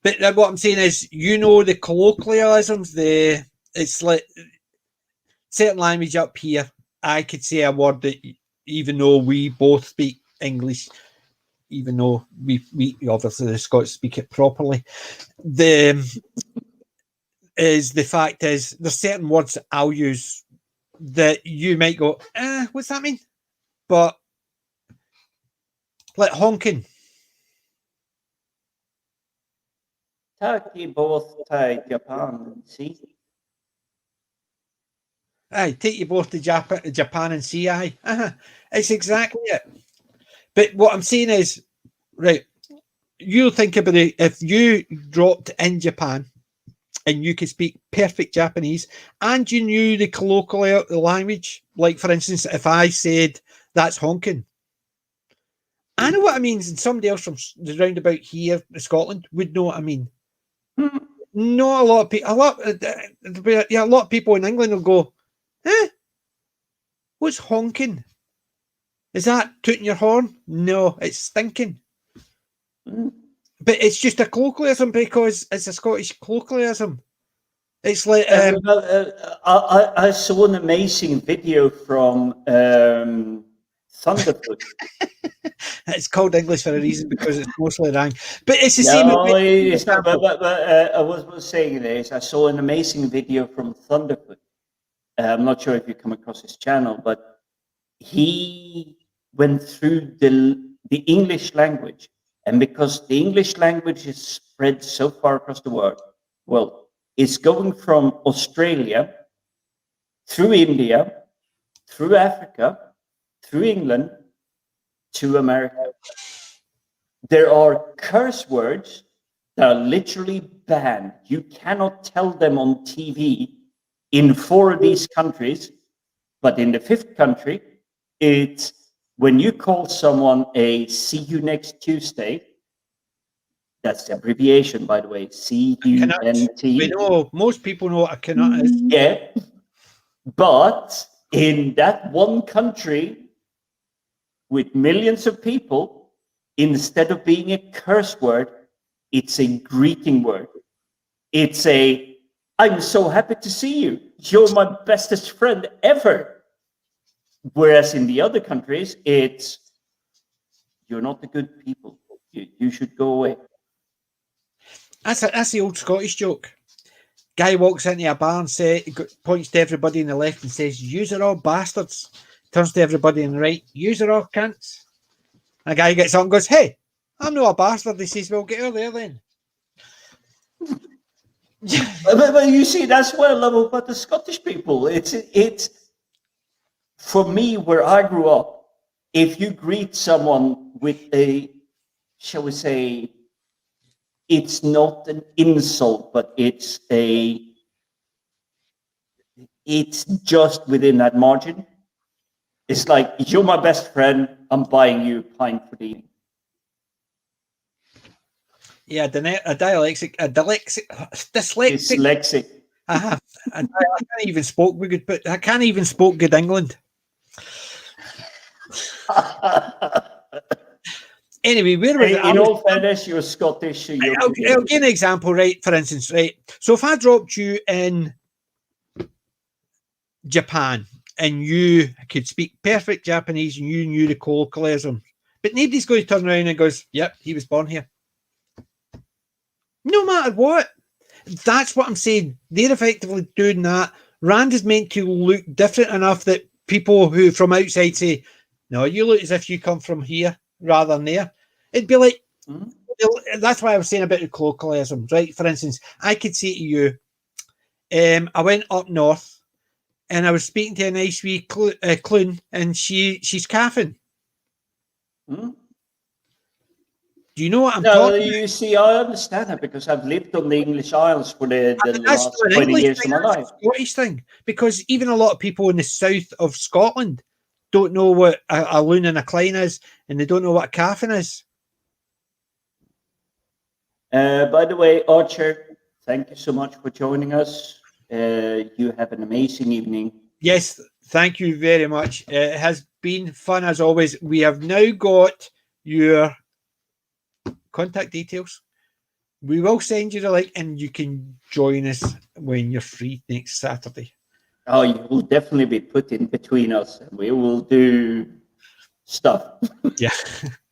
But what I'm saying is, you know, the colloquialisms, it's like certain language up here, I could say a word that even though we both speak English, even though we obviously the Scots speak it properly, the fact is there's certain words that I'll use that you might go, what's that mean? But like honking. Turkey both Japan, see? Aye, take you both to Japan and see. Aye, it's exactly it. But what I'm saying is, right, you think about it, if you dropped in Japan and you could speak perfect Japanese and you knew the colloquial language, like for instance, if I said that's honking, I know what I mean, and somebody else from the roundabout here in Scotland would know what I mean. Not a lot of people. A lot of people in England will go, what's honking? Is that tooting your horn? No, it's stinking. But it's just a colloquialism because it's a Scottish colloquialism. It's like I saw an amazing video from Thunderfoot. It's called English for a reason because it's mostly rang. But it's the same. No, it's not. But I was saying this. I saw an amazing video from Thunderfoot. I'm not sure if you come across his channel, but he went through the English language, and because the English language is spread so far across the world, well, it's going from Australia through India, through Africa, through England to America. There are curse words that are literally banned. You cannot tell them on TV in 4 of these countries, but in the 5th country, it's when you call someone a see you next Tuesday, that's the abbreviation, by the way, C-U-N-T. We know, most people know what a cannot is. Yeah, but in that one country with millions of people, instead of being a curse word, it's a greeting word. It's a, I'm so happy to see you. You're my bestest friend ever. Whereas in the other countries, it's, you're not the good people. You should go away. That's the old Scottish joke. Guy walks into a bar and points to everybody on the left and says, "Yous are all bastards." Turns to everybody on the right, "Yous are all cunts." A guy gets up and goes, "Hey, I'm not a bastard." He says, "Well, get her there then." But you see, that's what I love about the Scottish people. It's for me, where I grew up, if you greet someone with a, shall we say, it's not an insult, but it's just within that margin. It's like, you're my best friend, I'm buying you a pint for the evening. Yeah, dyslexic. I can't even spoke good, but I can't even spoke good England. Anyway, where was it? In all fairness, you're Scottish. So I'll give an example, right? For instance, right? So if I dropped you in Japan and you could speak perfect Japanese and you knew the colloquialism, but nobody's going to turn around and goes, "Yep, he was born here." No matter what. That's what I'm saying. They're effectively doing that. Rand is meant to look different enough that people who from outside say, "No, you look as if you come from here rather than there." It'd be like, that's why I was saying about the colloquialisms, right? For instance, I could say to you, I went up north and I was speaking to a nice wee clun and she's coughing. Do you know what I'm talking about? You see, I understand that because I've lived on the English Isles for the last 20 years of my life. Scottish thing, because even a lot of people in the south of Scotland don't know what a loon and a cline is, and they don't know what a caffin is. By the way, Archer, thank you so much for joining us. You have an amazing evening. Yes, thank you very much. It has been fun as always. We have now got your contact details. We will send you the link, and you can join us when you're free next Saturday. Oh, you will definitely be put in between us, and we will do stuff. Yeah,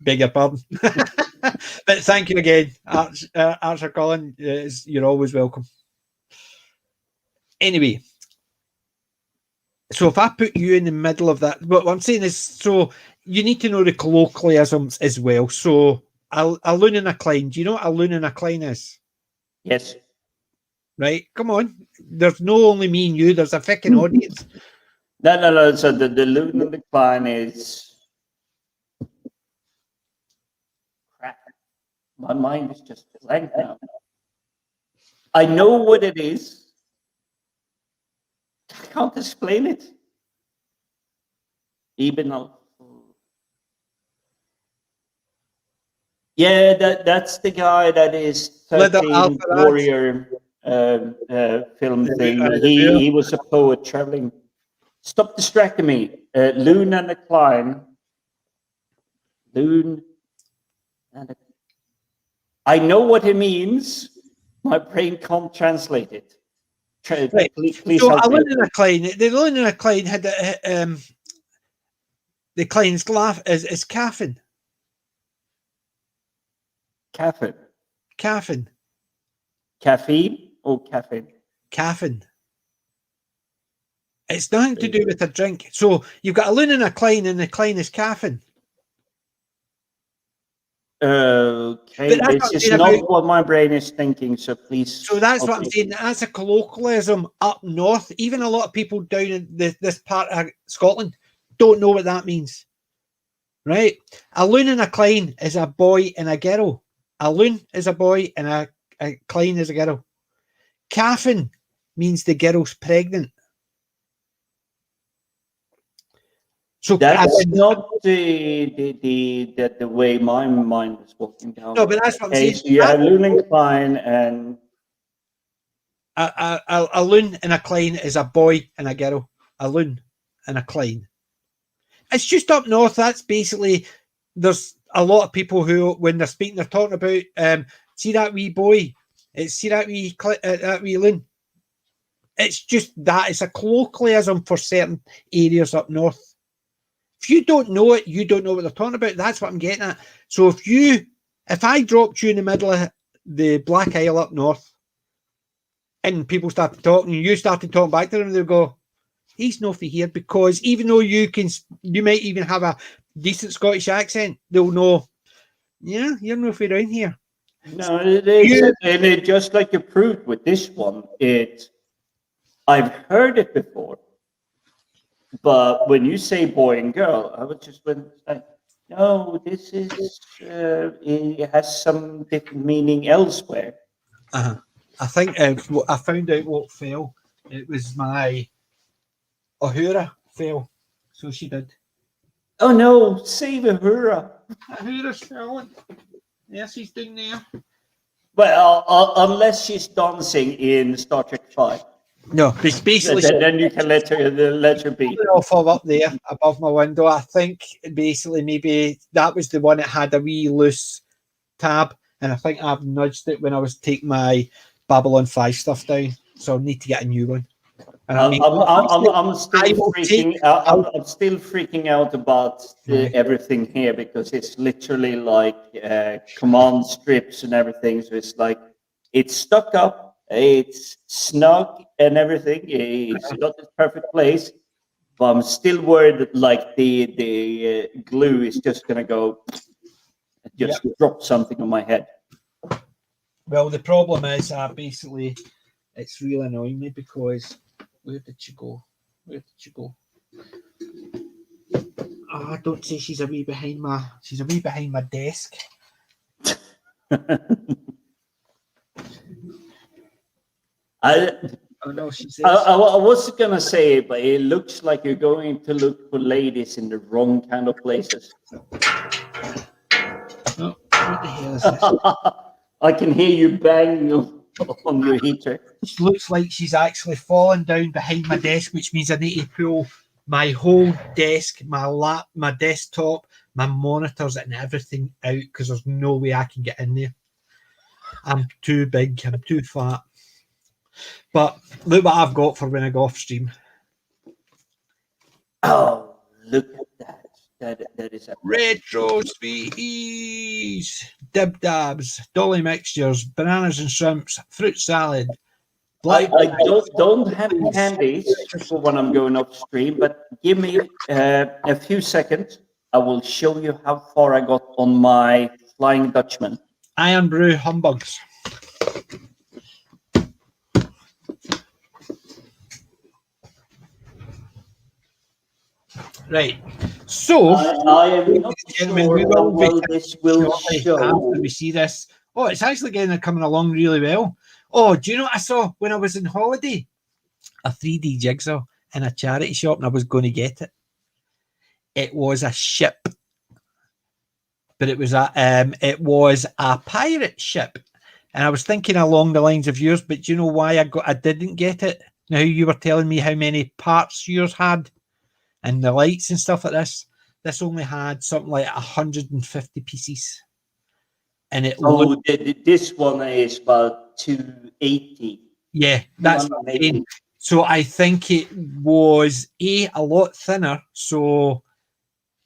beg your pardon. But thank you again, Archer Colin. You're always welcome. Anyway, so if I put you in the middle of that, what I'm saying is, so you need to know the colloquialisms as well. So a loon and a cline. Do you know what a loon and a cline is? Yes. Right? Come on. There's no only me and you. There's a fucking audience. No. So the loon and the cline is crap. My mind is just blank now. I know what it is. I can't explain it. Yeah, that's the guy that is 13 Warrior film thing. He was a poet traveling. Stop distracting me. Loon and a Cline. Loon and a... I know what it means. My brain can't translate it. Right. Please So help a me. loon and a cline. The loon and a cline had the cline's laugh is caffeine. Caffeine. Caffeine. Caffeine or caffeine? Caffeine. It's nothing to do with a drink. So you've got a loon and a cline, and the cline is caffeine. Okay, this is not what my brain is thinking, so please. So that's what I'm saying. That's a colloquialism up north. Even a lot of people down in this part of Scotland don't know what that means. Right? A loon and a cline is a boy and a girl. A loon is a boy and a cline is a girl. Caffeine means the girl's pregnant. So that's not the way my mind was walking down. No, but that's what I'm saying. So you have loon and cline, and a loon and a cline is a boy and a girl. A loon and a cline. It's just up north. That's basically, there's a lot of people who, when they're speaking, they're talking about see that wee boy, see that wee loon. It's just that it's a colloquialism for certain areas up north. If you don't know it, you don't know what they're talking about. That's what I'm getting at. So if I dropped you in the middle of the Black Isle up north, and people started talking, and you started talking back to them, they'll go, "He's not from here," because even though you might even have a decent Scottish accent, they'll know, yeah, you're not from around here. No, it is, and it just like you proved with this one, I've heard it before. But when you say boy and girl, I would just like, no, this is it has some different meaning elsewhere. I think I found out what fell. It was my Ahura fell, so she did. Oh no, save Ahura. Ahura's fallen. Yes, she's doing there. Well, unless she's dancing in Star Trek 5. No, it's basically then you can let her be. Off of up there above my window. I think basically maybe that was the one that had a wee loose tab, and I think I've nudged it when I was taking my Babylon 5 stuff down. So I need to get a new one. And I'm still freaking out about everything here, because it's literally like command strips and everything. So it's like it's stuck up. It's snug and everything. It's got its perfect place, but I'm still worried that like the glue is just gonna go and just drop something on my head. Well, the problem is basically it's really annoying me because where did she go? Where did she go? Oh, don't say she's a wee behind my desk. I was gonna say, but it looks like you're going to look for ladies in the wrong kind of places. Oh, what the hell is this? I can hear you banging on your heater. It looks like she's actually fallen down behind my desk, which means I need to pull my whole desk, my desktop, my monitors, and everything out because there's no way I can get in there. I'm too big. I'm too fat. But look what I've got for when I go off stream. Oh, look at that. That is a Retro sweeties, dib dabs, dolly mixtures, bananas and shrimps, fruit salad. I Black don't have candies for when I'm going off stream, but give me a few seconds. I will show you how far I got on my Flying Dutchman. Iron Brew humbugs. Right. So, I am not gentlemen, sure we how will be well this will shortly show. after we see this. Oh, it's actually coming along really well. Oh, do you know what I saw when I was on holiday? A 3D jigsaw in a charity shop, and I was going to get it. It was a ship, but it was a pirate ship, and I was thinking along the lines of yours. But do you know why I didn't get it? Now you were telling me how many parts yours had, and the lights and stuff like this. This only had something like 150 pieces, and it looked. This one is about 280. Yeah, that's what I'm saying. So I think it was a lot thinner. So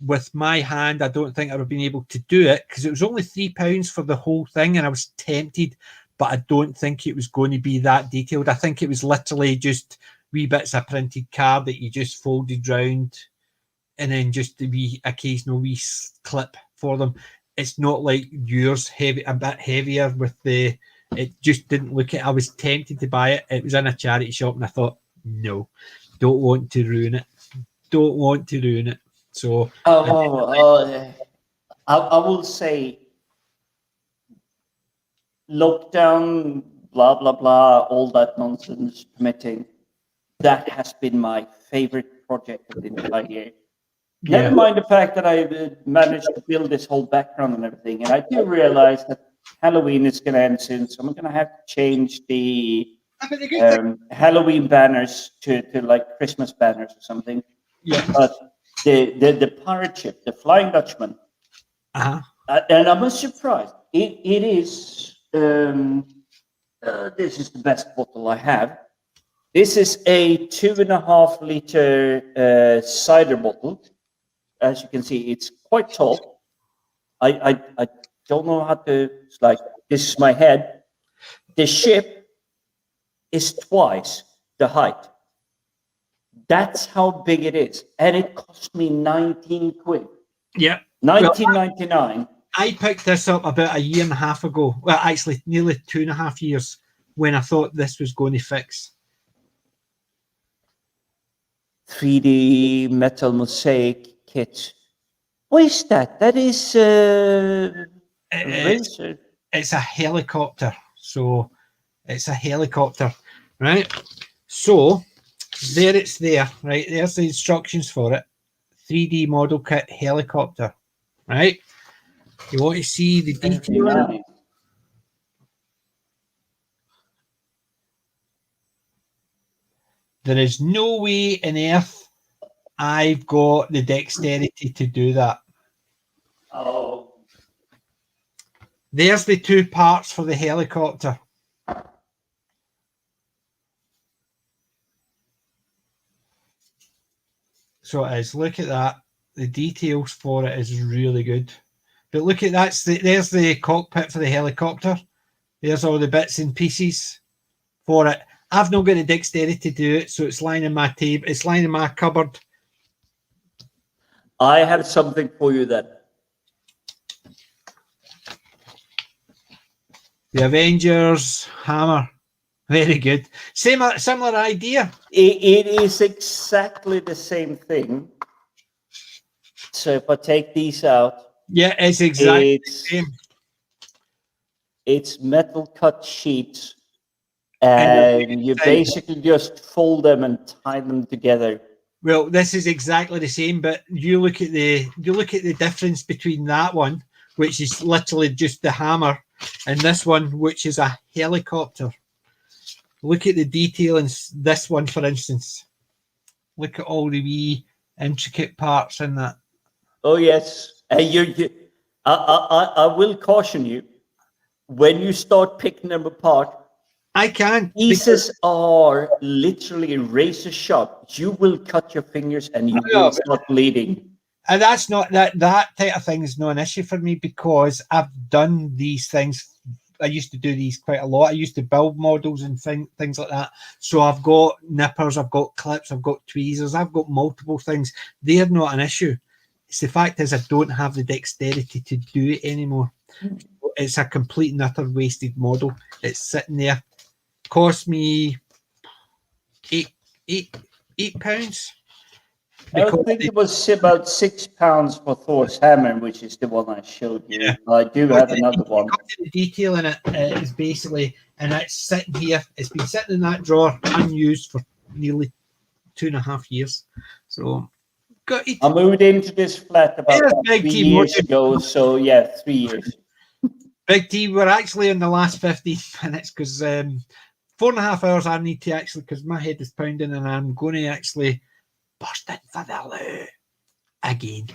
with my hand, I don't think I would have been able to do it because it was only £3 for the whole thing, and I was tempted, but I don't think it was going to be that detailed. I think it was literally just wee bits of printed card that you just folded round, and then just the wee occasional wee clip for them. It's not like yours, a bit heavier with the. It just didn't look it. I was tempted to buy it. It was in a charity shop, and I thought, no, don't want to ruin it. Don't want to ruin it. So, I will say, lockdown, blah blah blah, all that nonsense permitting. That has been my favorite project of the entire year. Yeah. Never mind the fact that I managed to build this whole background and everything, and I do realize that Halloween is going to end soon, so I'm going to have to change the Halloween banners to like Christmas banners or something. Yeah. But the pirate ship, the Flying Dutchman, and I was surprised. It is. This is the best bottle I have. This is a 2.5 liter cider bottle. As you can see, it's quite tall. I don't know how to. It's like this is my head. The ship is twice the height. That's how big it is, and it cost me 19 quid. Yeah, 19.99. I picked this up about a year and a half ago. Well, actually, nearly 2.5 years when I thought this was going to fix. 3D metal mosaic kit. What is that? That is Racer. It's a helicopter. So it's a helicopter, right? So there it's there, right? There's the instructions for it. 3D model kit helicopter, right? You want to see the detail in it? There is no way in earth I've got the dexterity to do that. Oh. There's the two parts for the helicopter. So it is. Look at that. The details for it is really good. But look at that. There's the cockpit for the helicopter. There's all the bits and pieces for it. I've not got the dexterity to do it, so it's lying in my table. It's lying in my cupboard. I have something for you then. The Avengers hammer. Very good. Similar idea. It is exactly the same thing. So if I take these out, yeah, it's exactly the same. It's metal cut sheets, and you basically just fold them and tie them together. Well, this is exactly the same, but you look at the difference between that one, which is literally just the hammer, and this one, which is a helicopter. Look at the detail in this one, for instance. Look at all the wee intricate parts in that. Oh yes, I will caution you. when you start picking them apart, I can. pieces are literally razor sharp. You will cut your fingers and you I know, will start bleeding. And that's not that type of thing is not an issue for me because I've done these things. I used to do these quite a lot. I used to build models and things like that. So I've got nippers, I've got clips, I've got tweezers, I've got multiple things. They're not an issue. It's the fact is I don't have the dexterity to do it anymore. It's a complete and utter wasted model. It's sitting there. Cost me £8. I think it was about £6 for Thor's hammer, which is the one I showed you. Yeah. I do have another one. The detail in it is basically, and it's sitting here. It's been sitting in that drawer unused for nearly 2.5 years. So, got it. I moved into this flat about 3 years ago. So yeah, 3 years. Big T, we're actually in the last 15 minutes because 4.5 hours I need to actually, because my head is pounding and I'm going to actually burst in for the loo again.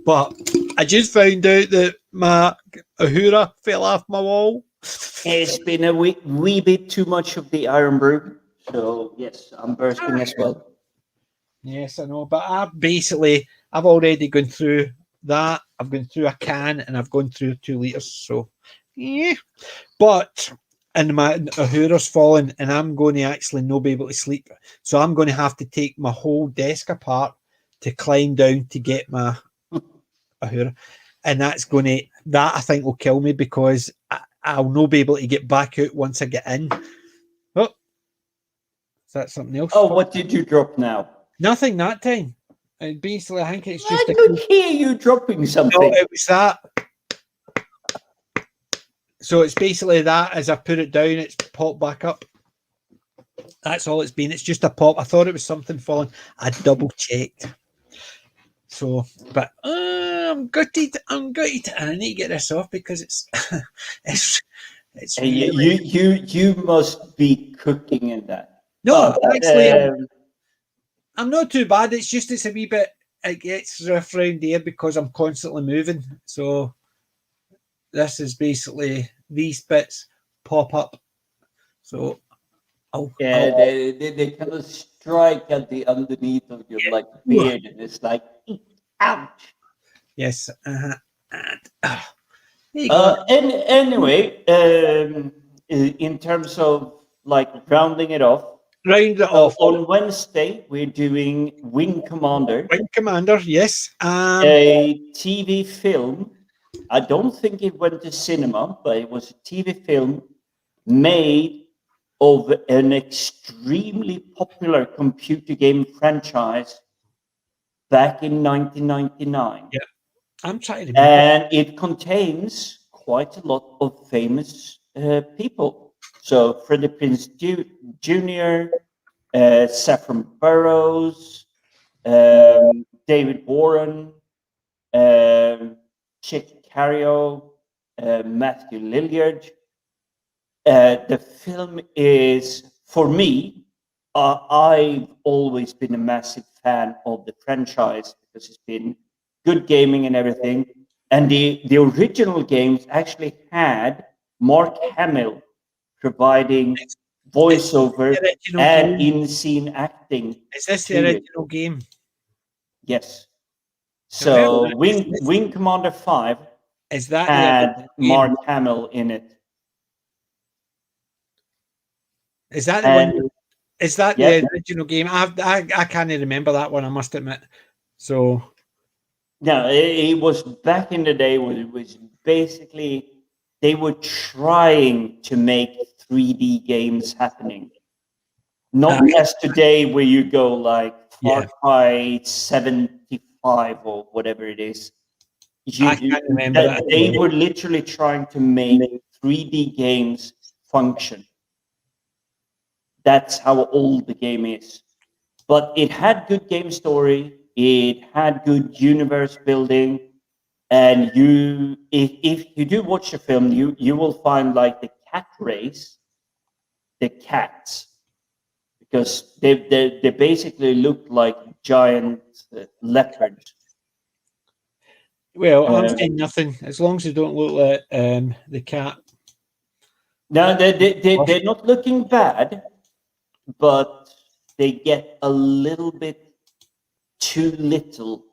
But I just found out that my Ahura fell off my wall. It's been a wee bit too much of the iron brew. So yes, I'm bursting as well. Yes, I know. But I've already gone through that. I've gone through a can and I've gone through 2 litres. So, yeah. But, and my Ahura's fallen and I'm going to actually not be able to sleep. So I'm going to have to take my whole desk apart to climb down to get my Ahura. And that I think will kill me because I'll not be able to get back out once I get in. Oh, is that something else? Oh, what did you drop now? Nothing that time. Basically, I think it's I just. don't hear you dropping something. No, it was that. So it's basically that. As I put it down, it's popped back up. That's all it's been. It's just a pop. I thought it was something falling. I double checked. So, but I'm gutted. And I need to get this off because it's it's. Hey, Really... you must be cooking in that. No, actually, I'm not too bad. It's a wee bit. It gets rough around here because I'm constantly moving. So this is basically these bits pop up. So they kind of strike at the underneath of your like beard, and it's like, ouch. Yes. Anyway, in terms of like rounding it off. Round it off. On Wednesday, we're doing Wing Commander. Wing Commander, yes. A TV film. I don't think it went to cinema, but it was a TV film made of an extremely popular computer game franchise back in 1999. Yeah, I'm trying to remember. And it contains quite a lot of famous people. So Freddie Prinze Jr., Saffron Burrows, David Warren, Chick Cario, Matthew Lillard. The film is, for me, I've always been a massive fan of the franchise because it's been good gaming and everything. And the original games actually had Mark Hamill providing voiceover and in-scene acting. Is this the original game? Yes. So Wing Commander 5 is that had Mark Hamill in it. Is that the one? Is that the original game? I can't remember that one, I must admit. So no, it was back in the day when it was basically they were trying to make 3D games happening. Not as today where you go like Far Cry 75 or whatever it is. I can't remember that. They were literally trying to make 3D games function. That's how old the game is. But it had good game story. It had good universe building. And if you do watch the film, you will find like the cat race, the cats, because they basically look like giant leopards. Well, I'm saying nothing as long as they don't look like the cat. No, they're not looking bad, but they get a little bit too little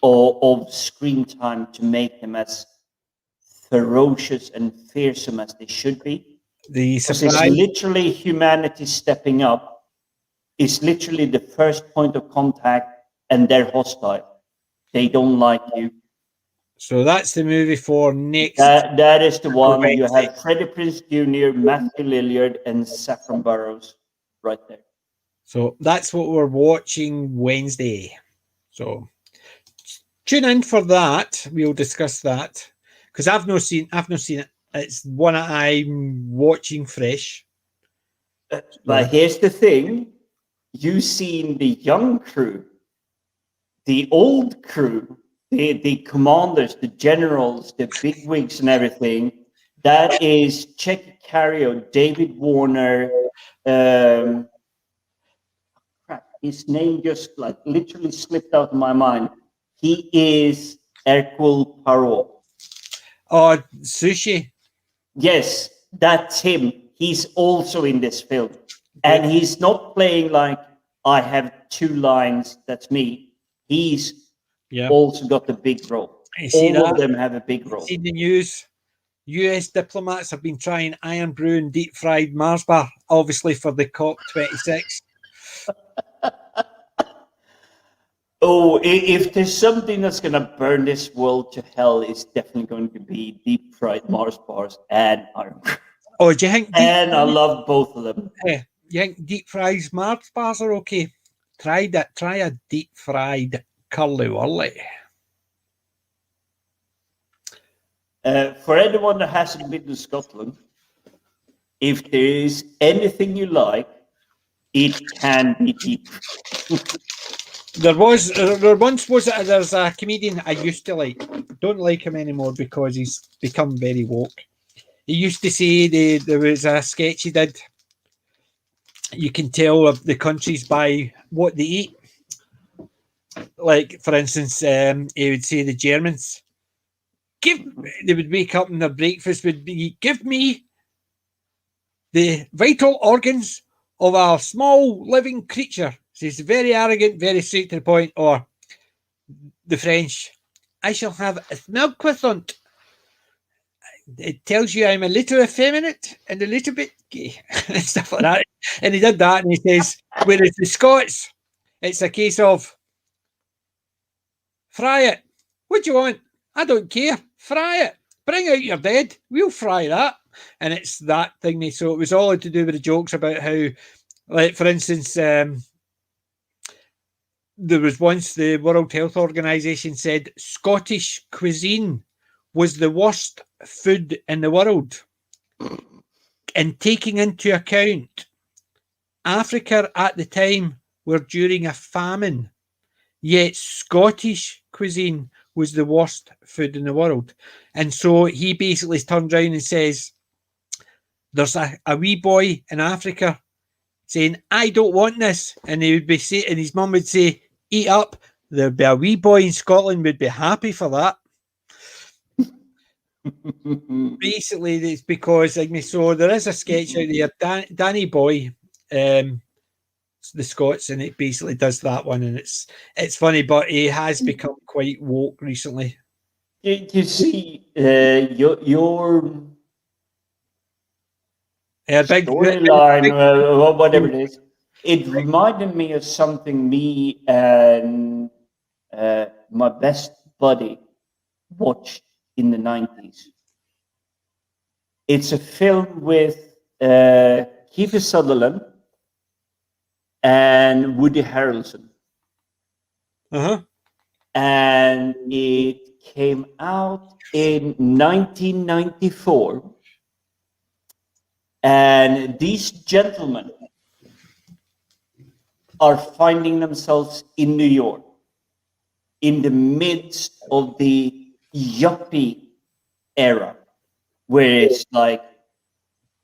of screen time to make them as ferocious and fearsome as they should be. The Because it's surprise. literally humanity stepping up. It's literally the first point of contact, and they're hostile. They don't like you. So that's the movie for next. That is the one. You Wednesday. have Freddie Prinze Jr., Matthew Lillard, and Saffron Burrows right there. So that's what we're watching Wednesday. So tune in for that. We'll discuss that because I've not seen it. It's one I'm watching fresh. But here's the thing: you've seen the young crew, the old crew, the commanders, the generals, the bigwigs, and everything. That is Checky Cario, David Warner. Crap, his name just like literally slipped out of my mind. He is Hercule Poirot. Oh, Sushi. Yes, that's him. He's also in this film. And he's not playing like I have two lines, that's me. He's also got the big role. All of them have a big role. See the news? US diplomats have been trying iron brew and deep fried Mars bar, obviously for the COP26. Oh, if there's something that's going to burn this world to hell, it's definitely going to be deep fried Mars bars and iron brew. Oh, do you think? And I love both of them. Yeah, you think deep fried Mars bars are okay? Try that. Try a deep fried curly wurly. For anyone that hasn't been to Scotland, if there is anything you like, it can be deep. There's a comedian I used to like. Don't like him anymore because he's become very woke. He used to say there was a sketch he did. You can tell the countries by what they eat. Like, for instance, he would say the Germans, they would wake up and their breakfast would be, give me the vital organs of a small living creature. So he's very arrogant, very straight to the point. Or the French, I shall have a milk croissant. It tells you I'm a little effeminate and a little bit gay and stuff like that. And he did that, and he says, whereas the Scots, it's a case of fry it. What do you want? I don't care. Fry it. Bring out your dead. We'll fry that. And it's that thing. So it was all to do with the jokes about how, like, for instance, there was once the World Health Organization said Scottish cuisine was the worst food in the world. And taking into account Africa at the time were during a famine, yet Scottish cuisine was the worst food in the world. And so he basically turns around and says, there's a wee boy in Africa saying, I don't want this. And he would be saying, and his mum would say, eat up. There'd be a wee boy in Scotland would be happy for that. Basically, it's because, like me, so there is a sketch out there, Danny Boy, the Scots, and it basically does that one, and it's funny, but he has become quite woke recently. You see, your big storyline, whatever it is, it reminded me of something me and my best buddy watched in the 90s. It's a film with Kiefer Sutherland and Woody Harrelson. And it came out in 1994. And these gentlemen are finding themselves in New York in the midst of the yuppie era, where it's like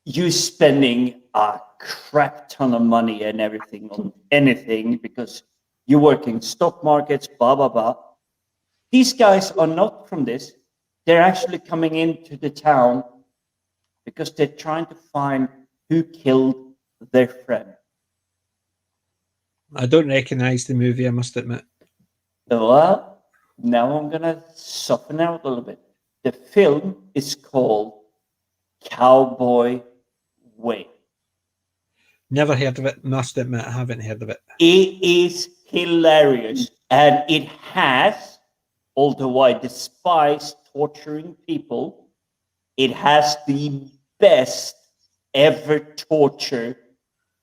you spending a crap ton of money and everything on anything because you work in stock markets, blah, blah, blah. These guys are not from this. They're actually coming into the town because they're trying to find who killed their friend. I don't recognise the movie, I must admit. Well, now I'm going to soften out a little bit. The film is called Cowboy Way. Never heard of it, must admit, I haven't heard of it. It is hilarious. And it has, although I despise torturing people, it has the best ever torture.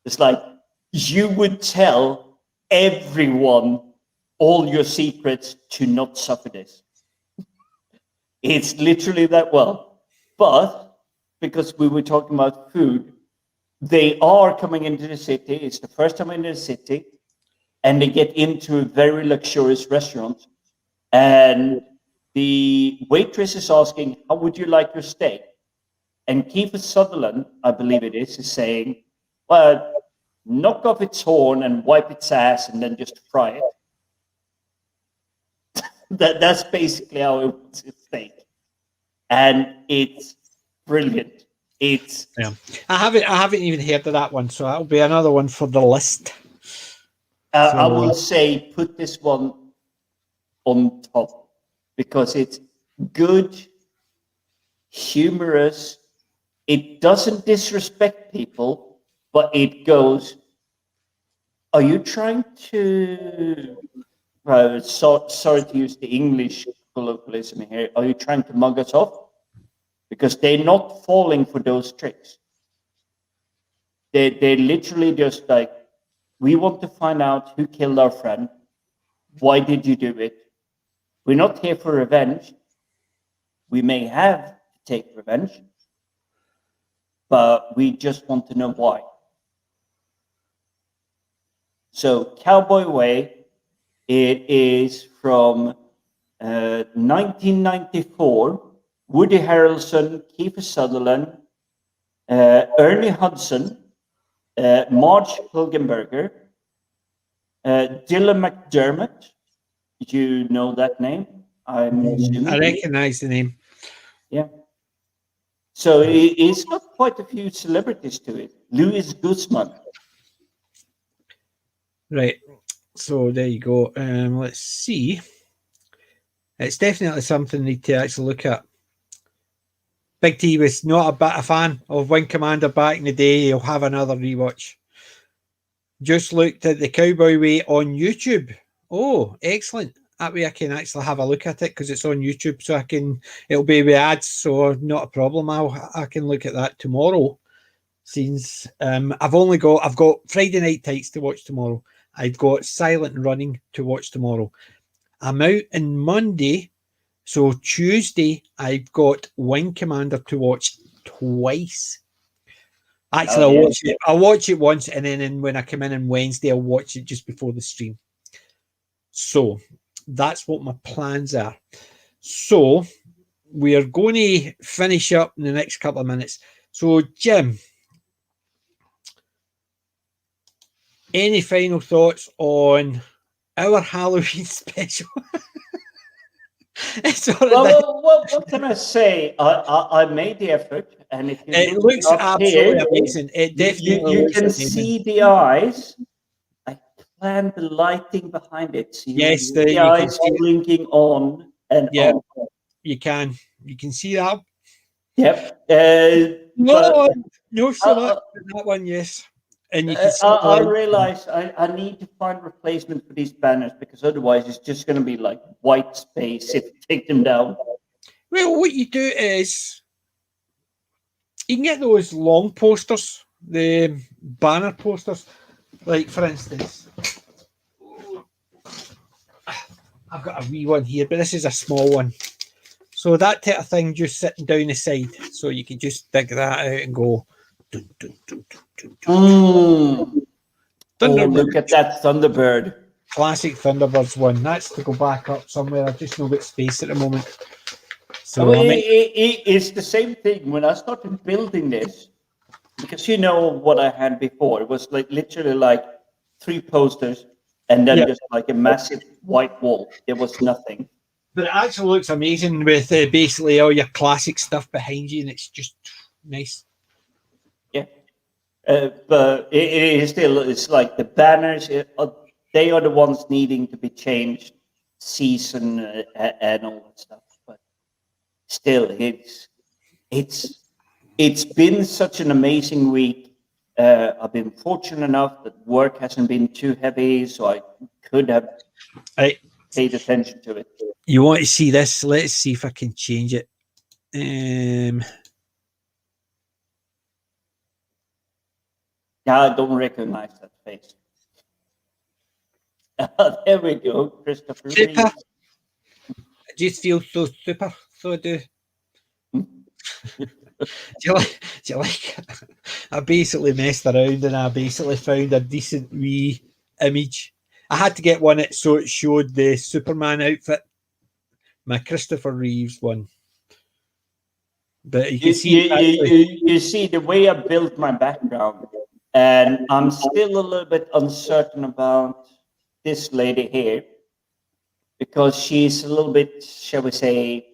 It's like you would tell everyone all your secrets to not suffer this. It's literally that well. But because we were talking about food, they are coming into the city. It's the first time in the city. And they get into a very luxurious restaurant. And the waitress is asking, how would you like your steak? And Kiefer Sutherland, I believe it is saying, well, knock off its horn and wipe its ass and then just fry it. That's basically how it was a steak. And it's brilliant. It's I haven't even heard of that one, so that'll be another one for the list. I will say put this one on top because it's good, humorous. It doesn't disrespect people, but it goes, are you trying to, sorry to use the English colloquialism here, are you trying to mug us off? Because they're not falling for those tricks. They're literally just like, we want to find out who killed our friend. Why did you do it? We're not here for revenge. We may have to take revenge, but we just want to know why. So Cowboy Way, it is from 1994. Woody Harrelson, Kiefer Sutherland, Ernie Hudson, Marge Hilgenberger, Dylan McDermott. Did you know that name? I recognise the name. Yeah. So it's got quite a few celebrities to it. Luis Guzman. Right. So there you go. Let's see. It's definitely something we need to actually look at. Big T was not a fan of Wing Commander back in the day. He'll have another rewatch. Just looked at the Cowboy Way on YouTube. Oh, excellent. That way I can actually have a look at it because it's on YouTube, so it'll be with ads, so not a problem. I can look at that tomorrow. Since I've got Friday Night Tights to watch tomorrow. I've got Silent Running to watch tomorrow. I'm out on Monday. So Tuesday, I've got Wing Commander to watch twice. Actually, I'll watch it once, and then when I come in on Wednesday, I'll watch it just before the stream. So that's what my plans are. So we are going to finish up in the next couple of minutes. So Jim, any final thoughts on our Halloween special? What can I say? I made the effort, and if it looks absolutely amazing. It definitely you can see the eyes. I planned the lighting behind it. So yes, the eyes blinking on and on. You can see that. Yep. No, so that one, yes. And you can see I realize I need to find replacement for these banners because otherwise it's just going to be like white space if you take them down. Well, what you do is you can get those long posters, the banner posters. Like, for instance, I've got a wee one here, but this is a small one. So that type of thing just sitting down the side. So you can just dig that out and go. Dun, dun, dun, dun, dun, dun. Oh, look at that Thunderbird. Classic Thunderbirds one. That's to go back up somewhere. I've just not got space at the moment. So it's the same thing when I started building this, because you know what I had before. It was like literally like 3 posters and then just like a massive white wall. There was nothing. But it actually looks amazing with basically all your classic stuff behind you, and it's just Nice. Yeah. But it is still, it's like the banners, they are the ones needing to be changed, season and all that stuff. But still, it's been such an amazing week. I've been fortunate enough that work hasn't been too heavy, so I could have paid attention to it. You want to see this? Let's see if I can change it. I don't recognize that face. There we go, Christopher. Super. I just feel so super. So I do. do you like it? I basically messed around and I basically found a decent wee image. I had to get one so it showed the Superman outfit, my Christopher Reeves one. But you see the way I built my background, and I'm still a little bit uncertain about this lady here because she's a little bit, shall we say,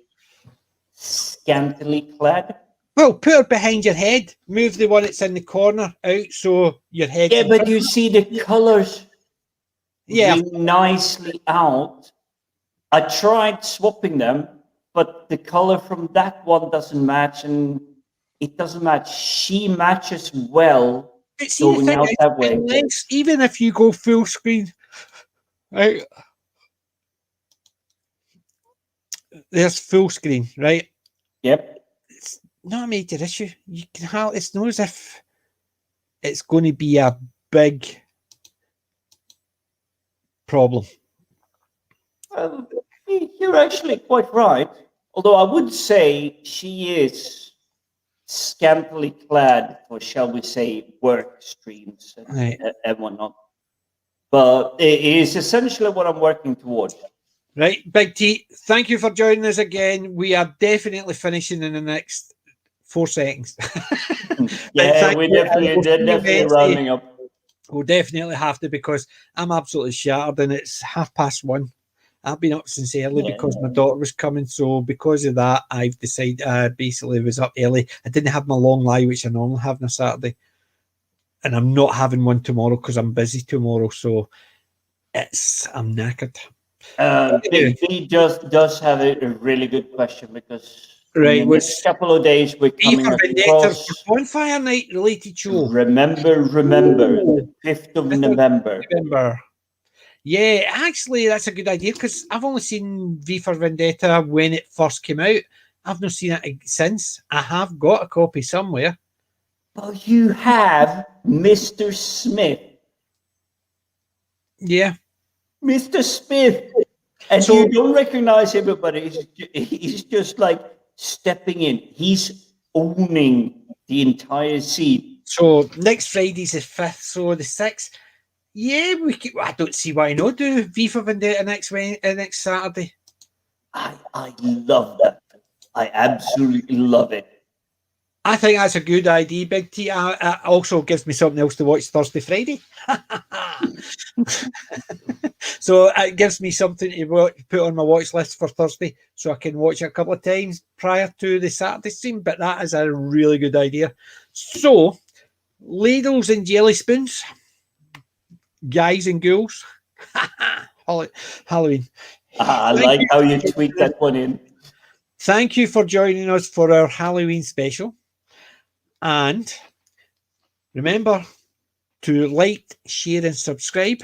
scantily clad. Well, put her behind your head. Move the one that's in the corner out so your head. Yeah, but you see the colors. Yeah, nicely out. I tried swapping them, but the color from that one doesn't match, and it doesn't match. She matches well going out that way. Even if you go full screen, right? There's full screen, right? Yep. It's not a major issue. You can have it's not as if it's going to be a big problem. You're actually quite right. Although I would say she is scantily clad for, shall we say, work streams and whatnot. But it is essentially what I'm working towards. Right, Big T, thank you for joining us again. We are definitely finishing in the next 4 seconds. Yeah, we're definitely rounding up. We'll definitely have to because I'm absolutely shattered and it's 1:30. I've been up since early because my daughter was coming. So because of that, I've decided I basically was up early. I didn't have my long lie, which I normally have on a Saturday. And I'm not having one tomorrow because I'm busy tomorrow. So I'm knackered. Big B does have a really good question because in the next couple of days we're coming across bonfire night related show. Remember the 5th of November. Yeah, actually, that's a good idea because I've only seen V for Vendetta when it first came out. I've not seen it since. I have got a copy somewhere. Oh, you have Mr. Smith. Yeah. Mr. Smith. And so, you don't recognize him, but he's just like stepping in. He's owning the entire scene. So next Friday's the 5th, so the 6th. Yeah, I don't see why not do V for Vendetta next Saturday. I love that. I absolutely love it. I think that's a good idea, Big T. It also gives me something else to watch Thursday, Friday. So it gives me something to put on my watch list for Thursday so I can watch it a couple of times prior to the Saturday stream. But that is a really good idea. So, ladles and jelly spoons, guys and ghouls. Halloween. I like how you tweaked that one in. Thank you for joining us for our Halloween special. And remember to like, share, and subscribe.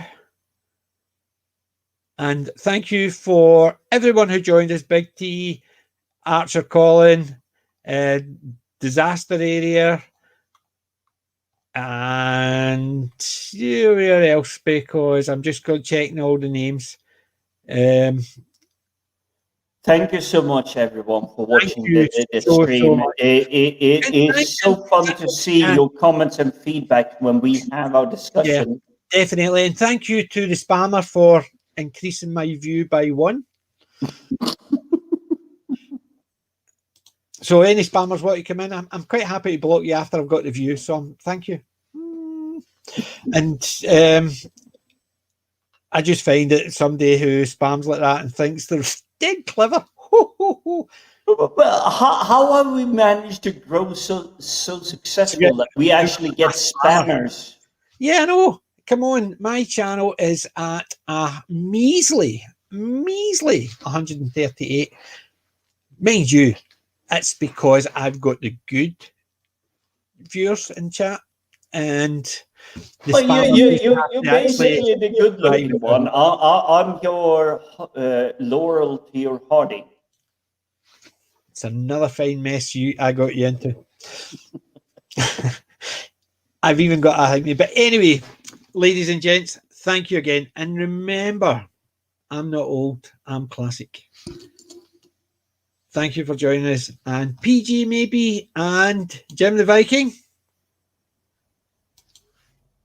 And thank you for everyone who joined us. Big T, Archer Colin, Disaster Area, and where else? Because I'm just going checking all the names. Thank you so much, everyone, for watching the stream. So it is so fun to see your comments and feedback when we have our discussion. Yeah, definitely. And thank you to the spammer for increasing my view by 1. So any spammers want to come in, I'm quite happy to block you after I've got the view. So thank you. And I just find that somebody who spams like that and thinks they're dead clever. Well, how have we managed to grow so successful that we actually get spammers? Yeah, I know. Come on, my channel is at a measly 138. Mind you, it's because I've got the good viewers in chat, and the Well, spammers you're actually basically the good-looking one. I'm your Laurel to your Hardy. It's another fine mess I got you into. I've even got a hang me. But anyway, ladies and gents, thank you again. And remember, I'm not old, I'm classic. Thank you for joining us. And PG maybe, and Jim the Viking.